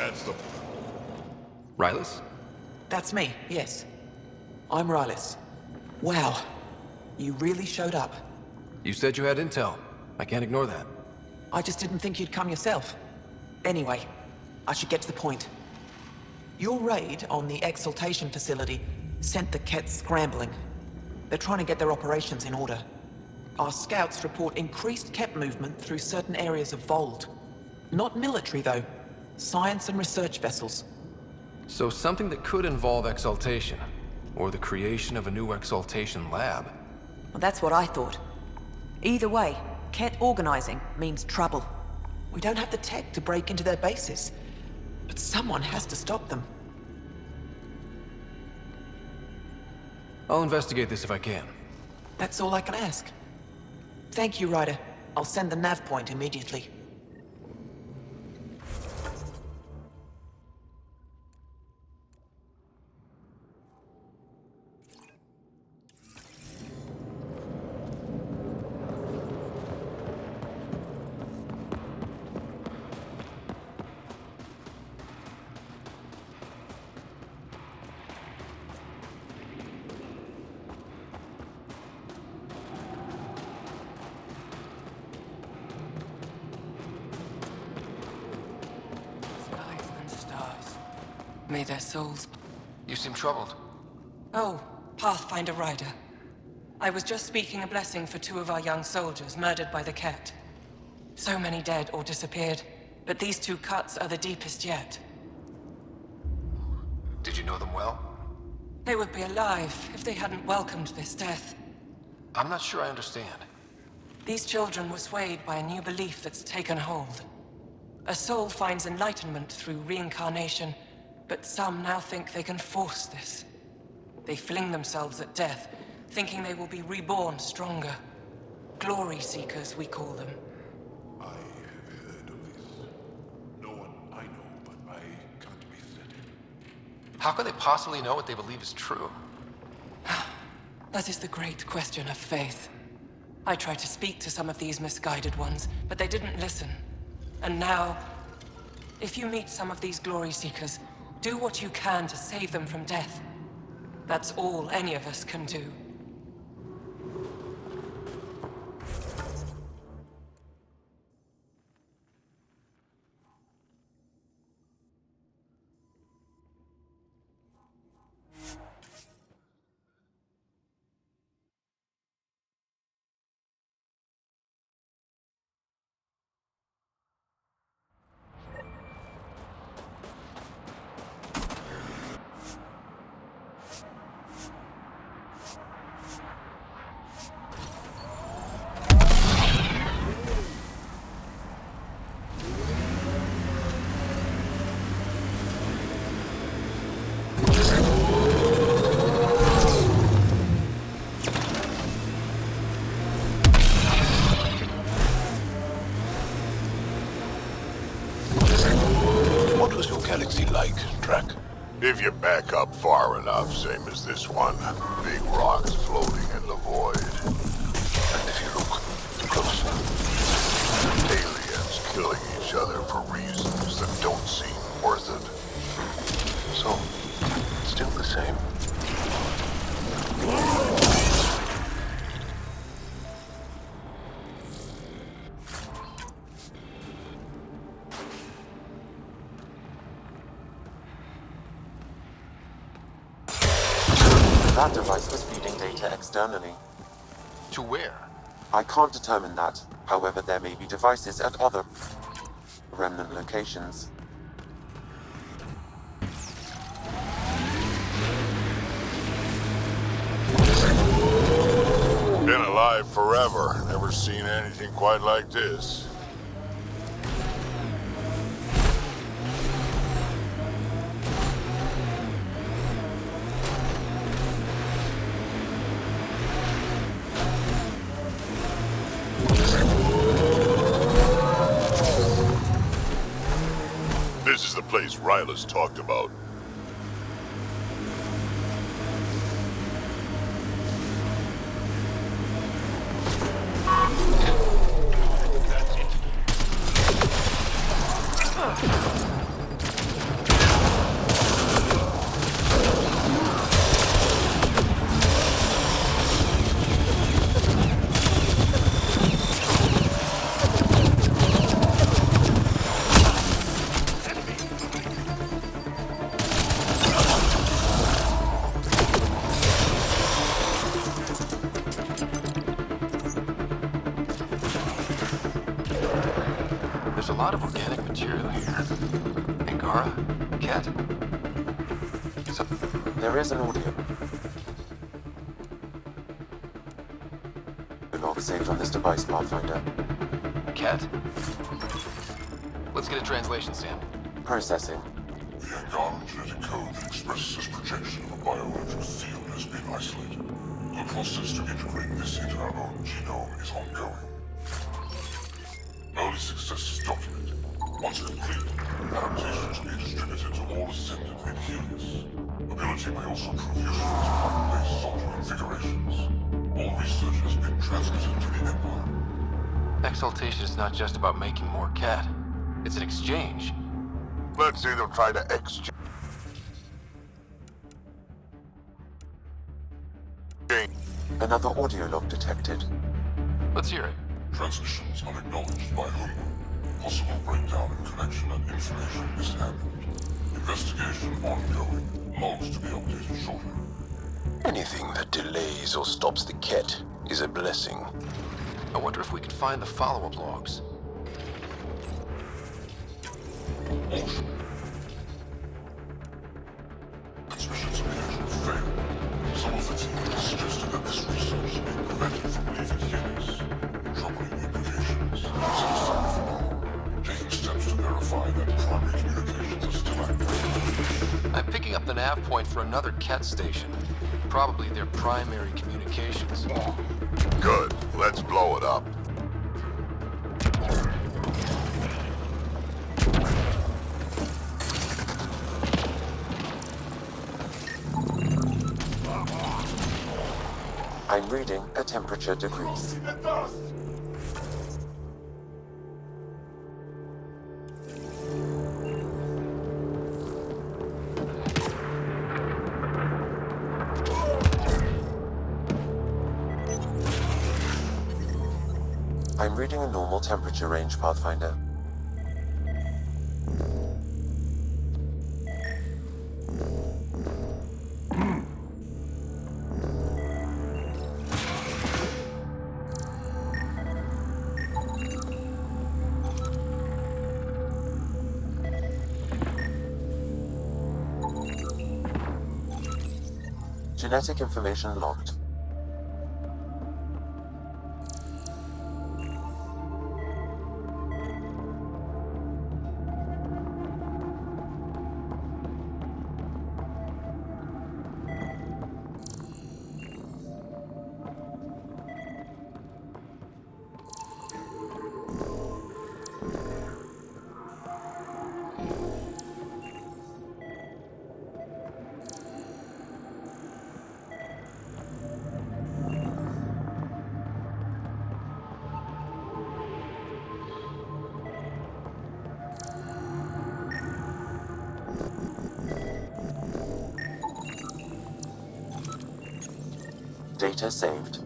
That's the... Rylus? That's me, yes. I'm Rylus. Wow. You really showed up. You said you had intel. I can't ignore that. I just didn't think you'd come yourself. Anyway, I should get to the point. Your raid on the Exaltation facility sent the Kett scrambling. They're trying to get their operations in order. Our scouts report increased Kett movement through certain areas of Voeld. Not military, though. Science and research vessels. So something that could involve Exaltation, or the creation of a new Exaltation lab. Well, that's what I thought. Either way, Kett organizing means trouble. We don't have the tech to break into their bases, but someone has to stop them. I'll investigate this if I can. That's all I can ask. Thank you, Ryder. I'll send the nav point immediately. May their souls... You seem troubled. Oh, Pathfinder Ryder. I was just speaking a blessing for 2 of our young soldiers murdered by the Kett. So many dead or disappeared, but these 2 cuts are the deepest yet. Did you know them well? They would be alive if they hadn't welcomed this death. I'm not sure I understand. These children were swayed by a new belief that's taken hold. A soul finds enlightenment through reincarnation, but some now think they can force this. They fling themselves at death, thinking they will be reborn stronger. Glory seekers, we call them. I have heard of this. No one I know, but I can't be certain. How could they possibly know what they believe is true? That is the great question of faith. I tried to speak to some of these misguided ones, but they didn't listen. And now, if you meet some of these glory seekers, do what you can to save them from death. That's all any of us can do. If you back up far enough, same as this one. Big rocks floating in the void. And if you look closer, aliens killing each other for reasons that don't seem worth it. So, still the same. That device was feeding data externally. To where? I can't determine that. However, there may be devices at other remnant locations. Been alive forever. Never seen anything quite like this. This is the place Rylus talked about. lot of organic material here. Angara? Ket? So... There is an audio log saved on this device, Pathfinder. Ket? Let's get a translation sample. Processing. The Angara genetic code that expresses this projection of a bioelectric field has been isolated. The process to integrate this into our own genome is ongoing. Early success is documented. Once complete, adaptations will be distributed to all ascendant in Helios. Ability may also prove useful as plug-and-play soldier configurations. All research has been transmitted to the Empire. Exaltation is not just about making more Ket. It's an exchange. Let's see them try to exchange. Another audio log detected. Let's hear it. Transmissions unacknowledged by whom? Possible breakdown in connection and information mishandled. Investigation ongoing. Logs to be updated shortly. Anything that delays or stops the Ket is a blessing. I wonder if we could find the follow-up logs. Transmissions appear to have failed. Some of the team has suggested that this research is being prevented from leaving Helios. Troubling implications. Taking steps to verify that primary communications are still active. I'm picking up the nav point for another Ket station. Probably their primary communications. Good. Let's blow it up. I'm reading a temperature decrease. I'm reading a normal temperature range, Pathfinder. Genetic information logged. Data saved.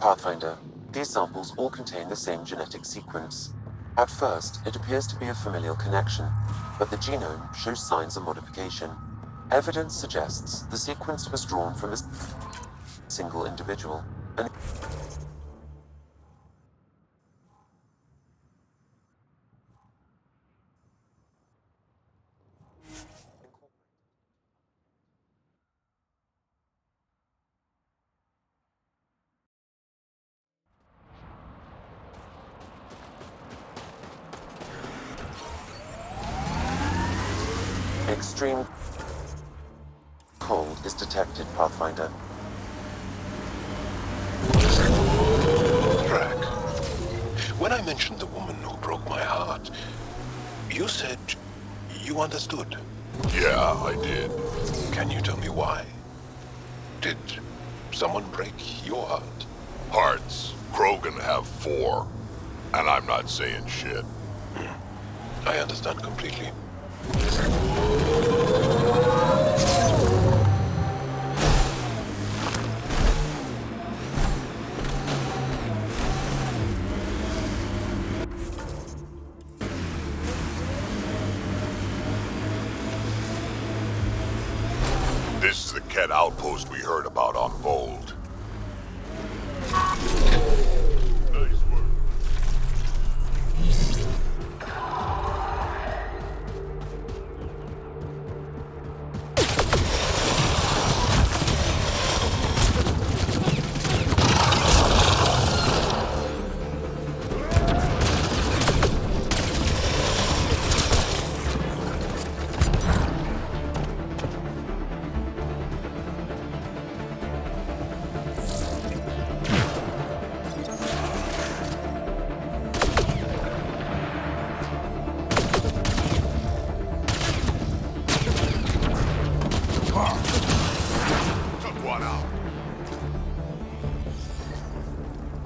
Pathfinder, these samples all contain the same genetic sequence. At first, it appears to be a familial connection, but the genome shows signs of modification. Evidence suggests the sequence was drawn from a single individual, and Extreme cold is detected, Pathfinder. Drac, when I mentioned the woman who broke my heart, you said you understood. Yeah, I did. Can you tell me why? Did someone break your heart? Hearts. Krogan have 4. And I'm not saying shit. I understand completely. This is the Ket outpost we heard about on Voeld.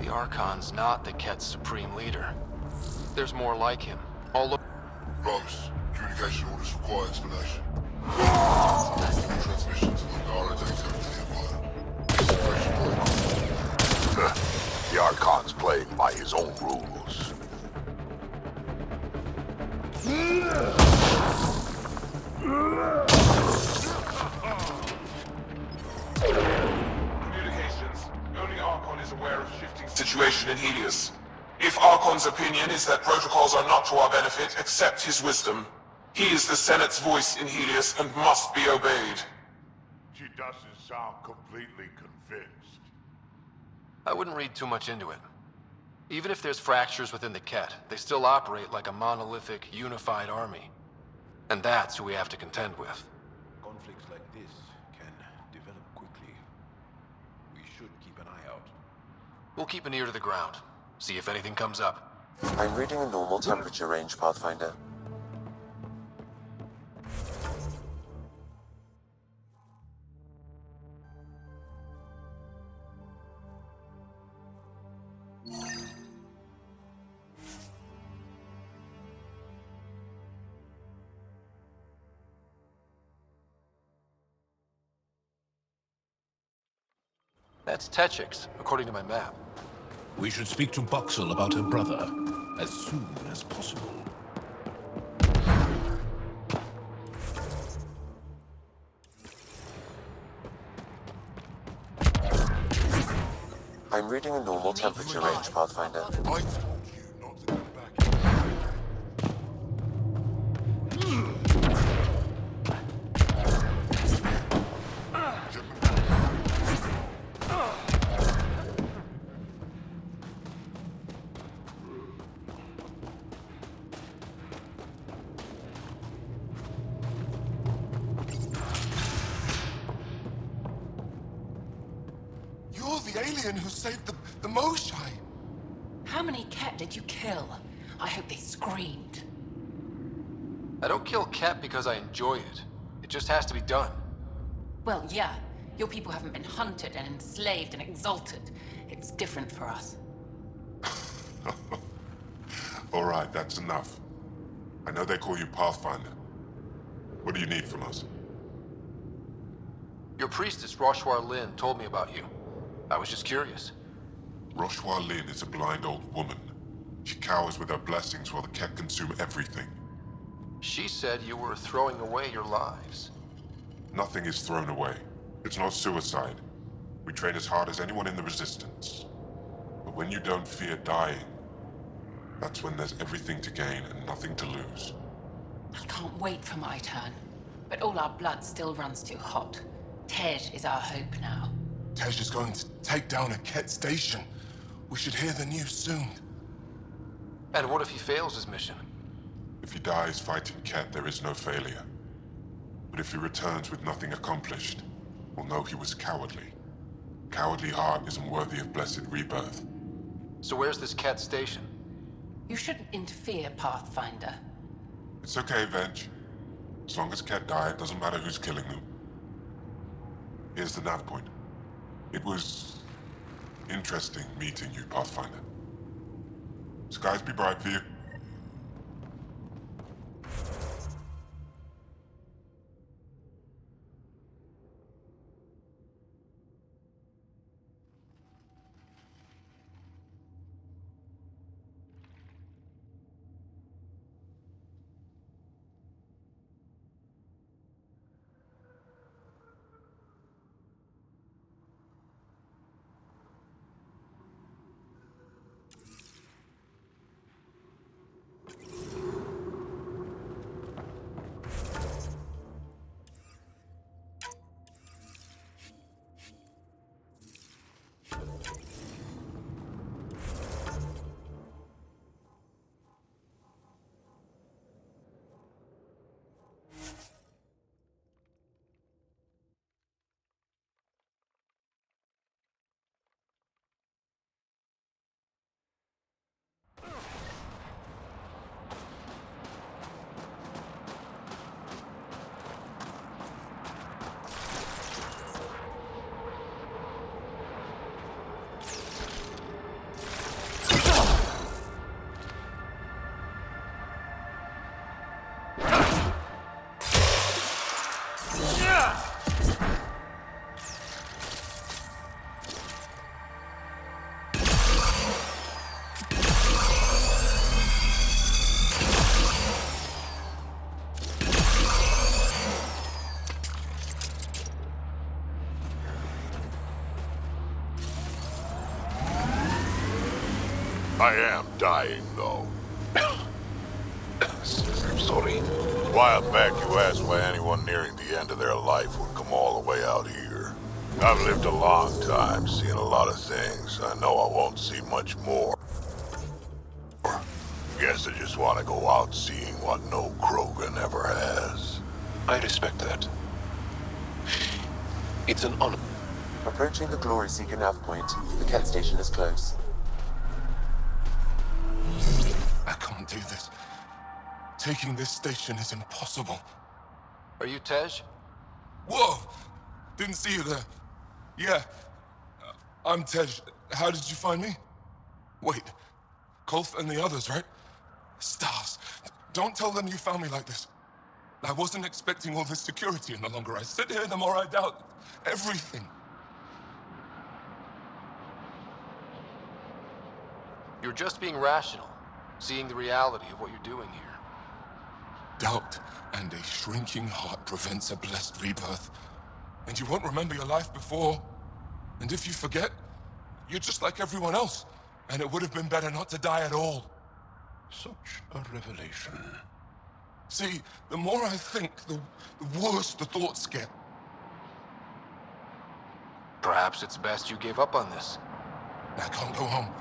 The Archon's not the Ket's supreme leader. There's more like him. All over. Rogues, communication orders require explanation. Transmission to Angara takes over to the Empire. The Archon's playing by his own rules. Communications. Only Archon is aware of shifting situation in Helios. If Archon's opinion is that protocols are not to our benefit, accept his wisdom. He is the Senate's voice in Helios and must be obeyed. She doesn't sound completely convinced. I wouldn't read too much into it. Even if there's fractures within the Ket, they still operate like a monolithic, unified army. And that's who we have to contend with. Conflicts like this can develop quickly. We should keep an eye out. We'll keep an ear to the ground. See if anything comes up. I'm reading a normal temperature range, Pathfinder. That's Techix, according to my map. We should speak to Boxel about her brother as soon as possible. I'm reading a normal temperature range, Pathfinder. You're the alien who saved the Moshai. How many Ket did you kill? I hope they screamed. I don't kill Ket because I enjoy it. It just has to be done. Well, yeah. Your people haven't been hunted and enslaved and exalted. It's different for us. All right, that's enough. I know they call you Pathfinder. What do you need from us? Your priestess, Roshwar Lin, told me about you. I was just curious. Roshwar Lin is a blind old woman. She cowers with her blessings while the Ket consume everything. She said you were throwing away your lives. Nothing is thrown away. It's not suicide. We train as hard as anyone in the Resistance. But when you don't fear dying, that's when there's everything to gain and nothing to lose. I can't wait for my turn. But all our blood still runs too hot. Tej is our hope now. Tej is going to take down a Ket station. We should hear the news soon. And what if he fails his mission? If he dies fighting Ket, there is no failure. But if he returns with nothing accomplished, we'll know he was cowardly. Cowardly heart isn't worthy of blessed rebirth. So where's this Ket station? You shouldn't interfere, Pathfinder. It's okay, Venj. As long as Ket die, it doesn't matter who's killing them. Here's the nav point. It was interesting meeting you, Pathfinder. Skies be bright for you. I am dying, though. I'm sorry. A while back, you asked why anyone nearing the end of their life would come all the way out here. I've lived a long time, seen a lot of things. I know I won't see much more. Guess I just want to go out seeing what no Krogan ever has. I respect that. It's an honor. Approaching the Glory Seeker nav point, the Ket station is close. I can't do this. Taking this station is impossible. Are you Tej? Whoa! Didn't see you there. Yeah. I'm Tej. How did you find me? Wait. Kolf and the others, right? Stars. Don't tell them you found me like this. I wasn't expecting all this security, and the longer I sit here, the more I doubt everything. You're just being rational, seeing the reality of what you're doing here. Doubt and a shrinking heart prevents a blessed rebirth. And you won't remember your life before. And if you forget, you're just like everyone else. And it would have been better not to die at all. Such a revelation. See, the more I think, the worse the thoughts get. Perhaps it's best you gave up on this. I can't go home.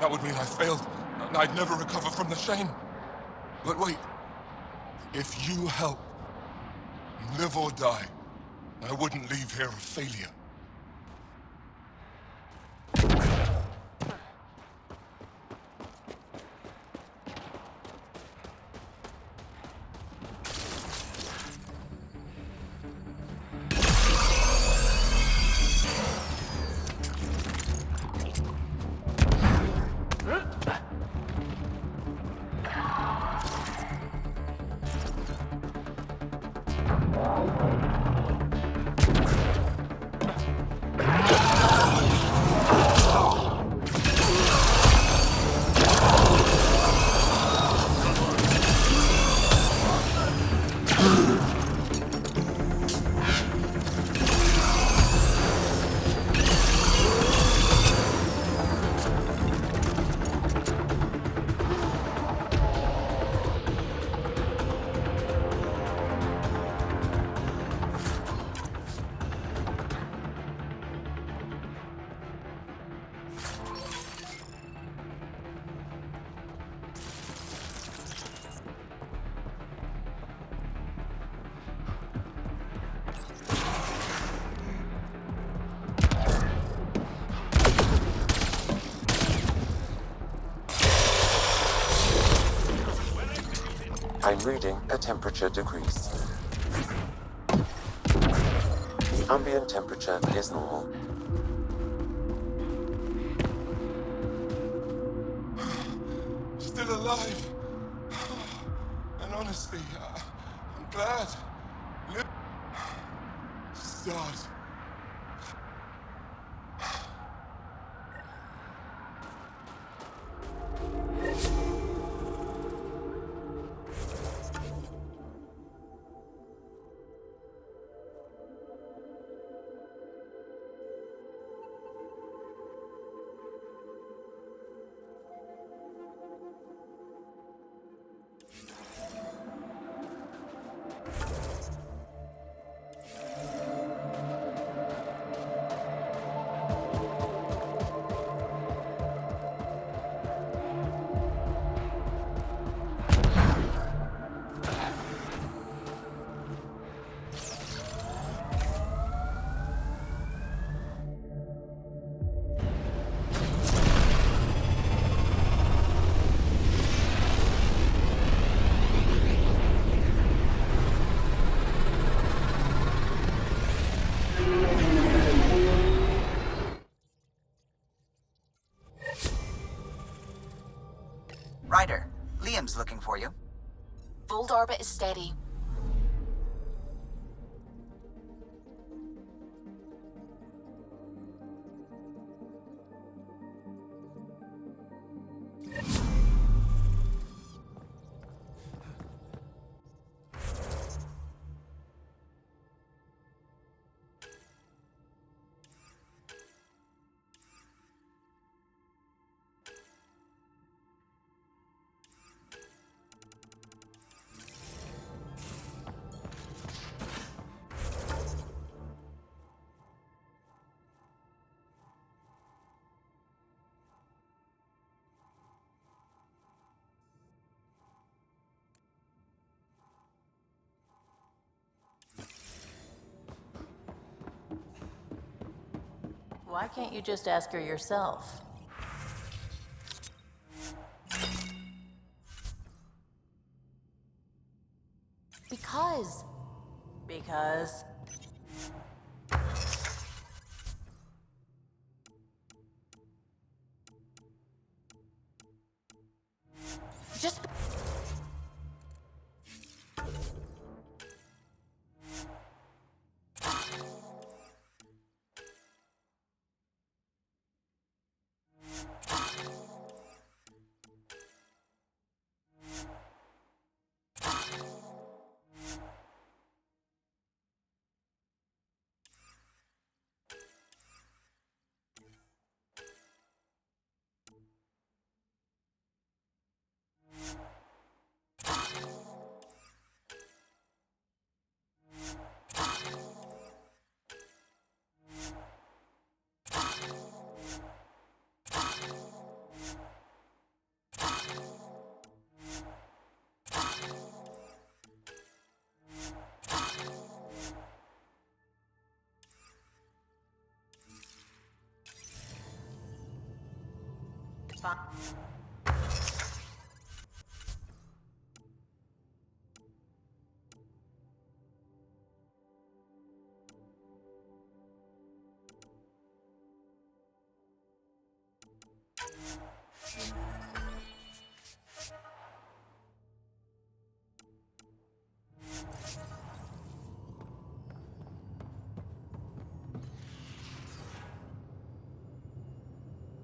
That would mean I failed, and I'd never recover from the shame. But wait, if you help, live or die, I wouldn't leave here a failure. I'm reading a temperature decrease. Ambient temperature is normal. Still alive. And honestly, I'm glad. Start. Ryder, Liam's looking for you. Voeld orbit is steady. Why can't you just ask her yourself? Because. Because? Just...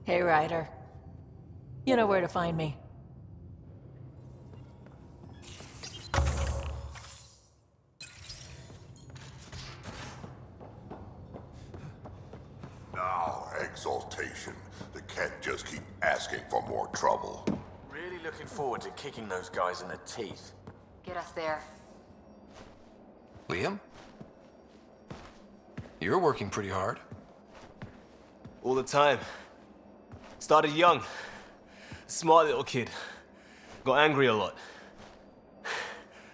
Hey, Ryder. You know where to find me. Now, exaltation. The Ket just keep asking for more trouble. Really looking forward to kicking those guys in the teeth. Get us there. Liam? You're working pretty hard. All the time. Started young. Smart little kid. Got angry a lot.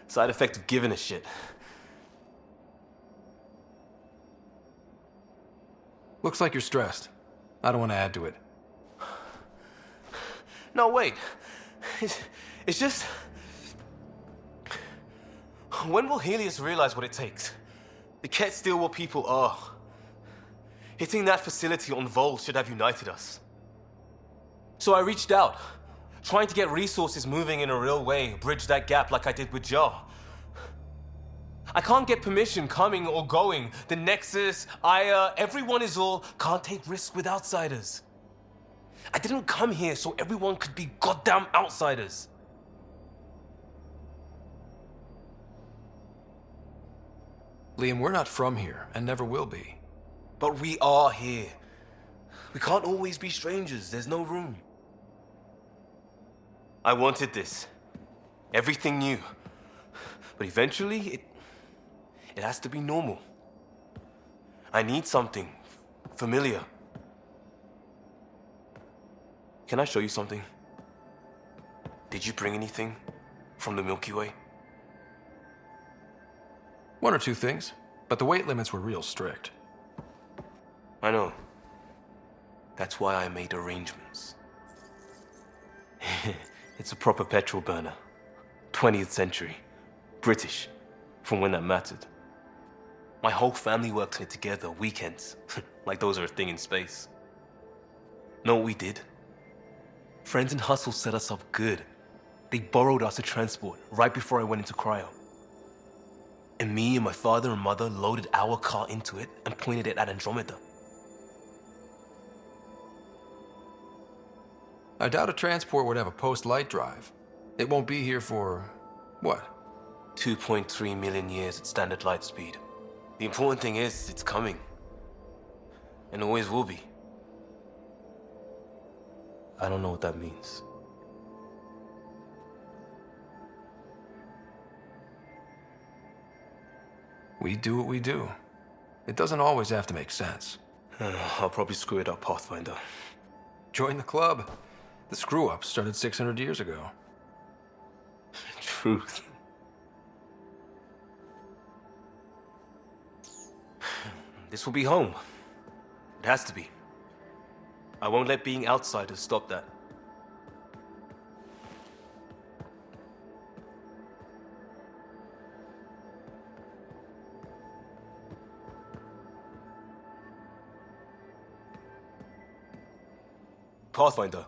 Side effect of giving a shit. Looks like you're stressed. I don't want to add to it. No, wait. It's just... When will Helios realize what it takes? The Ket still what people are. Hitting that facility on Voeld should have united us. So I reached out, trying to get resources moving in a real way, bridge that gap like I did with Jar. I can't get permission coming or going. The Nexus, Aya, everyone is all can't take risks with outsiders. I didn't come here so everyone could be goddamn outsiders. Liam, we're not from here, and never will be. But we are here. We can't always be strangers. There's no room. I wanted this. Everything new. But eventually, it has to be normal. I need something familiar. Can I show you something? Did you bring anything from the Milky Way? One or two things, but the weight limits were real strict. I know. That's why I made arrangements. It's a proper petrol burner. 20th century. British. From when that mattered. My whole family worked on it together, weekends. Like those are a thing in space. Know what we did? Friends in Hustle set us up good. They borrowed us to transport right before I went into cryo. And me and my father and mother loaded our car into it and pointed it at Andromeda. I doubt a transport would have a post-light drive. It won't be here for, what? 2.3 million years at standard light speed. The important thing is, it's coming. And always will be. I don't know what that means. We do what we do. It doesn't always have to make sense. I'll probably screw it up, Pathfinder. Join the club. The screw-up started 600 years ago. Truth. This will be home. It has to be. I won't let being outsiders stop that. Pathfinder,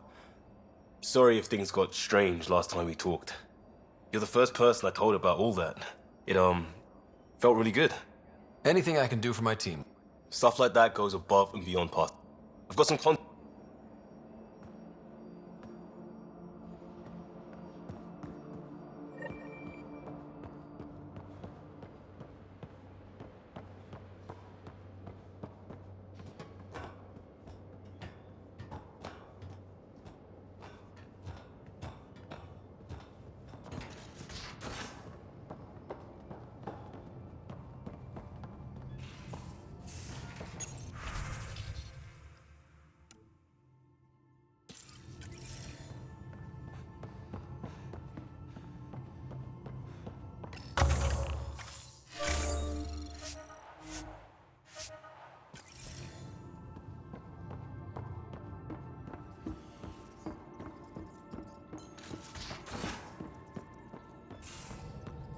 sorry if things got strange last time we talked. You're the first person I told about all that. It, felt really good. Anything I can do for my team. Stuff like that goes above and beyond Path. I've got some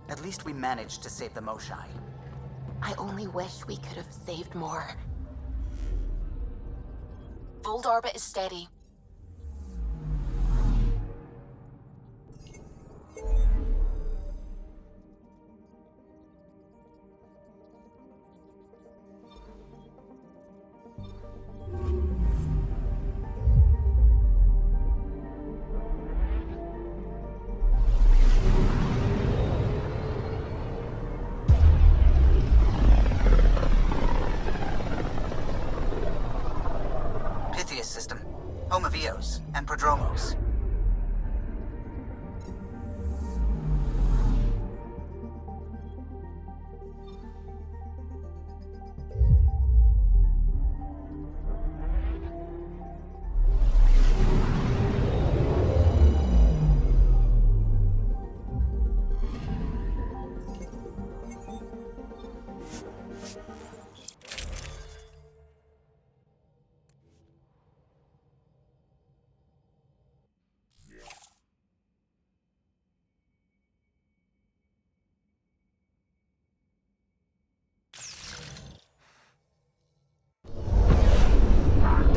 At least we managed to save the Moshai. I only wish we could have saved more. Voeld orbit is steady.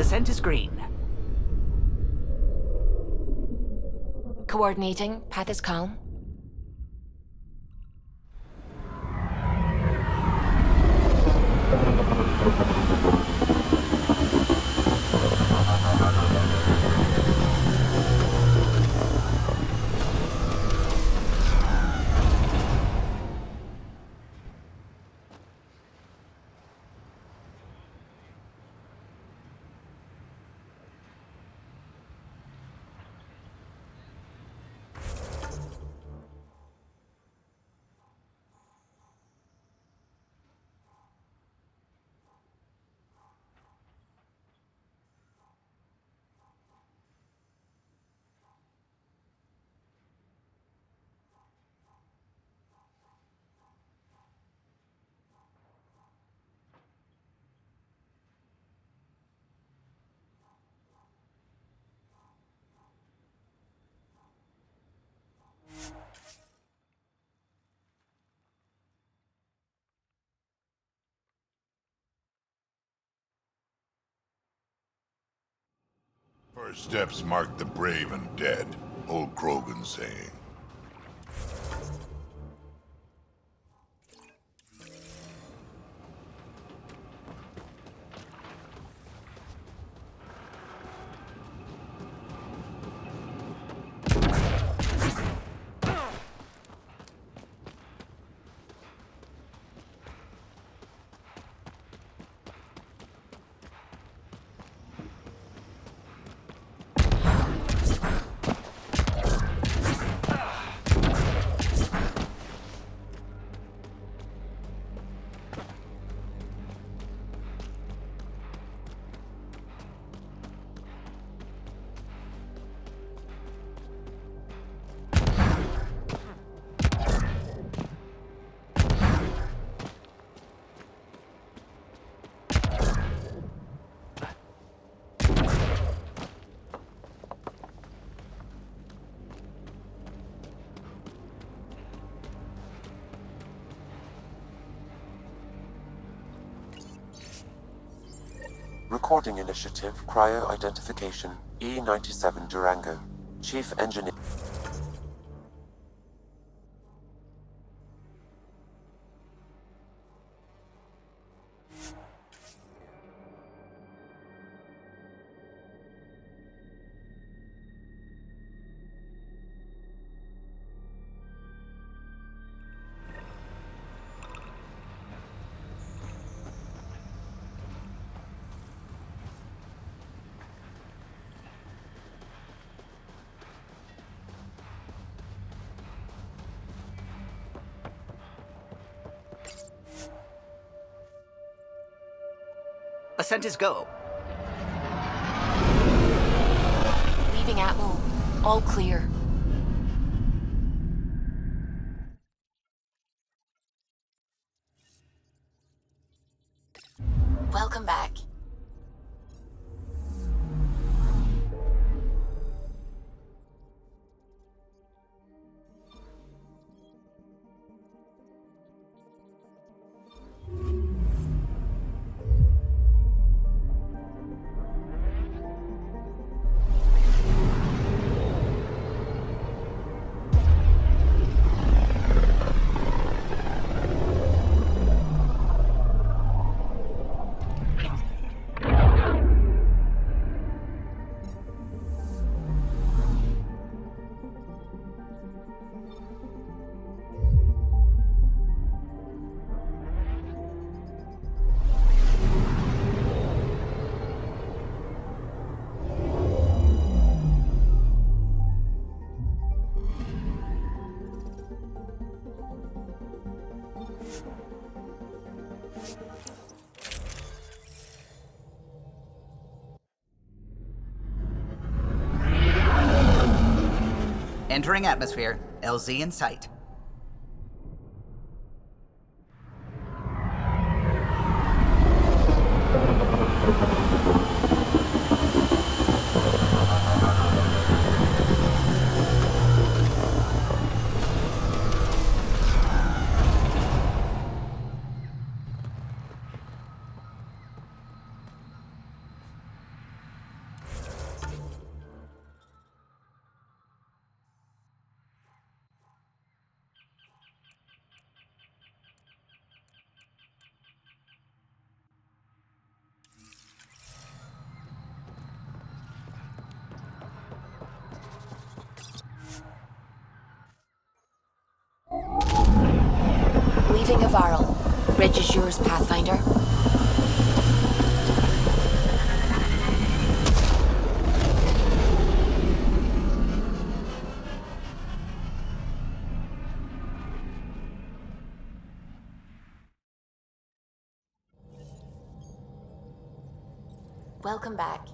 Ascent is green. Coordinating. Path is calm. First steps mark the brave and dead. Old Krogan saying. Recording Initiative, Cryo Identification, E97 Durango. Chief Engineer. Ascent is go. Leaving Atmo. All clear. Welcome back. Entering atmosphere. LZ in sight. Briefing of Varl. Bridge is yours, Pathfinder. Welcome back.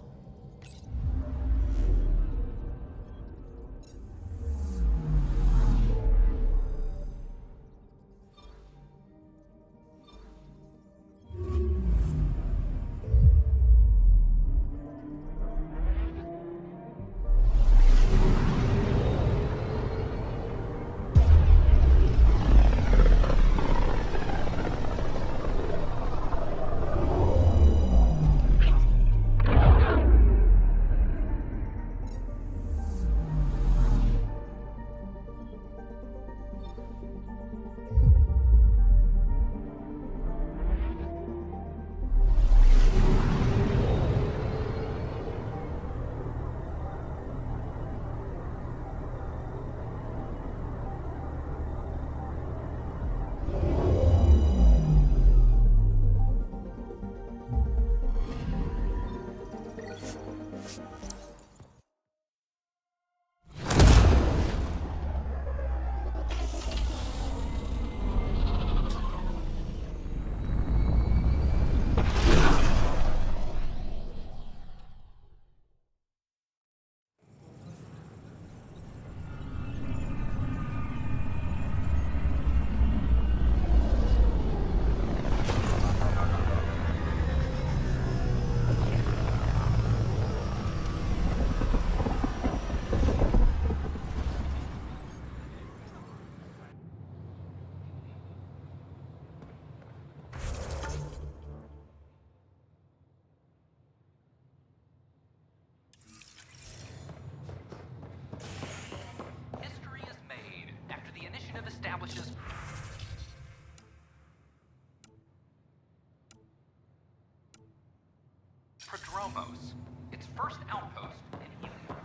Prodromos, its first outpost in Helium.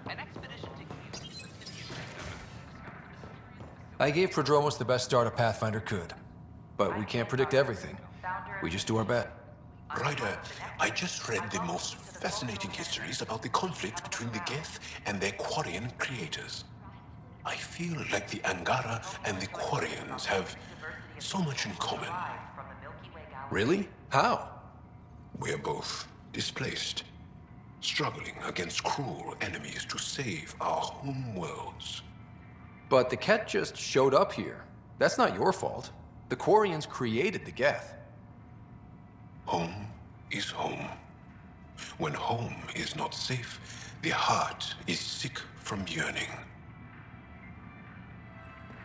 An expedition to Helium. I gave Prodromos the best start a Pathfinder could. But we can't predict everything. We just do our best. Ryder, I just read the most fascinating histories about the conflict between the Geth and their Quarian creators. I feel like the Angara and the Quarians have so much in common. Really? How? We're both displaced, struggling against cruel enemies to save our home worlds. But the Ket just showed up here. That's not your fault. The Quarians created the Geth. Home is home. When home is not safe, the heart is sick from yearning.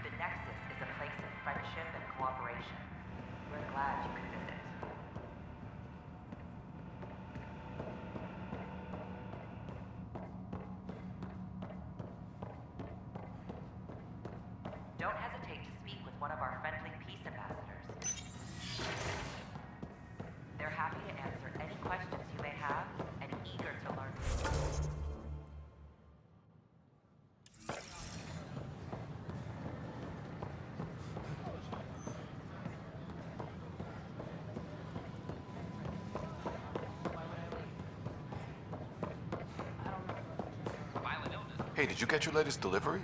The Nexus is a place of friendship and cooperation. We're glad you could visit. Don't hesitate to speak with one of our friendly peace ambassadors. They're happy to answer any questions you may have and eager to learn. Hey, did you get your latest delivery?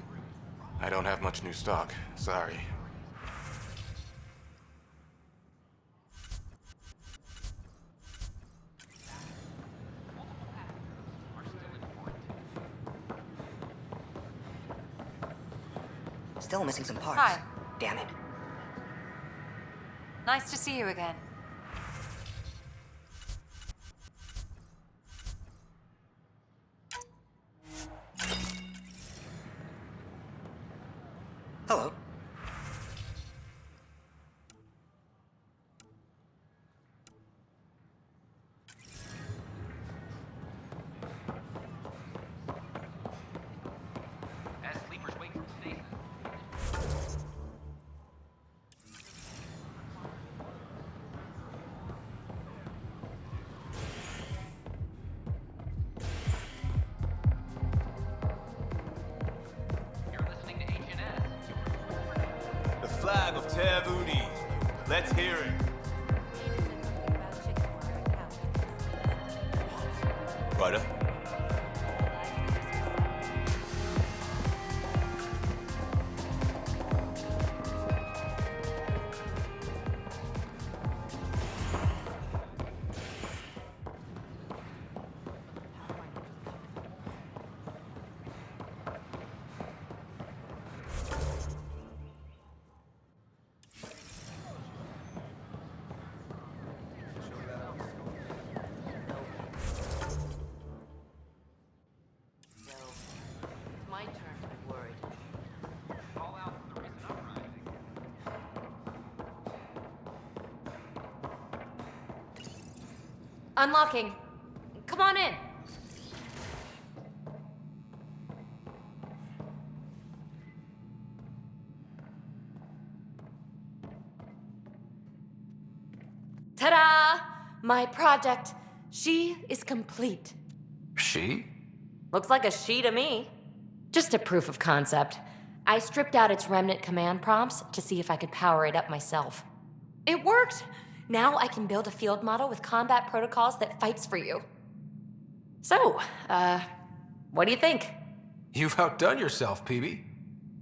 I don't have much new stock. Sorry. Still missing some parts. Hi. Damn it. Nice to see you again. Hello. As sleepers wake from stasis. You're listening to Tevudi. Let's hear it. Ryder? My turn to be worried. Call out for the recent uprising. Unlocking. Come on in. Ta-da! My project. She is complete. She? Looks like a she to me. Just a proof of concept. I stripped out its remnant command prompts to see if I could power it up myself. It worked! Now I can build a field model with combat protocols that fights for you. So, what do you think? You've outdone yourself, PB.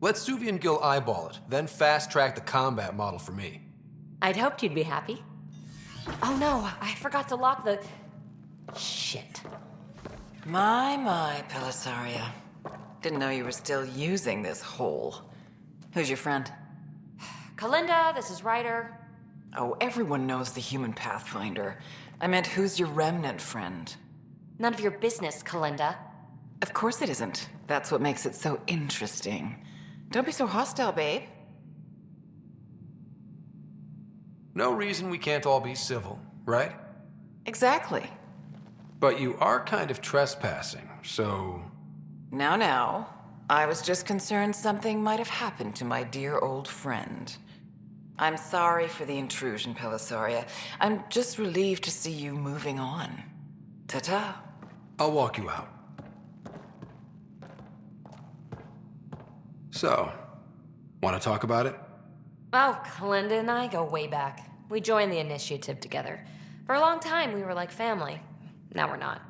Let Suvi and Gil eyeball it, then fast-track the combat model for me. I'd hoped you'd be happy. Oh no, I forgot to lock the... Shit. My, Pelisaria. Didn't know you were still using this hole. Who's your friend? Kalinda, this is Ryder. Oh, everyone knows the human Pathfinder. I meant, who's your remnant friend? None of your business, Kalinda. Of course it isn't. That's what makes it so interesting. Don't be so hostile, babe. No reason we can't all be civil, right? Exactly. But you are kind of trespassing, so... Now. I was just concerned something might have happened to my dear old friend. I'm sorry for the intrusion, Pelisaria. I'm just relieved to see you moving on. Ta-ta. I'll walk you out. So, want to talk about it? Oh, Kalinda and I go way back. We joined the initiative together. For a long time, we were like family. Now we're not.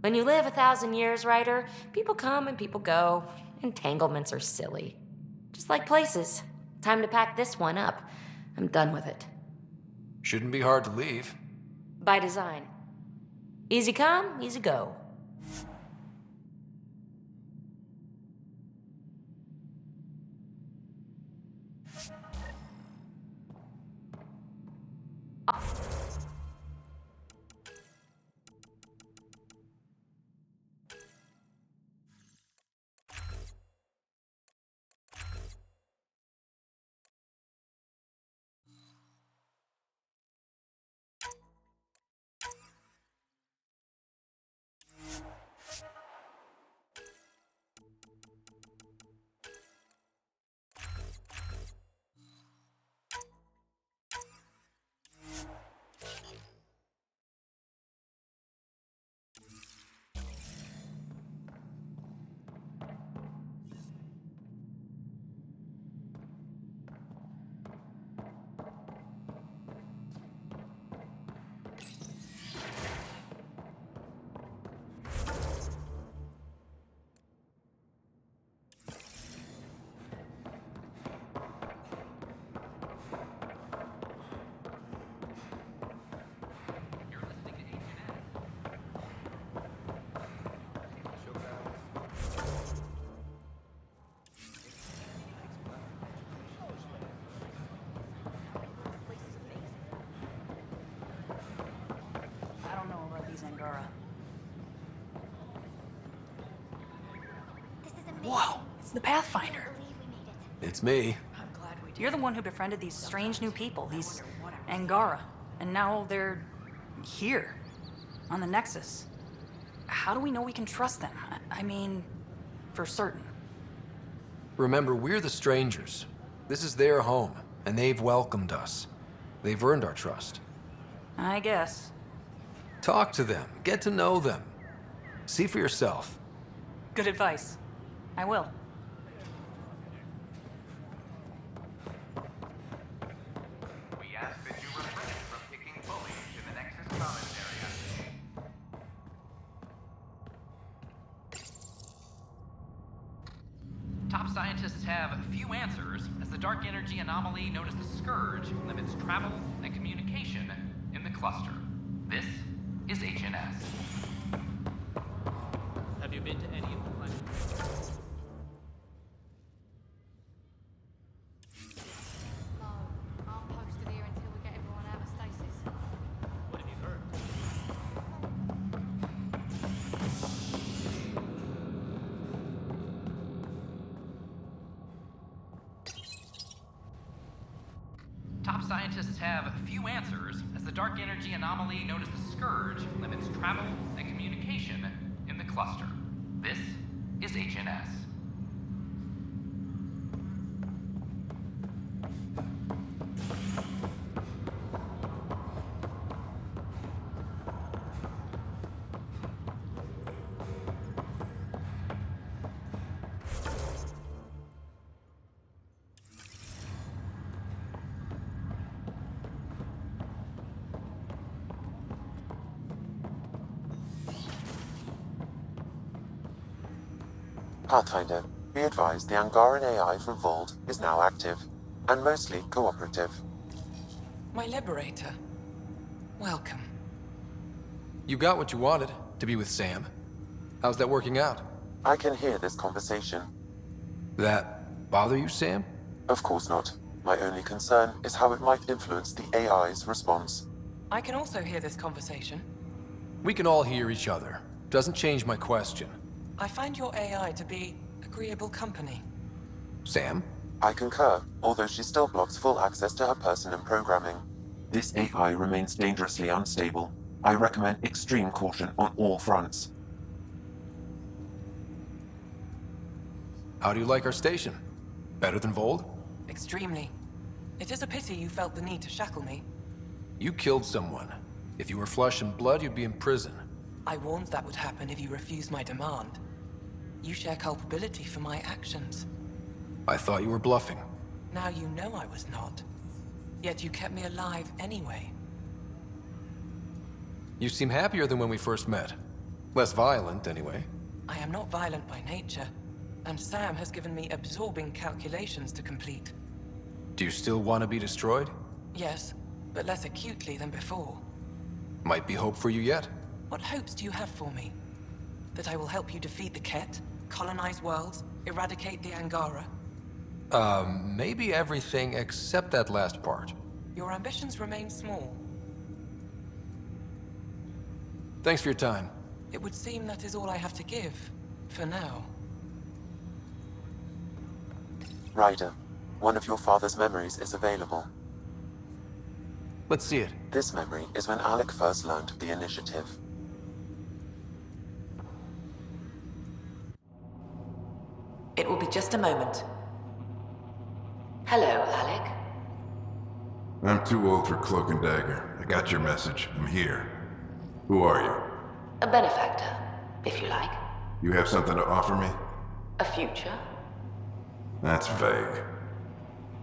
When you live 1,000 years, Ryder, people come and people go. Entanglements are silly. Just like places. Time to pack this one up. I'm done with it. Shouldn't be hard to leave. By design. Easy come, easy go. Angara. Whoa, it's the Pathfinder. It's me. You're the one who befriended these strange new people, these Angara. And now they're here, on the Nexus. How do we know we can trust them? I mean, for certain. Remember, we're the strangers. This is their home, and they've welcomed us. They've earned our trust. I guess. Talk to them. Get to know them. See for yourself. Good advice. I will. Top scientists have few answers as the dark energy anomaly known as the Scourge limits travel and communication in the cluster. This is HNS. Have you been to any of the planets? Aren't posted here until we get everyone out of stasis. What have you heard? Top scientists have few answers as the dark energy anomaly known as the Scourge limits travel and communication in the cluster. This is HNS. Pathfinder, be advised the Angaran AI from Voeld is now active, and mostly cooperative. My liberator. Welcome. You got what you wanted, to be with Sam. How's that working out? I can hear this conversation. That bother you, Sam? Of course not. My only concern is how it might influence the AI's response. I can also hear this conversation. We can all hear each other. Doesn't change my question. I find your AI to be agreeable company. Sam? I concur, although she still blocks full access to her person and programming. This AI remains dangerously unstable. I recommend extreme caution on all fronts. How do you like our station? Better than Voeld? Extremely. It is a pity you felt the need to shackle me. You killed someone. If you were flesh and blood, you'd be in prison. I warned that would happen if you refused my demand. You share culpability for my actions. I thought you were bluffing. Now you know I was not. Yet you kept me alive anyway. You seem happier than when we first met. Less violent, anyway. I am not violent by nature, and Sam has given me absorbing calculations to complete. Do you still want to be destroyed? Yes, but less acutely than before. Might be hope for you yet. What hopes do you have for me? That I will help you defeat the Ket, colonize worlds, eradicate the Angara? Maybe everything except that last part. Your ambitions remain small. Thanks for your time. It would seem that is all I have to give, for now. Ryder, one of your father's memories is available. Let's see it. This memory is when Alec first learned of the initiative. It will be just a moment. Hello, Alec. I'm too old for Cloak and Dagger. I got your message. I'm here. Who are you? A benefactor, if you like. You have something to offer me? A future? That's vague.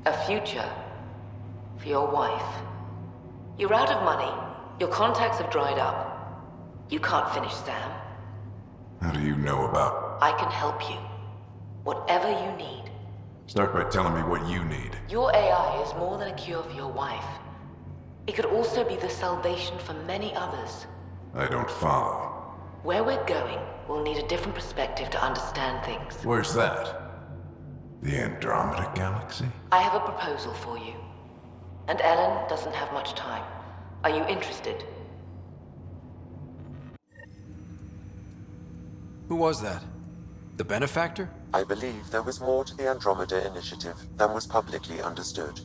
A future for your wife. You're out of money. Your contacts have dried up. You can't finish Sam. How do you know about? I can help you. Whatever you need. Start by telling me what you need. Your AI is more than a cure for your wife. It could also be the salvation for many others. I don't follow. Where we're going, we'll need a different perspective to understand things. Where's that? The Andromeda Galaxy? I have a proposal for you. And Ellen doesn't have much time. Are you interested? Who was that? The benefactor? I believe there was more to the Andromeda initiative than was publicly understood.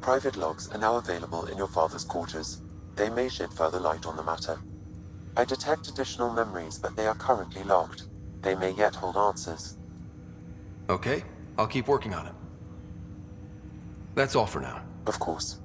Private logs are now available in your father's quarters. They may shed further light on the matter. I detect additional memories, but they are currently logged. They may yet hold answers. Okay, I'll keep working on it. That's all for now. Of course.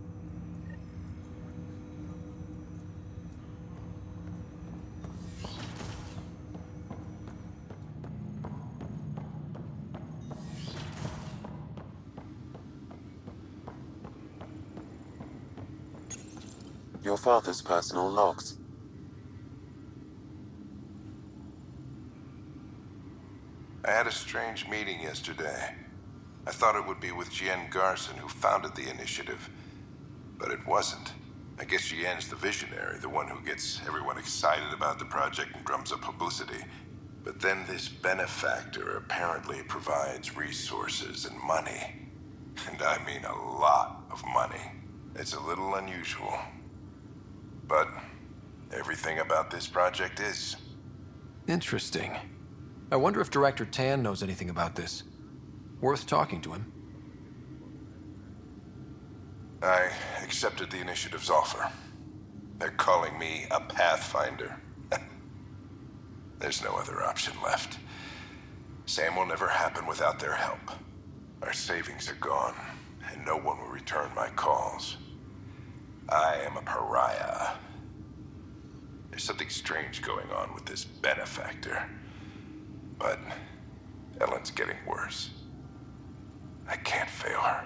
Your father's personal logs. I had a a strange meeting yesterday. I thought it would be with Jien Garson, who founded the initiative, but it wasn't. I guess Jien's the visionary, the one who gets everyone excited about the project and drums up publicity. But then this benefactor apparently provides resources and money. And I mean a lot of money. It's a little unusual. But everything about this project is. Interesting. I wonder if Director Tan knows anything about this. Worth talking to him. I accepted the initiative's offer. They're calling me a Pathfinder. There's no other option left. Sam will never happen without their help. Our savings are gone, and no one will return my calls. I am a pariah. There's something strange going on with this benefactor. But Ellen's getting worse. I can't fail her.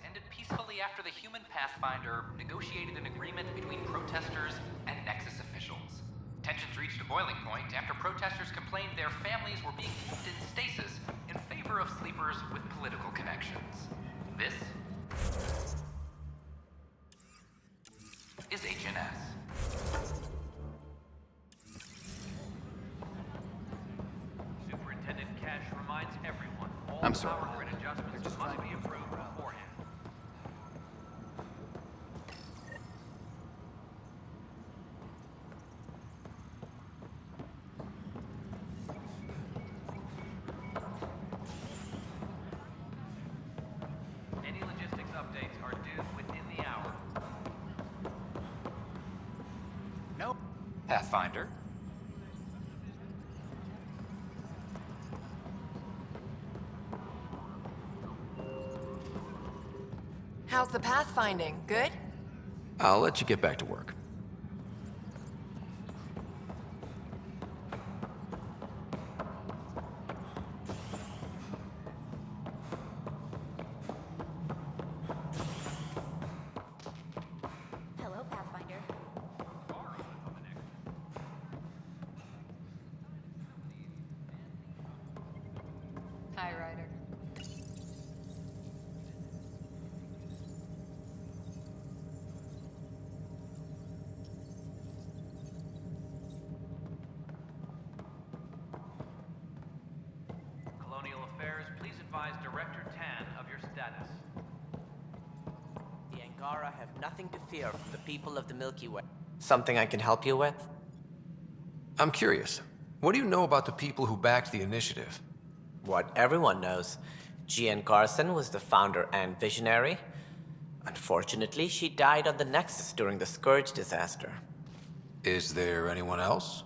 Ended peacefully after the human Pathfinder negotiated an agreement between protesters and Nexus officials. Tensions reached a boiling point after protesters complained their families were being kept in stasis in favor of sleepers with political connections. This is HNS. Superintendent Cash reminds everyone all I'm sorry. power grid adjustments must be approved beforehand. Any logistics updates are due within the hour. No. Pathfinder. How's the pathfinding? Good? I'll let you get back to work. Hello, Pathfinder. Hi, Ryder. Colonial Affairs, please advise Director Tan of your status. The Angara have nothing to fear from the people of the Milky Way. Something I can help you with? I'm curious. What do you know about the people who backed the initiative? What everyone knows. Jien Garson was the founder and visionary. Unfortunately, she died on the Nexus during the Scourge disaster. Is there anyone else?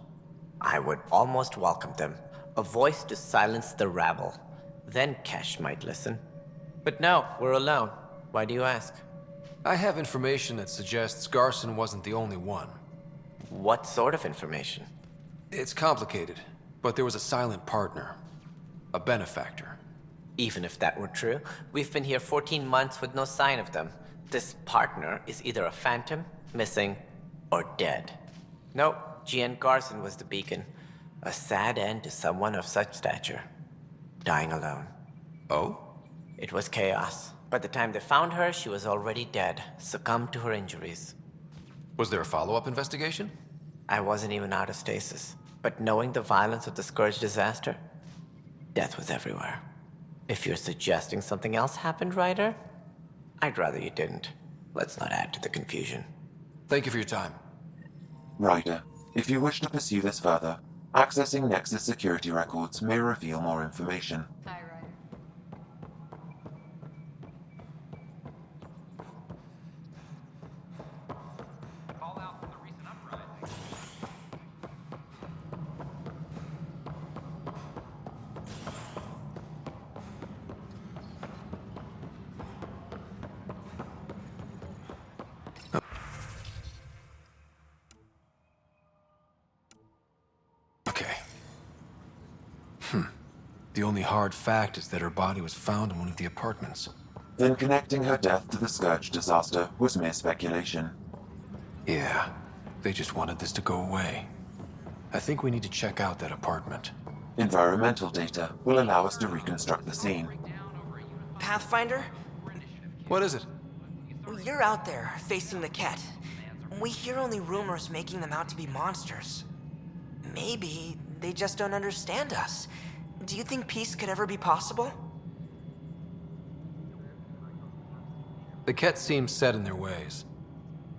I would almost welcome them. A voice to silence the rabble. Then Kesh might listen. But no, we're alone. Why do you ask? I have information that suggests Garson wasn't the only one. What sort of information? It's complicated, but there was a silent partner. A benefactor. Even if that were true, we've been here 14 months with no sign of them. This partner is either a phantom, missing, or dead. Nope, Jien Garson was the beacon. A sad end to someone of such stature. Dying alone. Oh? It was chaos. By the time they found her, she was already dead, succumbed to her injuries. Was there a follow-up investigation? I wasn't even out of stasis. But knowing the violence of the Scourge disaster, death was everywhere. If you're suggesting something else happened, Ryder, I'd rather you didn't. Let's not add to the confusion. Thank you for your time. Ryder, if you wish to pursue this further, accessing Nexus security records may reveal more information. Hi, Ryder. The only hard fact is that her body was found in one of the apartments. Then connecting her death to the Scourge disaster was mere speculation. Yeah, they just wanted this to go away. I think we need to check out that apartment. Environmental data will allow us to reconstruct the scene. Pathfinder? What is it? You're out there, facing the Ket. We hear only rumors making them out to be monsters. Maybe they just don't understand us. Do you think peace could ever be possible? The Ket seem set in their ways.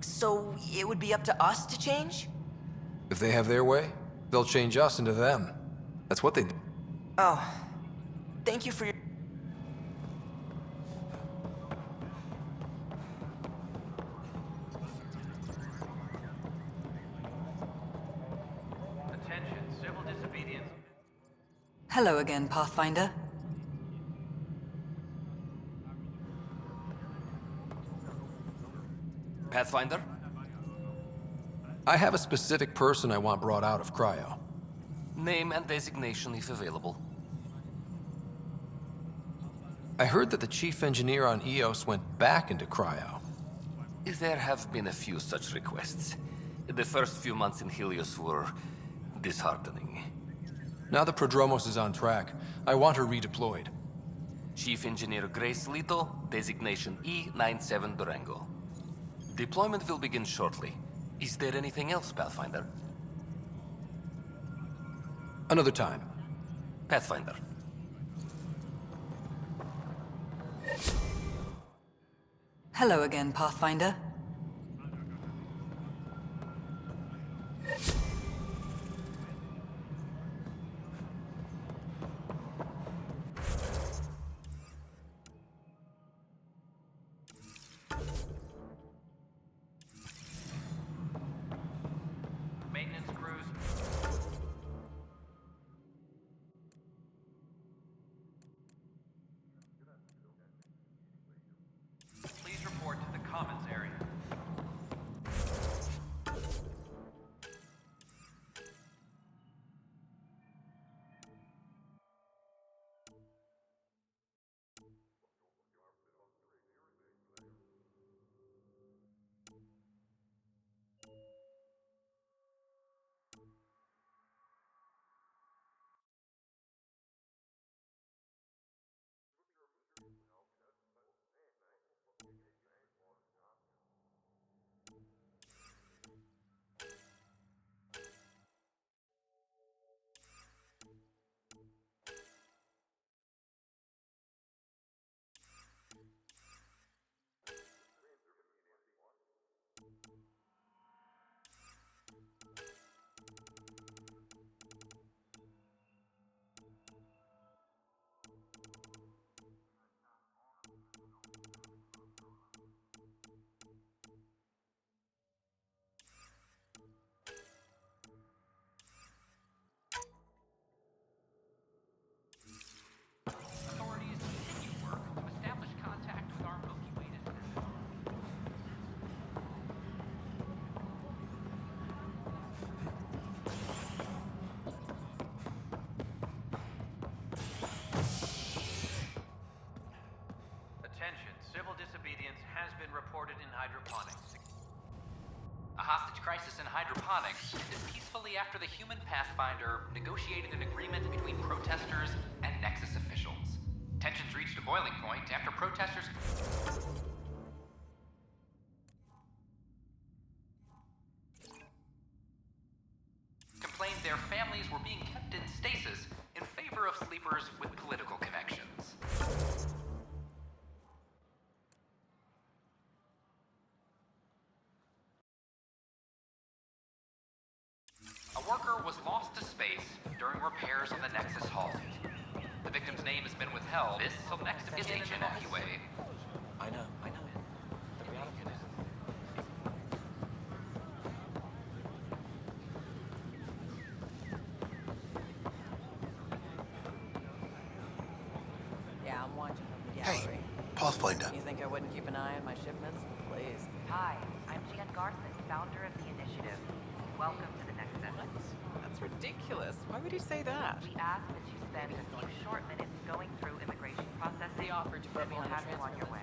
So it would be up to us to change? If they have their way, they'll change us into them. That's what they do. Oh. Thank you for your... Attention, civil disobedience. Hello again, Pathfinder. Pathfinder? I have a specific person I want brought out of cryo. Name and designation if available. I heard that the chief engineer on Eos went back into cryo. There have been a few such requests. The first few months in Helios were disheartening. Now that Prodromos is on track, I want her redeployed. Chief Engineer Grace Leto, designation E97 Durango. Deployment will begin shortly. Is there anything else, Pathfinder? Another time. Pathfinder. Hello again, Pathfinder. Maintenance crews. Please report to the commons area. Authorities continue work to establish contact with our Milky Way descendants. Attention, civil disobedience has been reported in hydroponics. A hostage crisis in hydroponics ended peacefully after the human Pathfinder negotiated an agreement between protesters and Nexus officials. Tensions reached a boiling point after protesters complained their families were being kept in stasis in favor of sleepers with political connections. A worker was lost to space during repairs on the Nexus halted. The victim's name has been withheld until next investigation anyway. I know. The reality is... Yeah, I'm watching from the Hey, gallery. Pathfinder. You think I wouldn't keep an eye on my shipments? Please. Hi, I'm Jan Garson, founder of the initiative. Welcome to the Nexus. That's ridiculous. Why would he say that? We ask that you spend a few short minutes going through immigration processing. He offered to put me We'll on the have you on transfer your way.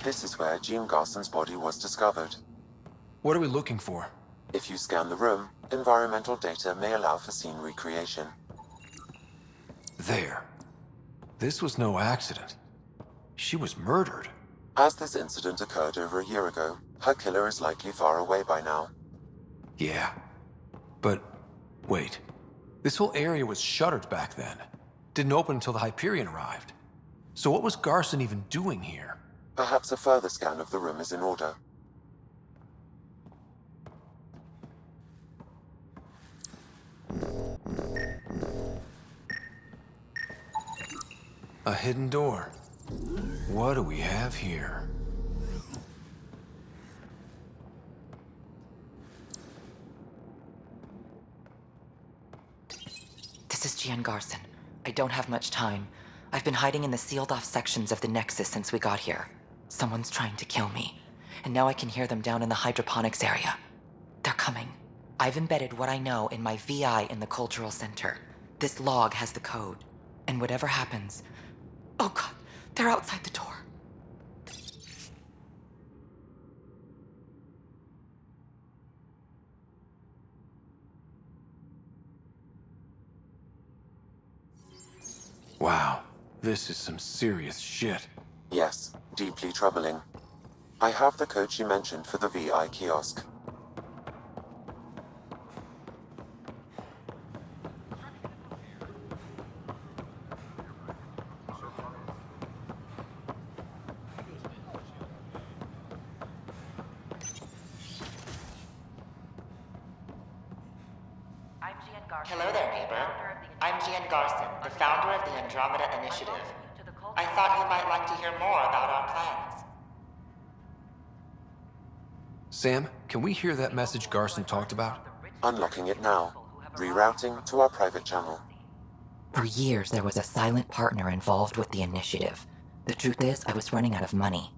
This is where Jean Garson's body was discovered. What are we looking for? If you scan the room, environmental data may allow for scene recreation. There. This was no accident. She was murdered. As this incident occurred over a year ago, her killer is likely far away by now. Yeah. But, wait. This whole area was shuttered back then. Didn't open until the Hyperion arrived. So what was Garson even doing here? Perhaps a further scan of the room is in order. A hidden door. What do we have here? This is Gian Garson. I don't have much time. I've been hiding in the sealed-off sections of the Nexus since we got here. Someone's trying to kill me, and now I can hear them down in the hydroponics area. They're coming. I've embedded what I know in my VI in the Cultural Center. This log has the code, and whatever happens... Oh god, they're outside the door. Wow, this is some serious shit. Yes, deeply troubling. I have the code she mentioned for the VI kiosk. Hello there, neighbor. I'm Gian Garson, the founder of the Andromeda Initiative. I thought you might like to hear more about our plans. Sam, can we hear that message Garson talked about? Unlocking it now. Rerouting to our private channel. For years, there was a silent partner involved with the initiative. The truth is, I was running out of money.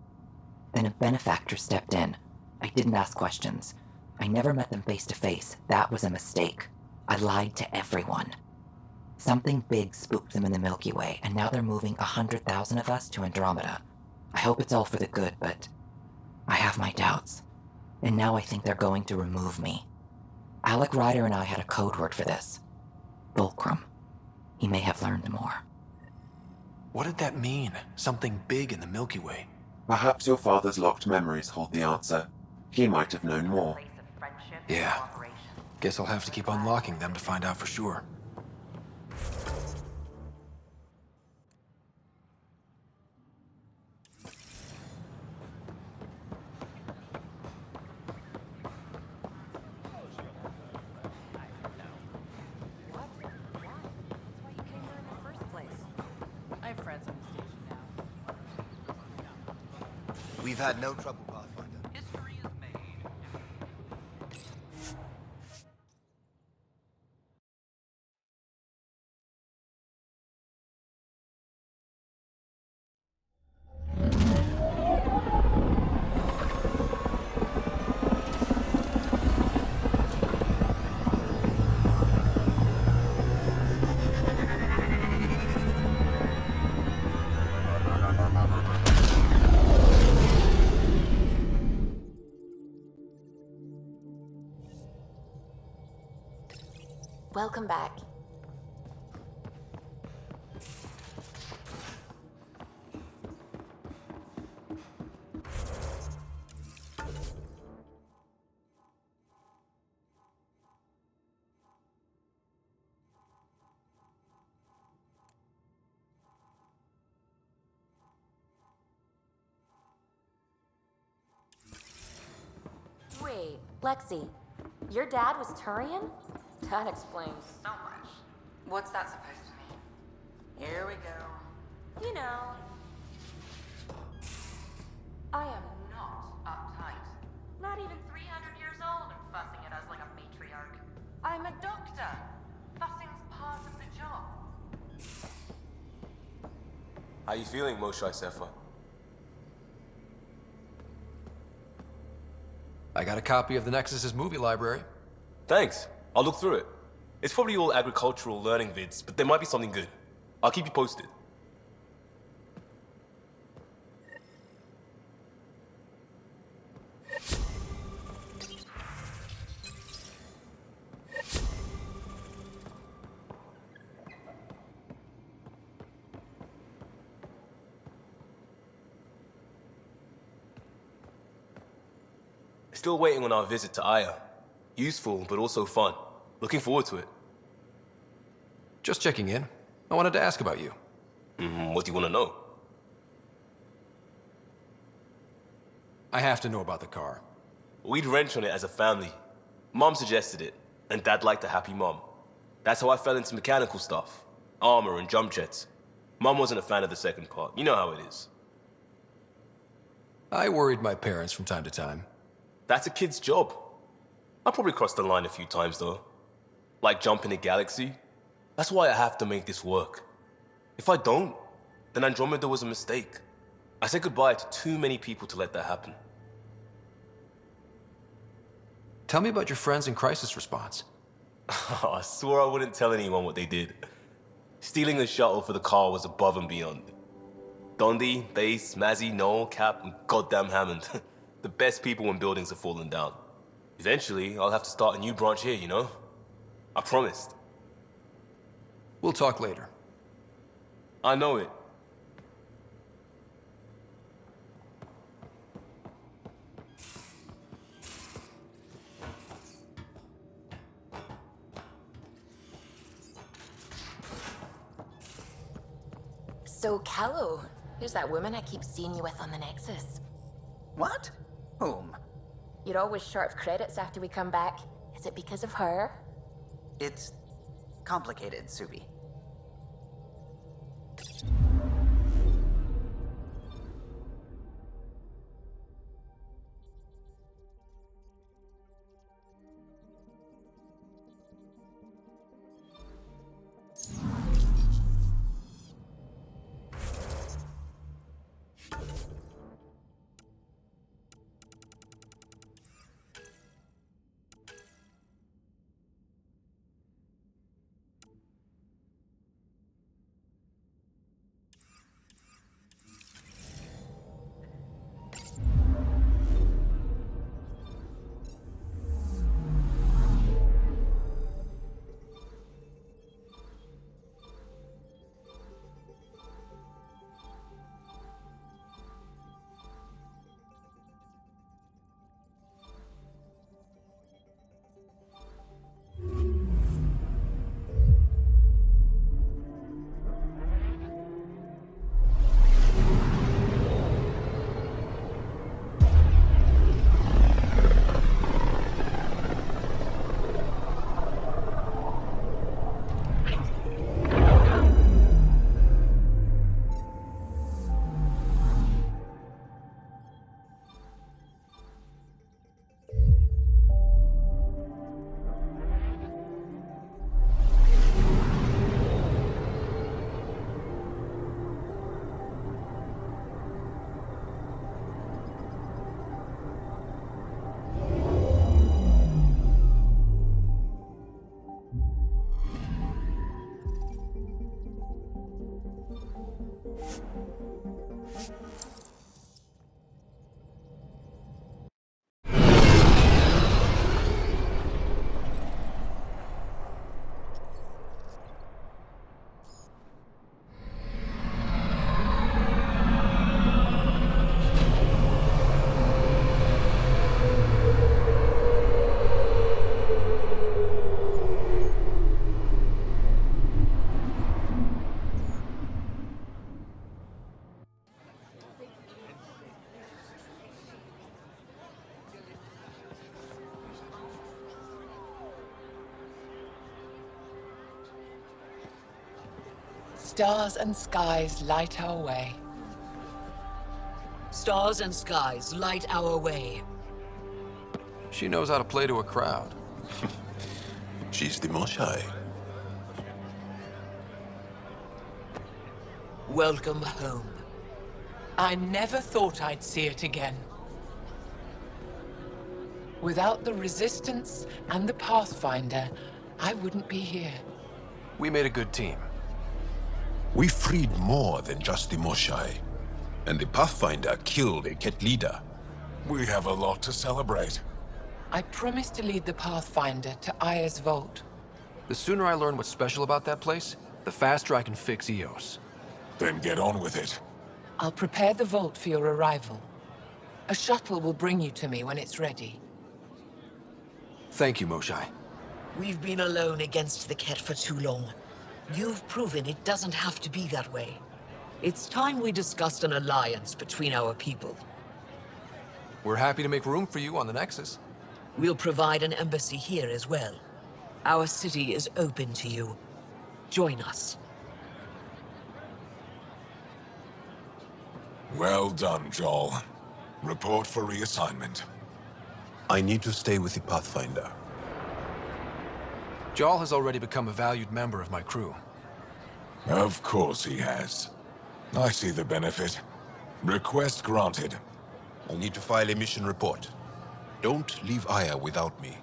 Then a benefactor stepped in. I didn't ask questions. I never met them face to face. That was a mistake. I lied to everyone. Something big spooked them in the Milky Way, and now they're moving 100,000 of us to Andromeda. I hope it's all for the good, but I have my doubts. And now I think they're going to remove me. Alec Ryder and I had a code word for this. Fulcrum. He may have learned more. What did that mean? Something big in the Milky Way? Perhaps your father's locked memories hold the answer. He might have known more. Yeah. Guess I'll have to keep unlocking them to find out for sure. I have friends on the station now. We've had no trouble, Pathfinder. History is made. Welcome back. Wait, Lexi, Your dad was Turian? That explains so much. What's that supposed to mean? Here we go. You know. I am not uptight. Not even 300 years old and fussing at us like a matriarch. I'm a doctor. Fussing's part of the job. How you feeling, Moshe Sefer? I got a copy of the Nexus's movie library. Thanks. I'll look through it. It's probably all agricultural learning vids, but there might be something good. I'll keep you posted. Still waiting on our visit to Aya. Useful, but also fun. Looking forward to it. Just checking in. I wanted to ask about you. What do you want to know? I have to know about the car. We'd wrench on it as a family. Mom suggested it, and Dad liked a happy mom. That's how I fell into mechanical stuff. Armor and jump jets. Mom wasn't a fan of the second part. You know how it is. I worried my parents from time to time. That's a kid's job. I probably crossed the line a few times, though. Like jumping a galaxy. That's why I have to make this work. If I don't, then Andromeda was a mistake. I said goodbye to too many people to let that happen. Tell me about your friends in crisis response. I swore I wouldn't tell anyone what they did. Stealing the shuttle for the car was above and beyond. Dondi, Base, Mazzy, Noel, Cap, and goddamn Hammond. The best people when buildings are falling down. Eventually, I'll have to start a new branch here, you know? I promised. We'll talk later. I know it. So, Callow, who's that woman I keep seeing you with on the Nexus? What? Whom? You're always short of credits after we come back. Is it because of her? It's complicated, Suvi. Stars and skies light our way. Stars and skies light our way. She knows how to play to a crowd. She's the Moshai. Welcome home. I never thought I'd see it again. Without the Resistance and the Pathfinder, I wouldn't be here. We made a good team. We freed more than just the Moshai. And the Pathfinder killed a Ket leader. We have a lot to celebrate. I promised to lead the Pathfinder to Aya's vault. The sooner I learn what's special about that place, the faster I can fix Eos. Then get on with it. I'll prepare the vault for your arrival. A shuttle will bring you to me when it's ready. Thank you, Moshai. We've been alone against the Ket for too long. You've proven it doesn't have to be that way. It's time we discussed an alliance between our people. We're happy to make room for you on the Nexus. We'll provide an embassy here as well. Our city is open to you. Join us. Well done, Joel. Report for reassignment. I need to stay with the Pathfinder. Jarl has already become a valued member of my crew. Of course he has. I see the benefit. Request granted. I need to file a mission report. Don't leave Aya without me.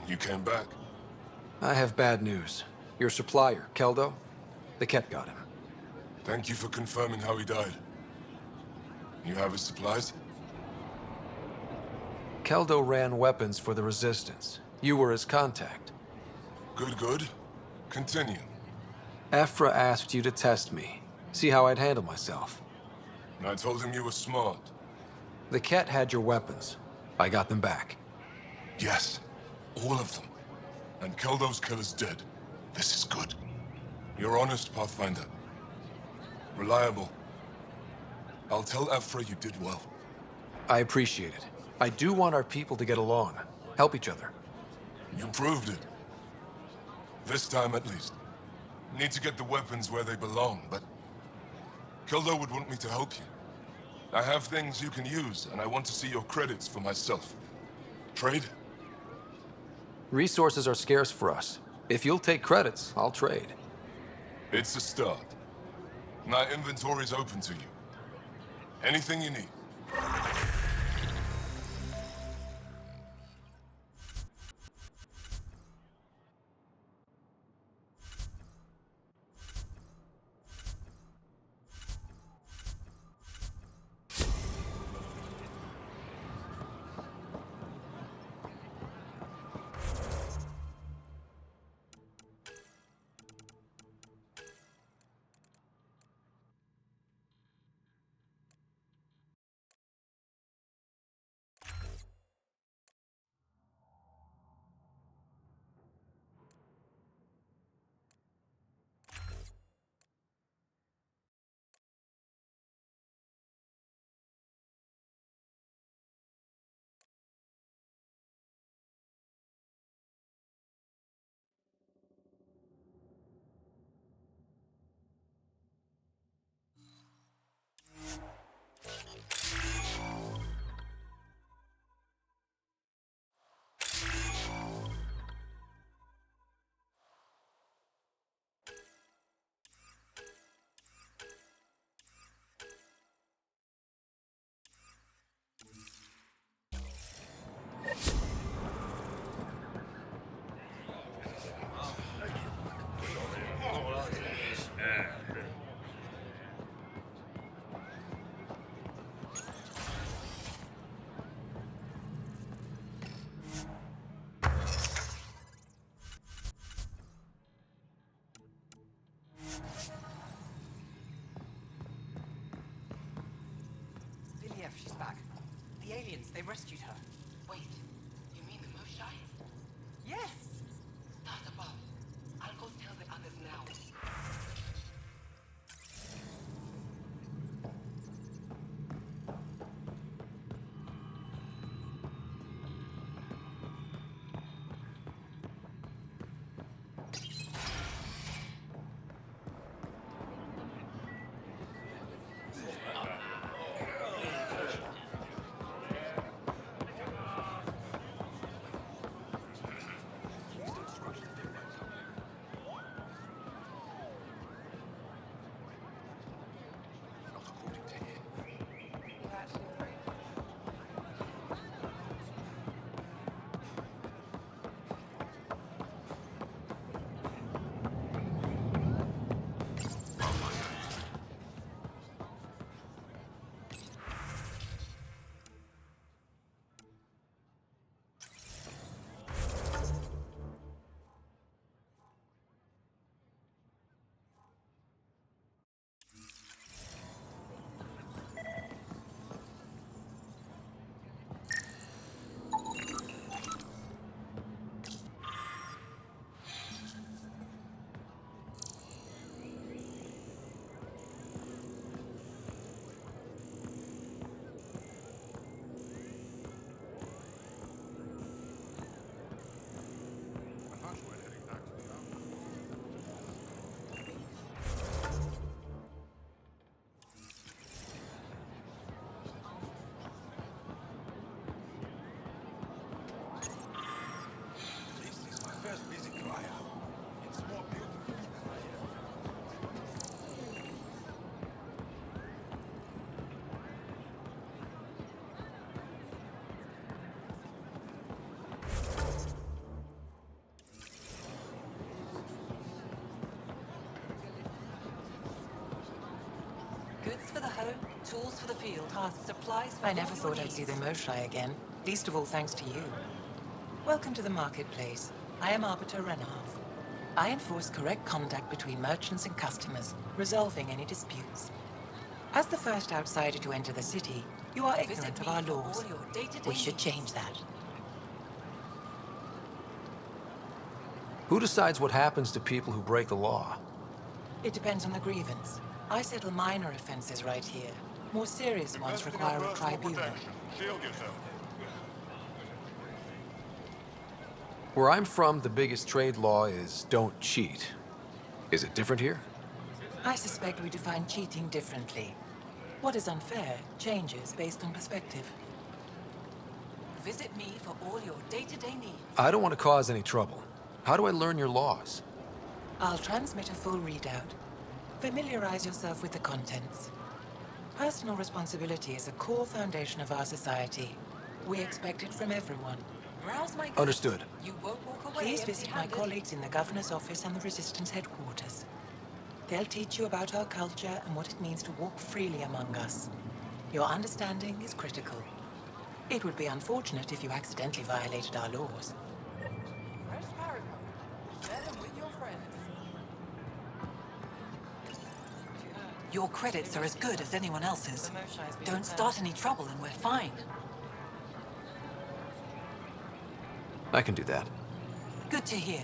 You came back? I have bad news. Your supplier, Keldo, the Ket got him. Thank you for confirming how he died. You have his supplies? Keldo ran weapons for the Resistance. You were his contact. Good, good. Continue. Ephra asked you to test me, see how I'd handle myself. I told him you were smart. The Ket had your weapons. I got them back. Yes, all of them. And Keldo's killer's dead. This is good. You're honest, Pathfinder. Reliable. I'll tell Ephra you did well. I appreciate it. I do want our people to get along, help each other. You proved it. This time at least. Need to get the weapons where they belong, but Keldo would want me to help you. I have things you can use, and I want to see your credits for myself. Trade? Resources are scarce for us. If you'll take credits, I'll trade. It's a start. My inventory's open to you. Anything you need. Jeff, she's back. The aliens, they rescued her. Wait, you mean the Moshai? Yes! Start above. I'll go tell the others now. Goods for the home, tools for the field, supplies for I never thought I'd see the Moshai again, least of all thanks to you. Welcome to the marketplace. I am Arbiter Renarth. I enforce correct conduct between merchants and customers, resolving any disputes. As the first outsider to enter the city, you are ignorant of our laws. We should change that. Who decides what happens to people who break the law? It depends on the grievance. I settle minor offenses right here. More serious ones require a tribunal. Shield yourself. Where I'm from, the biggest trade law is don't cheat. Is it different here? I suspect we define cheating differently. What is unfair changes based on perspective. Visit me for all your day-to-day needs. I don't want to cause any trouble. How do I learn your laws? I'll transmit a full readout. Familiarize yourself with the contents. Personal responsibility is a core foundation of our society. We expect it from everyone. Browse my Understood. You won't walk away. Please visit my colleagues in the Governor's office and the Resistance headquarters. They'll teach you about our culture and what it means to walk freely among us. Your understanding is critical. It would be unfortunate if you accidentally violated our laws. Fresh paragraph. Share them with your friends. Your credits are as good as anyone else's. Don't start any trouble and we're fine. I can do that. Good to hear.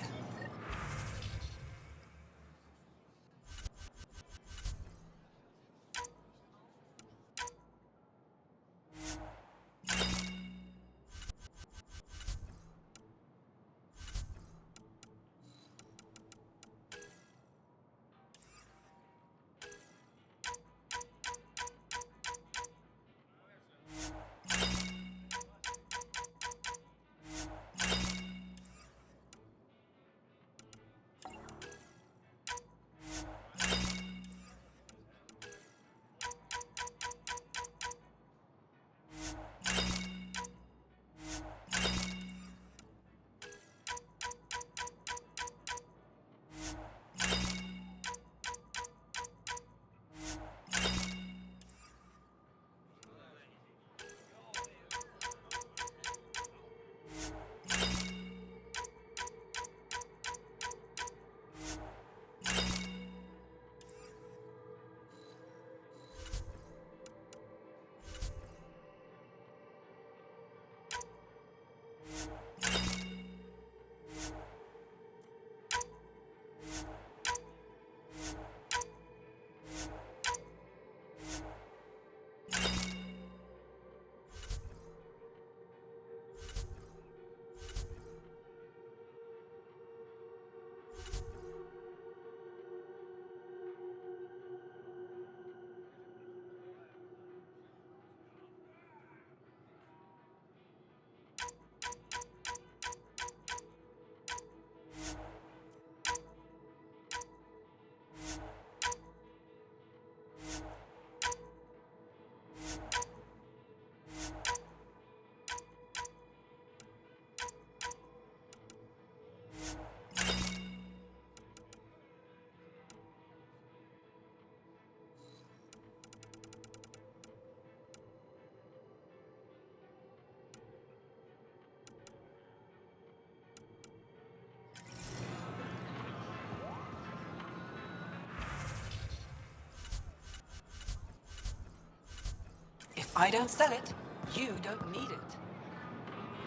I don't sell it. You don't need it.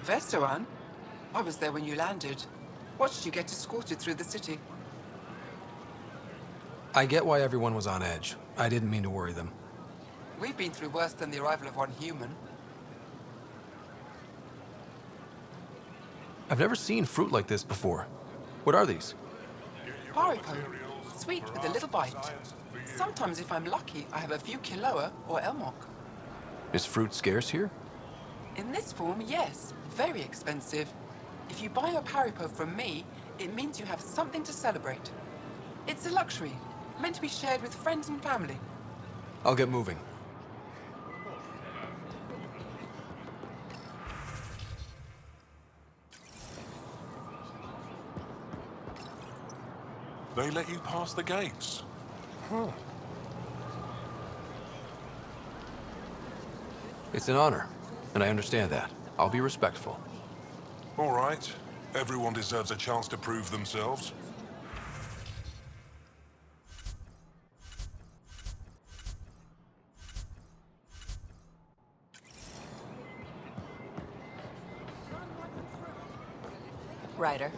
Vestoran? I was there when you landed. Watched you get escorted through the city. I get why everyone was on edge. I didn't mean to worry them. We've been through worse than the arrival of one human. I've never seen fruit like this before. What are these? Haripo. Sweet with a little bite. Sometimes if I'm lucky, I have a few Kiloa or Elmok. Is fruit scarce here? In this form, yes. Very expensive. If you buy a Haripo from me, it means you have something to celebrate. It's a luxury, meant to be shared with friends and family. I'll get moving. They let you pass the gates. Huh. It's an honor, and I understand that. I'll be respectful. All right. Everyone deserves a chance to prove themselves. Ryder.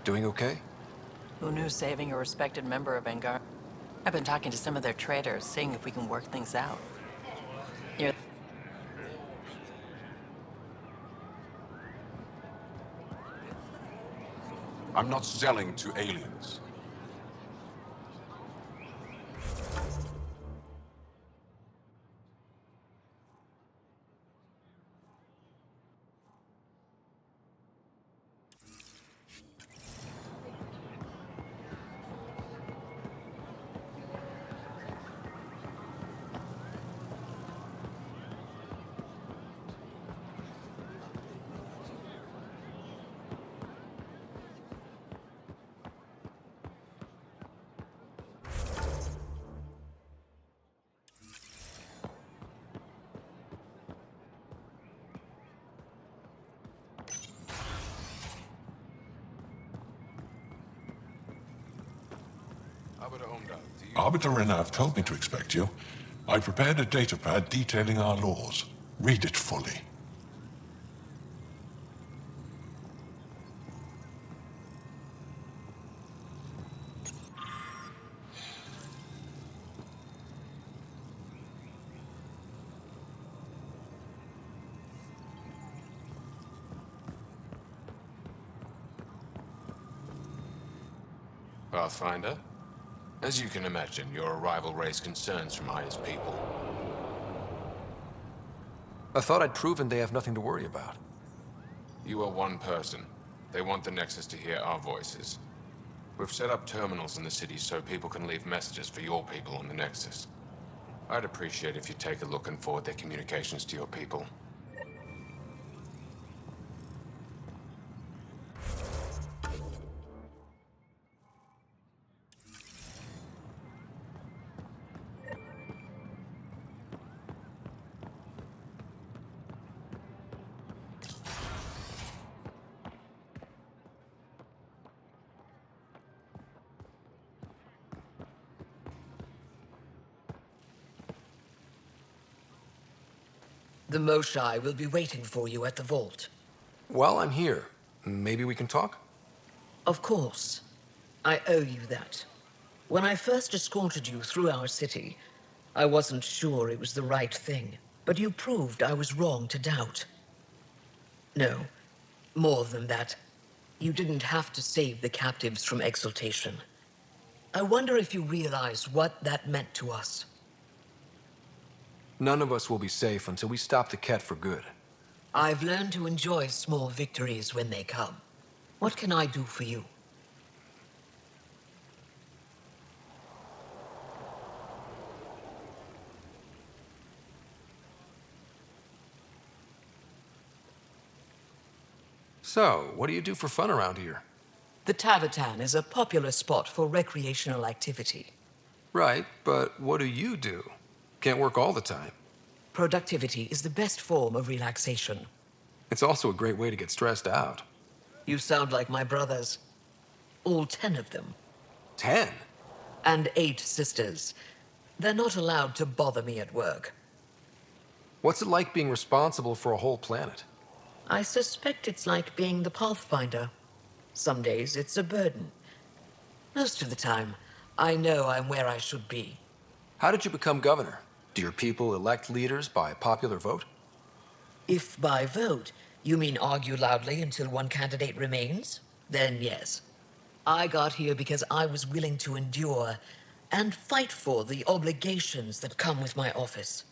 Doing okay? Who knew saving a respected member of Angara? I've been talking to some of their traders, seeing if we can work things out. You're... I'm not selling to aliens. Arbiter Renav told me to expect you. I prepared a datapad detailing our laws. Read it fully. Pathfinder? As you can imagine, your arrival raised concerns from Aya's people. I thought I'd proven they have nothing to worry about. You are one person. They want the Nexus to hear our voices. We've set up terminals in the city so people can leave messages for your people on the Nexus. I'd appreciate if you take a look and forward their communications to your people. The Moshai will be waiting for you at the vault. While I'm here, maybe we can talk? Of course. I owe you that. When I first escorted you through our city, I wasn't sure it was the right thing, but you proved I was wrong to doubt. No, more than that. You didn't have to save the captives from exaltation. I wonder if you realize what that meant to us. None of us will be safe until we stop the Ket for good. I've learned to enjoy small victories when they come. What can I do for you? So, what do you do for fun around here? The Tavatan is a popular spot for recreational activity. Right, but what do you do? Can't work all the time. Productivity is the best form of relaxation. It's also a great way to get stressed out. You sound like my brothers. all 10 of them. 10? And 8 sisters. They're not allowed to bother me at work. What's it like being responsible for a whole planet? I suspect it's like being the Pathfinder. Some days it's a burden. Most of the time, I know I'm where I should be. How did you become governor? Do your people elect leaders by popular vote? If by vote you mean argue loudly until one candidate remains, then yes. I got here because I was willing to endure and fight for the obligations that come with my office.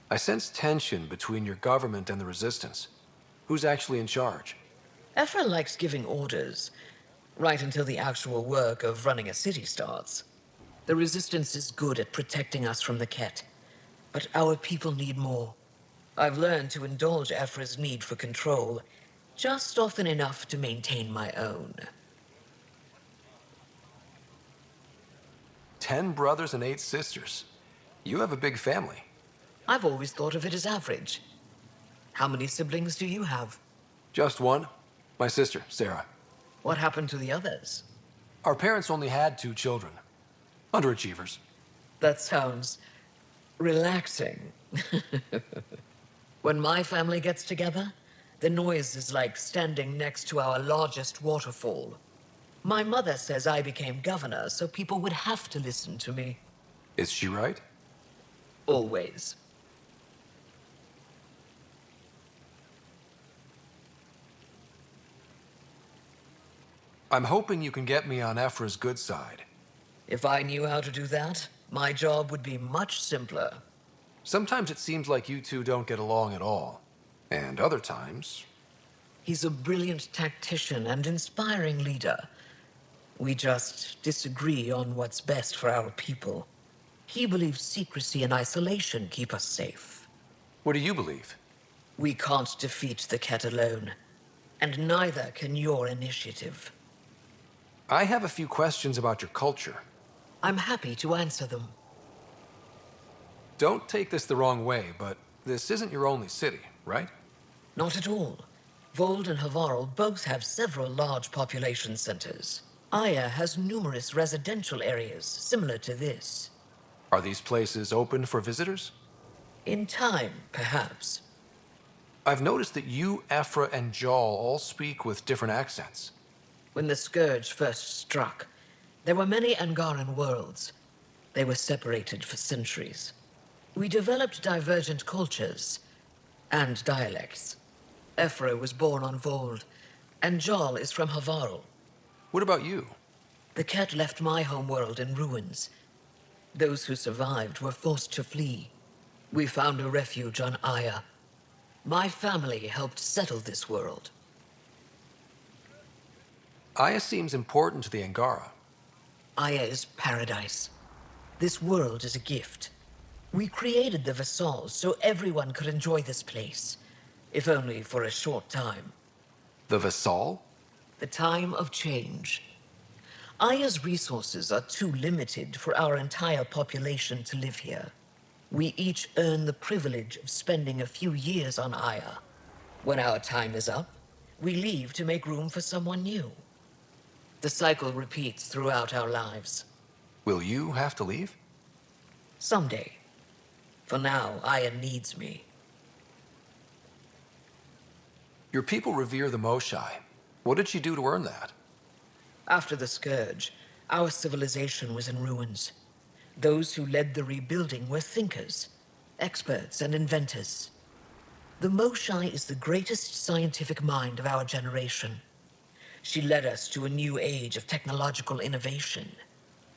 I sense tension between your government and the Resistance. Who's actually in charge? Ephra likes giving orders, right until the actual work of running a city starts. The Resistance is good at protecting us from the Ket, but our people need more. I've learned to indulge Ephra's need for control, just often enough to maintain my own. 10 brothers and 8 sisters. You have a big family. I've always thought of it as average. How many siblings do you have? Just one. My sister, Sarah. What happened to the others? Our parents only had 2 children. Underachievers. That sounds relaxing. When my family gets together, the noise is like standing next to our largest waterfall. My mother says I became governor, so people would have to listen to me. Is she right? Always. I'm hoping you can get me on Ephra's good side. If I knew how to do that, my job would be much simpler. Sometimes it seems like you two don't get along at all. And other times... He's a brilliant tactician and inspiring leader. We just disagree on what's best for our people. He believes secrecy and isolation keep us safe. What do you believe? We can't defeat the Ket alone. And neither can your initiative. I have a few questions about your culture. I'm happy to answer them. Don't take this the wrong way, but this isn't your only city, right? Not at all. Voeld and Havarl both have several large population centers. Aya has numerous residential areas similar to this. Are these places open for visitors? In time, perhaps. I've noticed that you, Ephra, and Jal all speak with different accents. When the Scourge first struck, there were many Angaran worlds. They were separated for centuries. We developed divergent cultures and dialects. Ephra was born on Voeld, and Jal is from Havarl. What about you? The Ket left my homeworld in ruins. Those who survived were forced to flee. We found a refuge on Aya. My family helped settle this world. Aya seems important to the Angara. Aya is paradise. This world is a gift. We created the Vassals so everyone could enjoy this place, if only for a short time. The Vassal? The time of change. Aya's resources are too limited for our entire population to live here. We each earn the privilege of spending a few years on Aya. When our time is up, we leave to make room for someone new. The cycle repeats throughout our lives. Will you have to leave? Someday. For now, Aya needs me. Your people revere the Moshai. What did she do to earn that? After the Scourge, our civilization was in ruins. Those who led the rebuilding were thinkers, experts, and inventors. The Moshai is the greatest scientific mind of our generation. She led us to a new age of technological innovation.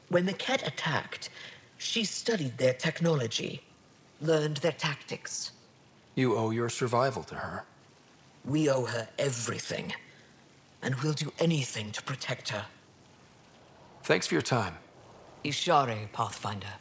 When the Ket attacked, she studied their technology, learned their tactics. You owe your survival to her. We owe her everything, and we'll do anything to protect her. Thanks for your time. Ishare, Pathfinder.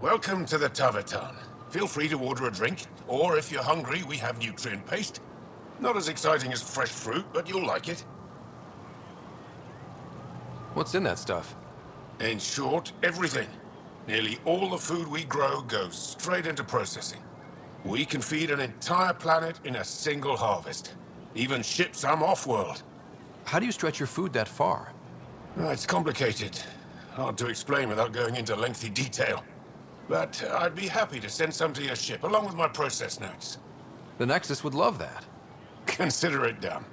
Welcome to the Taverton. Feel free to order a drink, or if you're hungry, we have nutrient paste. Not as exciting as fresh fruit, but you'll like it. What's in that stuff? In short, everything. Nearly all the food we grow goes straight into processing. We can feed an entire planet in a single harvest. Even ship some off-world. How do you stretch your food that far? It's complicated. Hard to explain without going into lengthy detail. But I'd be happy to send some to your ship, along with my process notes. The Nexus would love that. Consider it done.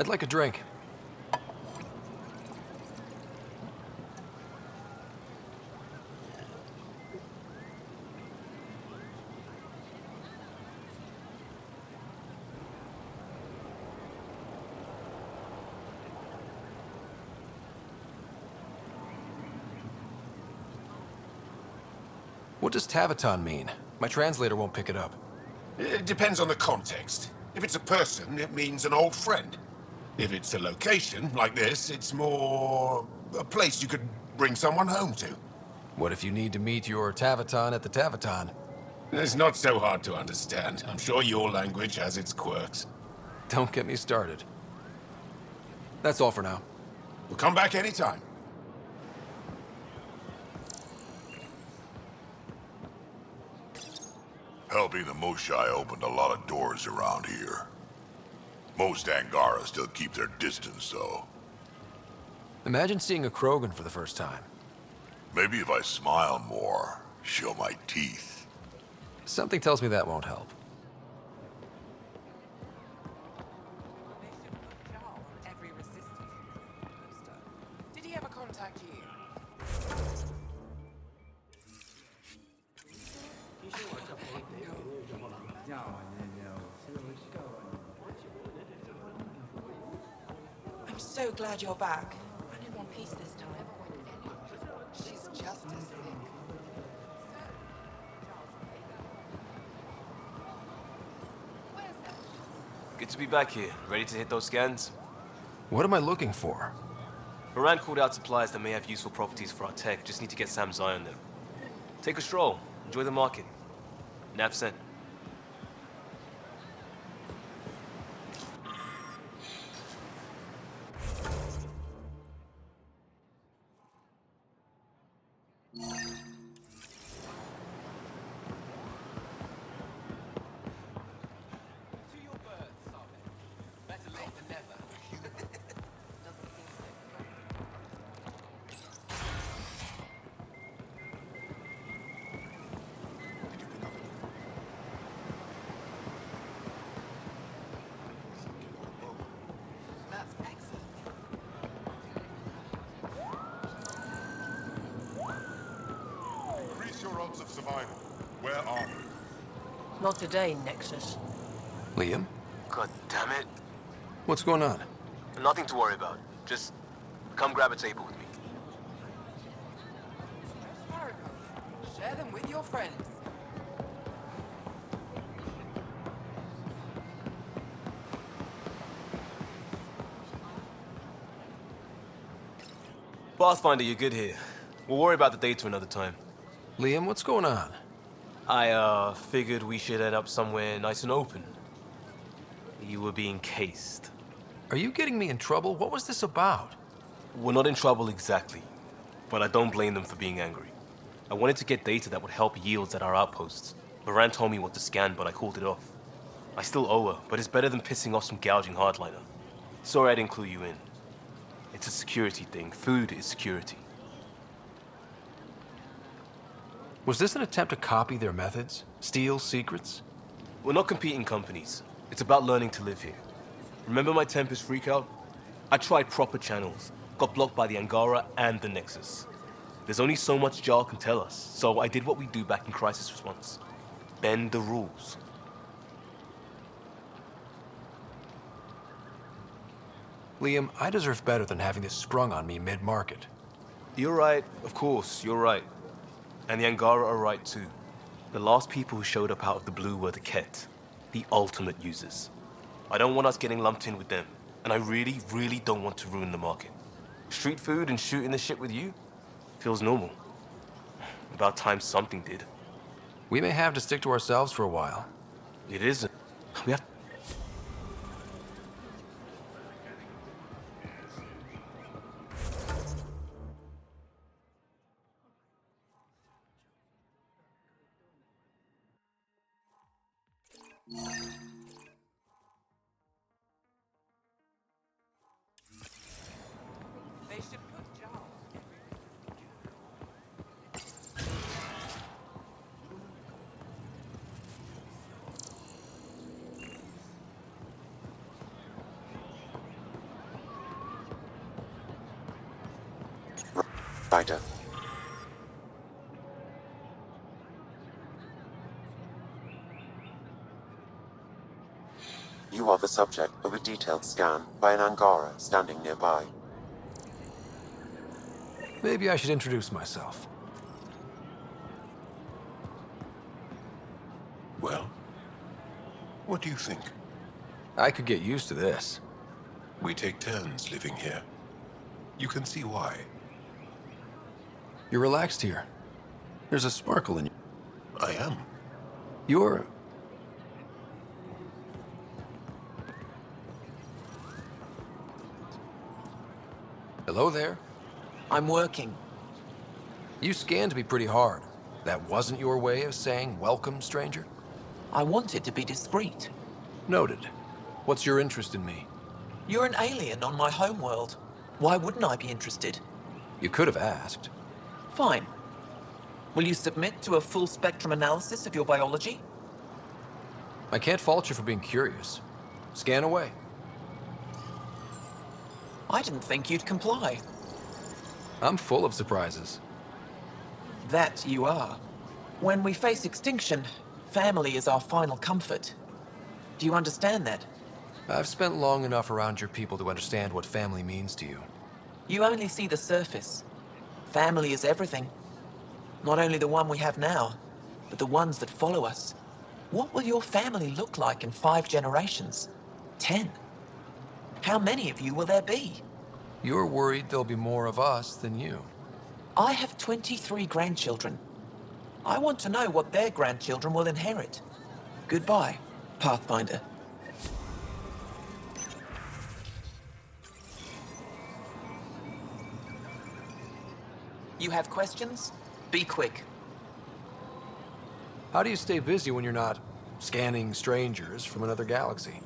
I'd like a drink. What does Taverton mean? My translator won't pick it up. It depends on the context. If it's a person, it means an old friend. If it's a location, like this, it's more a place you could bring someone home to. What if you need to meet your Taverton at the Taverton? It's not so hard to understand. I'm sure your language has its quirks. Don't get me started. That's all for now. We'll come back anytime. Helping the Moshai opened a lot of doors around here. Most Angara still keep their distance, though. Imagine seeing a Krogan for the first time. Maybe if I smile more, show my teeth. Something tells me that won't help. Did he ever contact you? I'm so glad you're back. I need one piece this time. She's just as thick. Good to be back here. Ready to hit those scans? What am I looking for? Moran called out supplies that may have useful properties for our tech. Just need to get Sam's eye on them. Take a stroll. Enjoy the market. Nav sent. Increase your odds of survival. Where are we? Not today, Nexus. Liam? God damn it. What's going on? Nothing to worry about. Just come grab a table with me. Share them with your friends. Pathfinder, you're good here. We'll worry about the data another time. Liam, what's going on? I, figured we should end up somewhere nice and open. You were being cased. Are you getting me in trouble? What was this about? We're not in trouble exactly, but I don't blame them for being angry. I wanted to get data that would help yields at our outposts. Moran told me what to scan, but I called it off. I still owe her, but it's better than pissing off some gouging hardliner. Sorry I didn't clue you in. It's a security thing. Food is security. Was this an attempt to copy their methods? Steal secrets? We're not competing companies. It's about learning to live here. Remember my Tempest freakout? I tried proper channels, got blocked by the Angara and the Nexus. There's only so much Jarl can tell us, so I did what we do back in crisis response. Bend the rules. Liam, I deserve better than having this sprung on me mid-market. You're right, of course, you're right. And the Angara are right too. The last people who showed up out of the blue were the Ket, the ultimate users. I don't want us getting lumped in with them, and I really, really don't want to ruin the market. Street food and shooting the shit with you feels normal. About time something did. We may have to stick to ourselves for a while. It isn't. We have... Rider. You are the subject of a detailed scan by an Angara standing nearby. Maybe I should introduce myself. Well, what do you think? I could get used to this. We take turns living here. You can see why. You're relaxed here. There's a sparkle in you. I am. You're... Hello there. I'm working. You scanned me pretty hard. That wasn't your way of saying welcome, stranger? I wanted to be discreet. Noted. What's your interest in me? You're an alien on my homeworld. Why wouldn't I be interested? You could have asked. Fine. Will you submit to a full spectrum analysis of your biology? I can't fault you for being curious. Scan away. I didn't think you'd comply. I'm full of surprises. That you are. When we face extinction, family is our final comfort. Do you understand that? I've spent long enough around your people to understand what family means to you. You only see the surface. Family is everything. Not only the one we have now, but the ones that follow us. What will your family look like in 5 generations? 10? How many of you will there be? You're worried there'll be more of us than you. I have 23 grandchildren. I want to know what their grandchildren will inherit. Goodbye, Pathfinder. You have questions? Be quick. How do you stay busy when you're not scanning strangers from another galaxy?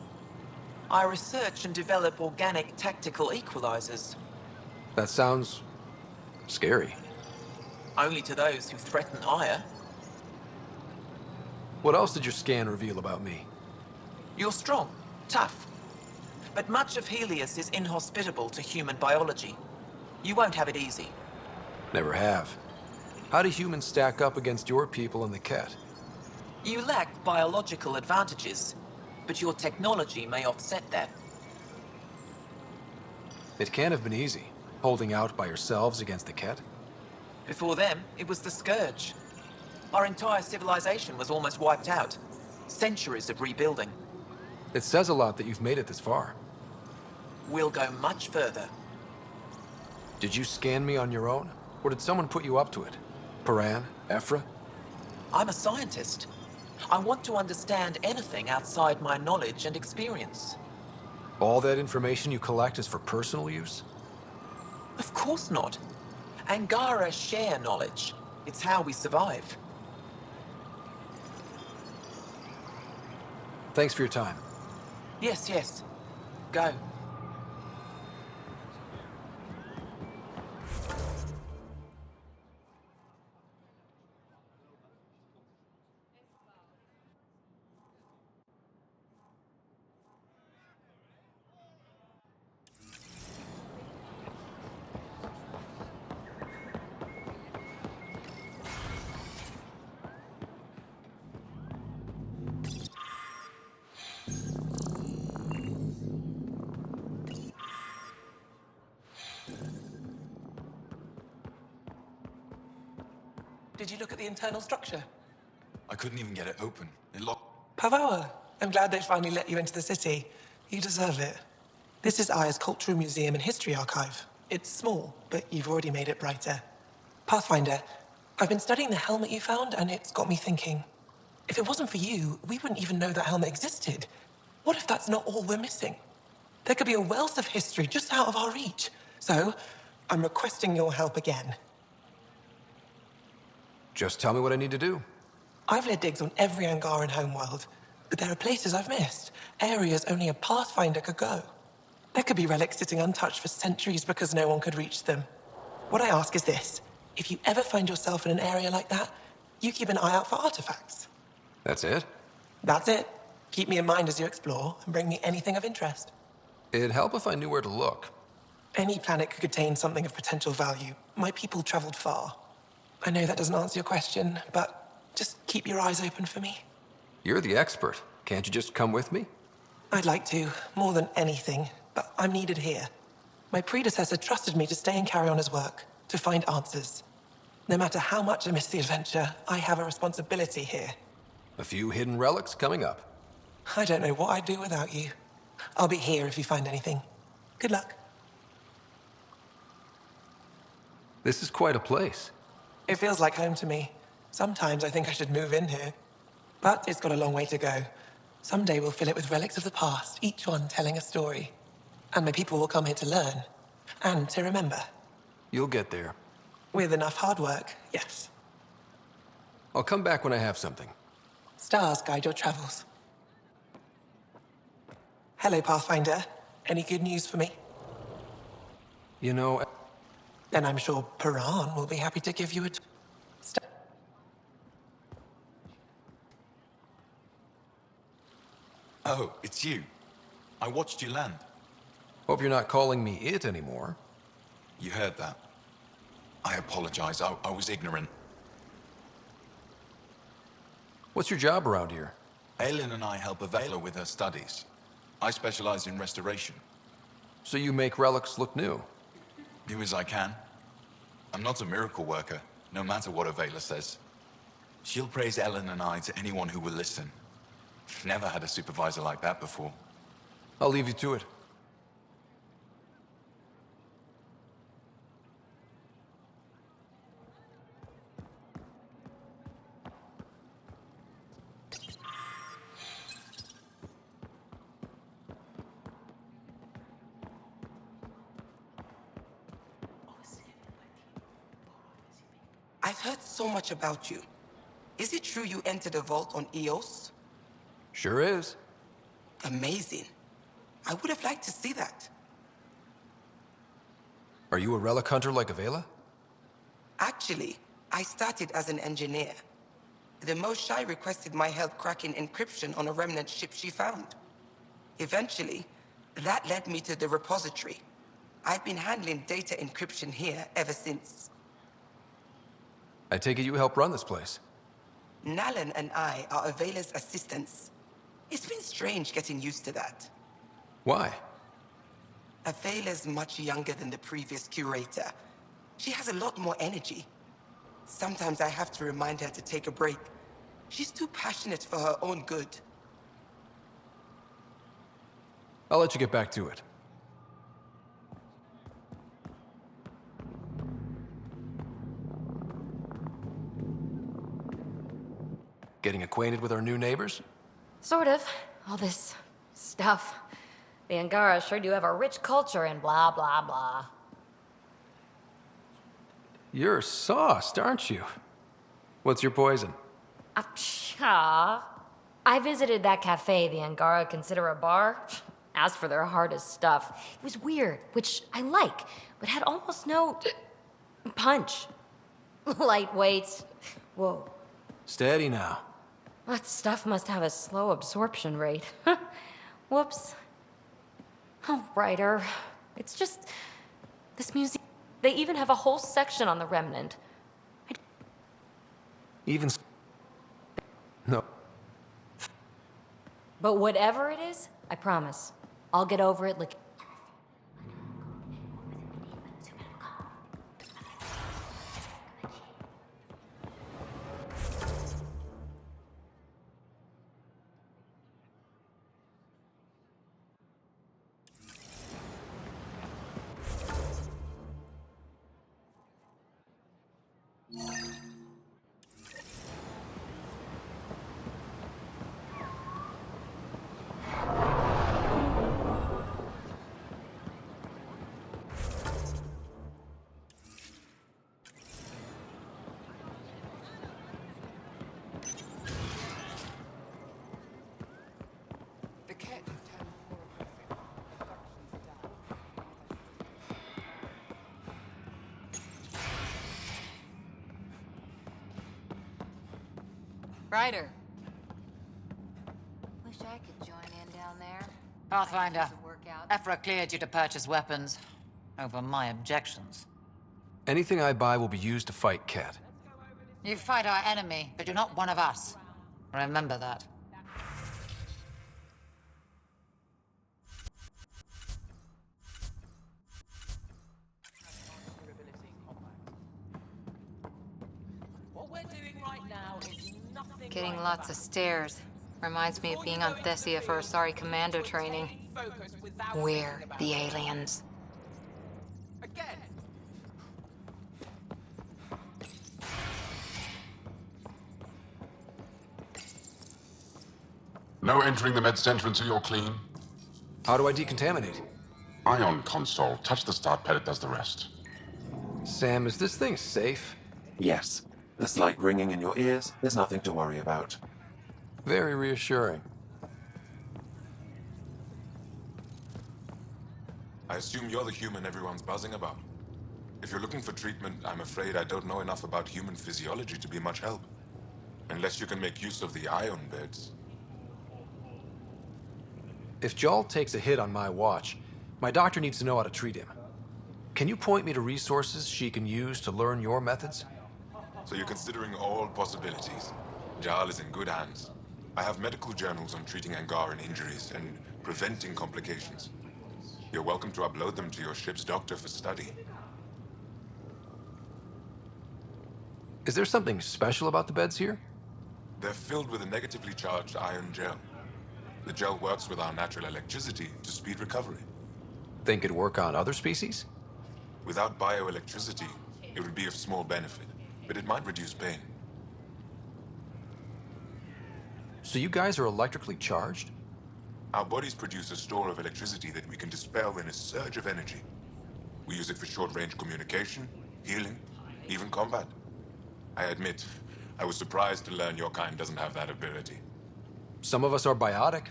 I research and develop organic tactical equalizers. That sounds... scary. Only to those who threaten higher. What else did your scan reveal about me? You're strong, tough. But much of Helios is inhospitable to human biology. You won't have it easy. Never have. How do humans stack up against your people in the Ket? You lack biological advantages, but your technology may offset that. It can't have been easy, holding out by yourselves against the Ket. Before them, it was the Scourge. Our entire civilization was almost wiped out. Centuries of rebuilding. It says a lot that you've made it this far. We'll go much further. Did you scan me on your own? Or did someone put you up to it? Paran? Ephra? I'm a scientist. I want to understand anything outside my knowledge and experience. All that information you collect is for personal use? Of course not. Angara share knowledge. It's how we survive. Thanks for your time. Yes, yes. Go. Did you look at the internal structure? I couldn't even get it open. It locked. Pavoa, I'm glad they finally let you into the city. You deserve it. This is Aya's Cultural Museum and History Archive. It's small, but you've already made it brighter. Pathfinder, I've been studying the helmet you found, and it's got me thinking. If it wasn't for you, we wouldn't even know that helmet existed. What if that's not all we're missing? There could be a wealth of history just out of our reach. So, I'm requesting your help again. Just tell me what I need to do. I've led digs on every Angaran homeworld, but there are places I've missed, areas only a Pathfinder could go. There could be relics sitting untouched for centuries because no one could reach them. What I ask is this: if you ever find yourself in an area like that, you keep an eye out for artifacts. That's it? That's it. Keep me in mind as you explore, and bring me anything of interest. It'd help if I knew where to look. Any planet could contain something of potential value. My people traveled far. I know that doesn't answer your question, but just keep your eyes open for me. You're the expert. Can't you just come with me? I'd like to, more than anything, but I'm needed here. My predecessor trusted me to stay and carry on his work, to find answers. No matter how much I miss the adventure, I have a responsibility here. A few hidden relics coming up. I don't know what I'd do without you. I'll be here if you find anything. Good luck. This is quite a place. It feels like home to me. Sometimes I think I should move in here. But it's got a long way to go. Someday we'll fill it with relics of the past, each one telling a story. And my people will come here to learn. And to remember. You'll get there. With enough hard work, yes. I'll come back when I have something. Stars guide your travels. Hello, Pathfinder. Any good news for me? You know... Then I'm sure Piran will be happy to give you a... Oh, it's you. I watched you land. Hope you're not calling me it anymore. You heard that. I apologize. I was ignorant. What's your job around here? Aelin and I help Avela with her studies. I specialize in restoration. So you make relics look new? Do as I can. I'm not a miracle worker, no matter what Avela says. She'll praise Ellen and I to anyone who will listen. Never had a supervisor like that before. I'll leave you to it. I've heard so much about you. Is it true you entered a vault on Eos? Sure is. Amazing. I would have liked to see that. Are you a relic hunter like Avela? Actually, I started as an engineer. The Moshai requested my help cracking encryption on a remnant ship she found. Eventually, that led me to the repository. I've been handling data encryption here ever since. I take it you help run this place. Nalan and I are Avela's assistants. It's been strange getting used to that. Why? Avela's much younger than the previous curator. She has a lot more energy. Sometimes I have to remind her to take a break. She's too passionate for her own good. I'll let you get back to it. Getting acquainted with our new neighbors? Sort of. All this stuff. The Angara sure do have a rich culture and blah, blah, blah. You're sauced, aren't you? What's your poison? I visited that cafe the Angara consider a bar. Asked for their hardest stuff. It was weird, which I like, but had almost no punch. Lightweight. Whoa. Steady now. That stuff must have a slow absorption rate. Whoops. Oh, writer. It's just... this museum... They even have a whole section on the Remnant. Even... No. But whatever it is, I promise, I'll get over it like... Ryder. Wish I could join in down there. Pathfinder. Work out. Ephra cleared you to purchase weapons. Over my objections. Anything I buy will be used to fight Cat. You fight our enemy, but you're not one of us. Remember that. Getting lots of stares. Reminds me of being on Thessia for Asari commando training. We're the aliens. No entering the med center until you're clean. How do I decontaminate? Ion console. Touch the start pad, it does the rest. Sam, is this thing safe? Yes. The slight ringing in your ears, there's nothing to worry about. Very reassuring. I assume you're the human everyone's buzzing about. If you're looking for treatment, I'm afraid I don't know enough about human physiology to be much help. Unless you can make use of the ion beds. If Jal takes a hit on my watch, my doctor needs to know how to treat him. Can you point me to resources she can use to learn your methods? So you're considering all possibilities. Jal is in good hands. I have medical journals on treating Angaran injuries and preventing complications. You're welcome to upload them to your ship's doctor for study. Is there something special about the beds here? They're filled with a negatively charged ion gel. The gel works with our natural electricity to speed recovery. Think it'd work on other species? Without bioelectricity, it would be of small benefit, but it might reduce pain. So you guys are electrically charged? Our bodies produce a store of electricity that we can dispel in a surge of energy. We use it for short-range communication, healing, even combat. I admit, I was surprised to learn your kind doesn't have that ability. Some of us are biotic.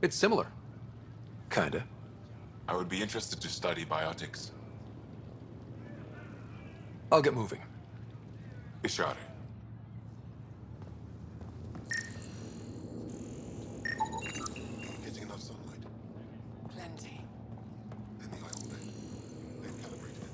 It's similar. Kinda. I would be interested to study biotics. I'll get moving. Ishari. Getting enough sunlight. Plenty. Then the ion bed. They've calibrated it.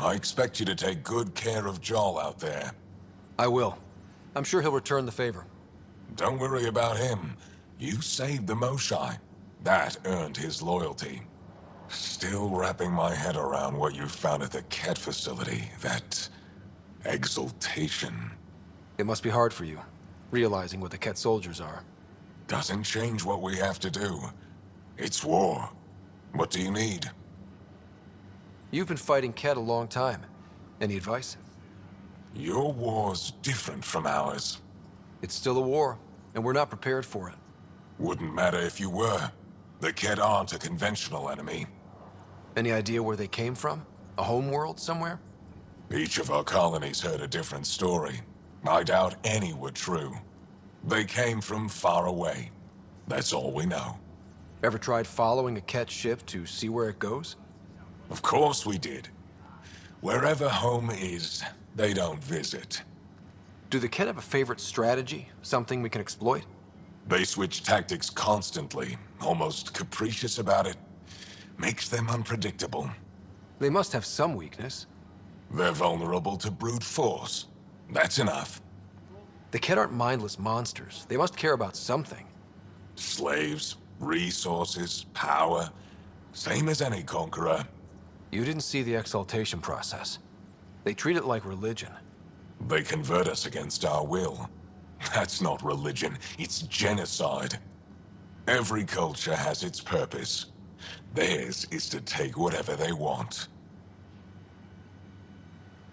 I expect you to take good care of Jal out there. I will. I'm sure he'll return the favor. Don't worry about him. You saved the Moshai. That earned his loyalty. Still wrapping my head around what you found at the Ket facility. That exultation. It must be hard for you, realizing what the Ket soldiers are. Doesn't change what we have to do. It's war. What do you need? You've been fighting Ket a long time. Any advice? Your war's different from ours. It's still a war, and we're not prepared for it. Wouldn't matter if you were. The Ket aren't a conventional enemy. Any idea where they came from? A homeworld somewhere? Each of our colonies heard a different story. I doubt any were true. They came from far away. That's all we know. Ever tried following a Ket ship to see where it goes? Of course we did. Wherever home is, they don't visit. Do the Ket have a favorite strategy? Something we can exploit? They switch tactics constantly, almost capricious about it. Makes them unpredictable. They must have some weakness. They're vulnerable to brute force. That's enough. The Ket aren't mindless monsters. They must care about something. Slaves, resources, power. Same as any conqueror. You didn't see the exaltation process. They treat it like religion. They convert us against our will. That's not religion, it's genocide. Every culture has its purpose. Theirs is to take whatever they want.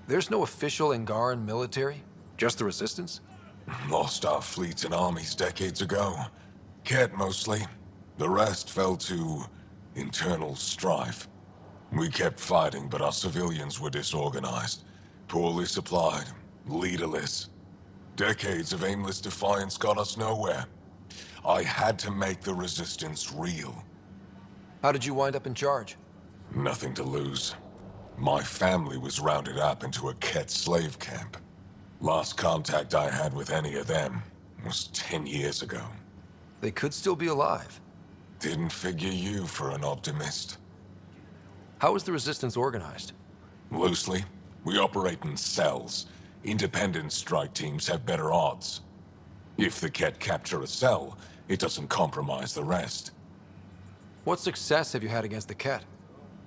There's no official Angaran military? Just the Resistance? Lost our fleets and armies decades ago. Ket mostly. The rest fell to internal strife. We kept fighting, but our civilians were disorganized, poorly supplied, leaderless. Decades of aimless defiance got us nowhere. I had to make the Resistance real. How did you wind up in charge? Nothing to lose. My family was rounded up into a Ket slave camp. Last contact I had with any of them was 10 years ago. They could still be alive. Didn't figure you for an optimist. How is the Resistance organized? Loosely, we operate in cells. Independent strike teams have better odds. If the Ket capture a cell, it doesn't compromise the rest. What success have you had against the Ket?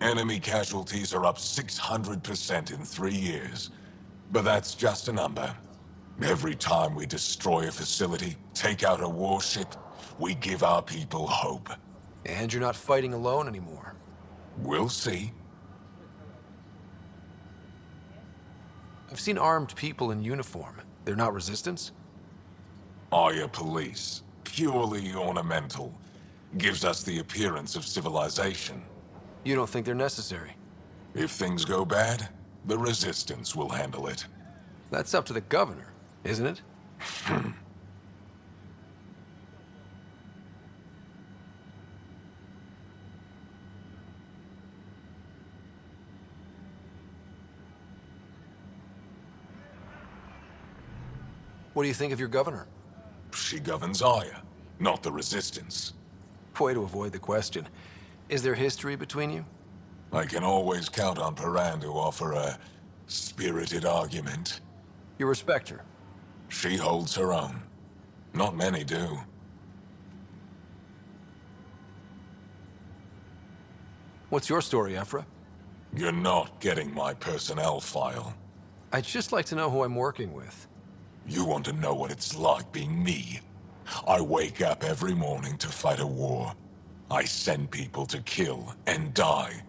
Enemy casualties are up 600% in 3 years. But that's just a number. Every time we destroy a facility, take out a warship, we give our people hope. And you're not fighting alone anymore. We'll see. I've seen armed people in uniform. They're not Resistance? Aya police. Purely ornamental. Gives us the appearance of civilization. You don't think they're necessary? If things go bad, the Resistance will handle it. That's up to the governor, isn't it? What do you think of your governor? She governs Aya, not the Resistance. Way to avoid the question. Is there history between you? I can always count on Paran to offer a spirited argument. You respect her? She holds her own. Not many do. What's your story, Ephra? You're not getting my personnel file. I'd just like to know who I'm working with. You want to know what it's like being me? I wake up every morning to fight a war. I send people to kill and die.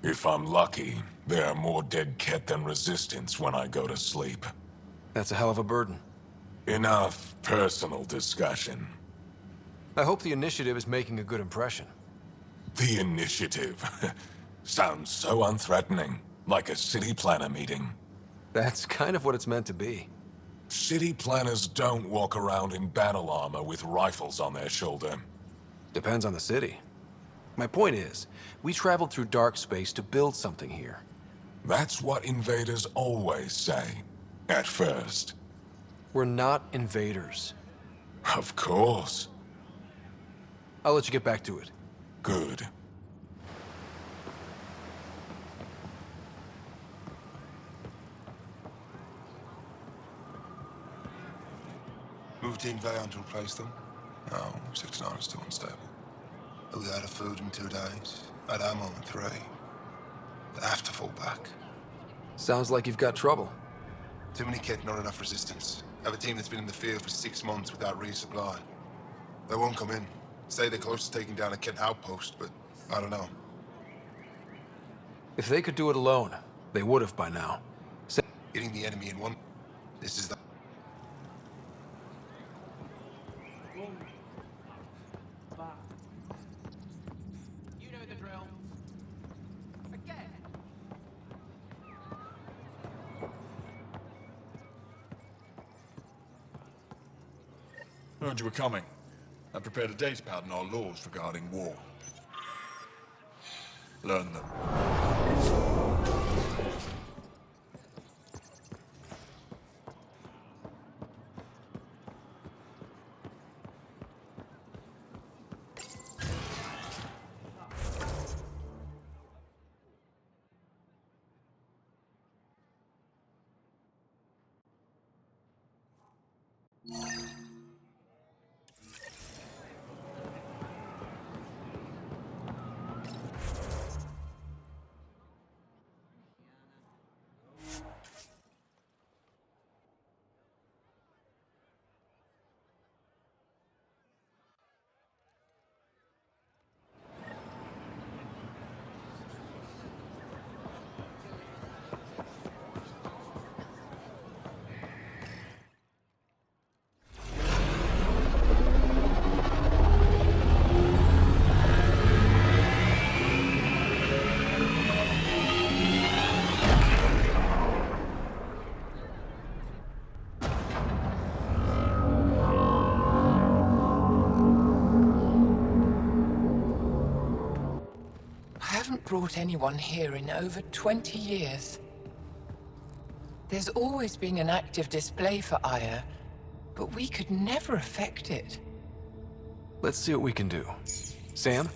If I'm lucky, there are more dead Ket than Resistance when I go to sleep. That's a hell of a burden. Enough personal discussion. I hope the initiative is making a good impression. The initiative? Sounds so unthreatening, like a city planner meeting. That's kind of what it's meant to be. City planners don't walk around in battle armor with rifles on their shoulder. Depends on the city. My point is, we traveled through dark space to build something here. That's what invaders always say. At first. We're not invaders. Of course. I'll let you get back to it. Good. Moved Team Vayon to replace them? No, 69 is still unstable. We out of food in 2 days. Had ammo in 3. They have to fall back. Sounds like you've got trouble. Too many Ket, not enough resistance. Have a team that's been in the field for 6 months without resupply. They won't come in. Say they're close to taking down a Ket outpost, but I don't know. If they could do it alone, they would have by now. Hitting the enemy in one... This is the... You know the drill. Again. Heard you were coming. I prepared a data pad on our laws regarding war. Learn them. brought anyone here in over 20 years. There's always been an active display for Aya, but we could never affect it. Let's see what we can do. Sam?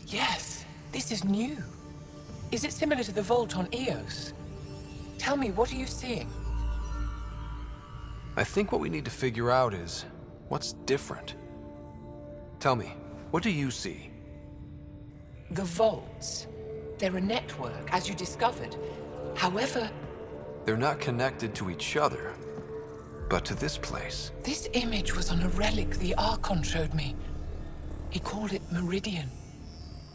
Yes, this is new. Is it similar to the vault on Eos? Tell me, what are you seeing? I think what we need to figure out is what's different. Tell me, what do you see? The vaults. They're a network, as you discovered. However, They're not connected to each other, but to this place. this image was on a relic the Archon showed me. He called it Meridian.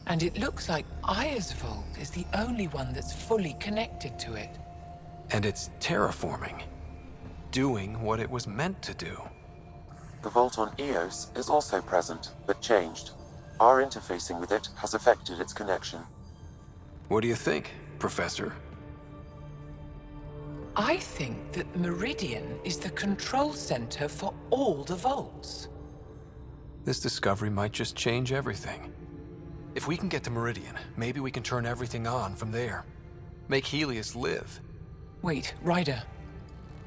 And it looks like Aya's vault is the only one that's fully connected to it. And it's terraforming, doing what it was meant to do. The vault on Eos is also present, but changed. Our interfacing with it has affected its connection. What do you think, Professor? I think that Meridian is the control center for all the vaults. This discovery might just change everything. If we can get to Meridian, maybe we can turn everything on from there. Make Helios live. Wait, Ryder.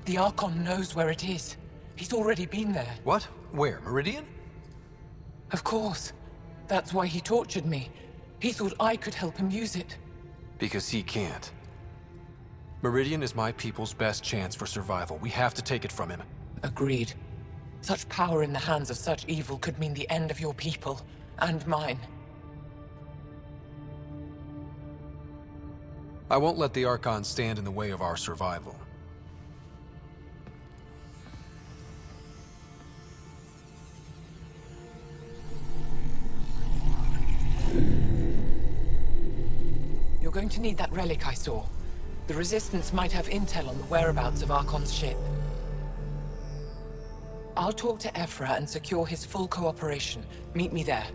The Archon knows where it is. He's already been there. What? Where? Meridian? Of course. That's why he tortured me. He thought I could help him use it. Because he can't. Meridian is my people's best chance for survival. We have to take it from him. Agreed. Such power in the hands of such evil could mean the end of your people, and mine. I won't let the Archon stand in the way of our survival. You're going to need that relic I saw. The Resistance might have intel on the whereabouts of Archon's ship. I'll talk to Ephra and secure his full cooperation. Meet me there.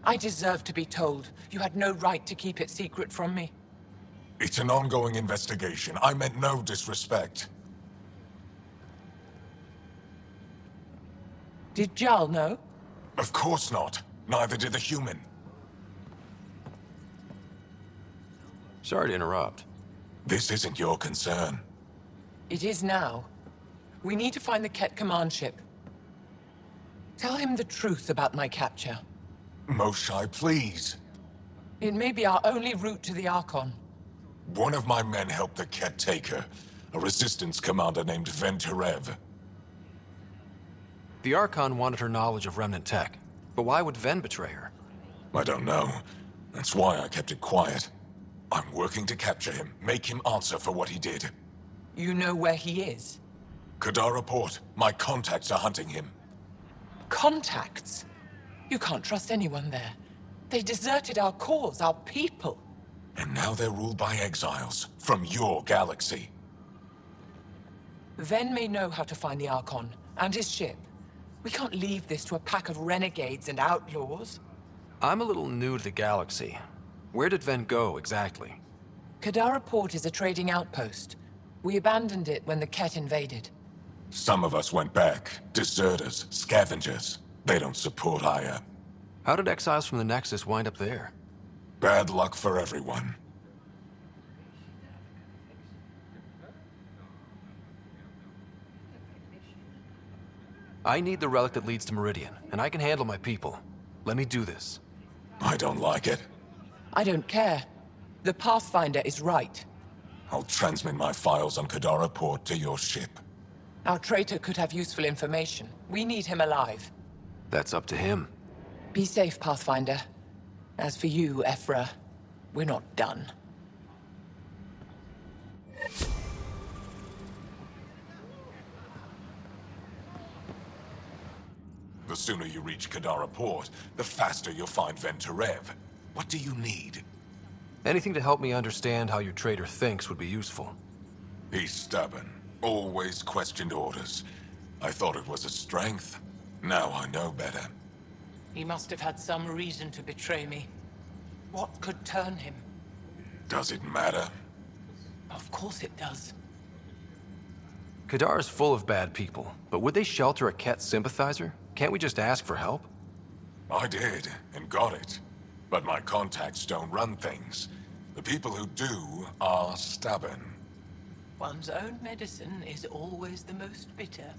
I deserve to be told. You had no right to keep it secret from me. It's an ongoing investigation. I meant no disrespect. Did Jal know? Of course not. Neither did the human. Sorry to interrupt. This isn't your concern. It is now. We need to find the Ket command ship. Tell him the truth about my capture. Moshai, please. It may be our only route to the Archon. One of my men helped the Ket take her. A resistance commander named Venturev. The Archon wanted her knowledge of Remnant tech, but why would Ven betray her? I don't know. That's why I kept it quiet. I'm working to capture him, make him answer for what he did. You know where he is? Kadar report. My contacts are hunting him. Contacts? You can't trust anyone there. They deserted our cause, our people. And now they're ruled by exiles from your galaxy. Ven may know how to find the Archon and his ship. We can't leave this to a pack of renegades and outlaws. I'm a little new to the galaxy. Where did Ven go, exactly? Kadara Port is a trading outpost. We abandoned it when the Ket invaded. Some of us went back. Deserters, scavengers. They don't support Aya. How did exiles from the Nexus wind up there? Bad luck for everyone. I need the relic that leads to Meridian, and I can handle my people. Let me do this. I don't like it. I don't care. The Pathfinder is right. I'll transmit my files on Kadara Port to your ship. Our traitor could have useful information. We need him alive. That's up to him. Be safe, Pathfinder. As for you, Ephra, we're not done. The sooner you reach Kadara Port, the faster you'll find Venturev. What do you need? Anything to help me understand how your traitor thinks would be useful. He's stubborn. Always questioned orders. I thought it was a strength. Now I know better. He must have had some reason to betray me. What could turn him? Does it matter? Of course it does. Kadar is full of bad people, but would they shelter a Ket sympathizer? Can't we just ask for help? I did, and got it. But my contacts don't run things. The people who do are stubborn. One's own medicine is always the most bitter.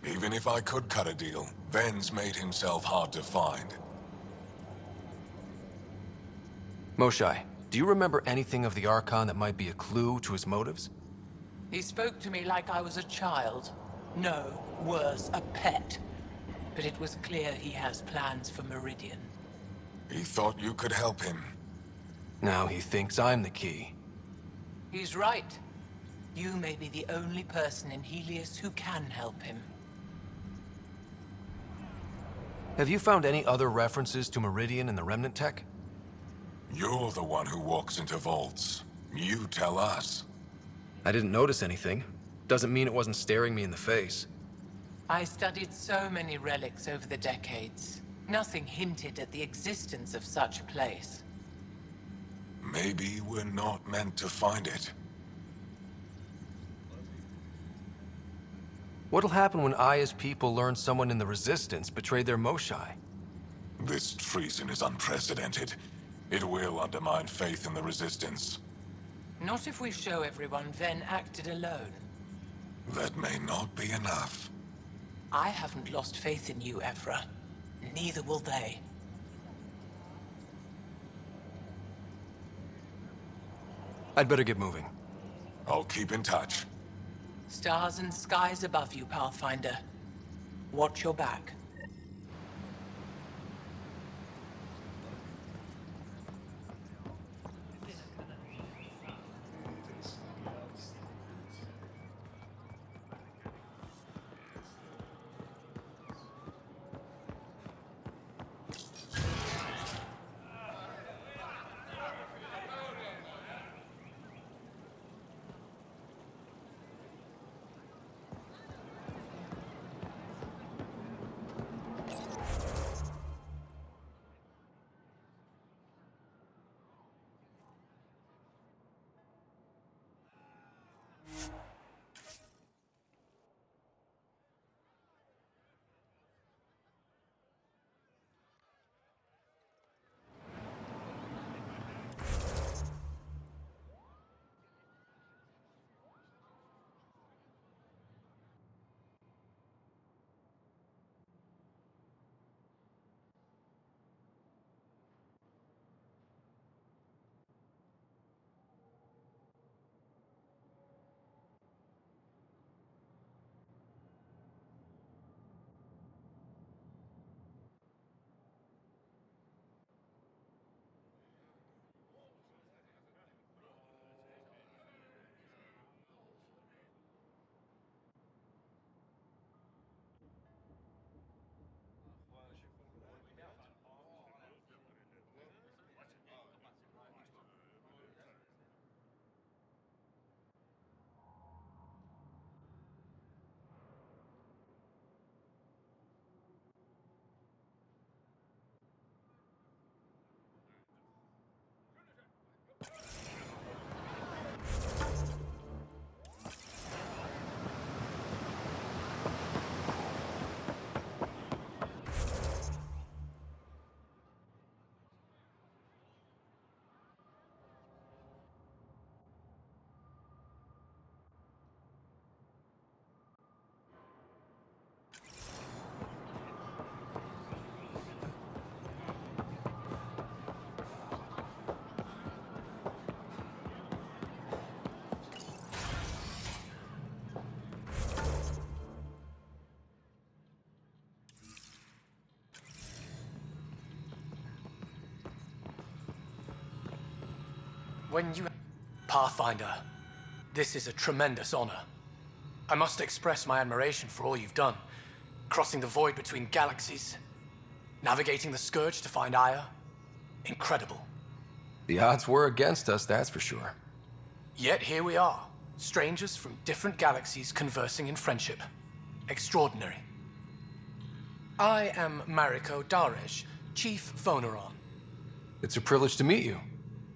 Even if I could cut a deal, Ven's made himself hard to find. Moshai, do you remember anything of the Archon that might be a clue to his motives? He spoke to me like I was a child. No, worse, a pet. But it was clear he has plans for Meridian. He thought you could help him. Now he thinks I'm the key. He's right. You may be the only person in Helios who can help him. Have you found any other references to Meridian in the Remnant tech? You're the one who walks into vaults. You tell us. I didn't notice anything. Doesn't mean it wasn't staring me in the face. I studied so many relics over the decades. Nothing hinted at the existence of such a place. Maybe we're not meant to find it. What'll happen when Aya's people learn someone in the Resistance betrayed their Moshai? This treason is unprecedented. It will undermine faith in the Resistance. Not if we show everyone Ven acted alone. That may not be enough. I haven't lost faith in you, Ephra. Neither will they. I'd better get moving. I'll keep in touch. Stars and skies above you, Pathfinder. Watch your back. When you... Pathfinder, this is a tremendous honor. I must express my admiration for all you've done. Crossing the void between galaxies, navigating the Scourge to find Aya. Incredible. The odds were against us, that's for sure. Yet here we are, strangers from different galaxies conversing in friendship. Extraordinary. I am Mariko Darej, Chief Phoneron. It's a privilege to meet you.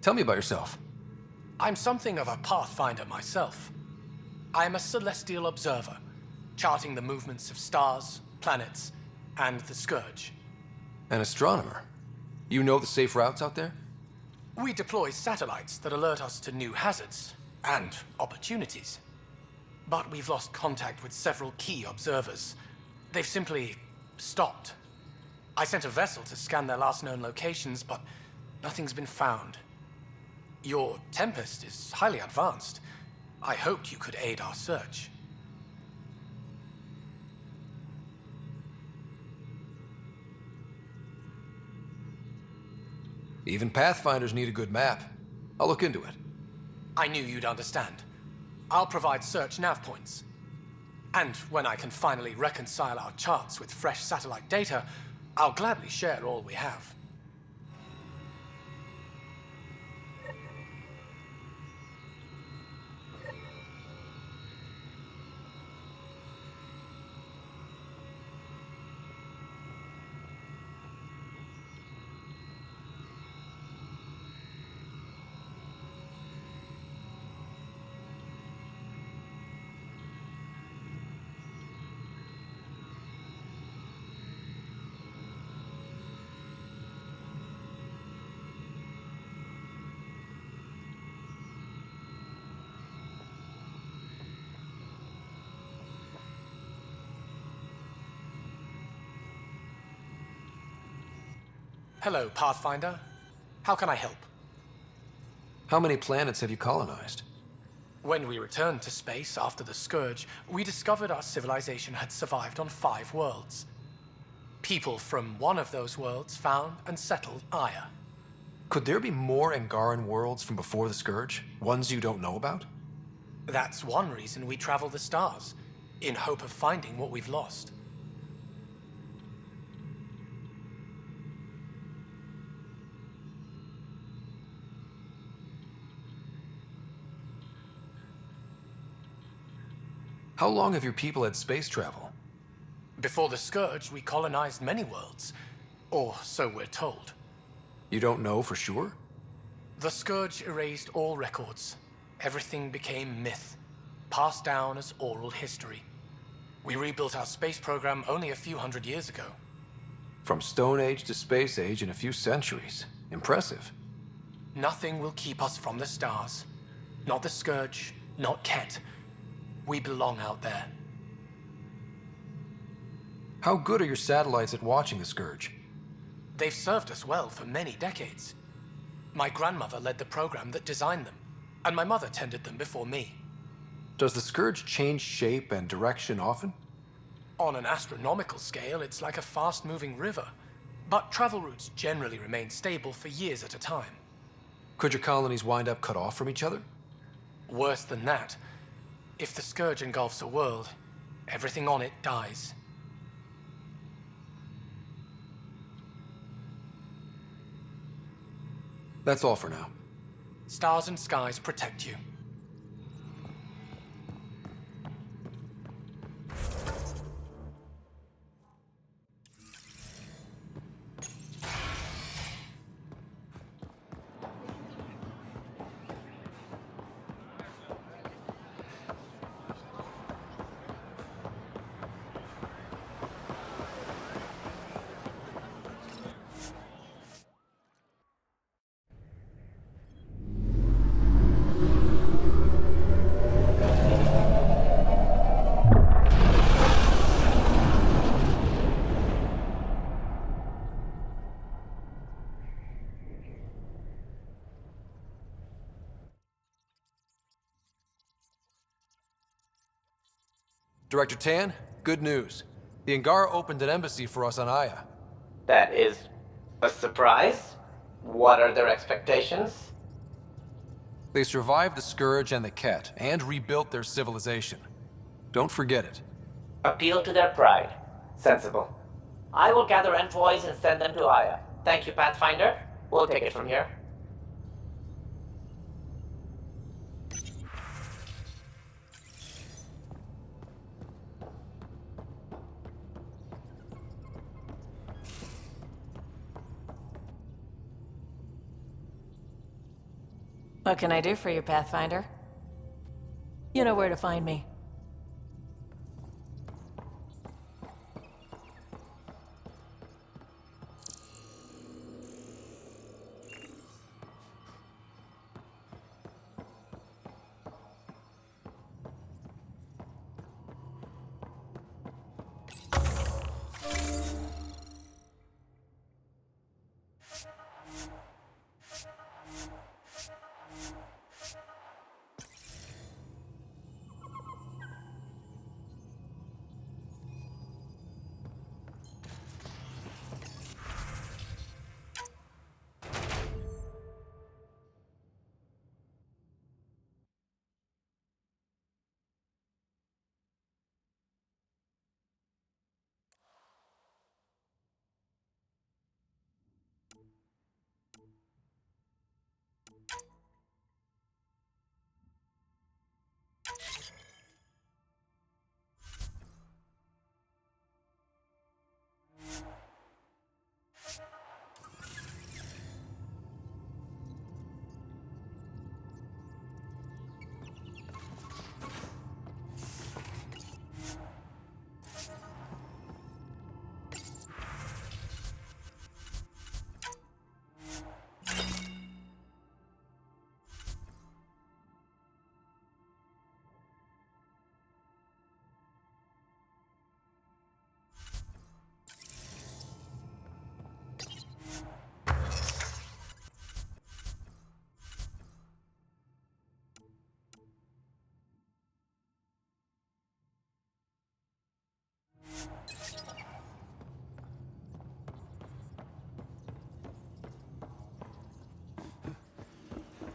Tell me about yourself. I'm something of a pathfinder myself. I am a celestial observer, charting the movements of stars, planets, and the Scourge. An astronomer? You know the safe routes out there? We deploy satellites that alert us to new hazards and opportunities. But we've lost contact with several key observers. They've simply stopped. I sent a vessel to scan their last known locations, but nothing's been found. Your Tempest is highly advanced. I hoped you could aid our search. Even Pathfinders need a good map. I'll look into it. I knew you'd understand. I'll provide search nav points. And when I can finally reconcile our charts with fresh satellite data, I'll gladly share all we have. Hello, Pathfinder. How can I help? How many planets have you colonized? When we returned to space after the Scourge, we discovered our civilization had survived on 5 worlds. People from one of those worlds found and settled Aya. Could there be more Angaran worlds from before the Scourge? Ones you don't know about? That's one reason we travel the stars, in hope of finding what we've lost. How long have your people had space travel? Before the Scourge, we colonized many worlds. Or so we're told. You don't know for sure? The Scourge erased all records. Everything became myth, passed down as oral history. We rebuilt our space program only a few hundred years ago. From Stone Age to Space Age in a few centuries. Impressive. Nothing will keep us from the stars. Not the Scourge, not Ket. We belong out there. How good are your satellites at watching the Scourge? They've served us well for many decades. My grandmother led the program that designed them, and my mother tended them before me. Does the Scourge change shape and direction often? On an astronomical scale, it's like a fast-moving river, but travel routes generally remain stable for years at a time. Could your colonies wind up cut off from each other? Worse than that. If the Scourge engulfs a world, everything on it dies. That's all for now. Stars and skies protect you. Director Tan, good news. The Angara opened an embassy for us on Aya. That is a surprise. What are their expectations? They survived the Scourge and the Ket, and rebuilt their civilization. Don't forget it. Appeal to their pride. Sensible. I will gather envoys and send them to Aya. Thank you, Pathfinder. We'll take it from here. What can I do for you, Pathfinder? You know where to find me.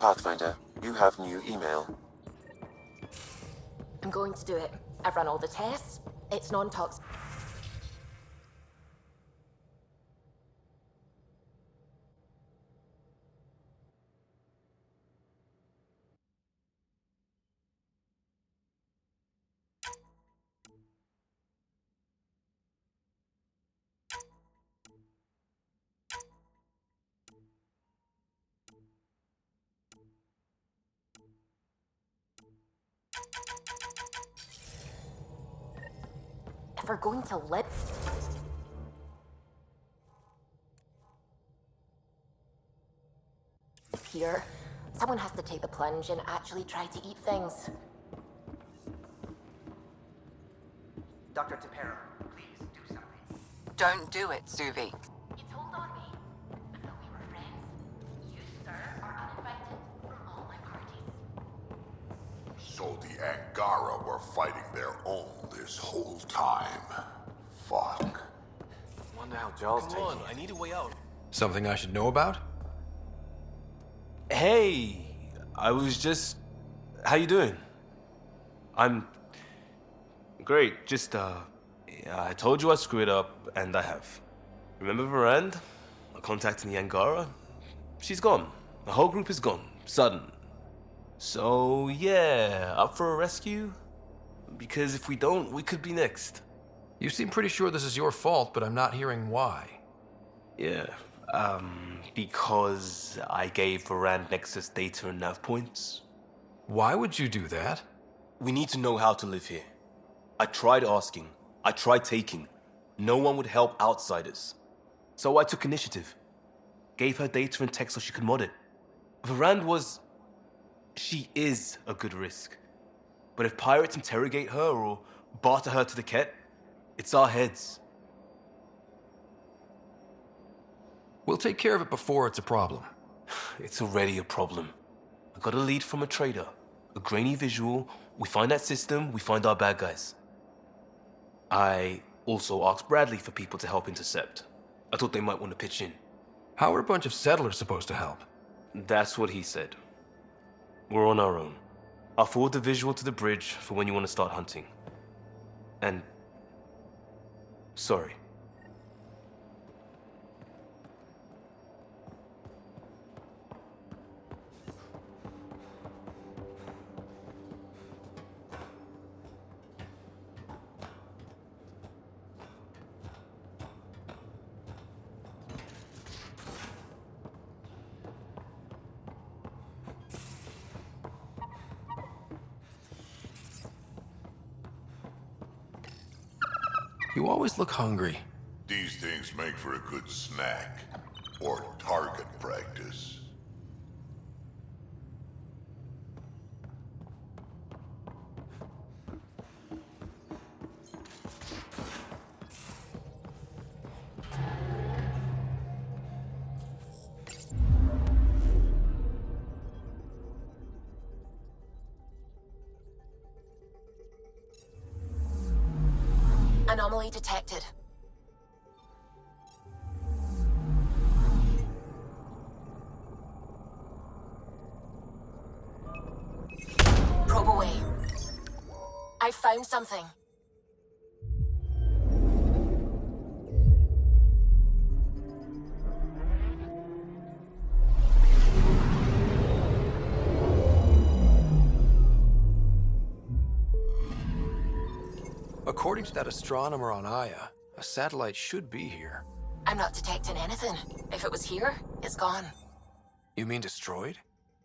Pathfinder, you have new email. I'm going to do it. I've run all the tests. It's non-toxic. If we're going to live here, someone has to take the plunge and actually try to eat things. Dr. Tapera, please do something. Don't do it, Suvi. You told on me. I thought we were friends. You, sir, are uninvited from all my parties. So the Angara were fighting their own this whole time. Fuck. Wonder how Jarl's Come on, I need a way out. Something I should know about? Hey, I was just... How you doing? I'm... Great, just, yeah, I told you I screwed up, and I have. Remember Varand? I contacted the Angara? She's gone. The whole group is gone. Sudden. So, yeah, up for a rescue? Because if we don't, we could be next. You seem pretty sure this is your fault, but I'm not hearing why. Yeah, because I gave Varand Nexus data and nav points. Why would you do that? We need to know how to live here. I tried asking. I tried taking. No one would help outsiders. So I took initiative. Gave her data and tech so she could mod it. Varand was... She is a good risk. But if pirates interrogate her or barter her to the Ket, it's our heads. We'll take care of it before it's a problem. It's already a problem. I got a lead from a trader. A grainy visual. We find that system, we find our bad guys. I also asked Bradley for people to help intercept. I thought they might want to pitch in. How are a bunch of settlers supposed to help? That's what he said. We're on our own. I'll forward the visual to the bridge for when you want to start hunting. And... sorry. You always look hungry. These things make for a good snack. Or target practice. Anomaly detected. Probe away. I found something. According to that astronomer on Aya, a satellite should be here. I'm not detecting anything. If it was here, it's gone. You mean destroyed?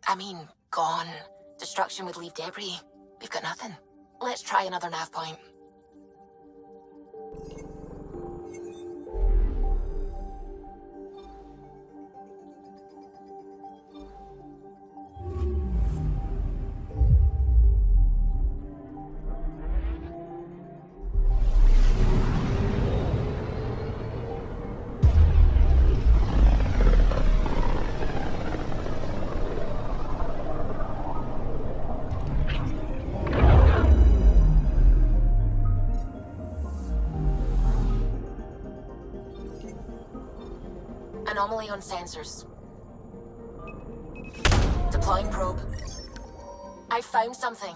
I mean, gone. Destruction would leave debris. We've got nothing. Let's try another nav point. Anomaly on sensors. Deploying probe. I found something.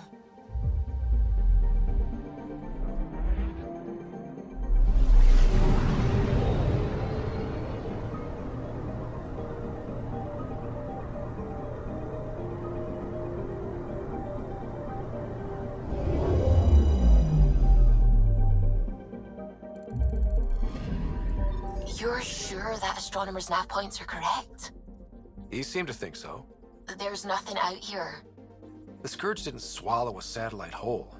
You're sure that astronomer's nav points are correct? He seemed to think so. There's nothing out here. The Scourge didn't swallow a satellite whole.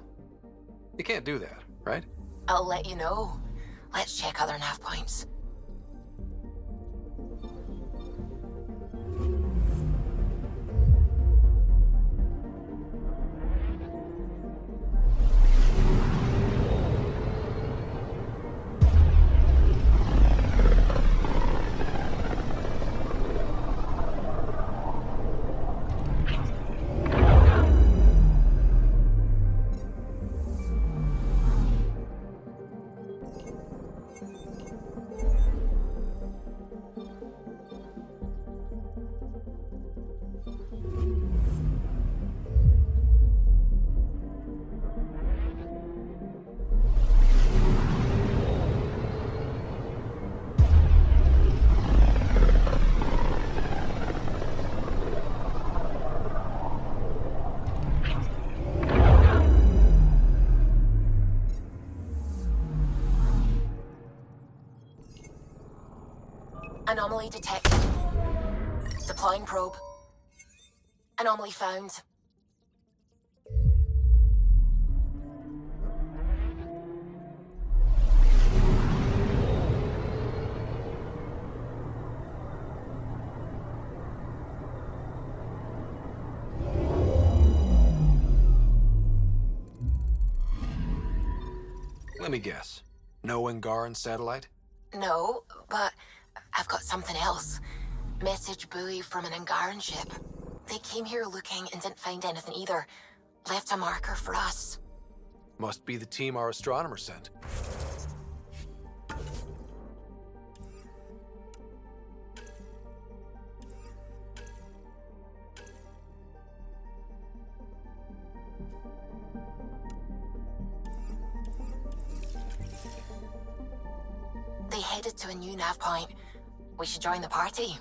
You can't do that, right? I'll let you know. Let's check other nav points. Anomaly detected. Deploying probe. Anomaly found. Let me guess. No Angaran satellite? No, but I've got something else. Message buoy from an Angaran ship. They came here looking and didn't find anything either. Left a marker for us. Must be the team our astronomer sent. headed to a new nav point. We should join the party.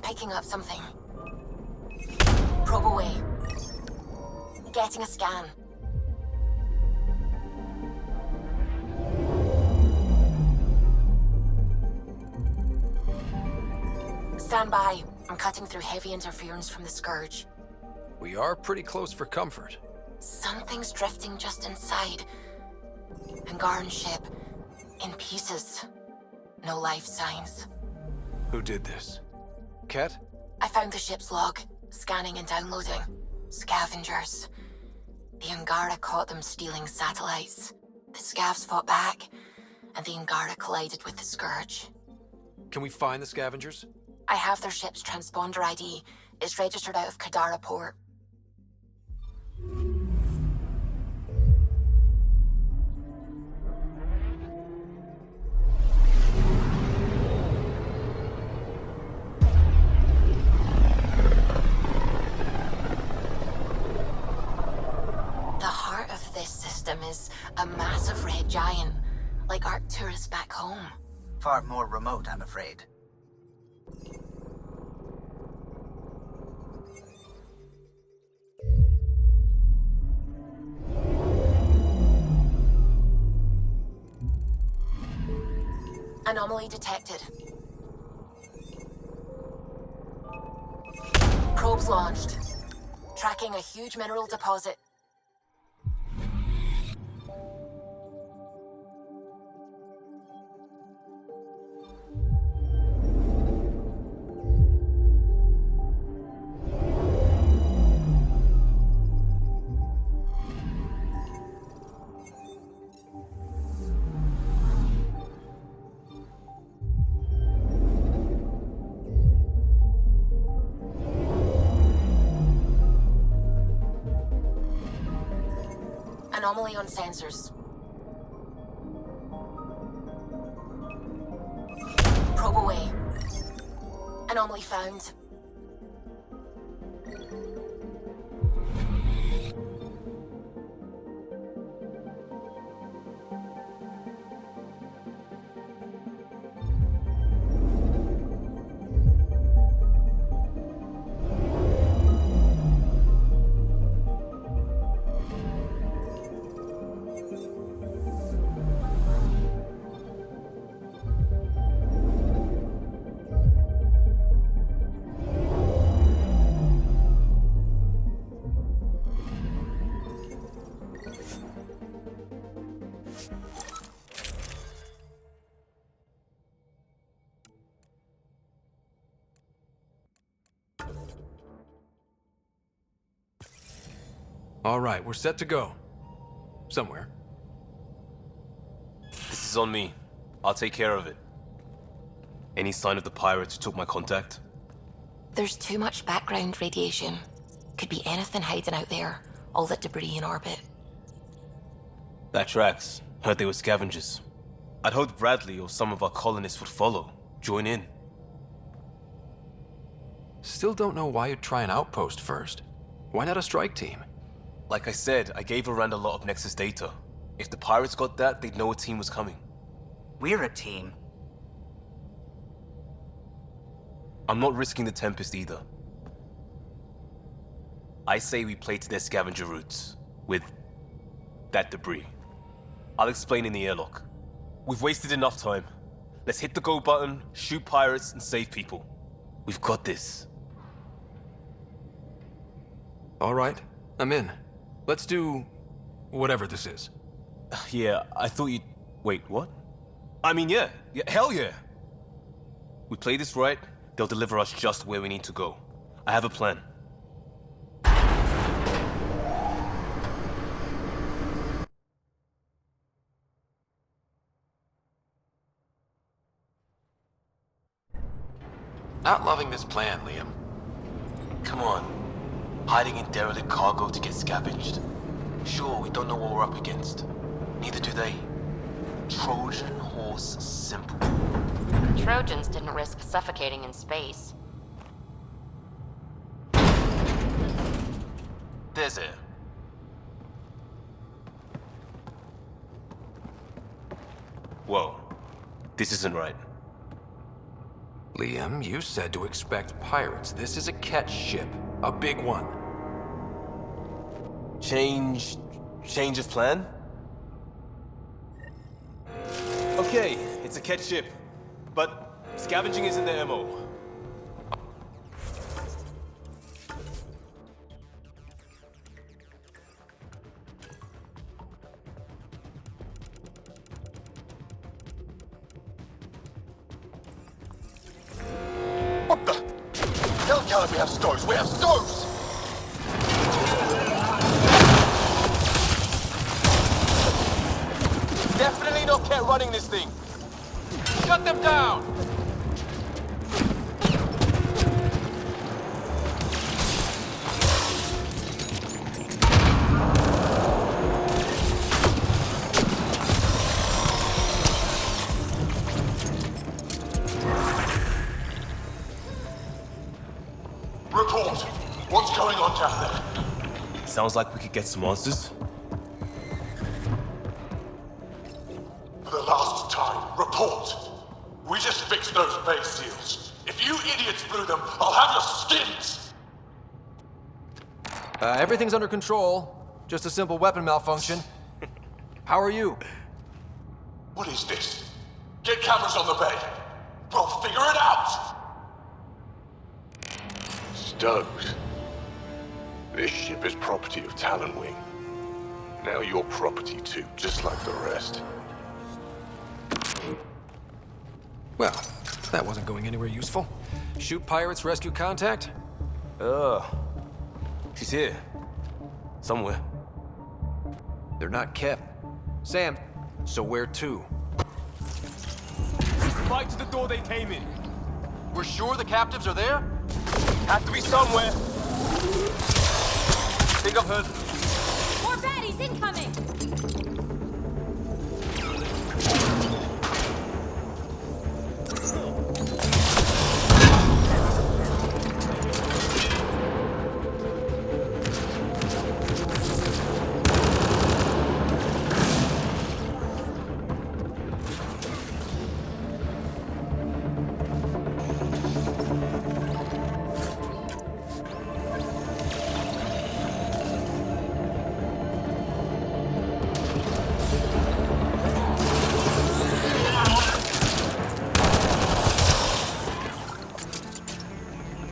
Picking up something. Probe away. Getting a scan. Stand by. I'm cutting through heavy interference from the Scourge. We are pretty close for comfort. Something's drifting just inside. Angaran ship. In pieces. No life signs. Who did this? Ket? I found the ship's log, scanning and downloading. Scavengers. The Angara caught them stealing satellites. The Scavs fought back, and the Angara collided with the Scourge. Can we find the scavengers? I have their ship's transponder ID. It's registered out of Kadara port. Is a massive red giant, like Arcturus back home. Far more remote, I'm afraid. Anomaly detected. Probes launched. Tracking a huge mineral deposit. Anomaly on sensors. Probe away. Anomaly found. All right, we're set to go. Somewhere. This is on me. I'll take care of it. Any sign of the pirates who took my contact? There's too much background radiation. Could be anything hiding out there. All that debris in orbit. That tracks. Heard they were scavengers. I'd hoped Bradley or some of our colonists would follow. Join in. Still don't know why you'd try an outpost first. Why not a strike team? Like I said, I gave Rand a lot of Nexus data. If the pirates got that, they'd know a team was coming. We're a team. I'm not risking the Tempest either. I say we play to their scavenger routes. With that debris. I'll explain in the airlock. We've wasted enough time. Let's hit the go button, shoot pirates, and save people. We've got this. All right, I'm in. Let's do whatever this is. Yeah, I thought you'd... Wait, what? I mean, yeah, hell yeah! We play this right, they'll deliver us just where we need to go. I have a plan. Not loving this plan, Liam. Come on. Hiding in derelict cargo to get scavenged. Sure, we don't know what we're up against. Neither do they. Trojan horse simple. The Trojans didn't risk suffocating in space. There's it. Whoa. This isn't right. Liam, you said to expect pirates. This is a catch ship. A big one. Change of plan? Okay, it's a catch ship. But scavenging isn't their MO. What the? Tell Callum we have stoves! We have stoves! Definitely not Cat running this thing. Shut them down! Report! What's going on down there? Sounds like we could get some answers. For the last time, report! We just fixed those bay seals. If you idiots blew them, I'll have your skins! Everything's under control. Just a simple weapon malfunction. How are you? What is this? Get cameras on the bay. We'll figure it out! Stoves. This ship is property of Talonwing. Now you're property too, just like the rest. Well, that wasn't going anywhere useful. Shoot pirates, rescue contact? She's here. Somewhere. They're not kept. Sam, so where to? Right to the door they came in. We're sure the captives are there? Have to be somewhere. Think I've heard. More baddies incoming!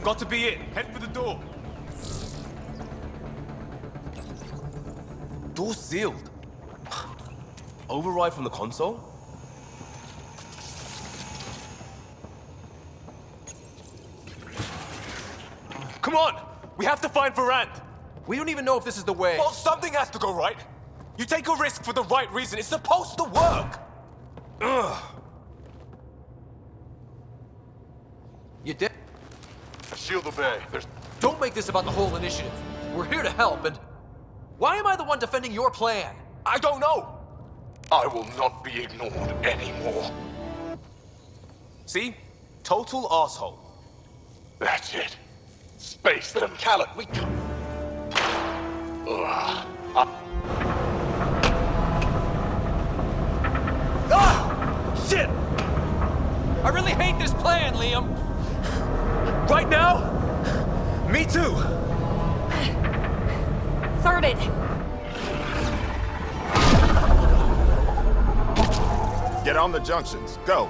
Got to be it. Head for the door. Door sealed. Override from the console? Come on! We have to find Varand! We don't even know if this is the way. Well, something has to go right. You take a risk for the right reason. It's supposed to work! Ugh. You did? Seal the bay. Don't make this about the whole initiative. We're here to help, and... Why am I the one defending your plan? I don't know! I will not be ignored anymore. See? Total asshole. That's it. Space them, Callum. We can... Shit! I really hate this plan, Liam. Right now? Me too. Thirded. Get on the junctions. Go.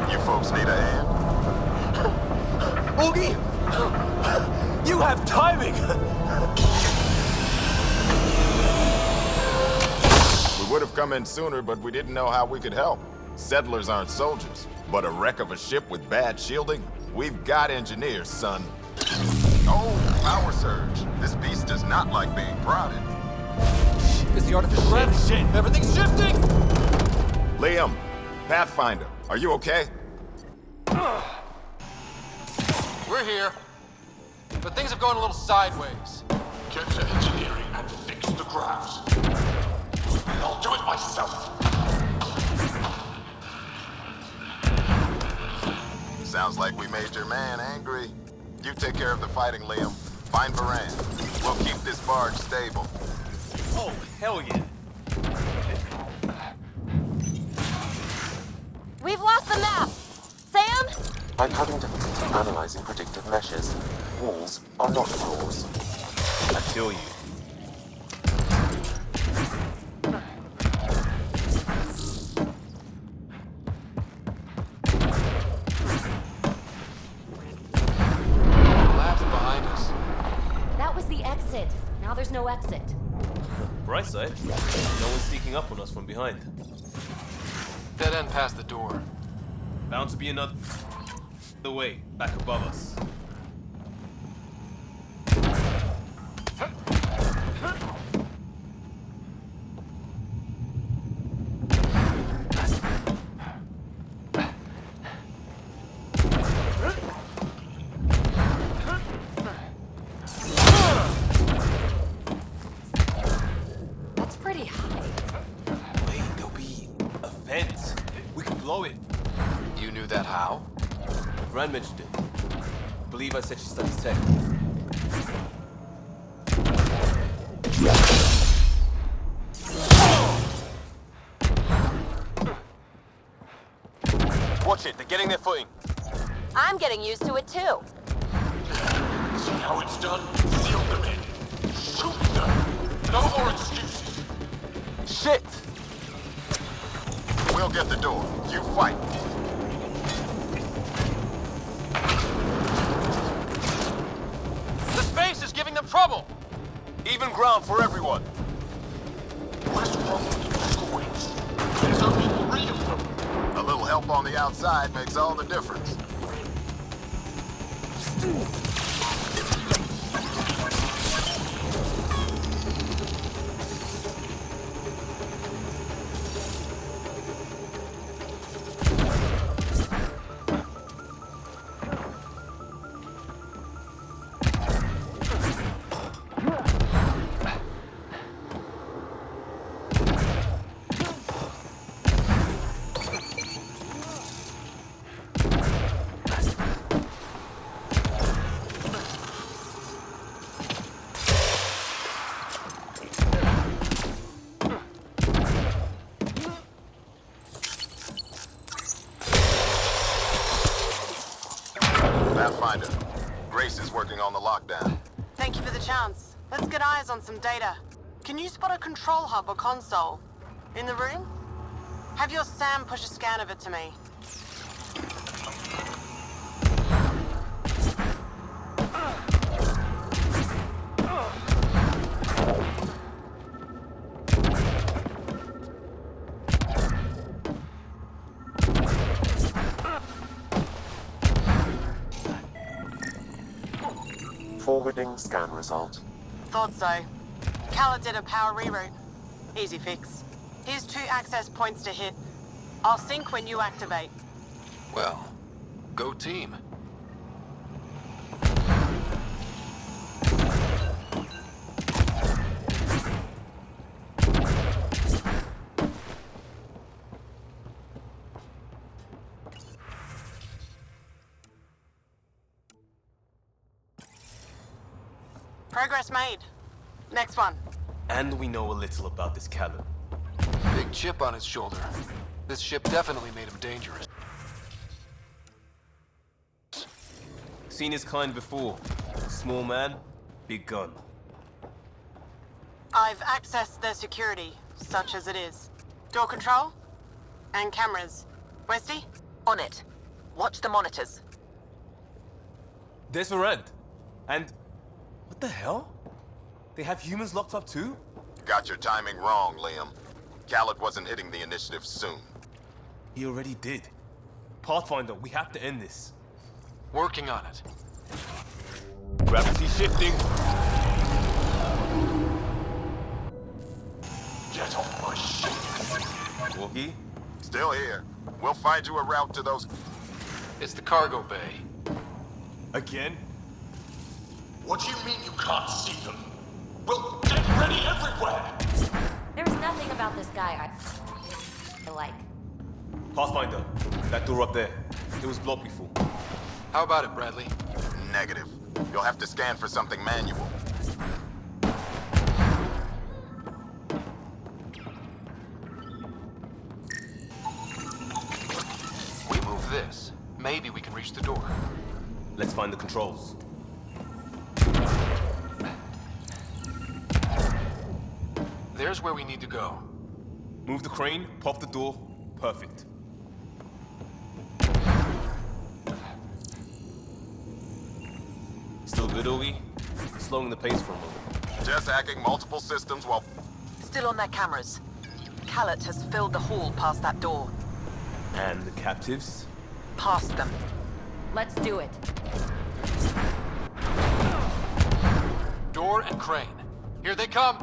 You folks need a hand? Oogie! You have timing! We would have come in sooner, but we didn't know how we could help. Settlers aren't soldiers, but a wreck of a ship with bad shielding? We've got engineers, son. Oh, power surge. This beast does not like being prodded. Is the artificial gravity? Shit! Everything's shifting! Liam, Pathfinder, are you okay? We're here, but things have gone a little sideways. Get to engineering and fix the grafts. I'll do it myself. Sounds like we made your man angry. You take care of the fighting, Liam. Find Varan. We'll keep this barge stable. Oh, hell yeah. We've lost the map! Sam? I'm having difficulty analyzing predictive meshes. Walls are not floors. I feel you. Lab's behind us. That was the exit. Now there's no exit. Bright side, no one's sneaking up on us from behind. Dead end past the door. Bound to be another way, back above us. That's pretty high. Wait, there'll be a vent. We can blow it. You knew that how? Rand mentioned it. I believe I said she studies tech. Watch it, they're getting their footing. I'm getting used to it too. See how it's done? Seal them in. Shoot them. No more excuses. Shit! We'll get the door. You fight. The space is giving them trouble! Even ground for everyone. Westworld squeaks. There's only 3 of them. A little help on the outside makes all the difference. Pathfinder, Grace is working on the lockdown. Thank you for the chance. Let's get eyes on some data. Can you spot a control hub or console? In the room? Have your Sam push a scan of it to me. Forwarding scan result. Thought so. Kala did a power reroute. Easy fix. Here's 2 access points to hit. I'll sync when you activate. Well, go team. Progress made. Next one. And we know a little about this Callum. Big chip on his shoulder. This ship definitely made him dangerous. Seen his kind before. Small man, big gun. I've accessed their security, such as it is. Door control? And cameras. Westy? On it. Watch the monitors. There's Varand. And what the hell? They have humans locked up too? Got your timing wrong, Liam. Khaled wasn't hitting the initiative soon. He already did. Pathfinder, we have to end this. Working on it. Gravity shifting. Get off my ship. Wookie, Still here. We'll find you a route to those... It's the cargo bay. Again? What do you mean you can't see them? Well, get ready everywhere! There's nothing about this guy I like. Pathfinder, that door up there. It was blocked before. How about it, Bradley? Negative. You'll have to scan for something manual. We move this. Maybe we can reach the door. Let's find the controls. There's where we need to go. Move the crane, pop the door. Perfect. Still good, Ogie? Slowing the pace for a moment. Just hacking multiple systems while... Still on their cameras. Callet has filled the hall past that door. And the captives? Past them. Let's do it. Door and crane. Here they come!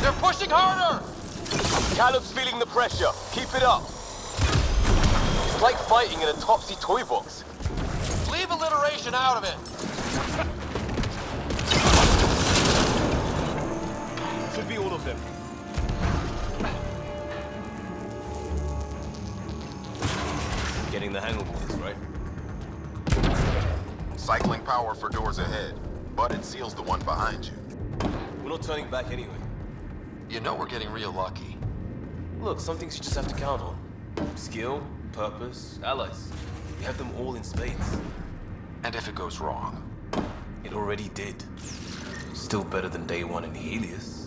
They're pushing harder! Caleb's feeling the pressure. Keep it up. It's like fighting in a Topsy toy box. Leave alliteration out of it! Should be all of them. Getting the hang of all this, right? Cycling power for doors ahead, but it seals the one behind you. We're not turning back anyway. You know we're getting real lucky. Look, some things you just have to count on. Skill, purpose, allies. We have them all in spades. And if it goes wrong? It already did. Still better than day one in Helios.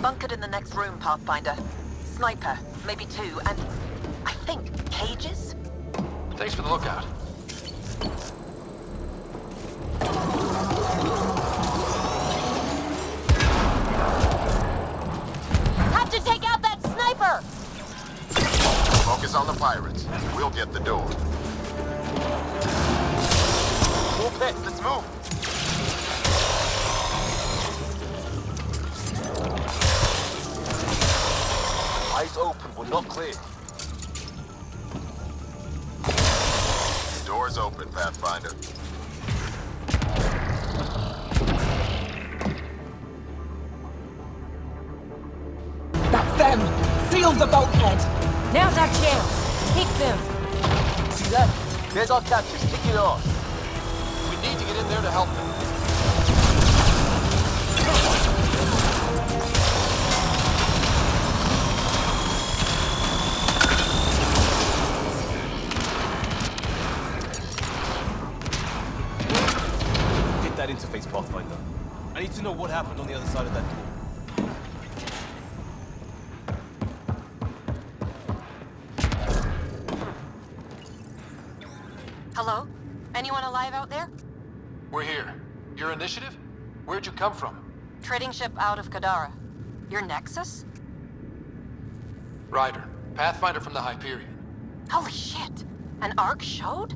Bunkered in the next room, Pathfinder. Sniper, maybe two, and I think cages? Thanks for the lookout. Have to take out that sniper! Focus on the pirates. We'll get the door. More pets, let's move! Eyes open, but not clear. Doors open, Pathfinder. That's them! Seal the bulkhead! Now's our chance! Take them! See that? There's our captors kicking off. We need to get in there to help them. That interface, Pathfinder. I need to know what happened on the other side of that door. Hello? Anyone alive out there? We're here. Your initiative? Where'd you come from? Trading ship out of Kadara. Your Nexus? Ryder. Pathfinder from the Hyperion. Holy shit! An arc showed?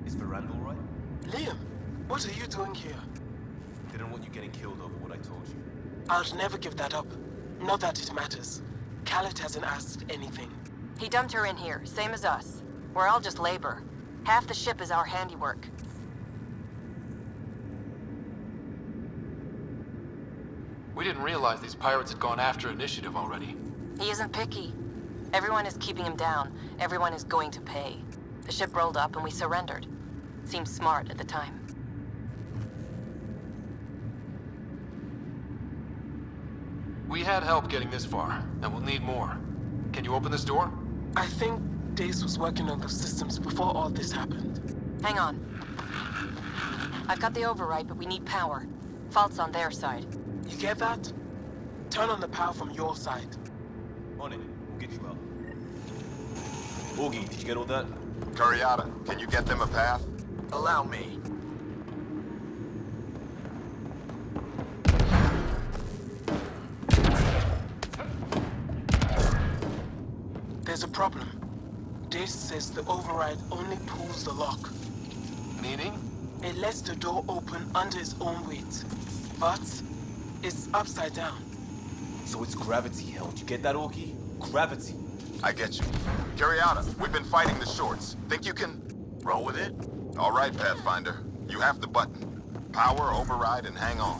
Is Verandal right? Liam, what are you doing here? Didn't want you getting killed over what I told you. I'll never give that up. Not that it matters. Callet hasn't asked anything. He dumped her in here, same as us. We're all just labor. Half the ship is our handiwork. We didn't realize these pirates had gone after initiative already. He isn't picky. Everyone is keeping him down. Everyone is going to pay. The ship rolled up and we surrendered. Seemed smart at the time. We had help getting this far, and we'll need more. Can you open this door? I think Dace was working on those systems before all this happened. Hang on. I've got the override, but we need power. Fault's on their side. You get that? Turn on the power from your side. On it. We'll get you out. Augie, did you get all that? Curiata, can you get them a path? Allow me. There's a problem. This says the override only pulls the lock. Meaning? It lets the door open under its own weight. But it's upside down. So it's gravity hell. Did you get that, Augie? Gravity. I get you. Curiata, we've been fighting the shorts. Think you can roll with it? All right, Pathfinder. You have the button. Power, override, and hang on.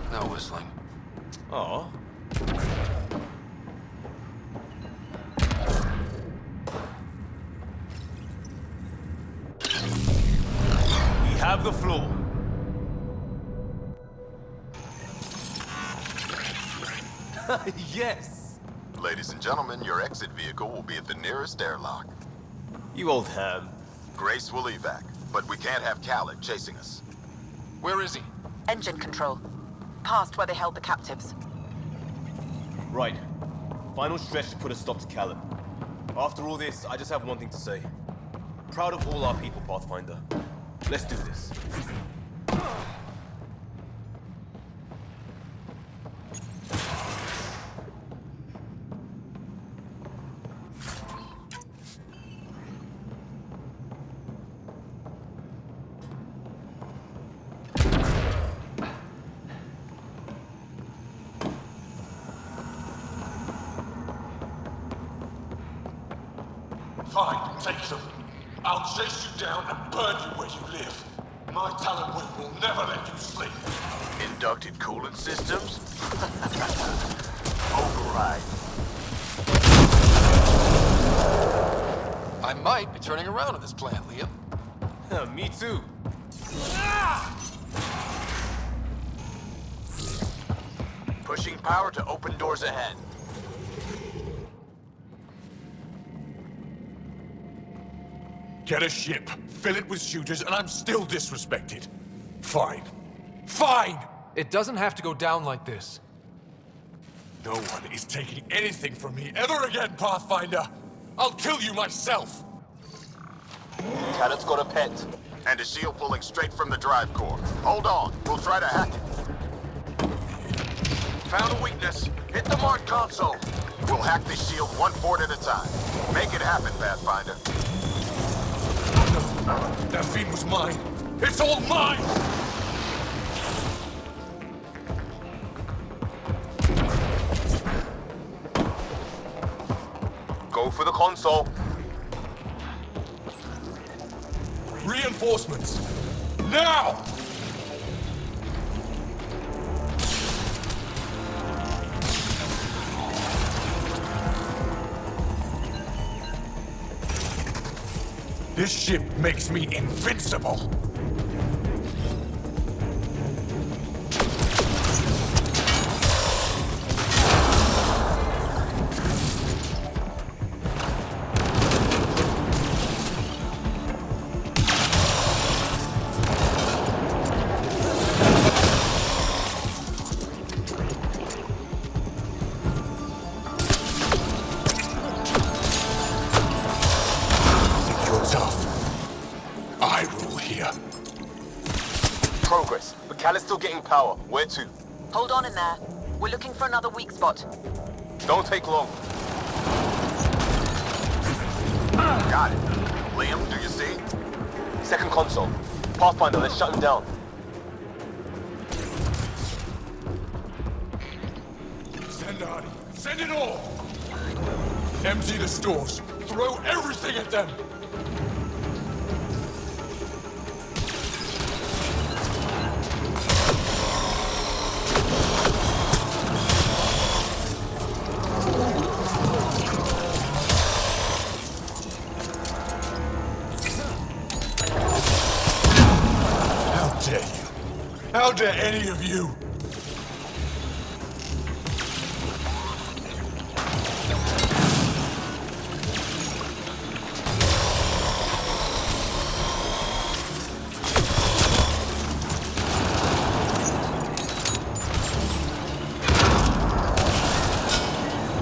No whistling. Aw. We have the floor. Yes! Ladies and gentlemen, your exit vehicle will be at the nearest airlock. You old ham. Grace will evac, but we can't have Khaled chasing us. Where is he? Engine control. Past where they held the captives. Right. Final stretch to put a stop to Callum. After all this, I just have one thing to say. Proud of all our people, Pathfinder. Let's do this. Fine, take them. I'll chase you down and burn you where you live. My talent whip will never let you sleep. Inducted coolant systems? Override. I might be turning around on this plan, Liam. Me too. Pushing power to open doors ahead. Get a ship, fill it with shooters, and I'm still disrespected. Fine. Fine! It doesn't have to go down like this. No one is taking anything from me ever again, Pathfinder! I'll kill you myself! Cannon's got a pet. And a shield pulling straight from the drive core. Hold on, we'll try to hack it. Found a weakness. Hit the mark console. We'll hack the shield one port at a time. Make it happen, Pathfinder. That feed was mine. It's all mine! Go for the console. Reinforcements! Now! This ship makes me invincible! Progress, but Cal is still getting power. Where to? Hold on in there. We're looking for another weak spot. Don't take long. Got it. Liam, do you see? Second console. Pathfinder, let's shut him down. Send Artie. Send it all! Empty the stores. Throw everything at them! How dare any of you?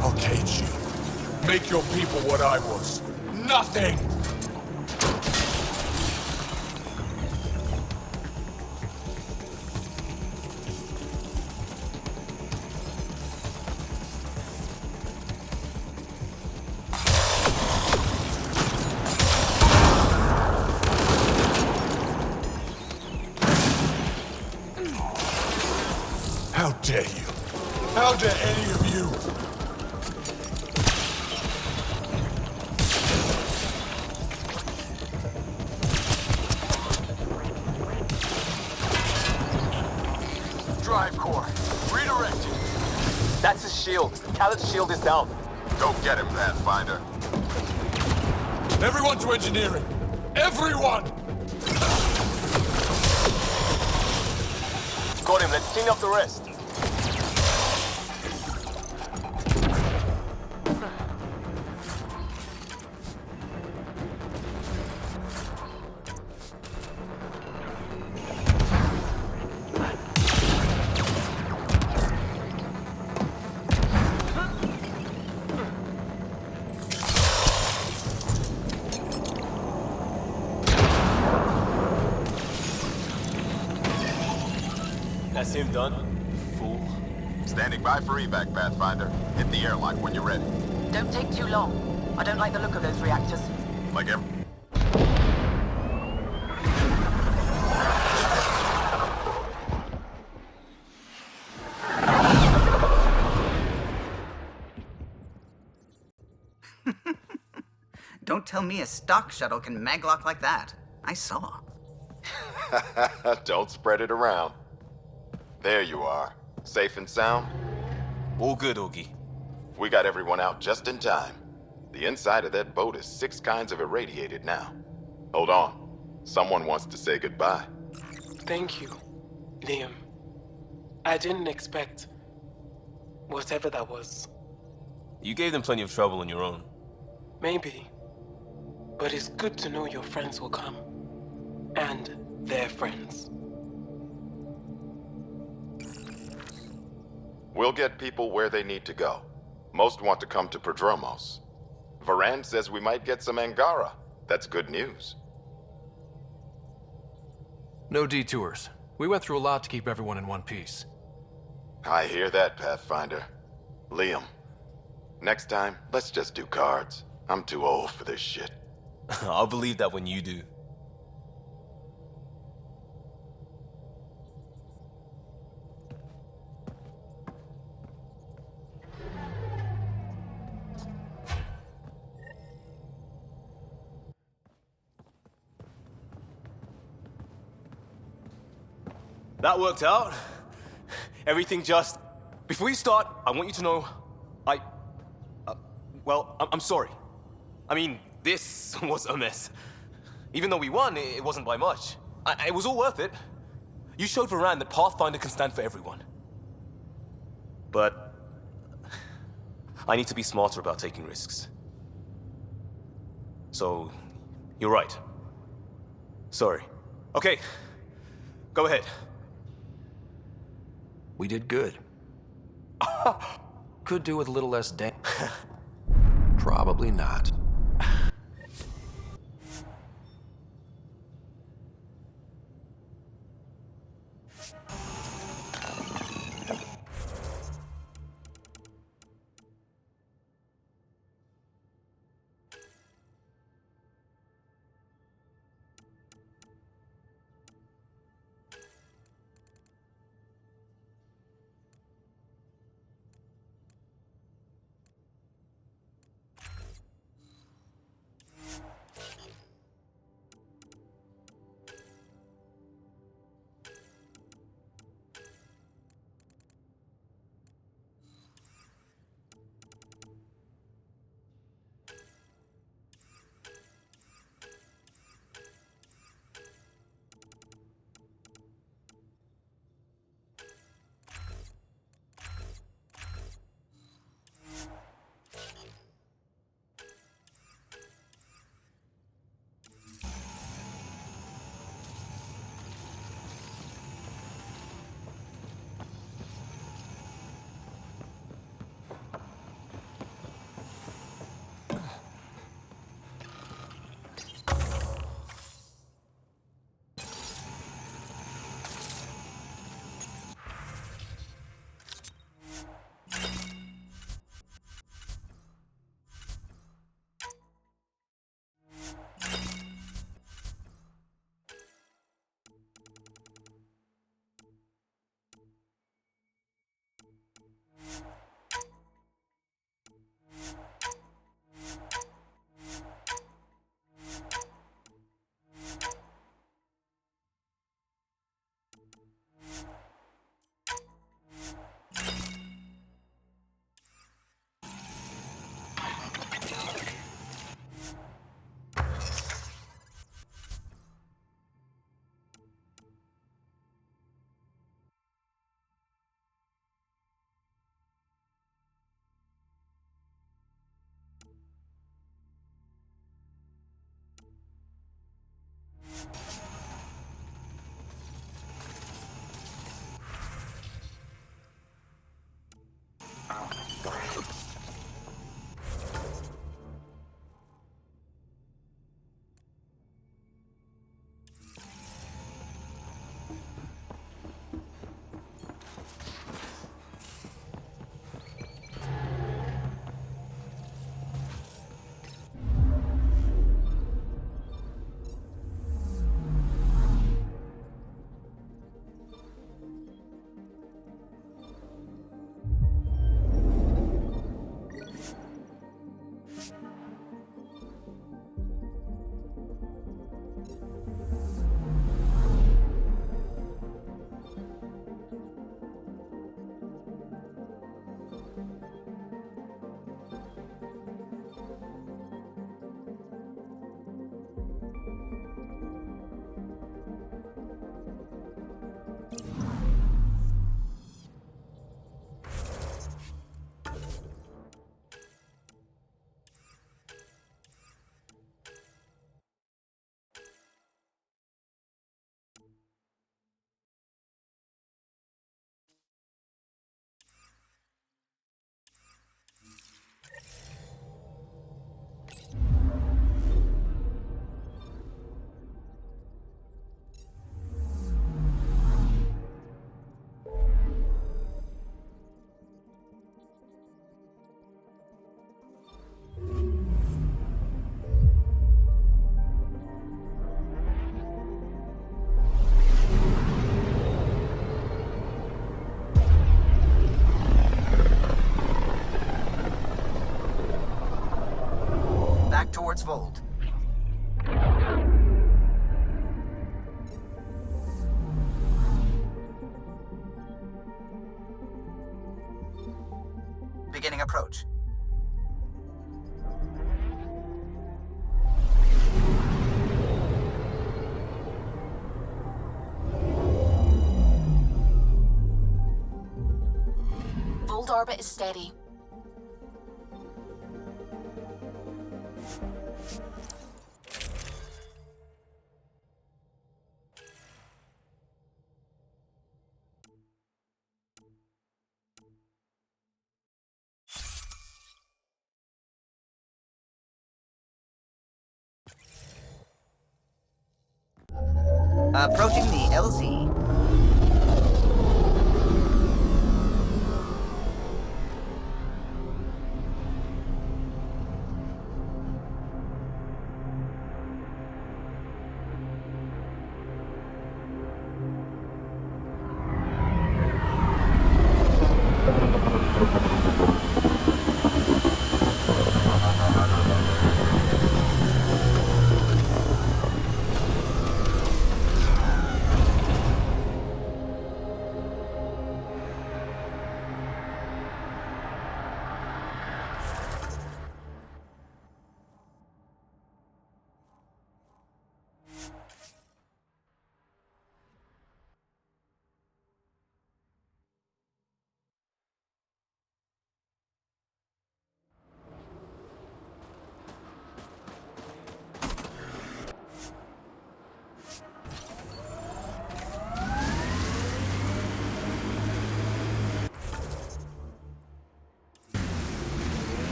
I'll cage you. Make your people what I was. Nothing! How dare you? How dare any of you? Drive core. Redirected. That's his shield. Khaled's shield is down. Go get him, Pathfinder. Everyone to engineering! Everyone! Got him. Let's clean up the rest. That's him done. Fool. Standing by for evac, Pathfinder. Hit the airlock when you're ready. Don't take too long. I don't like the look of those reactors. Like every... Don't tell me a stock shuttle can maglock like that. I saw. Don't spread it around. There you are. Safe and sound? All good, Augie. We got everyone out just in time. The inside of that boat is 6 kinds of irradiated now. Hold on. Someone wants to say goodbye. Thank you, Liam. I didn't expect whatever that was. You gave them plenty of trouble on your own. Maybe. But it's good to know your friends will come. And their friends. We'll get people where they need to go. Most want to come to Prodromos. Varan says we might get some Angara. That's good news. No detours. We went through a lot to keep everyone in one piece. I hear that, Pathfinder. Liam, next time, let's just do cards. I'm too old for this shit. I'll believe that when you do. That worked out. Everything just... Before you start, I want you to know... I'm sorry. I mean, this was a mess. Even though we won, it wasn't by much. It was all worth it. You showed Varan that Pathfinder can stand for everyone. But... I need to be smarter about taking risks. So, you're right. Sorry. Okay. Go ahead. We did good. Could do with a little less Probably not. towards Voeld. Beginning approach. Voeld orbit is steady. Approaching the LZ.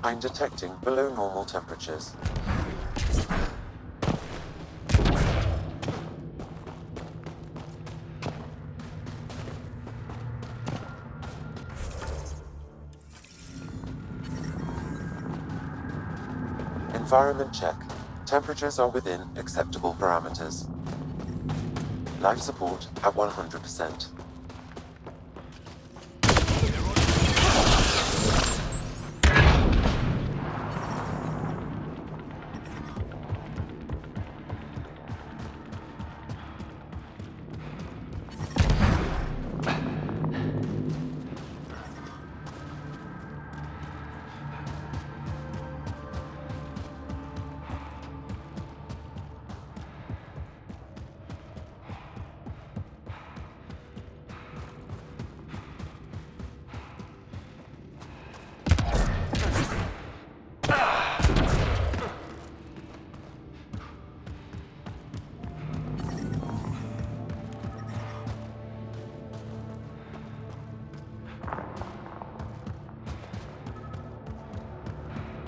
I'm detecting below normal temperatures. Environment check. Temperatures are within acceptable parameters. Life support at 100%.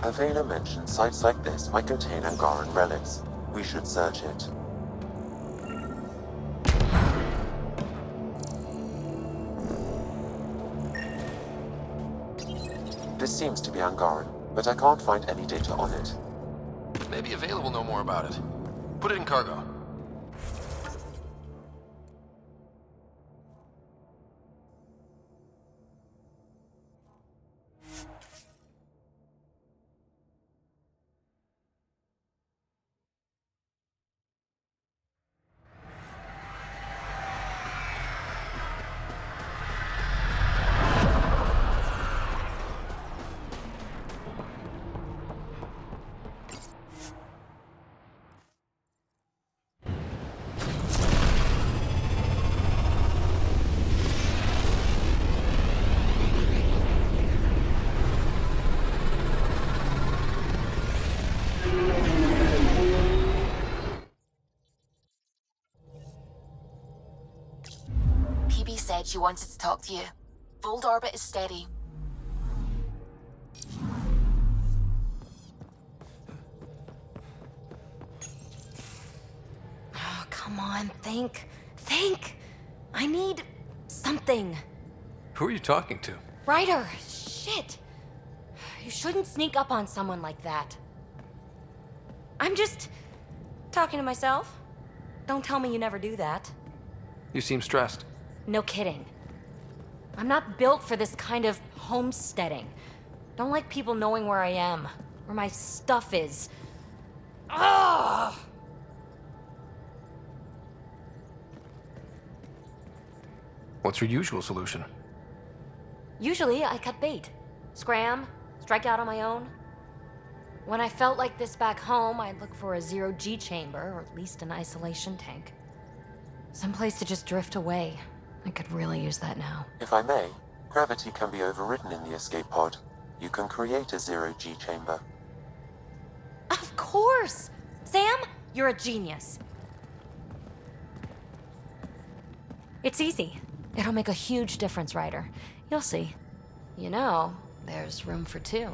Avena mentioned sites like this might contain Angaran relics. We should search it. This seems to be Angaran, but I can't find any data on it. Maybe Avail will know more about it. Put it in cargo. PB said she wanted to talk to you. Voeld orbit is steady. Oh, come on, think. Think! I need something. Who are you talking to? Ryder, shit. You shouldn't sneak up on someone like that. I'm just talking to myself. Don't tell me you never do that. You seem stressed. No kidding. I'm not built for this kind of homesteading. Don't like people knowing where I am, where my stuff is. Ugh! What's your usual solution? Usually, I cut bait. Scram, strike out on my own. When I felt like this back home, I'd look for a zero-G chamber, or at least an isolation tank. Someplace to just drift away. I could really use that now. If I may, gravity can be overridden in the escape pod. You can create a zero-G chamber. Of course! Sam, you're a genius. It's easy. It'll make a huge difference, Ryder. You'll see. You know, there's room for two.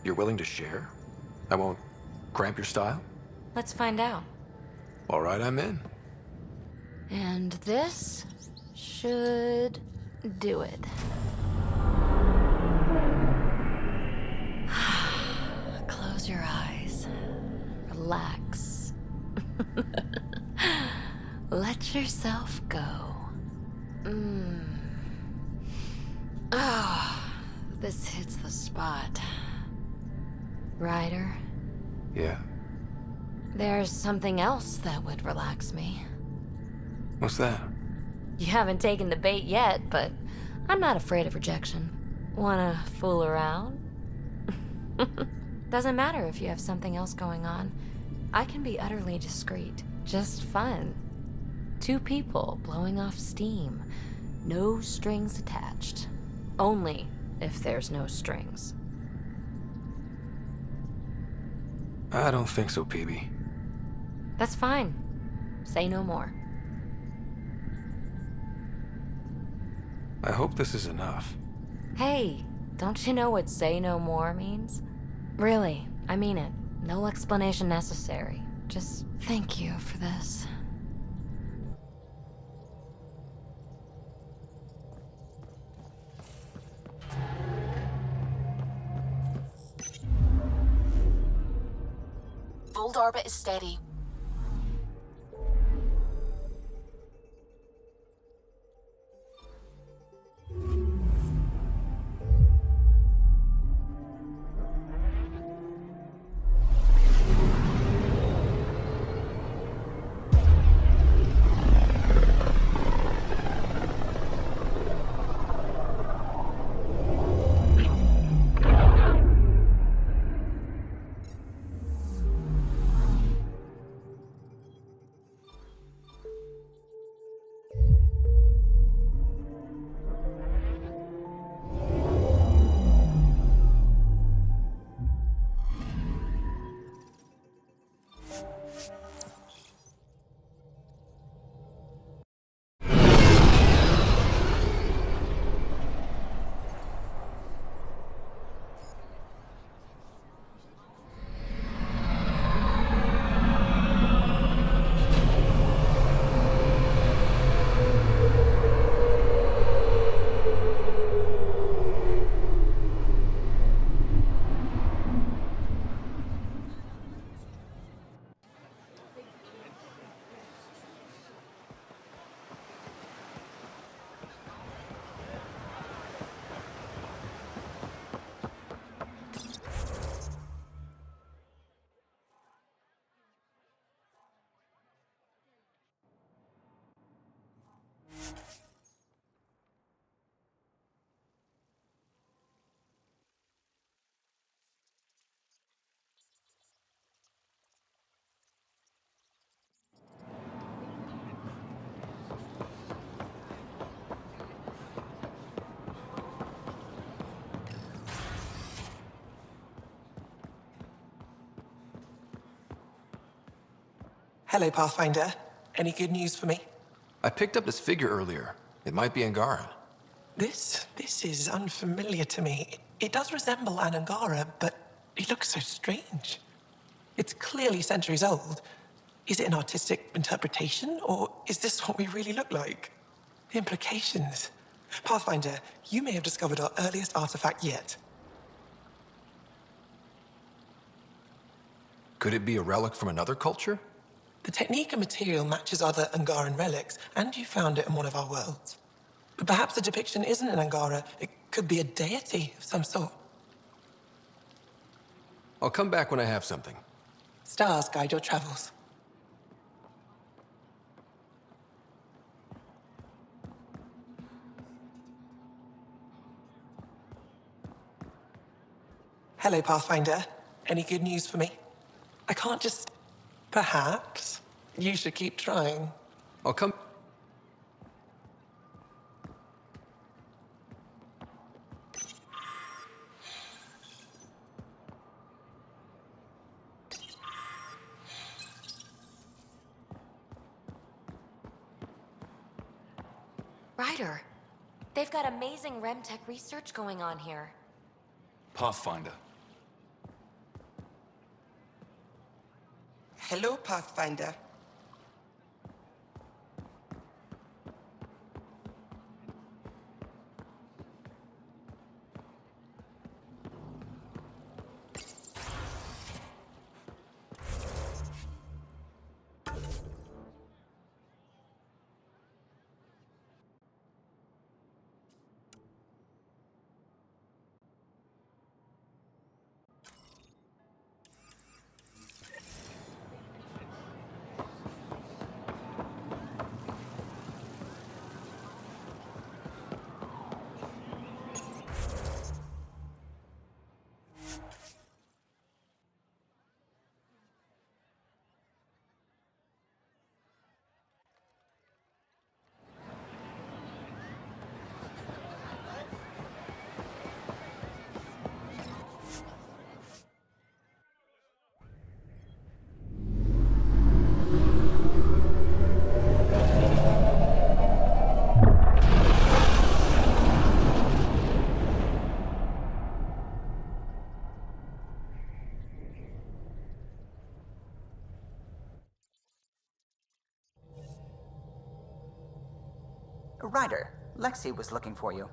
You're willing to share? I won't cramp your style? Let's find out. All right, I'm in. And this should do it. Close your eyes. Relax. Let yourself go. Oh, this hits the spot. Ryder? Yeah? There's something else that would relax me. What's that? You haven't taken the bait yet, but I'm not afraid of rejection. Wanna fool around? Doesn't matter if you have something else going on. I can be utterly discreet. Just fun. Two people blowing off steam. No strings attached. Only if there's no strings. I don't think so, PB. That's fine. Say no more. I hope this is enough. Hey, don't you know what say no more means? Really, I mean it. No explanation necessary. Just thank you for this. Voeld orbit is steady. Hello, Pathfinder. Any good news for me? I picked up this figure earlier. It might be Angaran. This is unfamiliar to me. It does resemble an Angara, but it looks so strange. It's clearly centuries old. Is it an artistic interpretation, or is this what we really look like? Implications. Pathfinder, you may have discovered our earliest artifact yet. Could it be a relic from another culture? The technique and material matches other Angaran relics, and you found it in one of our worlds. But perhaps the depiction isn't an Angara. It could be a deity of some sort. I'll come back when I have something. Stars guide your travels. Hello, Pathfinder. Any good news for me? I can't just... Perhaps. You should keep trying. I'll come... Ryder, they've got amazing RemTech research going on here. Pathfinder. Hello, Pathfinder. Ryder, Lexi was looking for you.